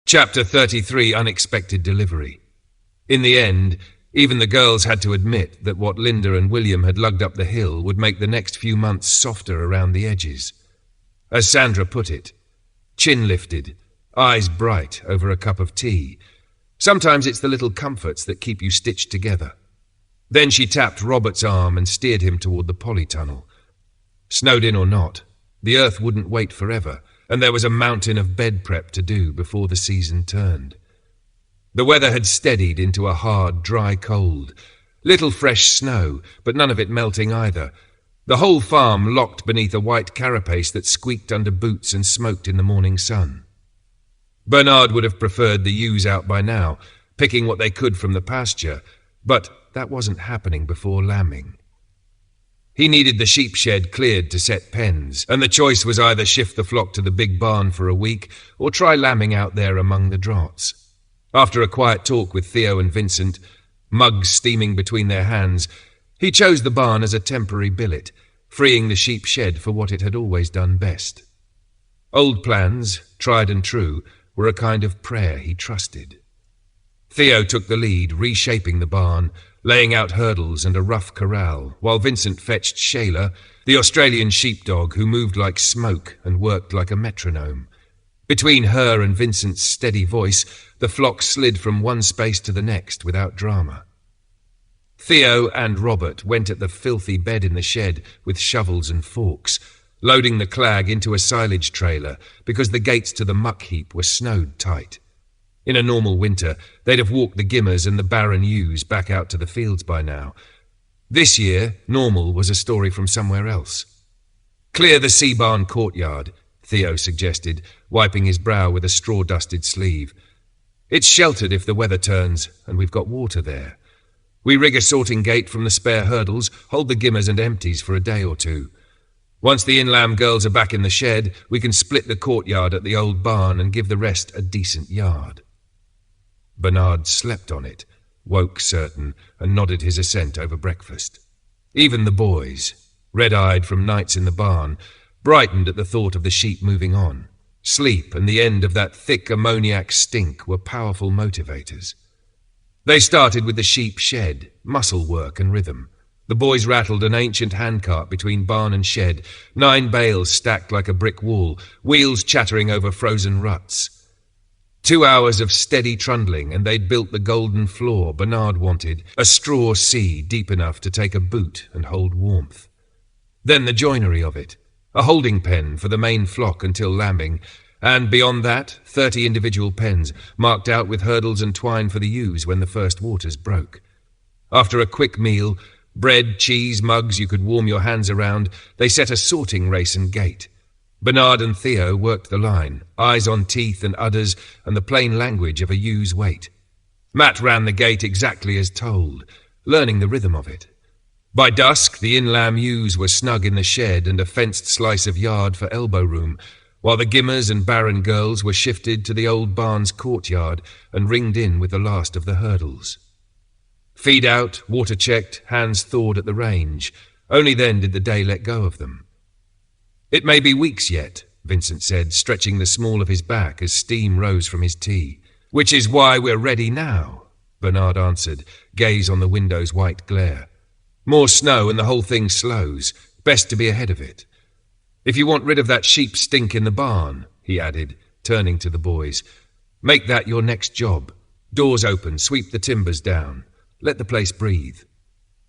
Chapter 33, Unexpected Delivery. In the end, even the girls had to admit that what Linda and William had lugged up the hill would make the next few months softer around the edges. As Sandra put it, chin lifted, eyes bright over a cup of tea. Sometimes it's the little comforts that keep you stitched together. Then she tapped Robert's arm and steered him toward the polytunnel. Snowed in or not, the earth wouldn't wait forever, and there was a mountain of bed prep to do before the season turned. The weather had steadied into a hard, dry cold. Little fresh snow, but none of it melting either. The whole farm locked beneath a white carapace that squeaked under boots and smoked in the morning sun. Bernard would have preferred the ewes out by now, picking what they could from the pasture, but that wasn't happening before lambing. He needed the sheep shed cleared to set pens, and the choice was either shift the flock to the big barn for a week or try lambing out there among the draughts. After a quiet talk with Theo and Vincent, mugs steaming between their hands, he chose the barn as a temporary billet, freeing the sheep shed for what it had always done best. Old plans, tried and true, were a kind of prayer he trusted. Theo took the lead, reshaping the barn, laying out hurdles and a rough corral, while Vincent fetched Shayla, the Australian sheepdog who moved like smoke and worked like a metronome. Between her and Vincent's steady voice, the flock slid from one space to the next without drama. Theo and Robert went at the filthy bed in the shed with shovels and forks, loading the clag into a silage trailer because the gates to the muck heap were snowed tight. In a normal winter, they'd have walked the gimmers and the barren ewes back out to the fields by now. This year, normal was a story from somewhere else. "Clear the sea barn courtyard," Theo suggested, wiping his brow with a straw-dusted sleeve. "It's sheltered if the weather turns, and we've got water there. We rig a sorting gate from the spare hurdles, hold the gimmers and empties for a day or two. Once the inlam girls are back in the shed, we can split the courtyard at the old barn and give the rest a decent yard." Bernard slept on it, woke certain, and nodded his assent over breakfast. Even the boys, red-eyed from nights in the barn, brightened at the thought of the sheep moving on. Sleep and the end of that thick ammoniac stink were powerful motivators. They started with the sheep shed, muscle work and rhythm. The boys rattled an ancient handcart between barn and shed, 9 bales stacked like a brick wall, wheels chattering over frozen ruts. 2 hours of steady trundling, and they'd built the golden floor Bernard wanted, a straw sea deep enough to take a boot and hold warmth. Then the joinery of it, a holding pen for the main flock until lambing, and beyond that, 30 individual pens, marked out with hurdles and twine for the ewes when the first waters broke. After a quick meal, bread, cheese, mugs you could warm your hands around, they set a sorting race and gate. Bernard and Theo worked the line, eyes on teeth and udders and the plain language of a ew's weight. Matt ran the gate exactly as told, learning the rhythm of it. By dusk, the inlam ewes were snug in the shed and a fenced slice of yard for elbow room, while the gimmers and barren girls were shifted to the old barn's courtyard and ringed in with the last of the hurdles. Feed out, water checked, hands thawed at the range. Only then did the day let go of them. "It may be weeks yet," Vincent said, stretching the small of his back as steam rose from his tea. "Which is why we're ready now," Bernard answered, gaze on the window's white glare. "More snow and the whole thing slows. Best to be ahead of it. If you want rid of that sheep stink in the barn," he added, turning to the boys, "make that your next job. Doors open, sweep the timbers down. Let the place breathe."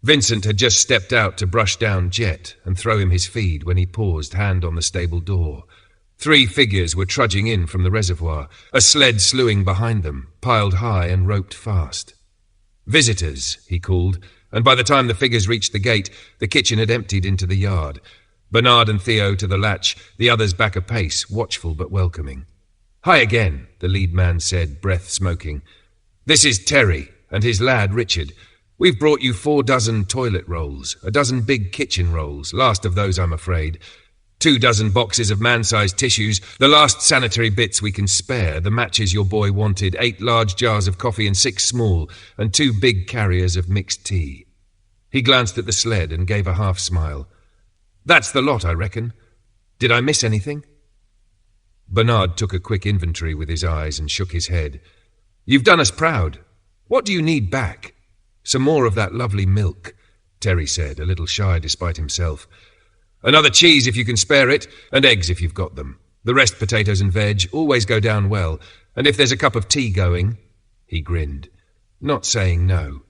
Vincent had just stepped out to brush down Jet and throw him his feed when he paused, hand on the stable door. 3 figures were trudging in from the reservoir, a sled slewing behind them, piled high and roped fast. "Visitors," he called, and by the time the figures reached the gate, the kitchen had emptied into the yard. Bernard and Theo to the latch, the others back a pace, watchful but welcoming. "Hi again," the lead man said, breath smoking. "This is Terry and his lad Richard. We've brought you 4 dozen toilet rolls, a dozen big kitchen rolls, last of those I'm afraid, 2 dozen boxes of man-sized tissues, the last sanitary bits we can spare, the matches your boy wanted, 8 large jars of coffee and 6 small, and 2 big carriers of mixed tea." He glanced at the sled and gave a half-smile. "That's the lot, I reckon. Did I miss anything?" Bernard took a quick inventory with his eyes and shook his head. "You've done us proud. What do you need back?" "Some more of that lovely milk," Terry said, a little shy despite himself. "Another cheese if you can spare it, and eggs if you've got them. The rest potatoes and veg always go down well, and if there's a cup of tea going—" He grinned, not saying no.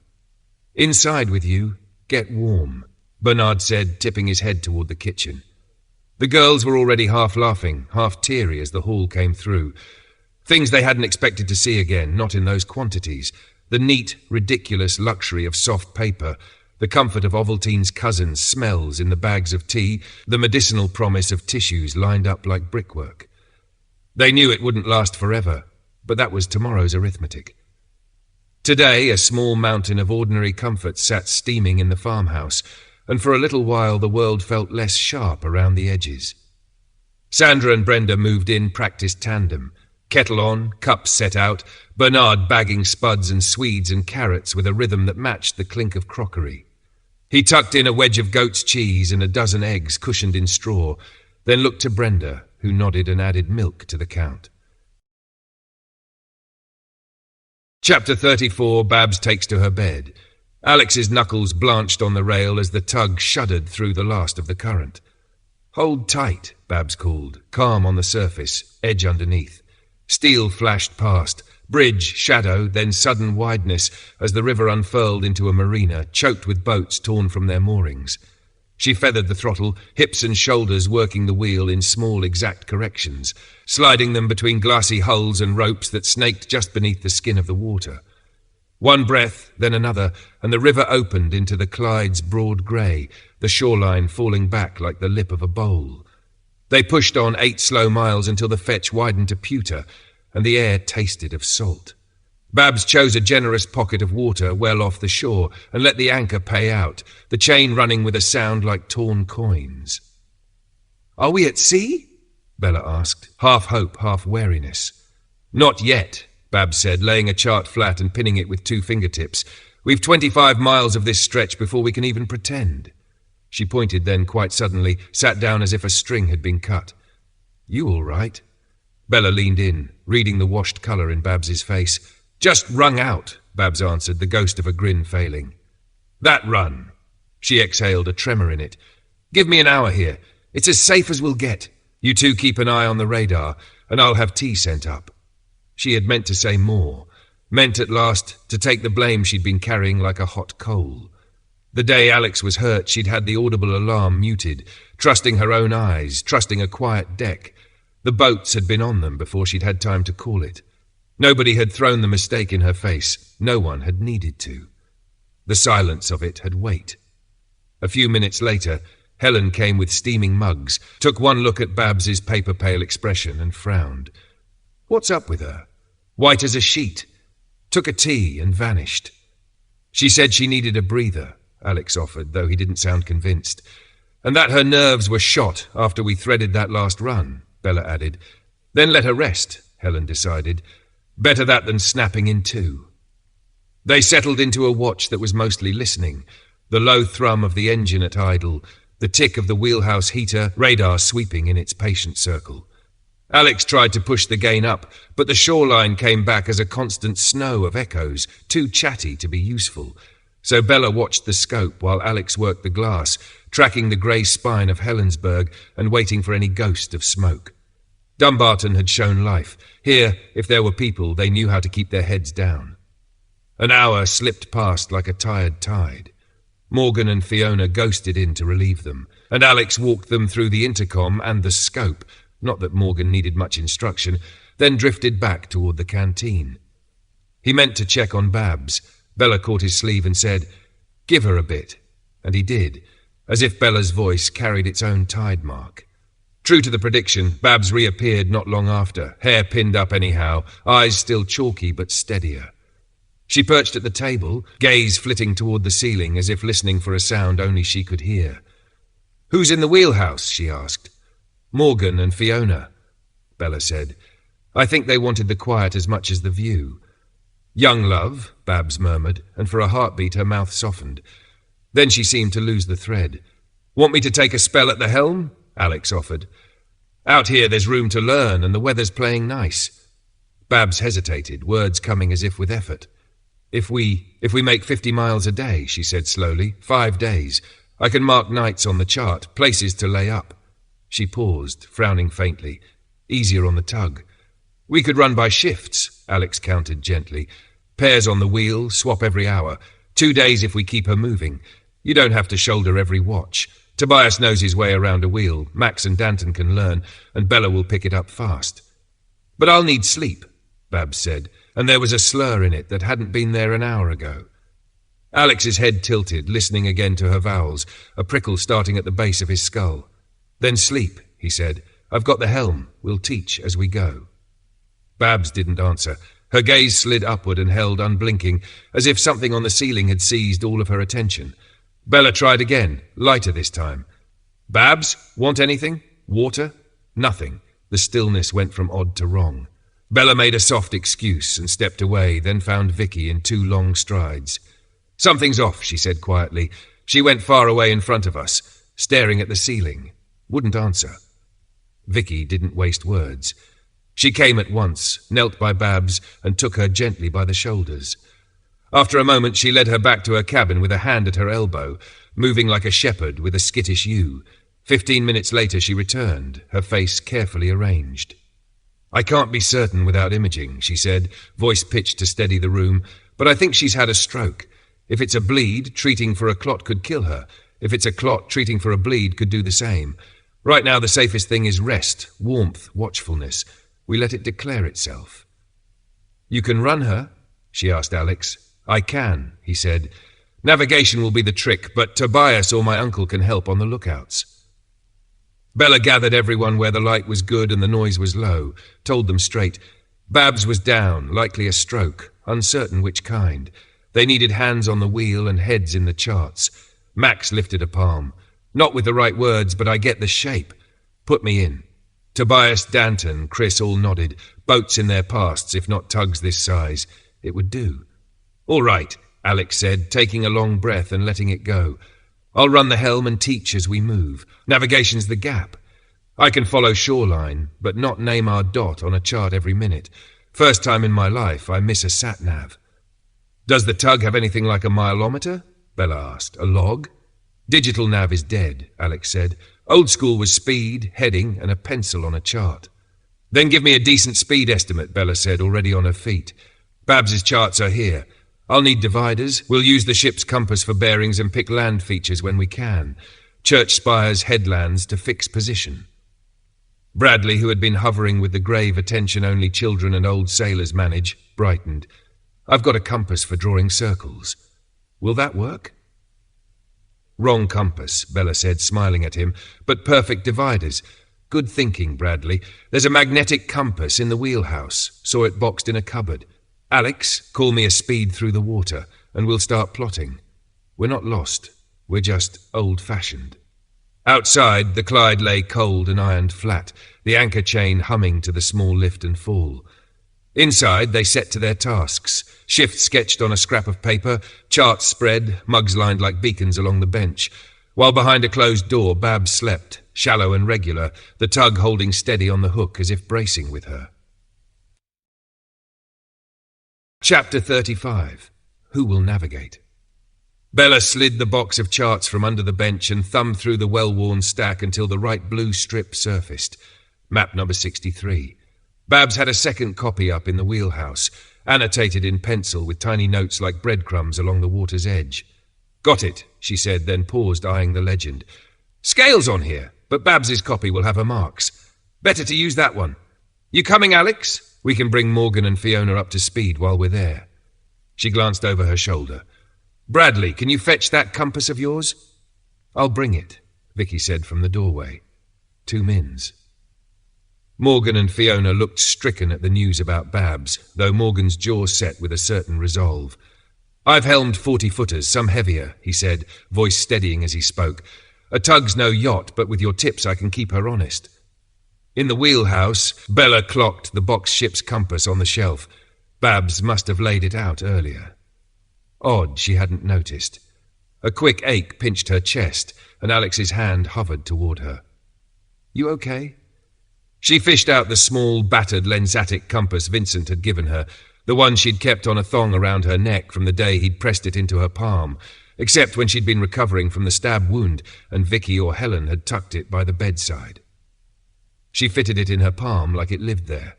"Inside with you, get warm," Bernard said, tipping his head toward the kitchen. The girls were already half laughing, half teary as the haul came through. Things they hadn't expected to see again, not in those quantities. The neat, ridiculous luxury of soft paper, the comfort of Ovaltine's cousins' smells in the bags of tea, the medicinal promise of tissues lined up like brickwork. They knew it wouldn't last forever, but that was tomorrow's arithmetic. Today, a small mountain of ordinary comfort sat steaming in the farmhouse, and for a little while the world felt less sharp around the edges. Sandra and Brenda moved in practiced tandem. Kettle on, cups set out, Bernard bagging spuds and swedes and carrots with a rhythm that matched the clink of crockery. He tucked in a wedge of goat's cheese and a dozen eggs cushioned in straw, then looked to Brenda, who nodded and added milk to the count. Chapter 34, Babs takes to her bed. Alex's knuckles blanched on the rail as the tug shuddered through the last of the current. "Hold tight," Babs called, calm on the surface, edge underneath. Steel flashed past, Bridge, shadow, then sudden wideness as the river unfurled into a marina, choked with boats torn from their moorings. She feathered the throttle, hips and shoulders working the wheel in small, exact corrections, sliding them between glassy hulls and ropes that snaked just beneath the skin of the water. One breath, then another, and the river opened into the Clyde's broad grey, the shoreline falling back like the lip of a bowl. They pushed on 8 slow miles until the fetch widened to pewter, and the air tasted of salt. Babs chose a generous pocket of water well off the shore and let the anchor pay out, the chain running with a sound like torn coins. "Are we at sea?" Bella asked, half hope, half wariness. "Not yet," Babs said, laying a chart flat and pinning it with 2 fingertips. "We've 25 miles of this stretch before we can even pretend." She pointed, then, quite suddenly, sat down as if a string had been cut. "You all right?" Bella leaned in, reading the washed colour in Babs's face. "Just wrung out," Babs answered, the ghost of a grin failing. "That run." She exhaled, a tremor in it. "Give me an hour here. It's as safe as we'll get. You two keep an eye on the radar, and I'll have tea sent up." She had meant to say more, meant at last to take the blame she'd been carrying like a hot coal. The day Alex was hurt, she'd had the audible alarm muted, trusting her own eyes, trusting a quiet deck. The boats had been on them before she'd had time to call it. Nobody had thrown the mistake in her face. No one had needed to. The silence of it had weight. A few minutes later, Helen came with steaming mugs, took one look at Babs's paper-pale expression and frowned. What's up with her? White as a sheet. Took a tea and vanished. She said she needed a breather, Alex offered, though he didn't sound convinced. And that her nerves were shot after we threaded that last run, Bella added. Then let her rest, Helen decided. Better that than snapping in two. They settled into a watch that was mostly listening, the low thrum of the engine at idle, the tick of the wheelhouse heater, radar sweeping in its patient circle. Alex tried to push the gain up, but the shoreline came back as a constant snow of echoes, too chatty to be useful. So Bella watched the scope while Alex worked the glass, tracking the grey spine of Helensburgh and waiting for any ghost of smoke. Dumbarton had shown life. Here, if there were people, they knew how to keep their heads down. An hour slipped past like a tired tide. Morgan and Fiona ghosted in to relieve them, and Alex walked them through the intercom and the scope, not that Morgan needed much instruction, then drifted back toward the canteen. He meant to check on Babs. Bella caught his sleeve and said, "Give her a bit," and he did, as if Bella's voice carried its own tide mark. True to the prediction, Babs reappeared not long after, hair pinned up anyhow, eyes still chalky but steadier. She perched at the table, gaze flitting toward the ceiling as if listening for a sound only she could hear. "Who's in the wheelhouse?" she asked. "Morgan and Fiona," Bella said. "I think they wanted the quiet as much as the view." "Young love," Babs murmured, and for a heartbeat her mouth softened. Then she seemed to lose the thread. "Want me to take a spell at the helm?" Alex offered. "Out here there's room to learn, and the weather's playing nice." Babs hesitated, words coming as if with effort. If we make 50 miles a day," she said slowly, 5 days. "I can mark nights on the chart, places to lay up." She paused, frowning faintly. "Easier on the tug." "We could run by shifts," Alex countered gently. "Pairs on the wheel, swap every hour. 2 days if we keep her moving. You don't have to shoulder every watch. Tobias knows his way around a wheel. Max and Danton can learn, and Bella will pick it up fast." "But I'll need sleep," Babs said, and there was a slur in it that hadn't been there an hour ago. Alex's head tilted, listening again to her vowels, a prickle starting at the base of his skull. "Then sleep," he said. "I've got the helm. We'll teach as we go." Babs didn't answer. Her gaze slid upward and held unblinking, as if something on the ceiling had seized all of her attention. Bella tried again, lighter this time. "Babs, want anything? Water?" Nothing. The stillness went from odd to wrong. Bella made a soft excuse and stepped away, then found Vicky in 2 long strides. "Something's off," she said quietly. She went far away in front of us, staring at the ceiling. Wouldn't answer. Vicky didn't waste words. She came at once, knelt by Babs, and took her gently by the shoulders. After a moment she led her back to her cabin with a hand at her elbow, moving like a shepherd with a skittish ewe. 15 minutes later she returned, her face carefully arranged. I can't be certain without imaging, she said, voice pitched to steady the room, but I think she's had a stroke. If it's a bleed, treating for a clot could kill her. If it's a clot, treating for a bleed could do the same. Right now the safest thing is rest, warmth, watchfulness. We let it declare itself. You can run her? She asked Alex. I can, he said. Navigation will be the trick, but Tobias or my uncle can help on the lookouts. Bella gathered everyone where the light was good and the noise was low, told them straight. Babs was down, likely a stroke, uncertain which kind. They needed hands on the wheel and heads in the charts. Max lifted a palm. Not with the right words, but I get the shape. Put me in. Tobias, Danton, Chris all nodded. Boats in their pasts, if not tugs this size. It would do. All right, Alex said, taking a long breath and letting it go. I'll run the helm and teach as we move. Navigation's the gap. I can follow shoreline, but not name our dot on a chart every minute. First time in my life I miss a sat-nav. Does the tug have anything like a mileometer? Bella asked. A log? Digital nav is dead, Alex said. Old school was speed, heading, and a pencil on a chart. Then give me a decent speed estimate, Bella said, already on her feet. Babs's charts are here. I'll need dividers. We'll use the ship's compass for bearings and pick land features when we can. Church spires, headlands to fix position. Bradley, who had been hovering with the grave attention only children and old sailors manage, brightened. I've got a compass for drawing circles. Will that work? Wrong compass, Bella said, smiling at him, but perfect dividers. Good thinking, Bradley. There's a magnetic compass in the wheelhouse. Saw it boxed in a cupboard. Alex, call me a speed through the water, and we'll start plotting. We're not lost. We're just old-fashioned. Outside, the Clyde lay cold and ironed flat, the anchor chain humming to the small lift and fall. Inside, they set to their tasks. Shift sketched on a scrap of paper, charts spread, mugs lined like beacons along the bench. While behind a closed door, Babs slept, shallow and regular, the tug holding steady on the hook as if bracing with her. Chapter 35. Who will navigate? Bella slid the box of charts from under the bench and thumbed through the well-worn stack until the right blue strip surfaced. Map number 63. Babs had a second copy up in the wheelhouse, annotated in pencil with tiny notes like breadcrumbs along the water's edge. Got it, she said, then paused, eyeing the legend. Scales on here, but Babs's copy will have her marks. Better to use that one. You coming, Alex? We can bring Morgan and Fiona up to speed while we're there. She glanced over her shoulder. Bradley, can you fetch that compass of yours? I'll bring it, Vicky said from the doorway. 2 mins. Morgan and Fiona looked stricken at the news about Babs, though Morgan's jaw set with a certain resolve. I've helmed 40-footers, some heavier, he said, voice steadying as he spoke. A tug's no yacht, but with your tips I can keep her honest. In the wheelhouse, Bella clocked the box ship's compass on the shelf. Babs must have laid it out earlier. Odd she hadn't noticed. A quick ache pinched her chest, and Alex's hand hovered toward her. You okay? She fished out the small, battered lensatic compass Vincent had given her, the one she'd kept on a thong around her neck from the day he'd pressed it into her palm, except when she'd been recovering from the stab wound and Vicky or Helen had tucked it by the bedside. She fitted it in her palm like it lived there.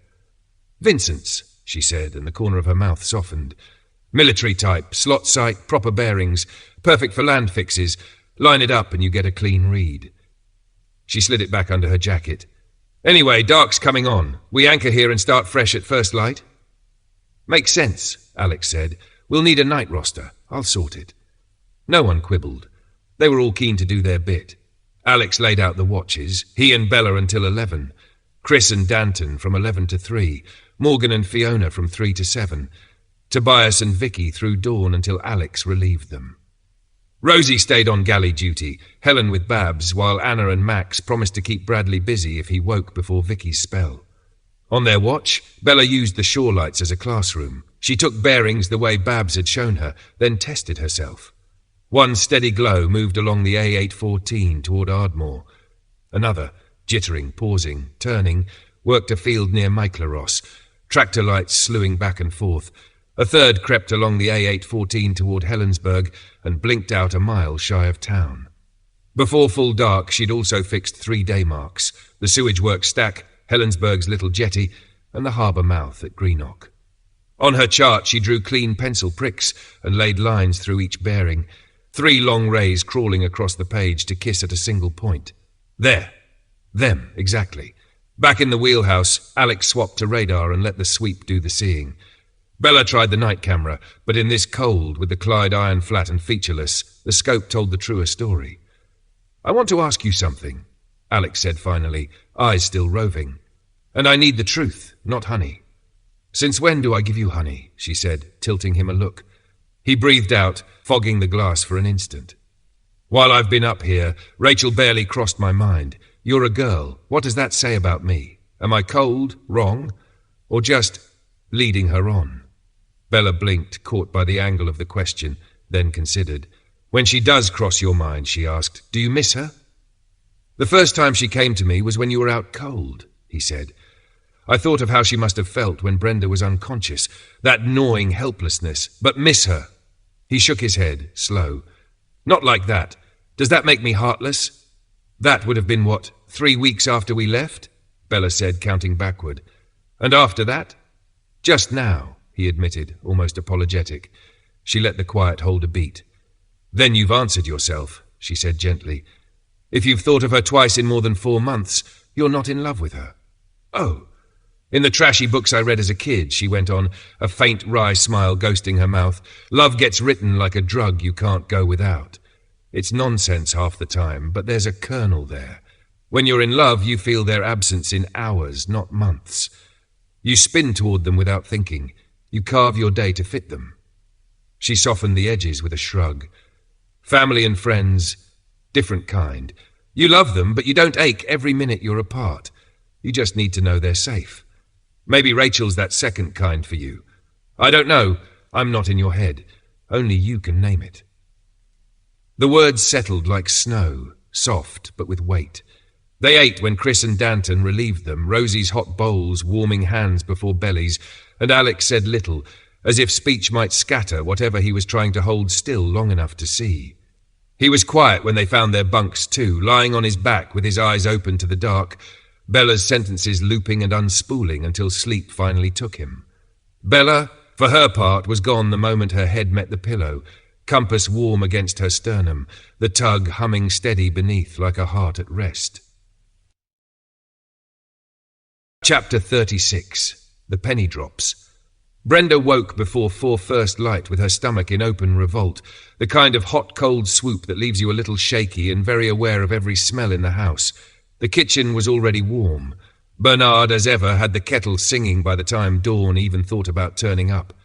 Vincent's, she said, and the corner of her mouth softened. Military type, slot sight, proper bearings, perfect for land fixes. Line it up and you get a clean read. She slid it back under her jacket. Anyway, dark's coming on. We anchor here and start fresh at first light? Makes sense, Alex said. We'll need a night roster. I'll sort it. No one quibbled. They were all keen to do their bit. Alex laid out the watches, he and Bella until 11. Chris and Danton from 11 to 3. Morgan and Fiona from 3 to 7. Tobias and Vicky through dawn until Alex relieved them. Rosie stayed on galley duty, Helen with Babs, while Anna and Max promised to keep Bradley busy if he woke before Vicky's spell. On their watch, Bella used the shore lights as a classroom. She took bearings the way Babs had shown her, then tested herself. One steady glow moved along the A814 toward Ardmore. Another, jittering, pausing, turning, worked a field near Michaelos, tractor lights slewing back and forth. A third crept along the A814 toward Helensburgh and blinked out a mile shy of town. Before full dark, she'd also fixed 3 day marks, the sewage works stack, Helensburgh's little jetty, and the harbour mouth at Greenock. On her chart she drew clean pencil pricks and laid lines through each bearing, 3 long rays crawling across the page to kiss at a single point. There. Them, exactly. Back in the wheelhouse, Alex swapped to radar and let the sweep do the seeing. Bella tried the night camera, but in this cold, with the Clyde iron flat and featureless, the scope told the truer story. "I want to ask you something," Alex said finally, eyes still roving. "And I need the truth, not honey." "Since when do I give you honey?" she said, tilting him a look. He breathed out, fogging the glass for an instant. "While I've been up here, Rachel barely crossed my mind. You're a girl. What does that say about me? Am I cold, wrong, or just leading her on?" Bella blinked, caught by the angle of the question, then considered. "When she does cross your mind," she asked, "do you miss her?" "The first time she came to me was when you were out cold," he said. "I thought of how she must have felt when Brenda was unconscious, that gnawing helplessness, but miss her." He shook his head, slow. "Not like that. Does that make me heartless?" "That would have been, 3 weeks after we left?" Bella said, counting backward. "And after that?" "Just now," he admitted, almost apologetic. She let the quiet hold a beat. "Then you've answered yourself," she said gently. "If you've thought of her twice in more than 4 months, you're not in love with her." "Oh. In the trashy books I read as a kid," she went on, a faint wry smile ghosting her mouth, "love gets written like a drug you can't go without. It's nonsense half the time, but there's a kernel there. When you're in love, you feel their absence in hours, not months. You spin toward them without thinking. You carve your day to fit them." She softened the edges with a shrug. "Family and friends, different kind. You love them, but you don't ache every minute you're apart. You just need to know they're safe. Maybe Rachel's that second kind for you. I don't know. I'm not in your head. Only you can name it." The words settled like snow, soft but with weight. They ate when Chris and Danton relieved them, Rosie's hot bowls warming hands before bellies, and Alex said little, as if speech might scatter whatever he was trying to hold still long enough to see. He was quiet when they found their bunks too, lying on his back with his eyes open to the dark, Bella's sentences looping and unspooling until sleep finally took him. Bella, for her part, was gone the moment her head met the pillow, compass warm against her sternum, the tug humming steady beneath like a heart at rest. Chapter 36. The Penny Drops. Brenda woke before 4 first light with her stomach in open revolt, the kind of hot-cold swoop that leaves you a little shaky and very aware of every smell in the house. The kitchen was already warm. Bernard, as ever, had the kettle singing by the time Dawn even thought about turning up.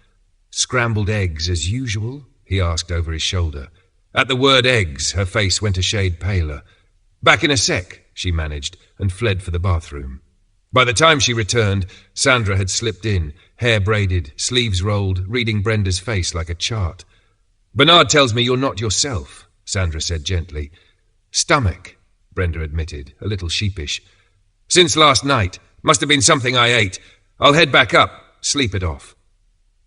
"Scrambled eggs as usual?" he asked over his shoulder. At the word eggs, her face went a shade paler. "Back in a sec," she managed, and fled for the bathroom. By the time she returned, Sandra had slipped in, hair braided, sleeves rolled, reading Brenda's face like a chart. "Bernard tells me you're not yourself," Sandra said gently. "Stomach," Brenda admitted, a little sheepish. "Since last night. Must have been something I ate. I'll head back up, sleep it off."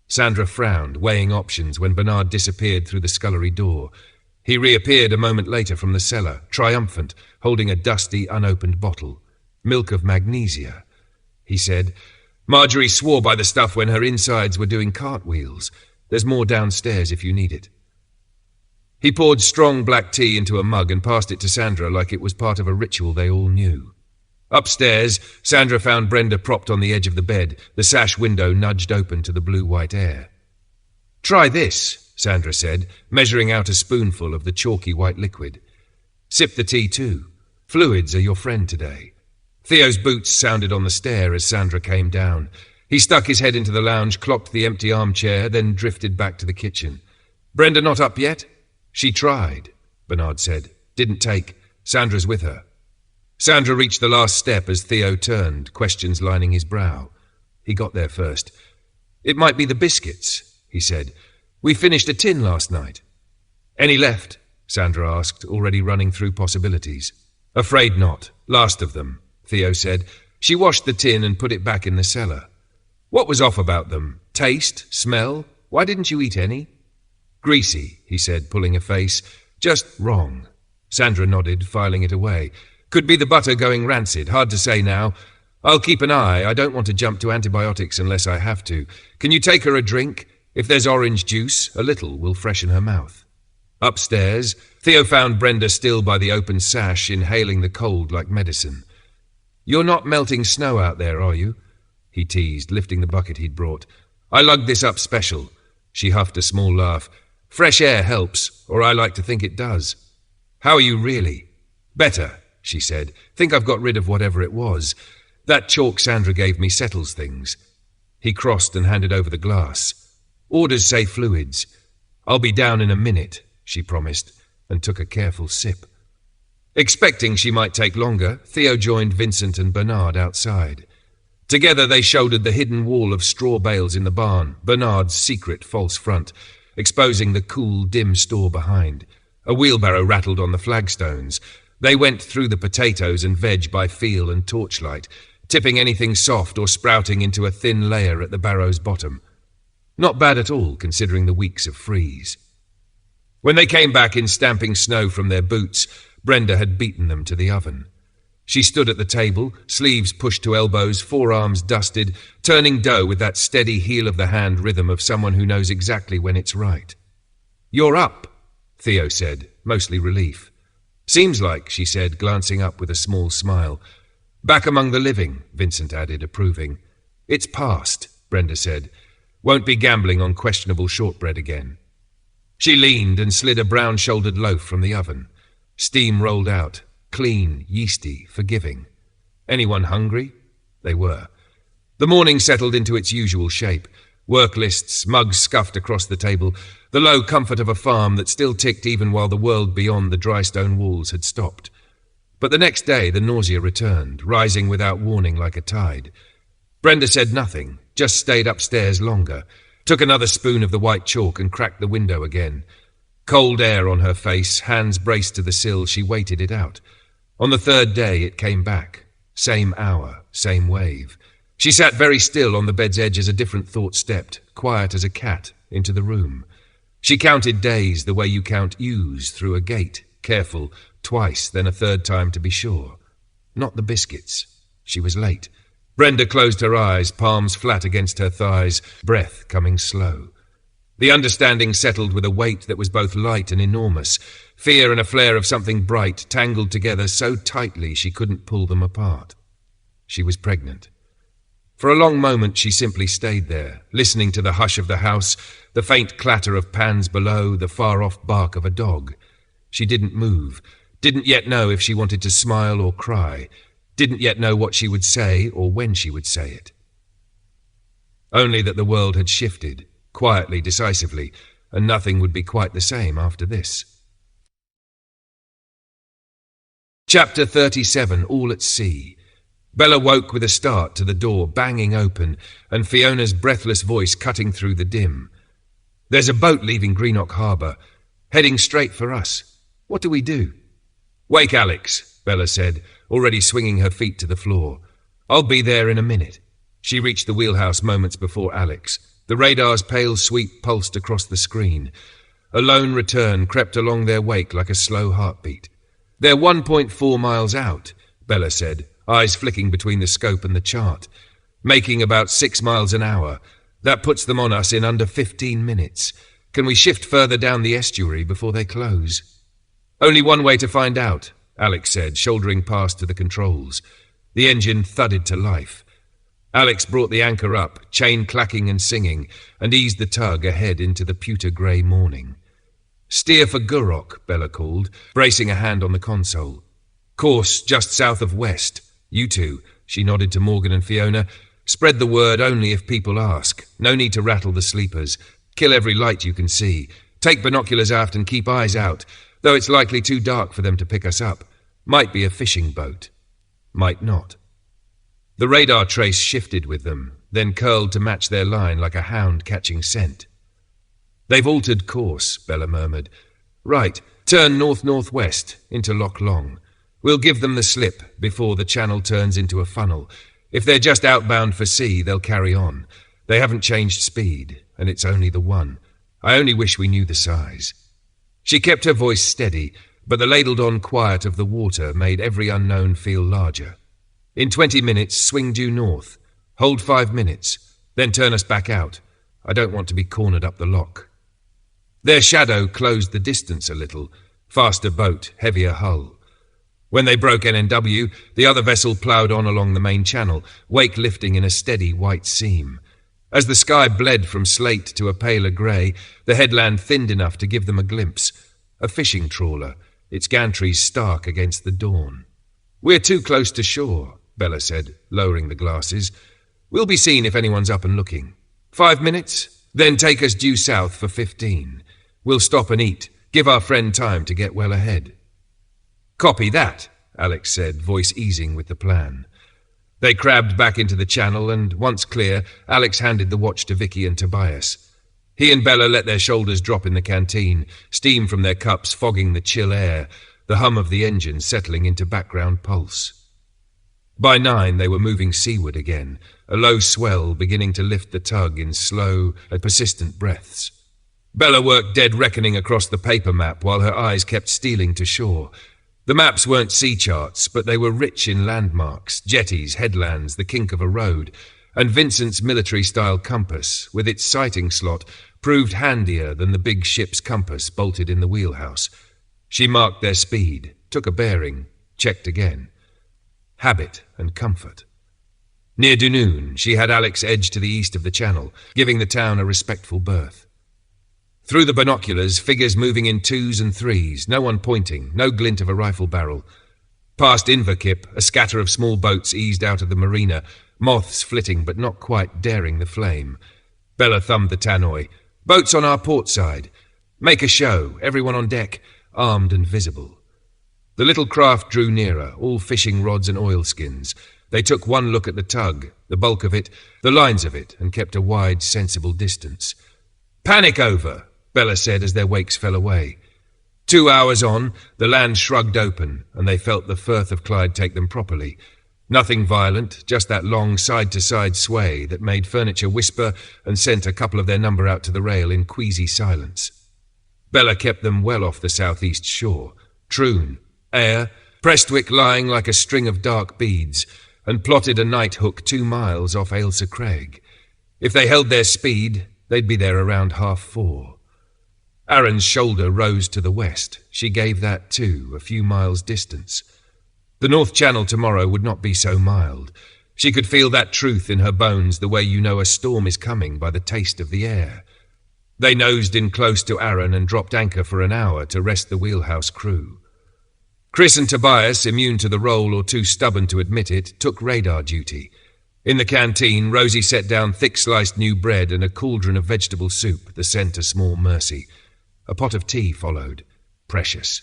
Sandra frowned, weighing options when Bernard disappeared through the scullery door. He reappeared a moment later from the cellar, triumphant, holding a dusty, unopened bottle. "Milk of magnesia," he said. "Marjorie swore by the stuff when her insides were doing cartwheels. There's more downstairs if you need it." He poured strong black tea into a mug and passed it to Sandra like it was part of a ritual they all knew. Upstairs, Sandra found Brenda propped on the edge of the bed, the sash window nudged open to the blue-white air. "Try this," Sandra said, measuring out a spoonful of the chalky white liquid. "Sip the tea too. Fluids are your friend today." Theo's boots sounded on the stair as Sandra came down. He stuck his head into the lounge, clocked the empty armchair, then drifted back to the kitchen. "Brenda not up yet?" "She tried," Bernard said. "Didn't take. Sandra's with her." Sandra reached the last step as Theo turned, questions lining his brow. He got there first. "It might be the biscuits," he said. "We finished a tin last night." "Any left?" Sandra asked, already running through possibilities. "Afraid not. Last of them," Theo said. "She washed the tin and put it back in the cellar." "What was off about them? Taste? Smell? Why didn't you eat any?" "Greasy," he said, pulling a face. "Just wrong." Sandra nodded, filing it away. "Could be the butter going rancid. Hard to say now. I'll keep an eye. I don't want to jump to antibiotics unless I have to. Can you take her a drink? If there's orange juice, a little will freshen her mouth. Upstairs, Theo found Brenda still by the open sash, inhaling the cold like medicine. You're not melting snow out there, are you? He teased, lifting the bucket he'd brought. I lugged this up special. She huffed a small laugh. Fresh air helps, or I like to think it does. How are you really? Better, she said. Think I've got rid of whatever it was. That chalk Sandra gave me settles things. He crossed and handed over the glass. Orders say fluids. I'll be down in a minute, she promised, and took a careful sip. Expecting she might take longer, Theo joined Vincent and Bernard outside. Together they shouldered the hidden wall of straw bales in the barn, Bernard's secret false front, exposing the cool, dim store behind. A wheelbarrow rattled on the flagstones. They went through the potatoes and veg by feel and torchlight, tipping anything soft or sprouting into a thin layer at the barrow's bottom. Not bad at all, considering the weeks of freeze. When they came back in stamping snow from their boots, Brenda had beaten them to the oven. She stood at the table, sleeves pushed to elbows, forearms dusted, turning dough with that steady heel-of-the-hand rhythm of someone who knows exactly when it's right. You're up, Theo said, mostly relief. Seems like, she said, glancing up with a small smile. Back among the living, Vincent added, approving. It's past, Brenda said. Won't be gambling on questionable shortbread again. She leaned and slid a brown-shouldered loaf from the oven. Steam rolled out, clean, yeasty, forgiving. Anyone hungry? They were. The morning settled into its usual shape. Work lists, mugs scuffed across the table, the low comfort of a farm that still ticked even while the world beyond the dry stone walls had stopped. But the next day the nausea returned, rising without warning like a tide. Brenda said nothing, just stayed upstairs longer, took another spoon of the white chalk and cracked the window again. Cold air on her face, hands braced to the sill, she waited it out. On the third day it came back. Same hour, same wave. She sat very still on the bed's edge as a different thought stepped, quiet as a cat, into the room. She counted days the way you count ewes through a gate, careful, twice, then a third time to be sure. Not the biscuits. She was late. Brenda closed her eyes, palms flat against her thighs, breath coming slow. The understanding settled with a weight that was both light and enormous, fear and a flare of something bright, tangled together so tightly she couldn't pull them apart. She was pregnant. For a long moment she simply stayed there, listening to the hush of the house, the faint clatter of pans below, the far-off bark of a dog. She didn't move, didn't yet know if she wanted to smile or cry, didn't yet know what she would say or when she would say it. Only that the world had shifted, quietly, decisively, and nothing would be quite the same after this. Chapter 37, All at Sea. Bella woke with a start to the door banging open and Fiona's breathless voice cutting through the dim. There's a boat leaving Greenock Harbour, heading straight for us. What do we do? Wake Alex, Bella said, already swinging her feet to the floor. I'll be there in a minute. She reached the wheelhouse moments before Alex. The radar's pale sweep pulsed across the screen. A lone return crept along their wake like a slow heartbeat. They're 1.4 miles out, Bella said, eyes flicking between the scope and the chart. Making about 6 miles an hour. That puts them on us in under 15 minutes. Can we shift further down the estuary before they close? Only one way to find out, Alex said, shouldering past to the controls. The engine thudded to life. Alex brought the anchor up, chain clacking and singing, and eased the tug ahead into the pewter-grey morning. Steer for Gurrock, Bella called, bracing a hand on the console. Course just south of west. You two, she nodded to Morgan and Fiona. Spread the word only if people ask. No need to rattle the sleepers. Kill every light you can see. Take binoculars aft and keep eyes out, though it's likely too dark for them to pick us up. Might be a fishing boat. Might not. The radar trace shifted with them, then curled to match their line like a hound catching scent. They've altered course, Bella murmured. Right, turn north-northwest into Loch Long. We'll give them the slip before the channel turns into a funnel. If they're just outbound for sea, they'll carry on. They haven't changed speed, and it's only the one. I only wish we knew the size. She kept her voice steady, but the ladled-on quiet of the water made every unknown feel larger. In 20 minutes, swing due north. Hold 5 minutes, then turn us back out. I don't want to be cornered up the lock." Their shadow closed the distance a little. Faster boat, heavier hull. When they broke NNW, the other vessel ploughed on along the main channel, wake lifting in a steady white seam. As the sky bled from slate to a paler grey, the headland thinned enough to give them a glimpse. A fishing trawler, its gantries stark against the dawn. "We're too close to shore," Bella said, lowering the glasses. "We'll be seen if anyone's up and looking. 5 minutes? Then take us due south for 15. We'll stop and eat, give our friend time to get well ahead." "Copy that," Alex said, voice easing with the plan. They crabbed back into the channel, and once clear, Alex handed the watch to Vicky and Tobias. He and Bella let their shoulders drop in the canteen, steam from their cups fogging the chill air, the hum of the engine settling into background pulse. By 9 they were moving seaward again, a low swell beginning to lift the tug in slow and persistent breaths. Bella worked dead reckoning across the paper map while her eyes kept stealing to shore. The maps weren't sea charts, but they were rich in landmarks, jetties, headlands, the kink of a road, and Vincent's military-style compass, with its sighting slot, proved handier than the big ship's compass bolted in the wheelhouse. She marked their speed, took a bearing, checked again. Habit and comfort. Near Dunoon, she had Alex edge to the east of the channel, giving the town a respectful berth. Through the binoculars, figures moving in 2s and 3s, no one pointing, no glint of a rifle barrel. Past Inverkip, a scatter of small boats eased out of the marina, moths flitting but not quite daring the flame. Bella thumbed the tannoy. "Boats on our port side. Make a show, everyone on deck, armed and visible." The little craft drew nearer, all fishing rods and oilskins. They took one look at the tug, the bulk of it, the lines of it, and kept a wide, sensible distance. "Panic over," Bella said as their wakes fell away. 2 hours on, the land shrugged open, and they felt the Firth of Clyde take them properly. Nothing violent, just that long side-to-side sway that made furniture whisper and sent a couple of their number out to the rail in queasy silence. Bella kept them well off the southeast shore. Troon, Ayr, Prestwick lying like a string of dark beads, and plotted a night hook 2 miles off Ailsa Craig. If they held their speed, they'd be there around 4:30. Aaron's shoulder rose to the west. She gave that too, a few miles distance. The North Channel tomorrow would not be so mild. She could feel that truth in her bones the way you know a storm is coming by the taste of the air. They nosed in close to Aaron and dropped anchor for an hour to rest the wheelhouse crew. Chris and Tobias, immune to the role or too stubborn to admit it, took radar duty. In the canteen, Rosie set down thick-sliced new bread and a cauldron of vegetable soup, the scent a small mercy. A pot of tea followed. Precious.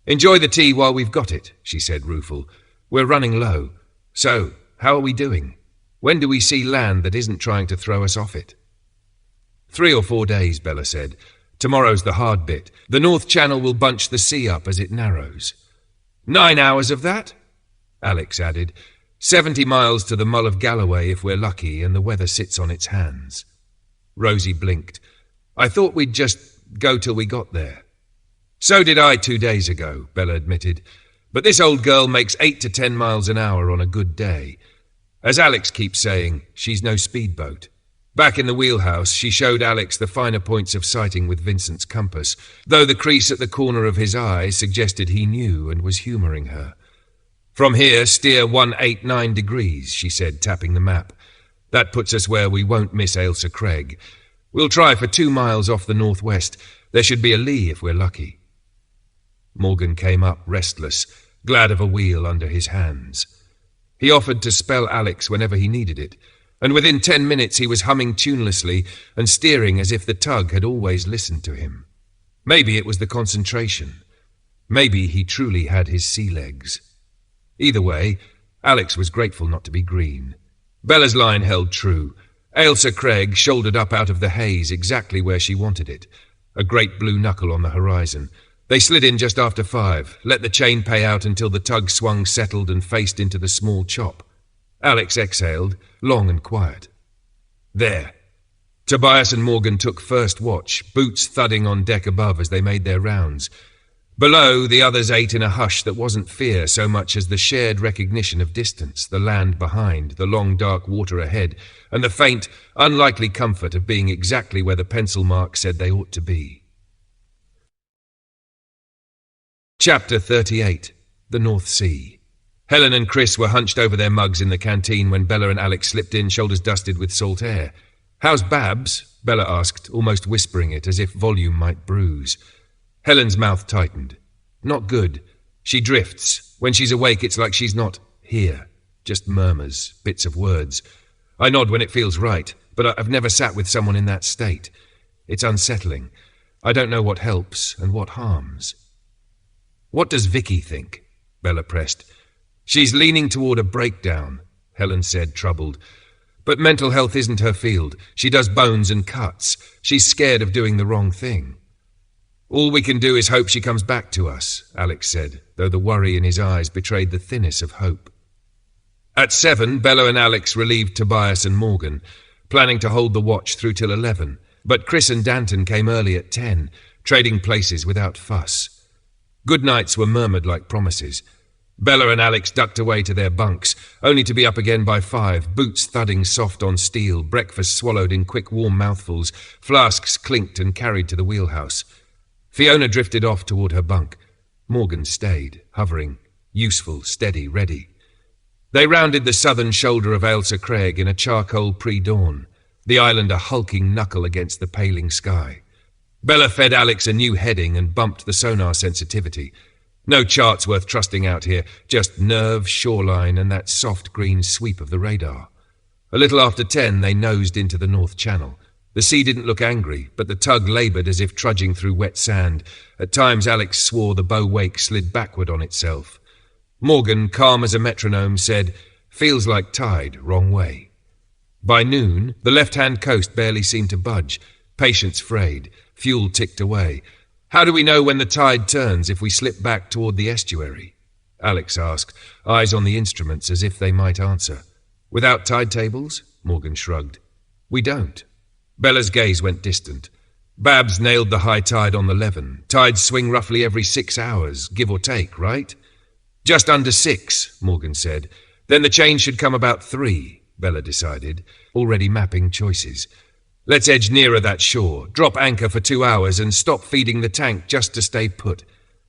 "Enjoy the tea while we've got it," she said, rueful. "We're running low. So, how are we doing? When do we see land that isn't trying to throw us off it?" 3 or 4 days, Bella said. "Tomorrow's the hard bit. The North Channel will bunch the sea up as it narrows." 9 hours of that? Alex added. 70 miles to the Mull of Galloway if we're lucky and the weather sits on its hands. Rosie blinked. "I thought we'd just go till we got there." "So did I 2 days ago," Bella admitted. "But this old girl makes 8 to 10 miles an hour on a good day. As Alex keeps saying, she's no speedboat." Back in the wheelhouse, she showed Alex the finer points of sighting with Vincent's compass, though the crease at the corner of his eye suggested he knew and was humouring her. "From here, steer 189 degrees, she said, tapping the map. "That puts us where we won't miss Ailsa Craig. We'll try for 2 miles off the northwest. There should be a lee if we're lucky." Morgan came up, restless, glad of a wheel under his hands. He offered to spell Alex whenever he needed it, and within 10 minutes he was humming tunelessly and steering as if the tug had always listened to him. Maybe it was the concentration. Maybe he truly had his sea legs. Either way, Alex was grateful not to be green. Bella's line held true. Ailsa Craig shouldered up out of the haze exactly where she wanted it, a great blue knuckle on the horizon. They slid in just after 5, let the chain pay out until the tug swung settled and faced into the small chop. Alex exhaled, long and quiet. There. Tobias and Morgan took first watch, boots thudding on deck above as they made their rounds. Below, the others ate in a hush that wasn't fear so much as the shared recognition of distance, the land behind, the long dark water ahead, and the faint, unlikely comfort of being exactly where the pencil mark said they ought to be. Chapter 38. The North Sea. Helen and Chris were hunched over their mugs in the canteen when Bella and Alex slipped in, shoulders dusted with salt air. "How's Babs?" Bella asked, almost whispering it, as if volume might bruise. Helen's mouth tightened. "Not good. She drifts. When she's awake, it's like she's not here. Just murmurs, bits of words. I nod when it feels right, but I've never sat with someone in that state. It's unsettling. I don't know what helps and what harms." "What does Vicky think?" Bella pressed. "She's leaning toward a breakdown," Helen said, troubled. "But mental health isn't her field. She does bones and cuts. She's scared of doing the wrong thing." "All we can do is hope she comes back to us," Alex said, though the worry in his eyes betrayed the thinness of hope. At 7, Bella and Alex relieved Tobias and Morgan, planning to hold the watch through till 11, but Chris and Danton came early at 10, trading places without fuss. Good nights were murmured like promises. Bella and Alex ducked away to their bunks, only to be up again by 5, boots thudding soft on steel, breakfast swallowed in quick warm mouthfuls, flasks clinked and carried to the wheelhouse. Fiona drifted off toward her bunk. Morgan stayed, hovering, useful, steady, ready. They rounded the southern shoulder of Ailsa Craig in a charcoal pre-dawn, the island a hulking knuckle against the paling sky. Bella fed Alex a new heading and bumped the sonar sensitivity. No charts worth trusting out here, just nerve, shoreline, and that soft green sweep of the radar. A little after 10, they nosed into the North Channel. The sea didn't look angry, but the tug laboured as if trudging through wet sand. At times Alex swore the bow wake slid backward on itself. Morgan, calm as a metronome, said, "Feels like tide, wrong way." By noon, the left-hand coast barely seemed to budge. Patience frayed. Fuel ticked away. "How do we know when the tide turns if we slip back toward the estuary?" Alex asked, eyes on the instruments as if they might answer. "Without tide tables?" Morgan shrugged. "We don't." Bella's gaze went distant. "Babs nailed the high tide on the Leven. Tides swing roughly every 6 hours, give or take, right?" "Just under 6, Morgan said. "Then the change should come about 3, Bella decided, already mapping choices. "Let's edge nearer that shore, drop anchor for 2 hours and stop feeding the tank just to stay put.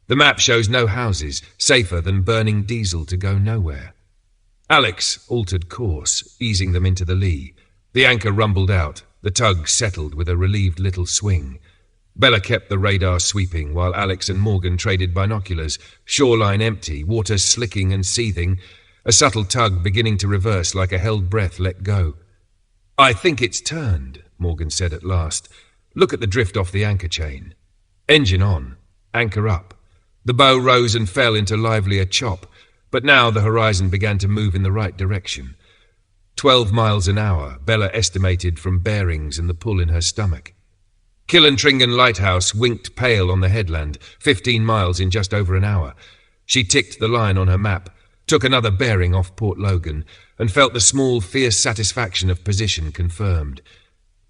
The map shows no houses, safer than burning diesel to go nowhere." Alex altered course, easing them into the lee. The anchor rumbled out. The tug settled with a relieved little swing. Bella kept the radar sweeping while Alex and Morgan traded binoculars, shoreline empty, water slicking and seething, a subtle tug beginning to reverse like a held breath let go. "I think it's turned," Morgan said at last. "Look at the drift off the anchor chain." Engine on, anchor up. The bow rose and fell into livelier chop, but now the horizon began to move in the right direction. 12 miles an hour, Bella estimated from bearings and the pull in her stomach. Killantringan Lighthouse winked pale on the headland, 15 miles in just over an hour. She ticked the line on her map, took another bearing off Port Logan, and felt the small, fierce satisfaction of position confirmed.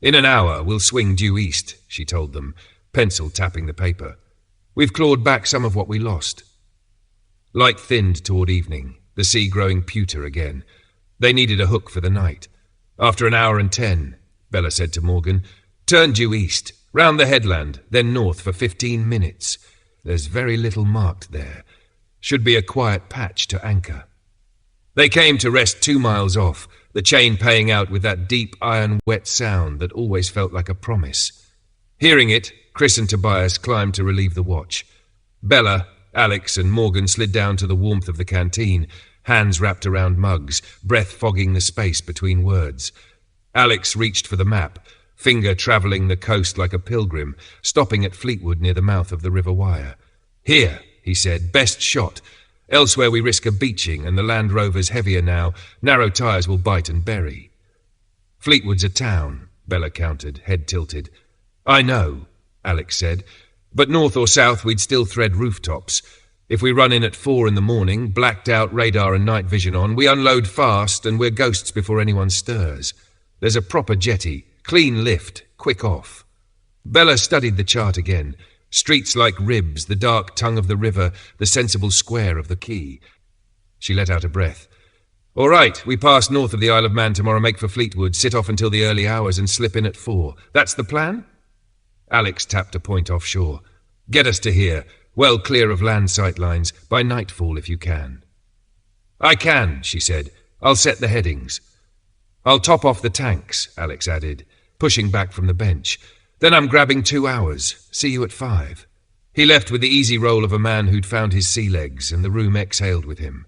"In an hour, we'll swing due east," she told them, pencil tapping the paper. "We've clawed back some of what we lost." Light thinned toward evening, the sea growing pewter again. They needed a hook for the night. "After an hour and 10, Bella said to Morgan, "turn due east, round the headland, then north for 15 minutes. There's very little marked there. Should be a quiet patch to anchor." They came to rest 2 miles off, the chain paying out with that deep, iron-wet sound that always felt like a promise. Hearing it, Chris and Tobias climbed to relieve the watch. Bella, Alex and Morgan slid down to the warmth of the canteen, hands wrapped around mugs, breath fogging the space between words. Alex reached for the map, finger travelling the coast like a pilgrim, stopping at Fleetwood near the mouth of the River Wire. "Here," he said, "best shot. Elsewhere we risk a beaching, and the Land Rover's heavier now. Narrow tyres will bite and bury." "Fleetwood's a town," Bella countered, head tilted. "I know," Alex said, "but north or south we'd still thread rooftops. If we run in at 4 in the morning, blacked out radar and night vision on, we unload fast and we're ghosts before anyone stirs. There's a proper jetty, clean lift, quick off." Bella studied the chart again. Streets like ribs, the dark tongue of the river, the sensible square of the quay. She let out a breath. "All right, we pass north of the Isle of Man tomorrow, make for Fleetwood, sit off until the early hours and slip in at 4. That's the plan?" Alex tapped a point offshore. "Get us to here, well clear of land sightlines, by nightfall if you can." "I can," she said. "I'll set the headings." "I'll top off the tanks," Alex added, pushing back from the bench. "Then I'm grabbing 2 hours. See you at 5. He left with the easy roll of a man who'd found his sea legs, and the room exhaled with him.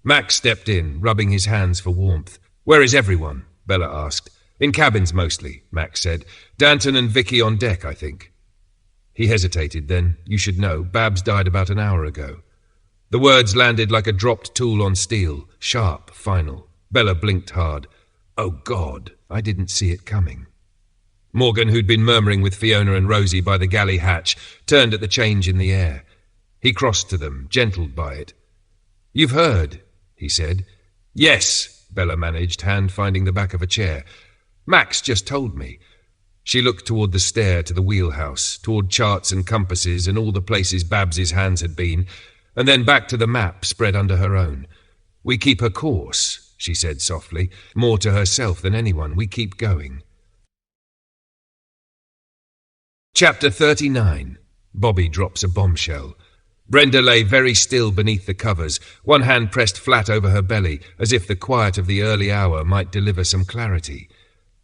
Max stepped in, rubbing his hands for warmth. "Where is everyone?" Bella asked. "In cabins mostly," Max said. "Danton and Vicky on deck, I think." He hesitated, then, "You should know, Babs died about an hour ago." The words landed like a dropped tool on steel, sharp, final. Bella blinked hard. "Oh, God, I didn't see it coming." Morgan, who'd been murmuring with Fiona and Rosie by the galley hatch, turned at the change in the air. He crossed to them, gentled by it. "You've heard," he said. "Yes," Bella managed, hand finding the back of a chair. "Max just told me." She looked toward the stair to the wheelhouse, toward charts and compasses and all the places Babs's hands had been, and then back to the map spread under her own. "We keep her course," she said softly, more to herself than anyone. "We keep going." Chapter 39. Bobby drops a bombshell. Brenda lay very still beneath the covers, one hand pressed flat over her belly, as if the quiet of the early hour might deliver some clarity.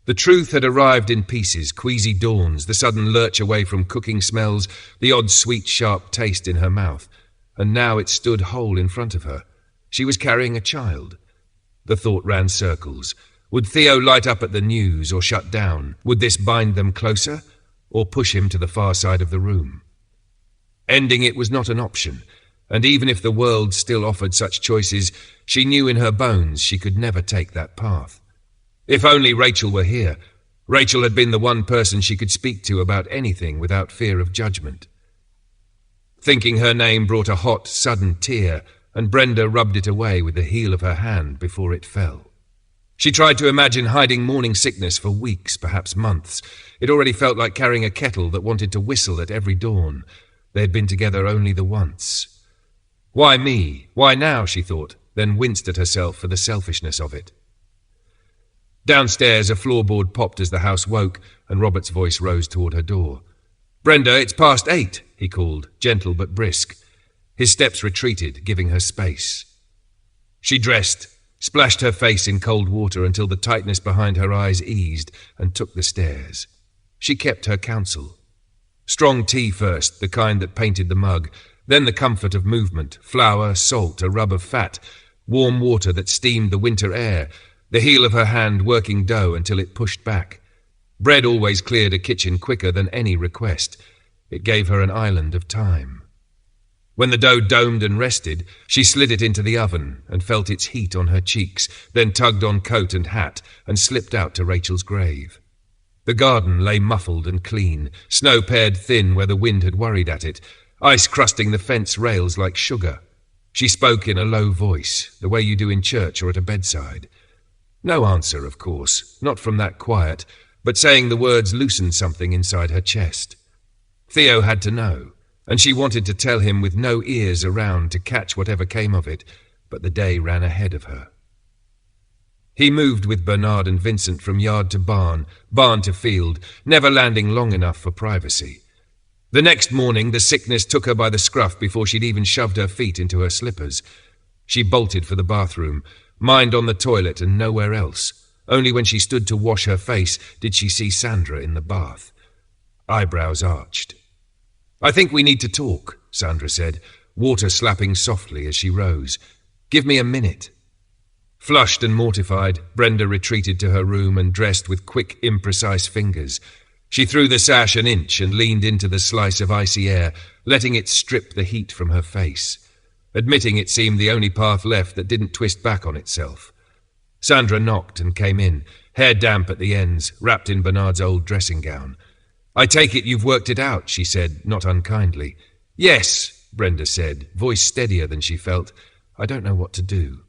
The truth had arrived in pieces, queasy dawns, the sudden lurch away from cooking smells, the odd sweet sharp taste in her mouth, and now it stood whole in front of her. She was carrying a child. The thought ran circles. Would Theo light up at the news or shut down? Would this bind them closer, or push him to the far side of the room? Ending it was not an option, and even if the world still offered such choices, she knew in her bones she could never take that path. If only Rachel were here. Rachel had been the one person she could speak to about anything without fear of judgment. Thinking her name brought a hot, sudden tear, and Brenda rubbed it away with the heel of her hand before it fell. She tried to imagine hiding morning sickness for weeks, perhaps months. It already felt like carrying a kettle that wanted to whistle at every dawn. They had been together only the once. Why me? Why now, she thought, then winced at herself for the selfishness of it. Downstairs, a floorboard popped as the house woke, and Robert's voice rose toward her door. "Brenda, it's past 8, he called, gentle but brisk. His steps retreated, giving her space. She dressed, splashed her face in cold water until the tightness behind her eyes eased, and took the stairs. She kept her counsel. Strong tea first, the kind that painted the mug, then the comfort of movement, flour, salt, a rub of fat, warm water that steamed the winter air, the heel of her hand working dough until it pushed back. Bread always cleared a kitchen quicker than any request. It gave her an island of time. When the dough domed and rested, she slid it into the oven and felt its heat on her cheeks, then tugged on coat and hat and slipped out to Rachel's grave. The garden lay muffled and clean, snow pared thin where the wind had worried at it, ice crusting the fence rails like sugar. She spoke in a low voice, the way you do in church or at a bedside. No answer, of course, not from that quiet, but saying the words loosened something inside her chest. Theo had to know, and she wanted to tell him with no ears around to catch whatever came of it, but the day ran ahead of her. He moved with Bernard and Vincent from yard to barn to field, never landing long enough for privacy. The next morning, the sickness took her by the scruff before she'd even shoved her feet into her slippers. She bolted for the bathroom, mind on the toilet and nowhere else. Only when she stood to wash her face did she see Sandra in the bath. Eyebrows arched. "I think we need to talk," Sandra said, water slapping softly as she rose. "Give me a minute." Flushed and mortified, Brenda retreated to her room and dressed with quick, imprecise fingers. She threw the sash an inch and leaned into the slice of icy air, letting it strip the heat from her face. Admitting it seemed the only path left that didn't twist back on itself. Sandra knocked and came in, hair damp at the ends, wrapped in Bernard's old dressing gown. "I take it you've worked it out," she said, not unkindly. "Yes," Brenda said, voice steadier than she felt. "I don't know what to do."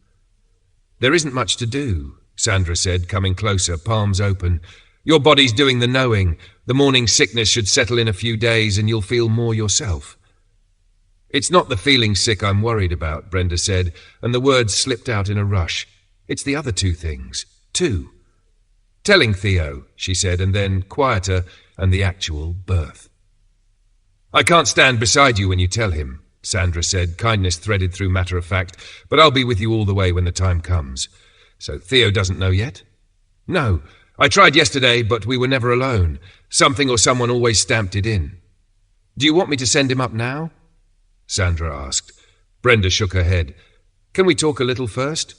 "There isn't much to do," Sandra said, coming closer, palms open. Your body's doing the knowing. The morning sickness should settle in a few days and you'll feel more yourself. It's not the feeling sick I'm worried about, Brenda said, and the words slipped out in a rush. It's the other two things. Two. Telling Theo, she said, and then, quieter, and the actual birth. I can't stand beside you when you tell him, Sandra said, kindness threaded through matter of fact, but I'll be with you all the way when the time comes. So Theo doesn't know yet? No. I tried yesterday, but we were never alone. Something or someone always stamped it in. Do you want me to send him up now? Sandra asked. Brenda shook her head. Can we talk a little first?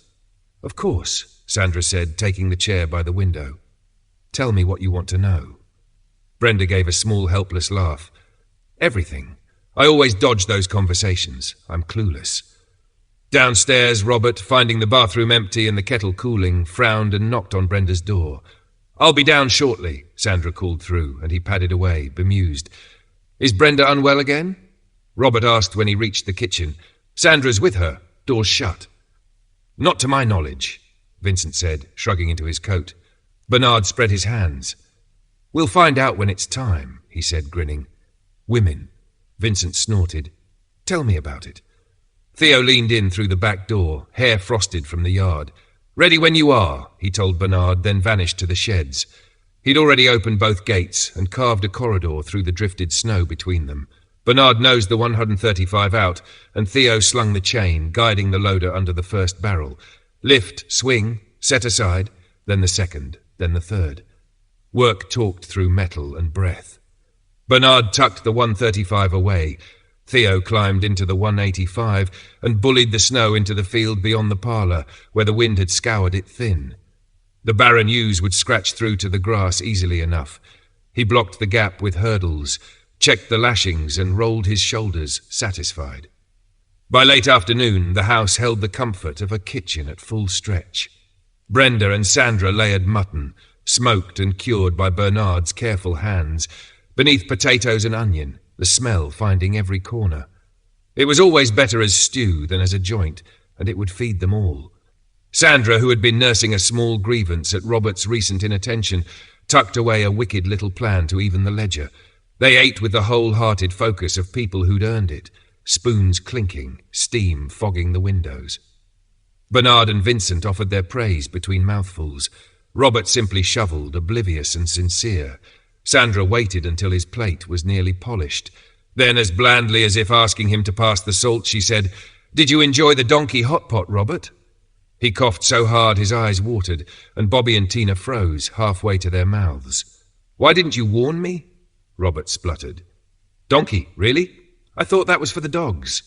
Of course, Sandra said, taking the chair by the window. Tell me what you want to know. Brenda gave a small, helpless laugh. Everything. I always dodge those conversations. I'm clueless. Downstairs, Robert, finding the bathroom empty and the kettle cooling, frowned and knocked on Brenda's door. I'll be down shortly, Sandra called through, and he padded away, bemused. Is Brenda unwell again? Robert asked when he reached the kitchen. Sandra's with her, doors shut. Not to my knowledge, Vincent said, shrugging into his coat. Bernard spread his hands. We'll find out when it's time, he said, grinning. Women. Vincent snorted. Tell me about it. Theo leaned in through the back door, hair frosted from the yard. Ready when you are, he told Bernard, then vanished to the sheds. He'd already opened both gates and carved a corridor through the drifted snow between them. Bernard nosed the 135 out, and Theo slung the chain, guiding the loader under the first barrel. Lift, swing, set aside, then the second, then the third. Work talked through metal and breath. Bernard tucked the 135 away. Theo climbed into the 185 and bullied the snow into the field beyond the parlour, where the wind had scoured it thin. The barren ewes would scratch through to the grass easily enough. He blocked the gap with hurdles, checked the lashings and rolled his shoulders, satisfied. By late afternoon, the house held the comfort of a kitchen at full stretch. Brenda and Sandra layered mutton, smoked and cured by Bernard's careful hands, beneath potatoes and onion, the smell finding every corner. It was always better as stew than as a joint, and it would feed them all. Sandra, who had been nursing a small grievance at Robert's recent inattention, tucked away a wicked little plan to even the ledger. They ate with the whole-hearted focus of people who'd earned it, spoons clinking, steam fogging the windows. Bernard and Vincent offered their praise between mouthfuls. Robert simply shovelled, oblivious and sincere. Sandra waited until his plate was nearly polished. Then, as blandly as if asking him to pass the salt, she said, "Did you enjoy the donkey hot pot, Robert?" He coughed so hard his eyes watered, and Bobby and Tina froze halfway to their mouths. "Why didn't you warn me?" Robert spluttered. "Donkey, really? I thought that was for the dogs."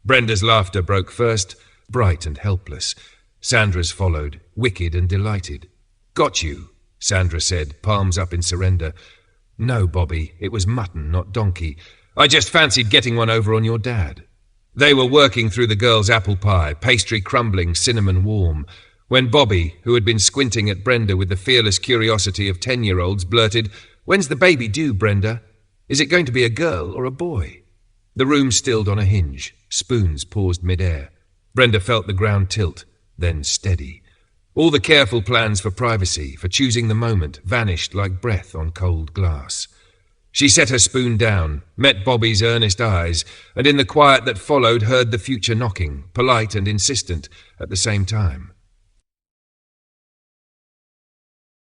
Brenda's laughter broke first, bright and helpless. Sandra's followed, wicked and delighted. "Got you," Sandra said, palms up in surrender. "No, Bobby, it was mutton, not donkey. I just fancied getting one over on your dad." They were working through the girls' apple pie, pastry crumbling, cinnamon warm, when Bobby, who had been squinting at Brenda with the fearless curiosity of 10-year-olds, blurted, "When's the baby due, Brenda? Is it going to be a girl or a boy?" The room stilled on a hinge. Spoons paused mid-air. Brenda felt the ground tilt, then steady. All the careful plans for privacy, for choosing the moment, vanished like breath on cold glass. She set her spoon down, met Bobby's earnest eyes, and in the quiet that followed heard the future knocking, polite and insistent at the same time.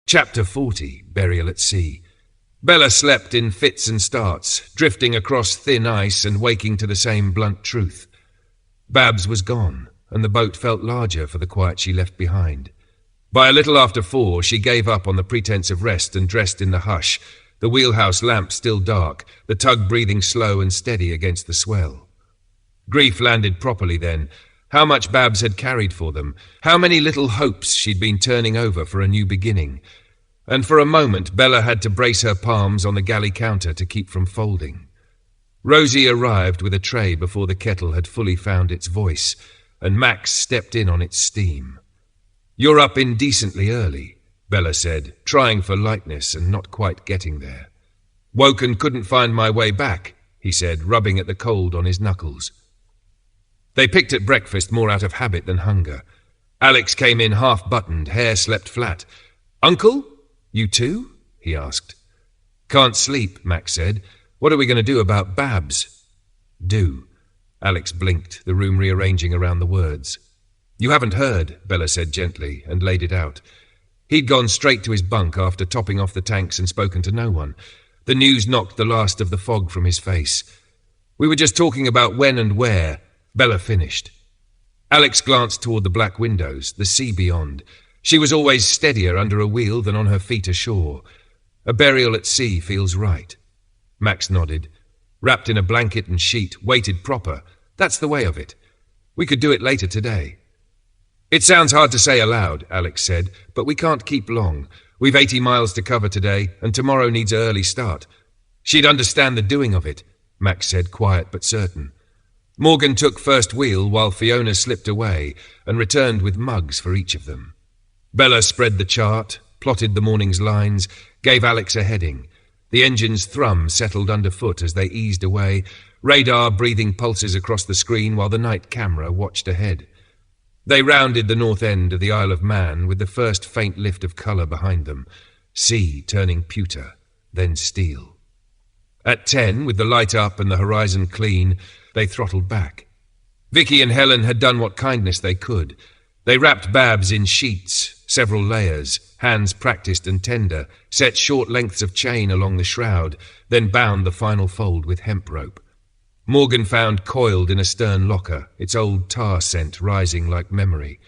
Chapter 40, Burial at Sea. Bella slept in fits and starts, drifting across thin ice and waking to the same blunt truth. Babs was gone, and the boat felt larger for the quiet she left behind. By a little after 4, she gave up on the pretense of rest and dressed in the hush, the wheelhouse lamp still dark, the tug breathing slow and steady against the swell. Grief landed properly then. How much Babs had carried for them, how many little hopes she'd been turning over for a new beginning. And for a moment Bella had to brace her palms on the galley counter to keep from folding. Rosie arrived with a tray before the kettle had fully found its voice, and Max stepped in on its steam. "You're up indecently early," Bella said, trying for lightness and not quite getting there. "Woke and couldn't find my way back," he said, rubbing at the cold on his knuckles. They picked at breakfast more out of habit than hunger. Alex came in half-buttoned, hair slept flat. "Uncle? You too?" he asked. Can't sleep, Max said. What are we going to do about Babs? Do. Alex blinked, the room rearranging around the words. You haven't heard, Bella said gently, and laid it out. He'd gone straight to his bunk after topping off the tanks and spoken to no one. The news knocked the last of the fog from his face. We were just talking about when and where. Bella finished. Alex glanced toward the black windows, the sea beyond. She was always steadier under a wheel than on her feet ashore. A burial at sea feels right. Max nodded. Wrapped in a blanket and sheet, weighted proper. That's the way of it. We could do it later today. It sounds hard to say aloud, Alex said, but we can't keep long. We've 80 miles to cover today, and tomorrow needs an early start. She'd understand the doing of it, Max said, quiet but certain. Morgan took first wheel while Fiona slipped away and returned with mugs for each of them. Bella spread the chart, plotted the morning's lines, gave Alex a heading. The engine's thrum settled underfoot as they eased away, radar breathing pulses across the screen while the night camera watched ahead. They rounded the north end of the Isle of Man with the first faint lift of colour behind them, sea turning pewter, then steel. At 10, with the light up and the horizon clean, they throttled back. Vicky and Helen had done what kindness they could. They wrapped Babs in sheets, several layers, hands practised and tender, set short lengths of chain along the shroud, then bound the final fold with hemp rope. Morgan found coiled in a stern locker, its old tar scent rising like memory.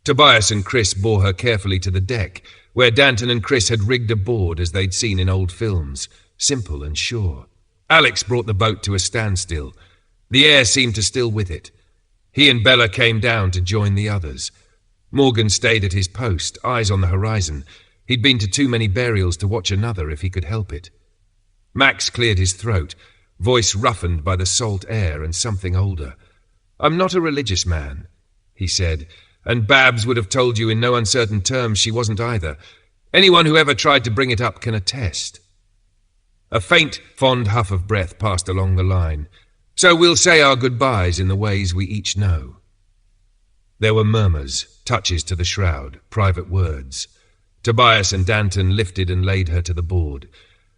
Tobias and Chris bore her carefully to the deck, where Danton and Chris had rigged a board as they'd seen in old films, simple and sure. Alex brought the boat to a standstill. The air seemed to still with it. He and Bella came down to join the others. Morgan stayed at his post, eyes on the horizon. He'd been to too many burials to watch another if he could help it. Max cleared his throat, voice roughened by the salt air and something older. I'm not a religious man, he said, and Babs would have told you in no uncertain terms she wasn't either. Anyone who ever tried to bring it up can attest. A faint, fond huff of breath passed along the line. So we'll say our goodbyes in the ways we each know. There were murmurs, touches to the shroud, private words. Tobias and Danton lifted and laid her to the board.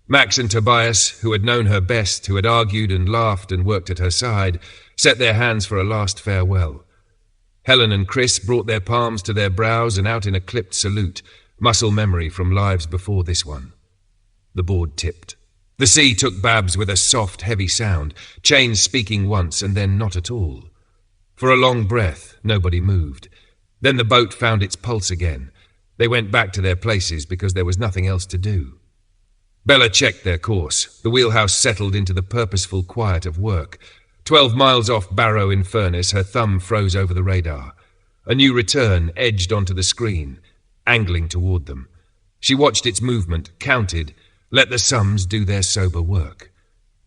Max and Tobias, who had known her best, who had argued and laughed and worked at her side, set their hands for a last farewell. Helen and Chris brought their palms to their brows and out in a clipped salute, muscle memory from lives before this one. The board tipped. The sea took Babs with a soft, heavy sound, chains speaking once and then not at all. For a long breath, nobody moved. Then the boat found its pulse again. They went back to their places because there was nothing else to do. Bella checked their course. The wheelhouse settled into the purposeful quiet of work. 12 miles off Barrow in Furness, her thumb froze over the radar. A new return edged onto the screen, angling toward them. She watched its movement, counted, let the sums do their sober work.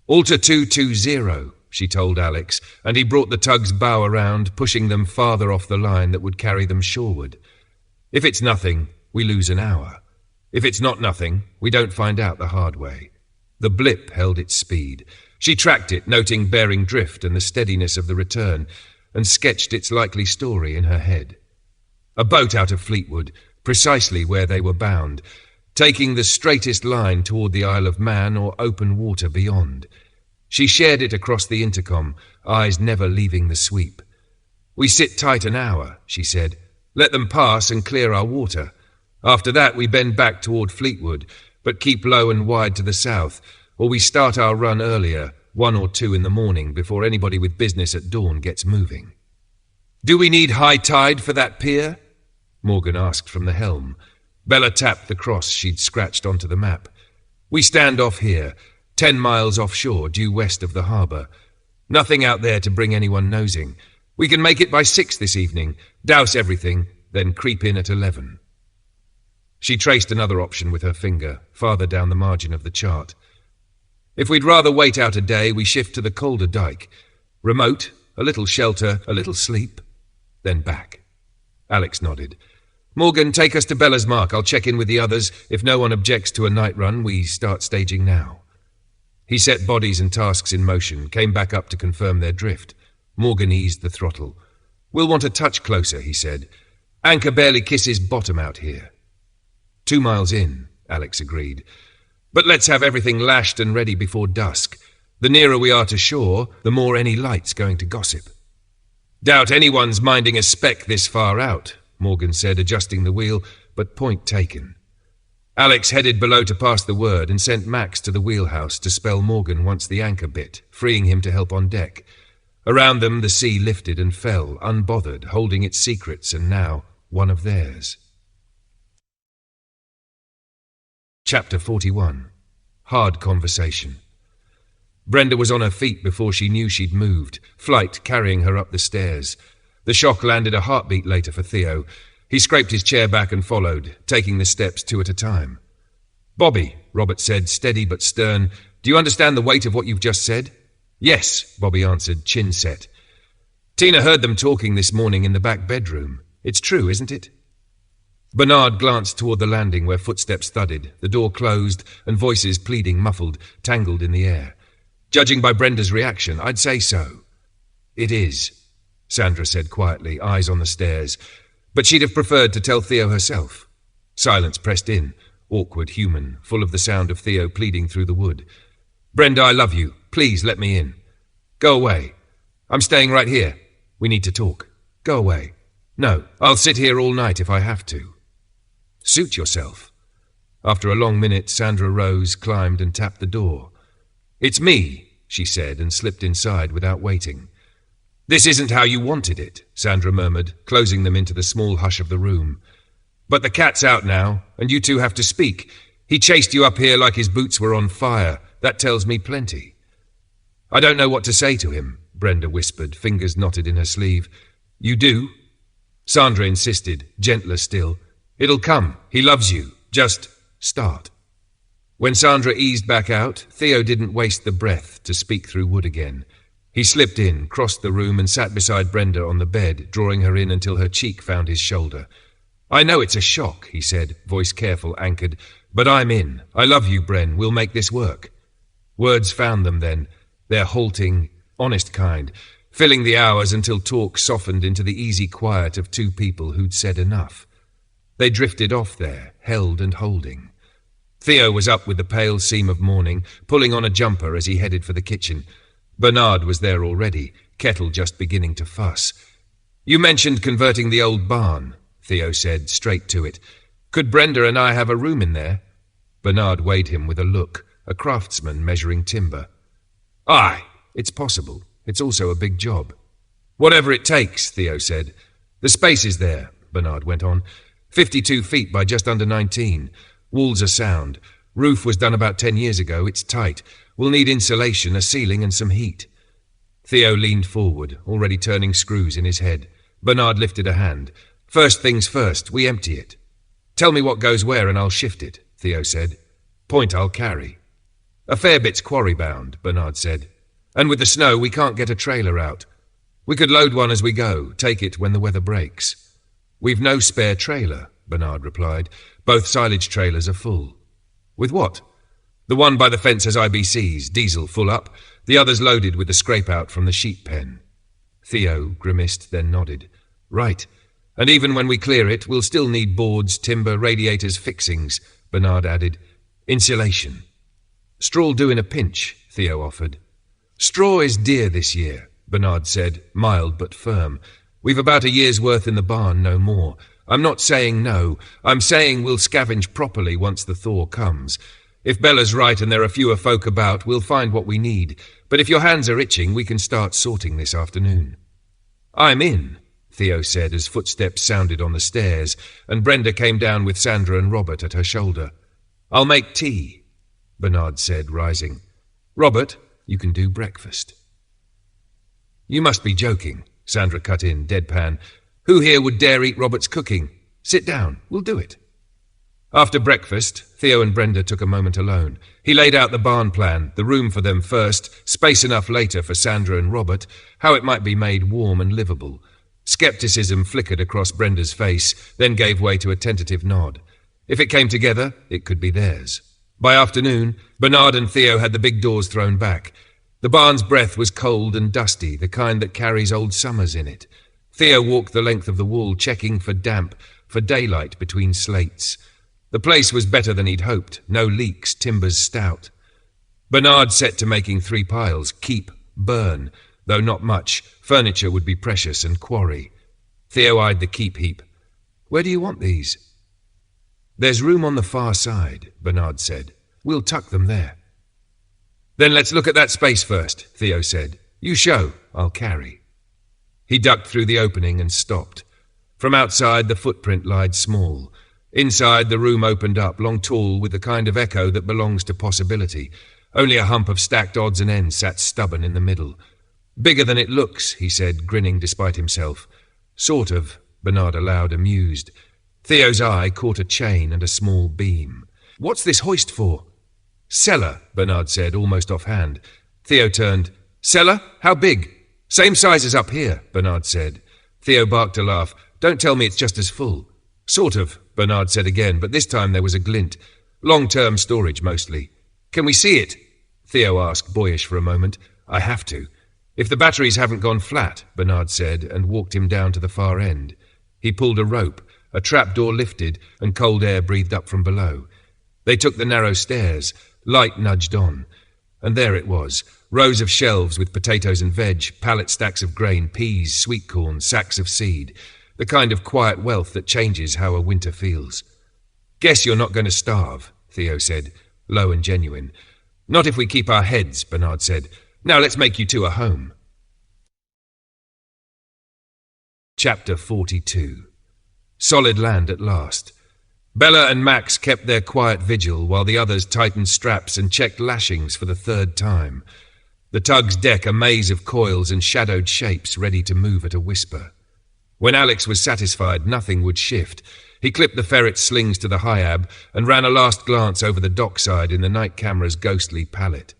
Alter 220, she told Alex, and he brought the tug's bow around, pushing them farther off the line that would carry them shoreward. If it's nothing, we lose an hour. If it's not nothing, we don't find out the hard way. The blip held its speed. She tracked it, noting bearing drift and the steadiness of the return, and sketched its likely story in her head. A boat out of Fleetwood, precisely where they were bound, taking the straightest line toward the Isle of Man or open water beyond. She shared it across the intercom, eyes never leaving the sweep. We sit tight an hour, she said. Let them pass and clear our water. After that we bend back toward Fleetwood, but keep low and wide to the south, or we start our run earlier, 1 or 2 in the morning, before anybody with business at dawn gets moving. Do we need high tide for that pier? Morgan asked from the helm. Bella tapped the cross she'd scratched onto the map. We stand off here, 10 miles offshore, due west of the harbour. Nothing out there to bring anyone nosing. We can make it by 6 this evening, douse everything, then creep in at 11. She traced another option with her finger, farther down the margin of the chart. If we'd rather wait out a day, we shift to the colder dike. Remote, a little shelter, a little sleep, then back. Alex nodded. Morgan, take us to Bella's mark. I'll check in with the others. If no one objects to a night run, we start staging now. He set bodies and tasks in motion, came back up to confirm their drift. Morgan eased the throttle. We'll want a touch closer, he said. Anchor barely kisses bottom out here. 2 miles in, Alex agreed. But let's have everything lashed and ready before dusk. The nearer we are to shore, the more any light's going to gossip. Doubt anyone's minding a speck this far out, Morgan said, adjusting the wheel, but point taken. Alex headed below to pass the word and sent Max to the wheelhouse to spell Morgan once the anchor bit, freeing him to help on deck. Around them the sea lifted and fell, unbothered, holding its secrets, and now one of theirs. Chapter 41. Hard Conversation. Brenda was on her feet before she knew she'd moved, flight carrying her up the stairs. The shock landed a heartbeat later for Theo. He scraped his chair back and followed, taking the steps 2 at a time. "Bobby," Robert said, steady but stern, "do you understand the weight of what you've just said?" "Yes," Bobby answered, chin set. "Tina heard them talking this morning in the back bedroom. It's true, isn't it?" Bernard glanced toward the landing where footsteps thudded, the door closed, and voices pleading, muffled, tangled in the air. "Judging by Brenda's reaction, I'd say so." "It is," Sandra said quietly, eyes on the stairs. But she'd have preferred to tell Theo herself. Silence pressed in, awkward, human, full of the sound of Theo pleading through the wood. "Brenda, I love you. Please let me in." "Go away." "I'm staying right here. We need to talk." "Go away." "No, I'll sit here all night if I have to." "Suit yourself." After a long minute, Sandra rose, climbed, and tapped the door. "It's me," she said, and slipped inside without waiting. "This isn't how you wanted it," Sandra murmured, closing them into the small hush of the room. "But the cat's out now, and you two have to speak. He chased you up here like his boots were on fire. That tells me plenty." "I don't know what to say to him," Brenda whispered, fingers knotted in her sleeve. "You do?" Sandra insisted, gentler still. "It'll come. He loves you. Just start." When Sandra eased back out, Theo didn't waste the breath to speak through wood again. He slipped in, crossed the room, and sat beside Brenda on the bed, drawing her in until her cheek found his shoulder. "I know it's a shock," he said, voice careful, anchored, "but I'm in. I love you, Bren. We'll make this work." Words found them then, their halting, honest kind, filling the hours until talk softened into the easy quiet of two people who'd said enough. They drifted off there, held and holding. Theo was up with the pale seam of morning, pulling on a jumper as he headed for the kitchen. Bernard was there already, kettle just beginning to fuss. "You mentioned converting the old barn," Theo said, straight to it. "Could Brenda and I have a room in there?" Bernard weighed him with a look, a craftsman measuring timber. "Aye, it's possible. It's also a big job." "Whatever it takes," Theo said. "The space is there," Bernard went on. 52 feet by just under 19. Walls are sound. Roof was done about 10 years ago. It's tight. We'll need insulation, a ceiling, and some heat." Theo leaned forward, already turning screws in his head. Bernard lifted a hand. "First things first, we empty it." "Tell me what goes where and I'll shift it," Theo said. "Point I'll carry." "A fair bit's quarry-bound," Bernard said. "And with the snow, we can't get a trailer out. We could load one as we go, take it when the weather breaks." "We've no spare trailer," Bernard replied. "Both silage trailers are full." "With what?" "The one by the fence has IBCs, diesel full up. The other's loaded with the scrape-out from the sheep pen." Theo grimaced, then nodded. "Right. And even when we clear it, we'll still need boards, timber, radiators, fixings," Bernard added. "Insulation." "Straw'll do in a pinch," Theo offered. "Straw is dear this year," Bernard said, mild but firm. "We've about a year's worth in the barn, no more. I'm not saying no. I'm saying we'll scavenge properly once the thaw comes. If Bella's right and there are fewer folk about, we'll find what we need. But if your hands are itching, we can start sorting this afternoon." "I'm in," Theo said as footsteps sounded on the stairs, and Brenda came down with Sandra and Robert at her shoulder. "I'll make tea," Bernard said, rising. "Robert, you can do breakfast." "You must be joking," Sandra cut in, deadpan. "Who here would dare eat Robert's cooking? Sit down, we'll do it." After breakfast, Theo and Brenda took a moment alone. He laid out the barn plan, the room for them first, space enough later for Sandra and Robert, how it might be made warm and livable. Skepticism flickered across Brenda's face, then gave way to a tentative nod. If it came together, it could be theirs. By afternoon, Bernard and Theo had the big doors thrown back. The barn's breath was cold and dusty, the kind that carries old summers in it. Theo walked the length of the wall, checking for damp, for daylight between slates. The place was better than he'd hoped. No leaks, timbers stout. Bernard set to making 3 piles, keep, burn, though not much. Furniture would be precious and quarry. Theo eyed the keep heap. Where do you want these? There's room on the far side, Bernard said. We'll tuck them there. Then let's look at that space first, Theo said. You show, I'll carry. He ducked through the opening and stopped. From outside, the footprint lied small. Inside, the room opened up, long tall, with the kind of echo that belongs to possibility. Only a hump of stacked odds and ends sat stubborn in the middle. Bigger than it looks, he said, grinning despite himself. Sort of, Bernard allowed, amused. Theo's eye caught a chain and a small beam. What's this hoist for? Cellar, Bernard said, almost offhand. Theo turned. Cellar? How big? Same size as up here, Bernard said. Theo barked a laugh. Don't tell me it's just as full. Sort of, Bernard said again, but this time there was a glint. Long-term storage, mostly. Can we see it? Theo asked, boyish for a moment. I have to. If the batteries haven't gone flat, Bernard said, and walked him down to the far end. He pulled a rope. A trapdoor lifted, and cold air breathed up from below. They took the narrow stairs. Light nudged on. And there it was. Rows of shelves with potatoes and veg, pallet stacks of grain, peas, sweet corn, sacks of seed. The kind of quiet wealth that changes how a winter feels. Guess you're not going to starve, Theo said, low and genuine. Not if we keep our heads, Bernard said. Now let's make you two a home. Chapter 42. Solid land at last. Bella and Max kept their quiet vigil while the others tightened straps and checked lashings for the 3rd time. The tug's deck a maze of coils and shadowed shapes ready to move at a whisper. When Alex was satisfied, nothing would shift. He clipped the ferret's slings to the high-ab and ran a last glance over the dockside in the night camera's ghostly palette.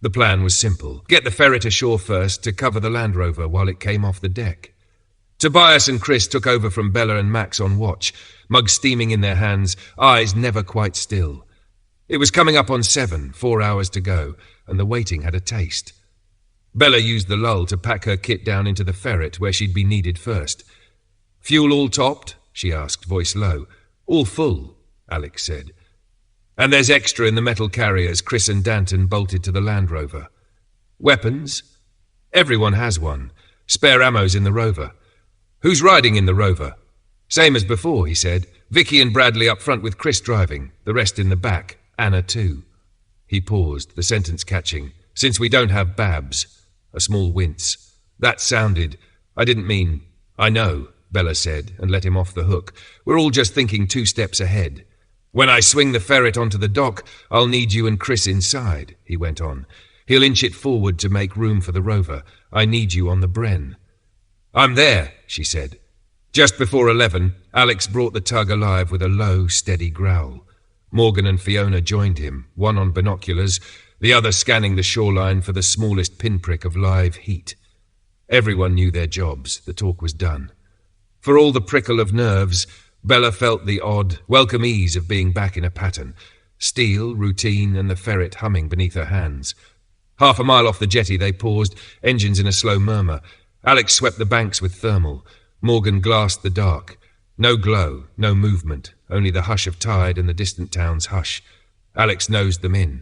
The plan was simple. Get the ferret ashore first to cover the Land Rover while it came off the deck. Tobias and Chris took over from Bella and Max on watch, mugs steaming in their hands, eyes never quite still. It was coming up on 7, 4 hours to go, and the waiting had a taste. Bella used the lull to pack her kit down into the ferret where she'd be needed first. Fuel all topped? She asked, voice low. All full, Alex said. And there's extra in the metal carriers Chris and Danton bolted to the Land Rover. Weapons? Everyone has one. Spare ammo's in the Rover. Who's riding in the Rover? Same as before, he said. Vicky and Bradley up front with Chris driving, the rest in the back. Anna too. He paused, the sentence catching. Since we don't have Babs. A small wince. That sounded... I didn't mean... I know, Bella said, and let him off the hook. We're all just thinking 2 steps ahead. When I swing the ferret onto the dock, I'll need you and Chris inside, he went on. He'll inch it forward to make room for the Rover. I need you on the Bren. I'm there, she said. Just before 11, Alex brought the tug alive with a low, steady growl. Morgan and Fiona joined him, one on binoculars, the other scanning the shoreline for the smallest pinprick of live heat. Everyone knew their jobs. The talk was done. For all the prickle of nerves, Bella felt the odd, welcome ease of being back in a pattern. Steel, routine, and the ferret humming beneath her hands. 1/2 a mile off the jetty they paused, engines in a slow murmur. Alex swept the banks with thermal. Morgan glassed the dark. No glow, no movement, only the hush of tide and the distant town's hush. Alex nosed them in.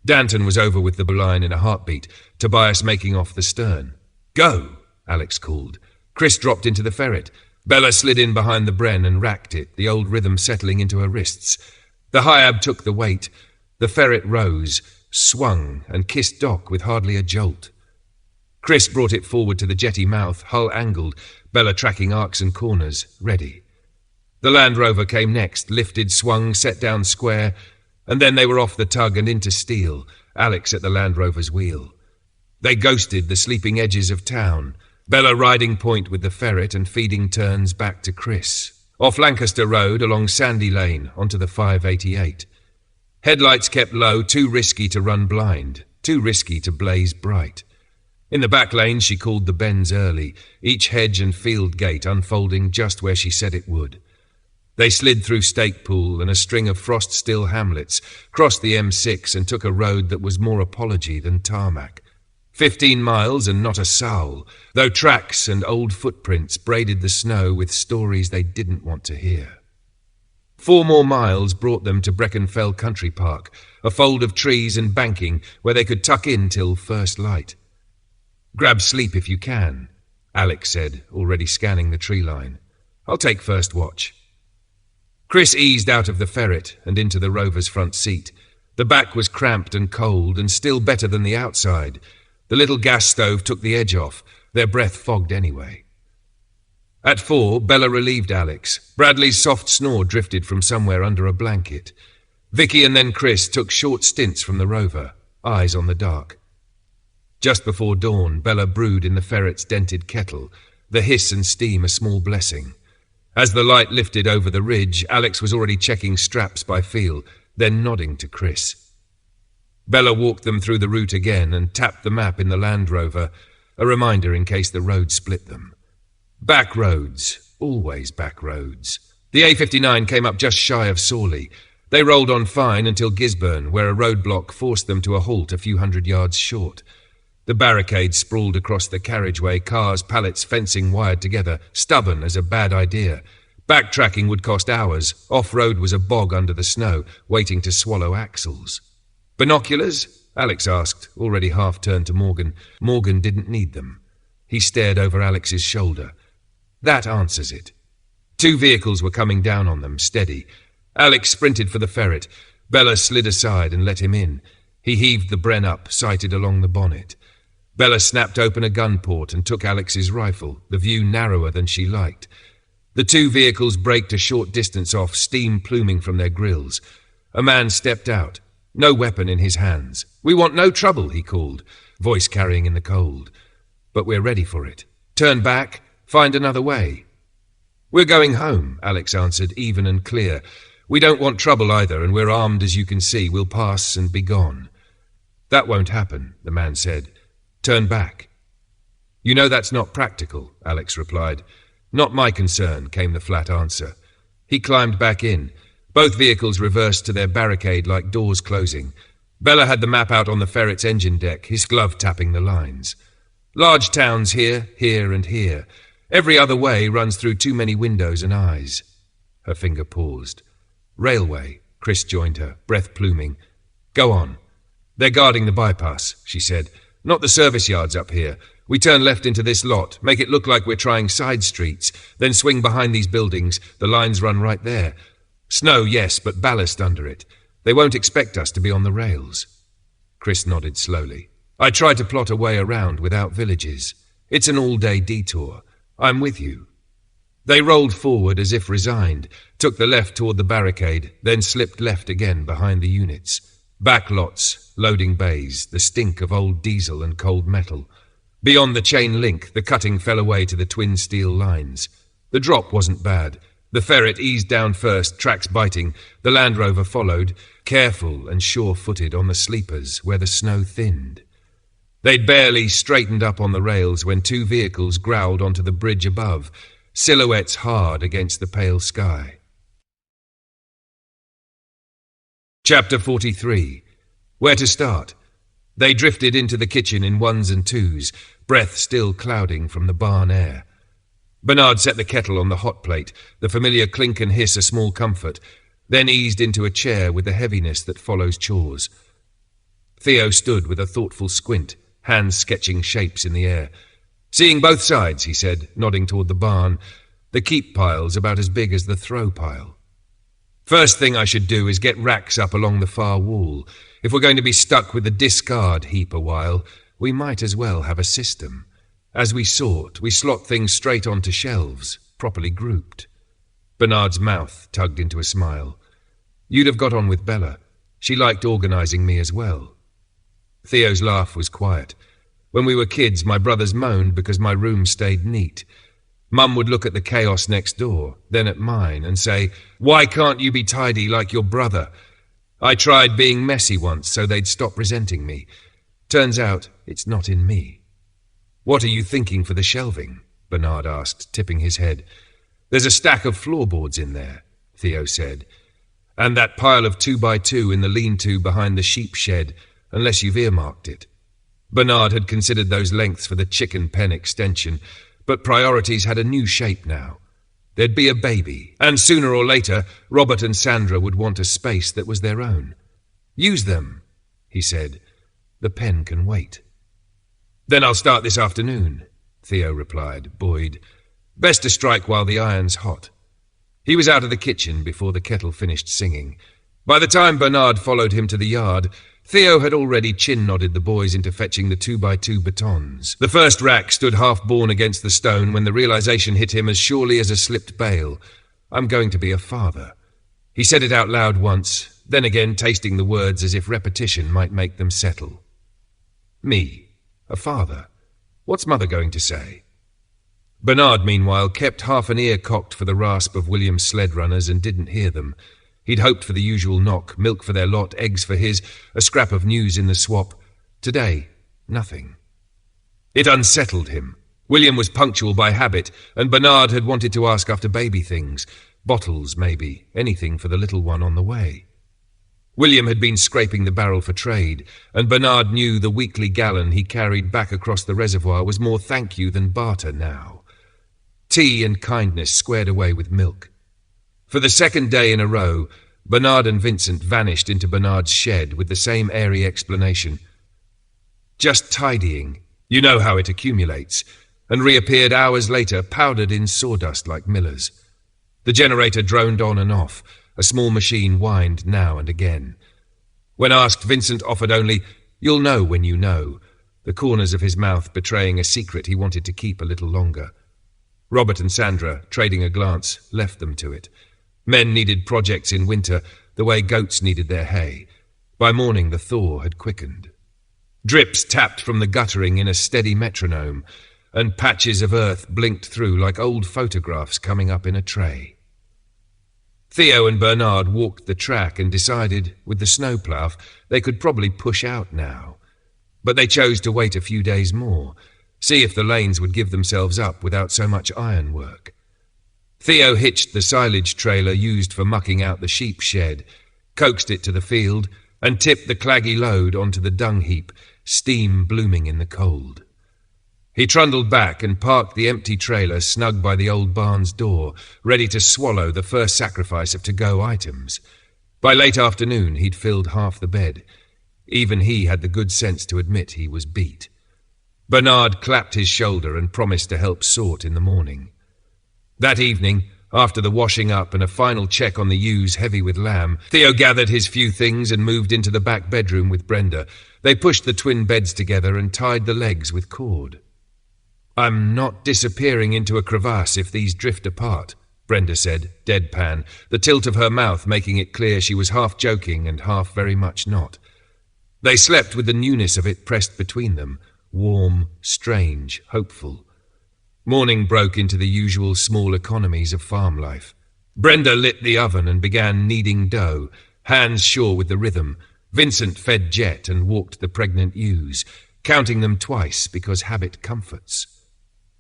Danton was over with the line in a heartbeat, Tobias making off the stern. Go, Alex called. Chris dropped into the ferret. Bella slid in behind the Bren and racked it, the old rhythm settling into her wrists. The high-ab took the weight. The ferret rose, swung, and kissed dock with hardly a jolt. Chris brought it forward to the jetty mouth, hull angled, Bella tracking arcs and corners, ready. The Land Rover came next, lifted, swung, set down square, and then they were off the tug and into steel, Alex at the Land Rover's wheel. They ghosted the sleeping edges of town, Bella riding point with the ferret and feeding turns back to Chris. Off Lancaster Road, along Sandy Lane, onto the 588. Headlights kept low, too risky to run blind, too risky to blaze bright. In the back lane she called the bends early, each hedge and field gate unfolding just where she said it would. They slid through Stakepool and a string of frost-still hamlets, crossed the M6 and took a road that was more apology than tarmac. 15 miles and not a soul, though tracks and old footprints braided the snow with stories they didn't want to hear. 4 more miles brought them to Breckenfell Country Park, a fold of trees and banking where they could tuck in till first light. "Grab sleep if you can," Alex said, already scanning the tree line. "I'll take first watch." Chris eased out of the Ferret and into the Rover's front seat. The back was cramped and cold, and still better than the outside. The little gas stove took the edge off, their breath fogged anyway. At 4, Bella relieved Alex. Bradley's soft snore drifted from somewhere under a blanket. Vicky and then Chris took short stints from the Rover, eyes on the dark. Just before dawn, Bella brewed in the Ferret's dented kettle, the hiss and steam a small blessing. As the light lifted over the ridge, Alex was already checking straps by feel, then nodding to Chris. Bella walked them through the route again and tapped the map in the Land Rover, a reminder in case the road split them. Back roads, always back roads. The A59 came up just shy of Sawley. They rolled on fine until Gisborne, where a roadblock forced them to a halt a few hundred yards short. The barricade sprawled across the carriageway, cars, pallets, fencing wired together, stubborn as a bad idea. Backtracking would cost hours. Off-road was a bog under the snow, waiting to swallow axles. "Binoculars?" Alex asked, already half-turned to Morgan. Morgan didn't need them. He stared over Alex's shoulder. "That answers it." 2 vehicles were coming down on them, steady. Alex sprinted for the Ferret. Bella slid aside and let him in. He heaved the Bren up, sighted along the bonnet. Bella snapped open a gun port and took Alex's rifle, the view narrower than she liked. The 2 vehicles braked a short distance off, steam pluming from their grills. A man stepped out, no weapon in his hands. "We want no trouble," he called, voice carrying in the cold. "But we're ready for it. Turn back, find another way." "We're going home," Alex answered, even and clear. "We don't want trouble either, and we're armed as you can see. We'll pass and be gone." "That won't happen," the man said. "Turn back." "You know that's not practical," Alex replied. "Not my concern," came the flat answer. He climbed back in. Both vehicles reversed to their barricade like doors closing. Bella had the map out on the Ferret's engine deck, his glove tapping the lines. "Large towns here, here and here. Every other way runs through too many windows and eyes." Her finger paused. "Railway," Chris joined her, breath pluming. "Go on." "They're guarding the bypass," she said. "Not the service yards up here. We turn left into this lot, make it look like we're trying side streets, then swing behind these buildings. The lines run right there. Snow, yes, but ballast under it. They won't expect us to be on the rails." Chris nodded slowly. "I tried to plot a way around without villages. It's an all-day detour. I'm with you." They rolled forward as if resigned, took the left toward the barricade, then slipped left again behind the units. Back lots, loading bays, the stink of old diesel and cold metal. Beyond the chain link, the cutting fell away to the twin steel lines. The drop wasn't bad. The Ferret eased down first, tracks biting. The Land Rover followed, careful and sure-footed on the sleepers where the snow thinned. They'd barely straightened up on the rails when 2 vehicles growled onto the bridge above, silhouettes hard against the pale sky. Chapter 43. Where to start? They drifted into the kitchen in 1s and 2s, breath still clouding from the barn air. Bernard set the kettle on the hot plate, the familiar clink and hiss a small comfort, then eased into a chair with the heaviness that follows chores. Theo stood with a thoughtful squint, hands sketching shapes in the air. "Seeing both sides," he said, nodding toward the barn. "The keep pile's about as big as the throw pile. First thing I should do is get racks up along the far wall. If we're going to be stuck with the discard heap a while, we might as well have a system. As we sort, we slot things straight onto shelves, properly grouped." Bernard's mouth tugged into a smile. "You'd have got on with Bella. She liked organising me as well." Theo's laugh was quiet. "When we were kids, my brothers moaned because my room stayed neat. Mum would look at the chaos next door, then at mine, and say, 'Why can't you be tidy like your brother?' I tried being messy once so they'd stop resenting me. Turns out it's not in me." "What are you thinking for the shelving?" Bernard asked, tipping his head. "There's a stack of floorboards in there," Theo said. "And that pile of 2x2 in the lean-to behind the sheep shed, unless you've earmarked it." Bernard had considered those lengths for the chicken pen extension, but priorities had a new shape now. There'd be a baby, and sooner or later, Robert and Sandra would want a space that was their own. Use them, he said. The pen can wait. Then I'll start this afternoon, Theo replied, buoyed. Best to strike while the iron's hot. He was out of the kitchen before the kettle finished singing. By the time Bernard followed him to the yard, Theo had already chin-nodded the boys into fetching the 2x2 batons. The first rack stood half-born against the stone when the realization hit him as surely as a slipped bale. I'm going to be a father. He said it out loud once, then again tasting the words as if repetition might make them settle. Me, a father. What's Mother going to say? Bernard, meanwhile, kept half an ear cocked for the rasp of William's sled runners and didn't hear them. He'd hoped for the usual knock, milk for their lot, eggs for his, a scrap of news in the swap. Today, nothing. It unsettled him. William was punctual by habit, and Bernard had wanted to ask after baby things. Bottles, maybe, anything for the little one on the way. William had been scraping the barrel for trade, and Bernard knew the weekly gallon he carried back across the reservoir was more thank you than barter now. Tea and kindness squared away with milk. For the second day in a row, Bernard and Vincent vanished into Bernard's shed with the same airy explanation. Just tidying, you know how it accumulates, and reappeared hours later, powdered in sawdust like millers. The generator droned on and off, a small machine whined now and again. When asked, Vincent offered only, "You'll know when you know," the corners of his mouth betraying a secret he wanted to keep a little longer. Robert and Sandra, trading a glance, left them to it. Men needed projects in winter, the way goats needed their hay. By morning the thaw had quickened. Drips tapped from the guttering in a steady metronome, and patches of earth blinked through like old photographs coming up in a tray. Theo and Bernard walked the track and decided, with the snowplough, they could probably push out now. But they chose to wait a few days more, see if the lanes would give themselves up without so much ironwork. Theo hitched the silage trailer used for mucking out the sheep shed, coaxed it to the field, and tipped the claggy load onto the dung heap, steam blooming in the cold. He trundled back and parked the empty trailer snug by the old barn's door, ready to swallow the first sacrifice of to-go items. By late afternoon he'd filled half the bed. Even he had the good sense to admit he was beat. Bernard clapped his shoulder and promised to help sort in the morning. That evening, after the washing up and a final check on the ewes heavy with lamb, Theo gathered his few things and moved into the back bedroom with Brenda. They pushed the twin beds together and tied the legs with cord. "I'm not disappearing into a crevasse if these drift apart," Brenda said, deadpan, the tilt of her mouth making it clear she was half joking and half very much not. They slept with the newness of it pressed between them, warm, strange, hopeful. Morning broke into the usual small economies of farm life. Brenda lit the oven and began kneading dough, hands sure with the rhythm. Vincent fed Jet and walked the pregnant ewes, counting them twice because habit comforts.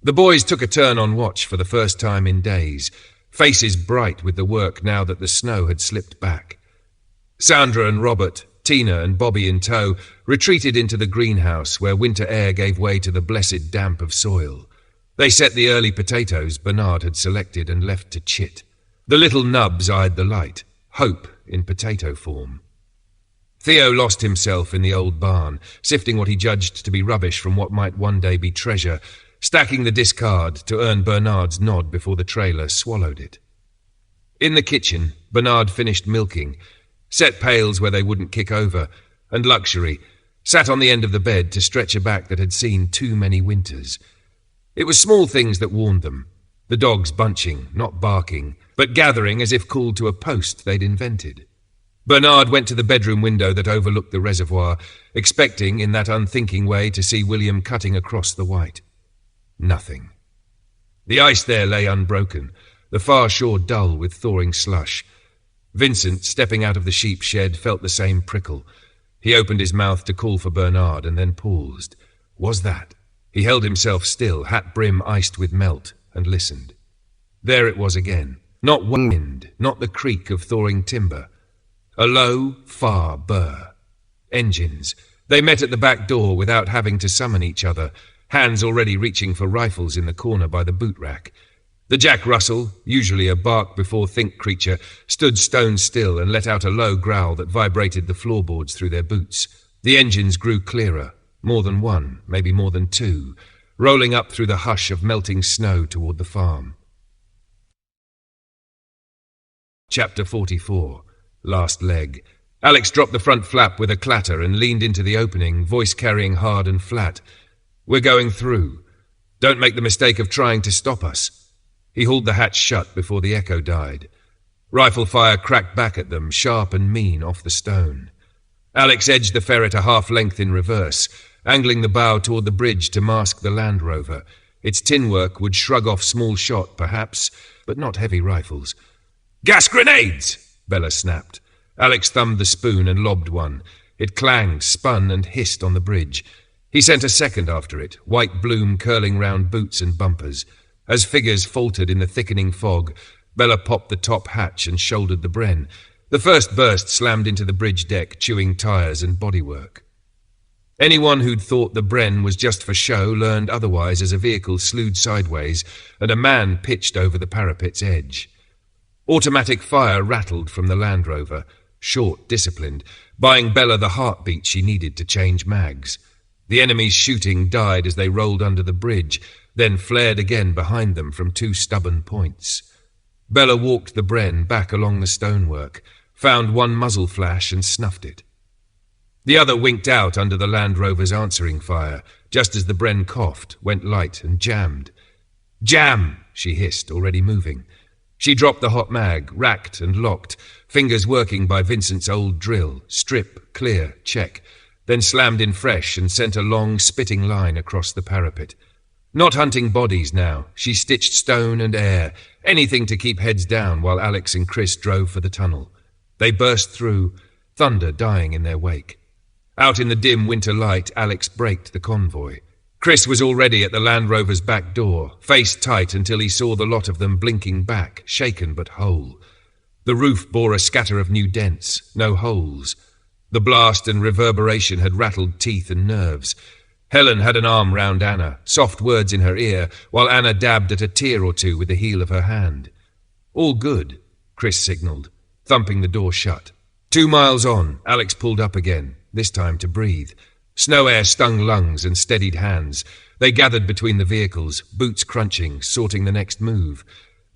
The boys took a turn on watch for the first time in days, faces bright with the work now that the snow had slipped back. Sandra and Robert, Tina and Bobby in tow, retreated into the greenhouse where winter air gave way to the blessed damp of soil. They set the early potatoes Bernard had selected and left to chit. The little nubs eyed the light, hope in potato form. Theo lost himself in the old barn, sifting what he judged to be rubbish from what might one day be treasure, stacking the discard to earn Bernard's nod before the trailer swallowed it. In the kitchen, Bernard finished milking, set pails where they wouldn't kick over, and luxury, sat on the end of the bed to stretch a back that had seen too many winters. It was small things that warned them, the dogs bunching, not barking, but gathering as if called to a post they'd invented. Bernard went to the bedroom window that overlooked the reservoir, expecting, in that unthinking way, to see William cutting across the white. Nothing. The ice there lay unbroken, the far shore dull with thawing slush. Vincent, stepping out of the sheep shed, felt the same prickle. He opened his mouth to call for Bernard and then paused. Was that? He held himself still, hat brim iced with melt, and listened. There it was again. Not wind, not the creak of thawing timber. A low, far burr. Engines. They met at the back door without having to summon each other, hands already reaching for rifles in the corner by the boot rack. The Jack Russell, usually a bark-before-think creature, stood stone still and let out a low growl that vibrated the floorboards through their boots. The engines grew clearer, more than one, maybe more than two, rolling up through the hush of melting snow toward the farm. Chapter 44. Last leg. Alex dropped the front flap with a clatter and leaned into the opening, voice carrying hard and flat. "We're going through. Don't make the mistake of trying to stop us." He hauled the hatch shut before the echo died. Rifle fire cracked back at them, sharp and mean off the stone. Alex edged the ferret a half-length in reverse, angling the bow toward the bridge to mask the Land Rover. Its tinwork would shrug off small shot, perhaps, but not heavy rifles. "Gas grenades!" Bella snapped. Alex thumbed the spoon and lobbed one. It clanged, spun, and hissed on the bridge. He sent a second after it, white bloom curling round boots and bumpers. As figures faltered in the thickening fog, Bella popped the top hatch and shouldered the Bren. The first burst slammed into the bridge deck, chewing tires and bodywork. Anyone who'd thought the Bren was just for show learned otherwise as a vehicle slewed sideways and a man pitched over the parapet's edge. Automatic fire rattled from the Land Rover, short, disciplined, buying Bella the heartbeat she needed to change mags. The enemy's shooting died as they rolled under the bridge, then flared again behind them from two stubborn points. Bella walked the Bren back along the stonework, found one muzzle flash and snuffed it. The other winked out under the Land Rover's answering fire, just as the Bren coughed, went light and jammed. "Jam!" she hissed, already moving. She dropped the hot mag, racked and locked, fingers working by Vincent's old drill, strip, clear, check, then slammed in fresh and sent a long, spitting line across the parapet. Not hunting bodies now, she stitched stone and air, anything to keep heads down while Alex and Chris drove for the tunnel. They burst through, thunder dying in their wake. Out in the dim winter light, Alex braked the convoy. Chris was already at the Land Rover's back door, face tight until he saw the lot of them blinking back, shaken but whole. The roof bore a scatter of new dents, no holes. The blast and reverberation had rattled teeth and nerves. Helen had an arm round Anna, soft words in her ear, while Anna dabbed at a tear or two with the heel of her hand. "All good," Chris signalled, thumping the door shut. 2 miles on, Alex pulled up again, this time to breathe. Snow air stung lungs and steadied hands. They gathered between the vehicles, boots crunching, sorting the next move.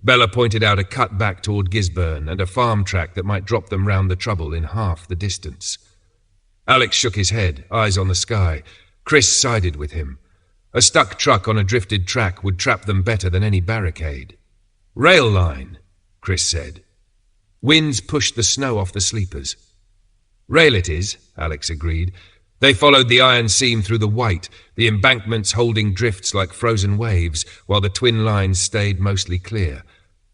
Bella pointed out a cut back toward Gisborne and a farm track that might drop them round the trouble in half the distance. Alex shook his head, eyes on the sky. Chris sided with him. A stuck truck on a drifted track would trap them better than any barricade. "Rail line," Chris said. Winds pushed the snow off the sleepers. "Rail it is," Alex agreed. They followed the iron seam through the white, the embankments holding drifts like frozen waves, while the twin lines stayed mostly clear.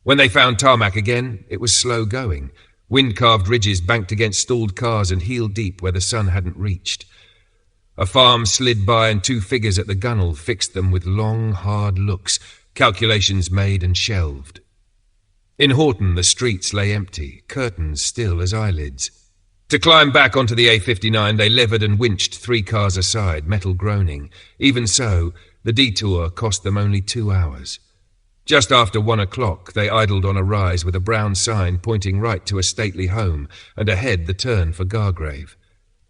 When they found tarmac again, it was slow going. Wind-carved ridges banked against stalled cars and heel-deep where the sun hadn't reached. A farm slid by and 2 figures at the gunwale fixed them with long, hard looks, calculations made and shelved. In Horton, the streets lay empty, curtains still as eyelids. To climb back onto the A59, they levered and winched 3 cars aside, metal groaning. Even so, the detour cost them only 2 hours. Just after 1 o'clock, they idled on a rise with a brown sign pointing right to a stately home, and ahead the turn for Gargrave.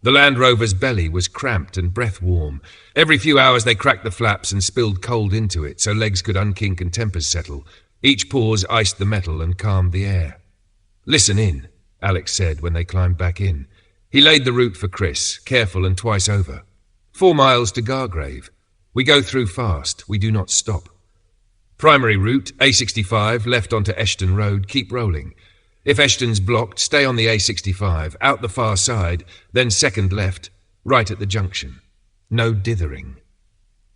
The Land Rover's belly was cramped and breath-warm. Every few hours they cracked the flaps and spilled cold into it so legs could unkink and tempers settle. Each pause iced the metal and calmed the air. "Listen in," Alex said when they climbed back in. He laid the route for Chris, careful and twice over. 4 miles to Gargrave. We go through fast. We do not stop. Primary route, A65, left onto Eshton Road, keep rolling. If Eshton's blocked, stay on the A65, out the far side, then second left, right at the junction. No dithering.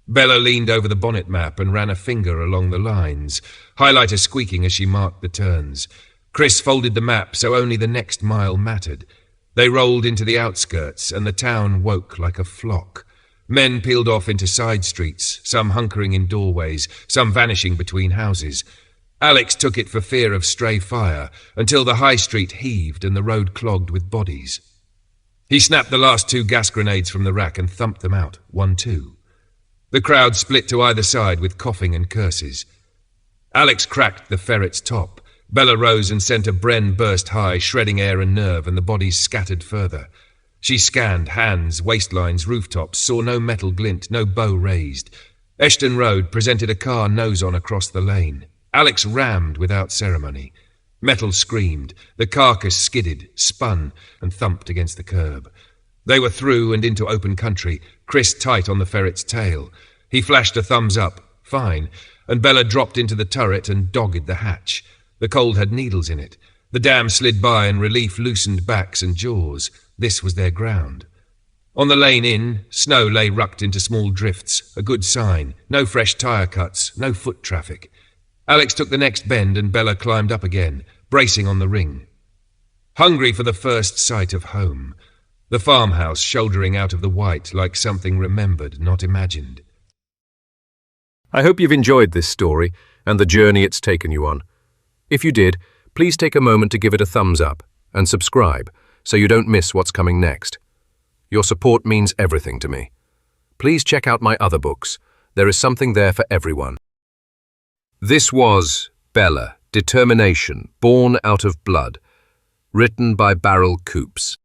Bella leaned over the bonnet map and ran a finger along the lines, highlighter squeaking as she marked the turns. Chris folded the map so only the next mile mattered. They rolled into the outskirts, and the town woke like a flock. Men peeled off into side streets, some hunkering in doorways, some vanishing between houses. Alex took it for fear of stray fire, until the high street heaved and the road clogged with bodies. He snapped the last 2 gas grenades from the rack and thumped them out, 1-2. The crowd split to either side with coughing and curses. Alex cracked the ferret's top. Bella rose and sent a bren burst high, shredding air and nerve, and the bodies scattered further. She scanned hands, waistlines, rooftops, saw no metal glint, no bow raised. Eshton Road presented a car nose-on across the lane. Alex rammed without ceremony. Metal screamed. The carcass skidded, spun, and thumped against the curb. They were through and into open country, Chris tight on the ferret's tail. He flashed a thumbs up. Fine. And Bella dropped into the turret and dogged the hatch. The cold had needles in it. The dam slid by and relief loosened backs and jaws. This was their ground. On the lane in, snow lay rucked into small drifts, a good sign. No fresh tyre cuts, no foot traffic. Alex took the next bend and Bella climbed up again, bracing on the ring. Hungry for the first sight of home. The farmhouse shouldering out of the white like something remembered, not imagined.
I hope you've enjoyed this story and the journey it's taken you on. If you did, please take a moment to give it a thumbs up and subscribe so you don't miss what's coming next. Your support means everything to me. Please check out my other books. There is something there for everyone. This was Bella, Determination, Born Out of Blood, written by Beryl Coops.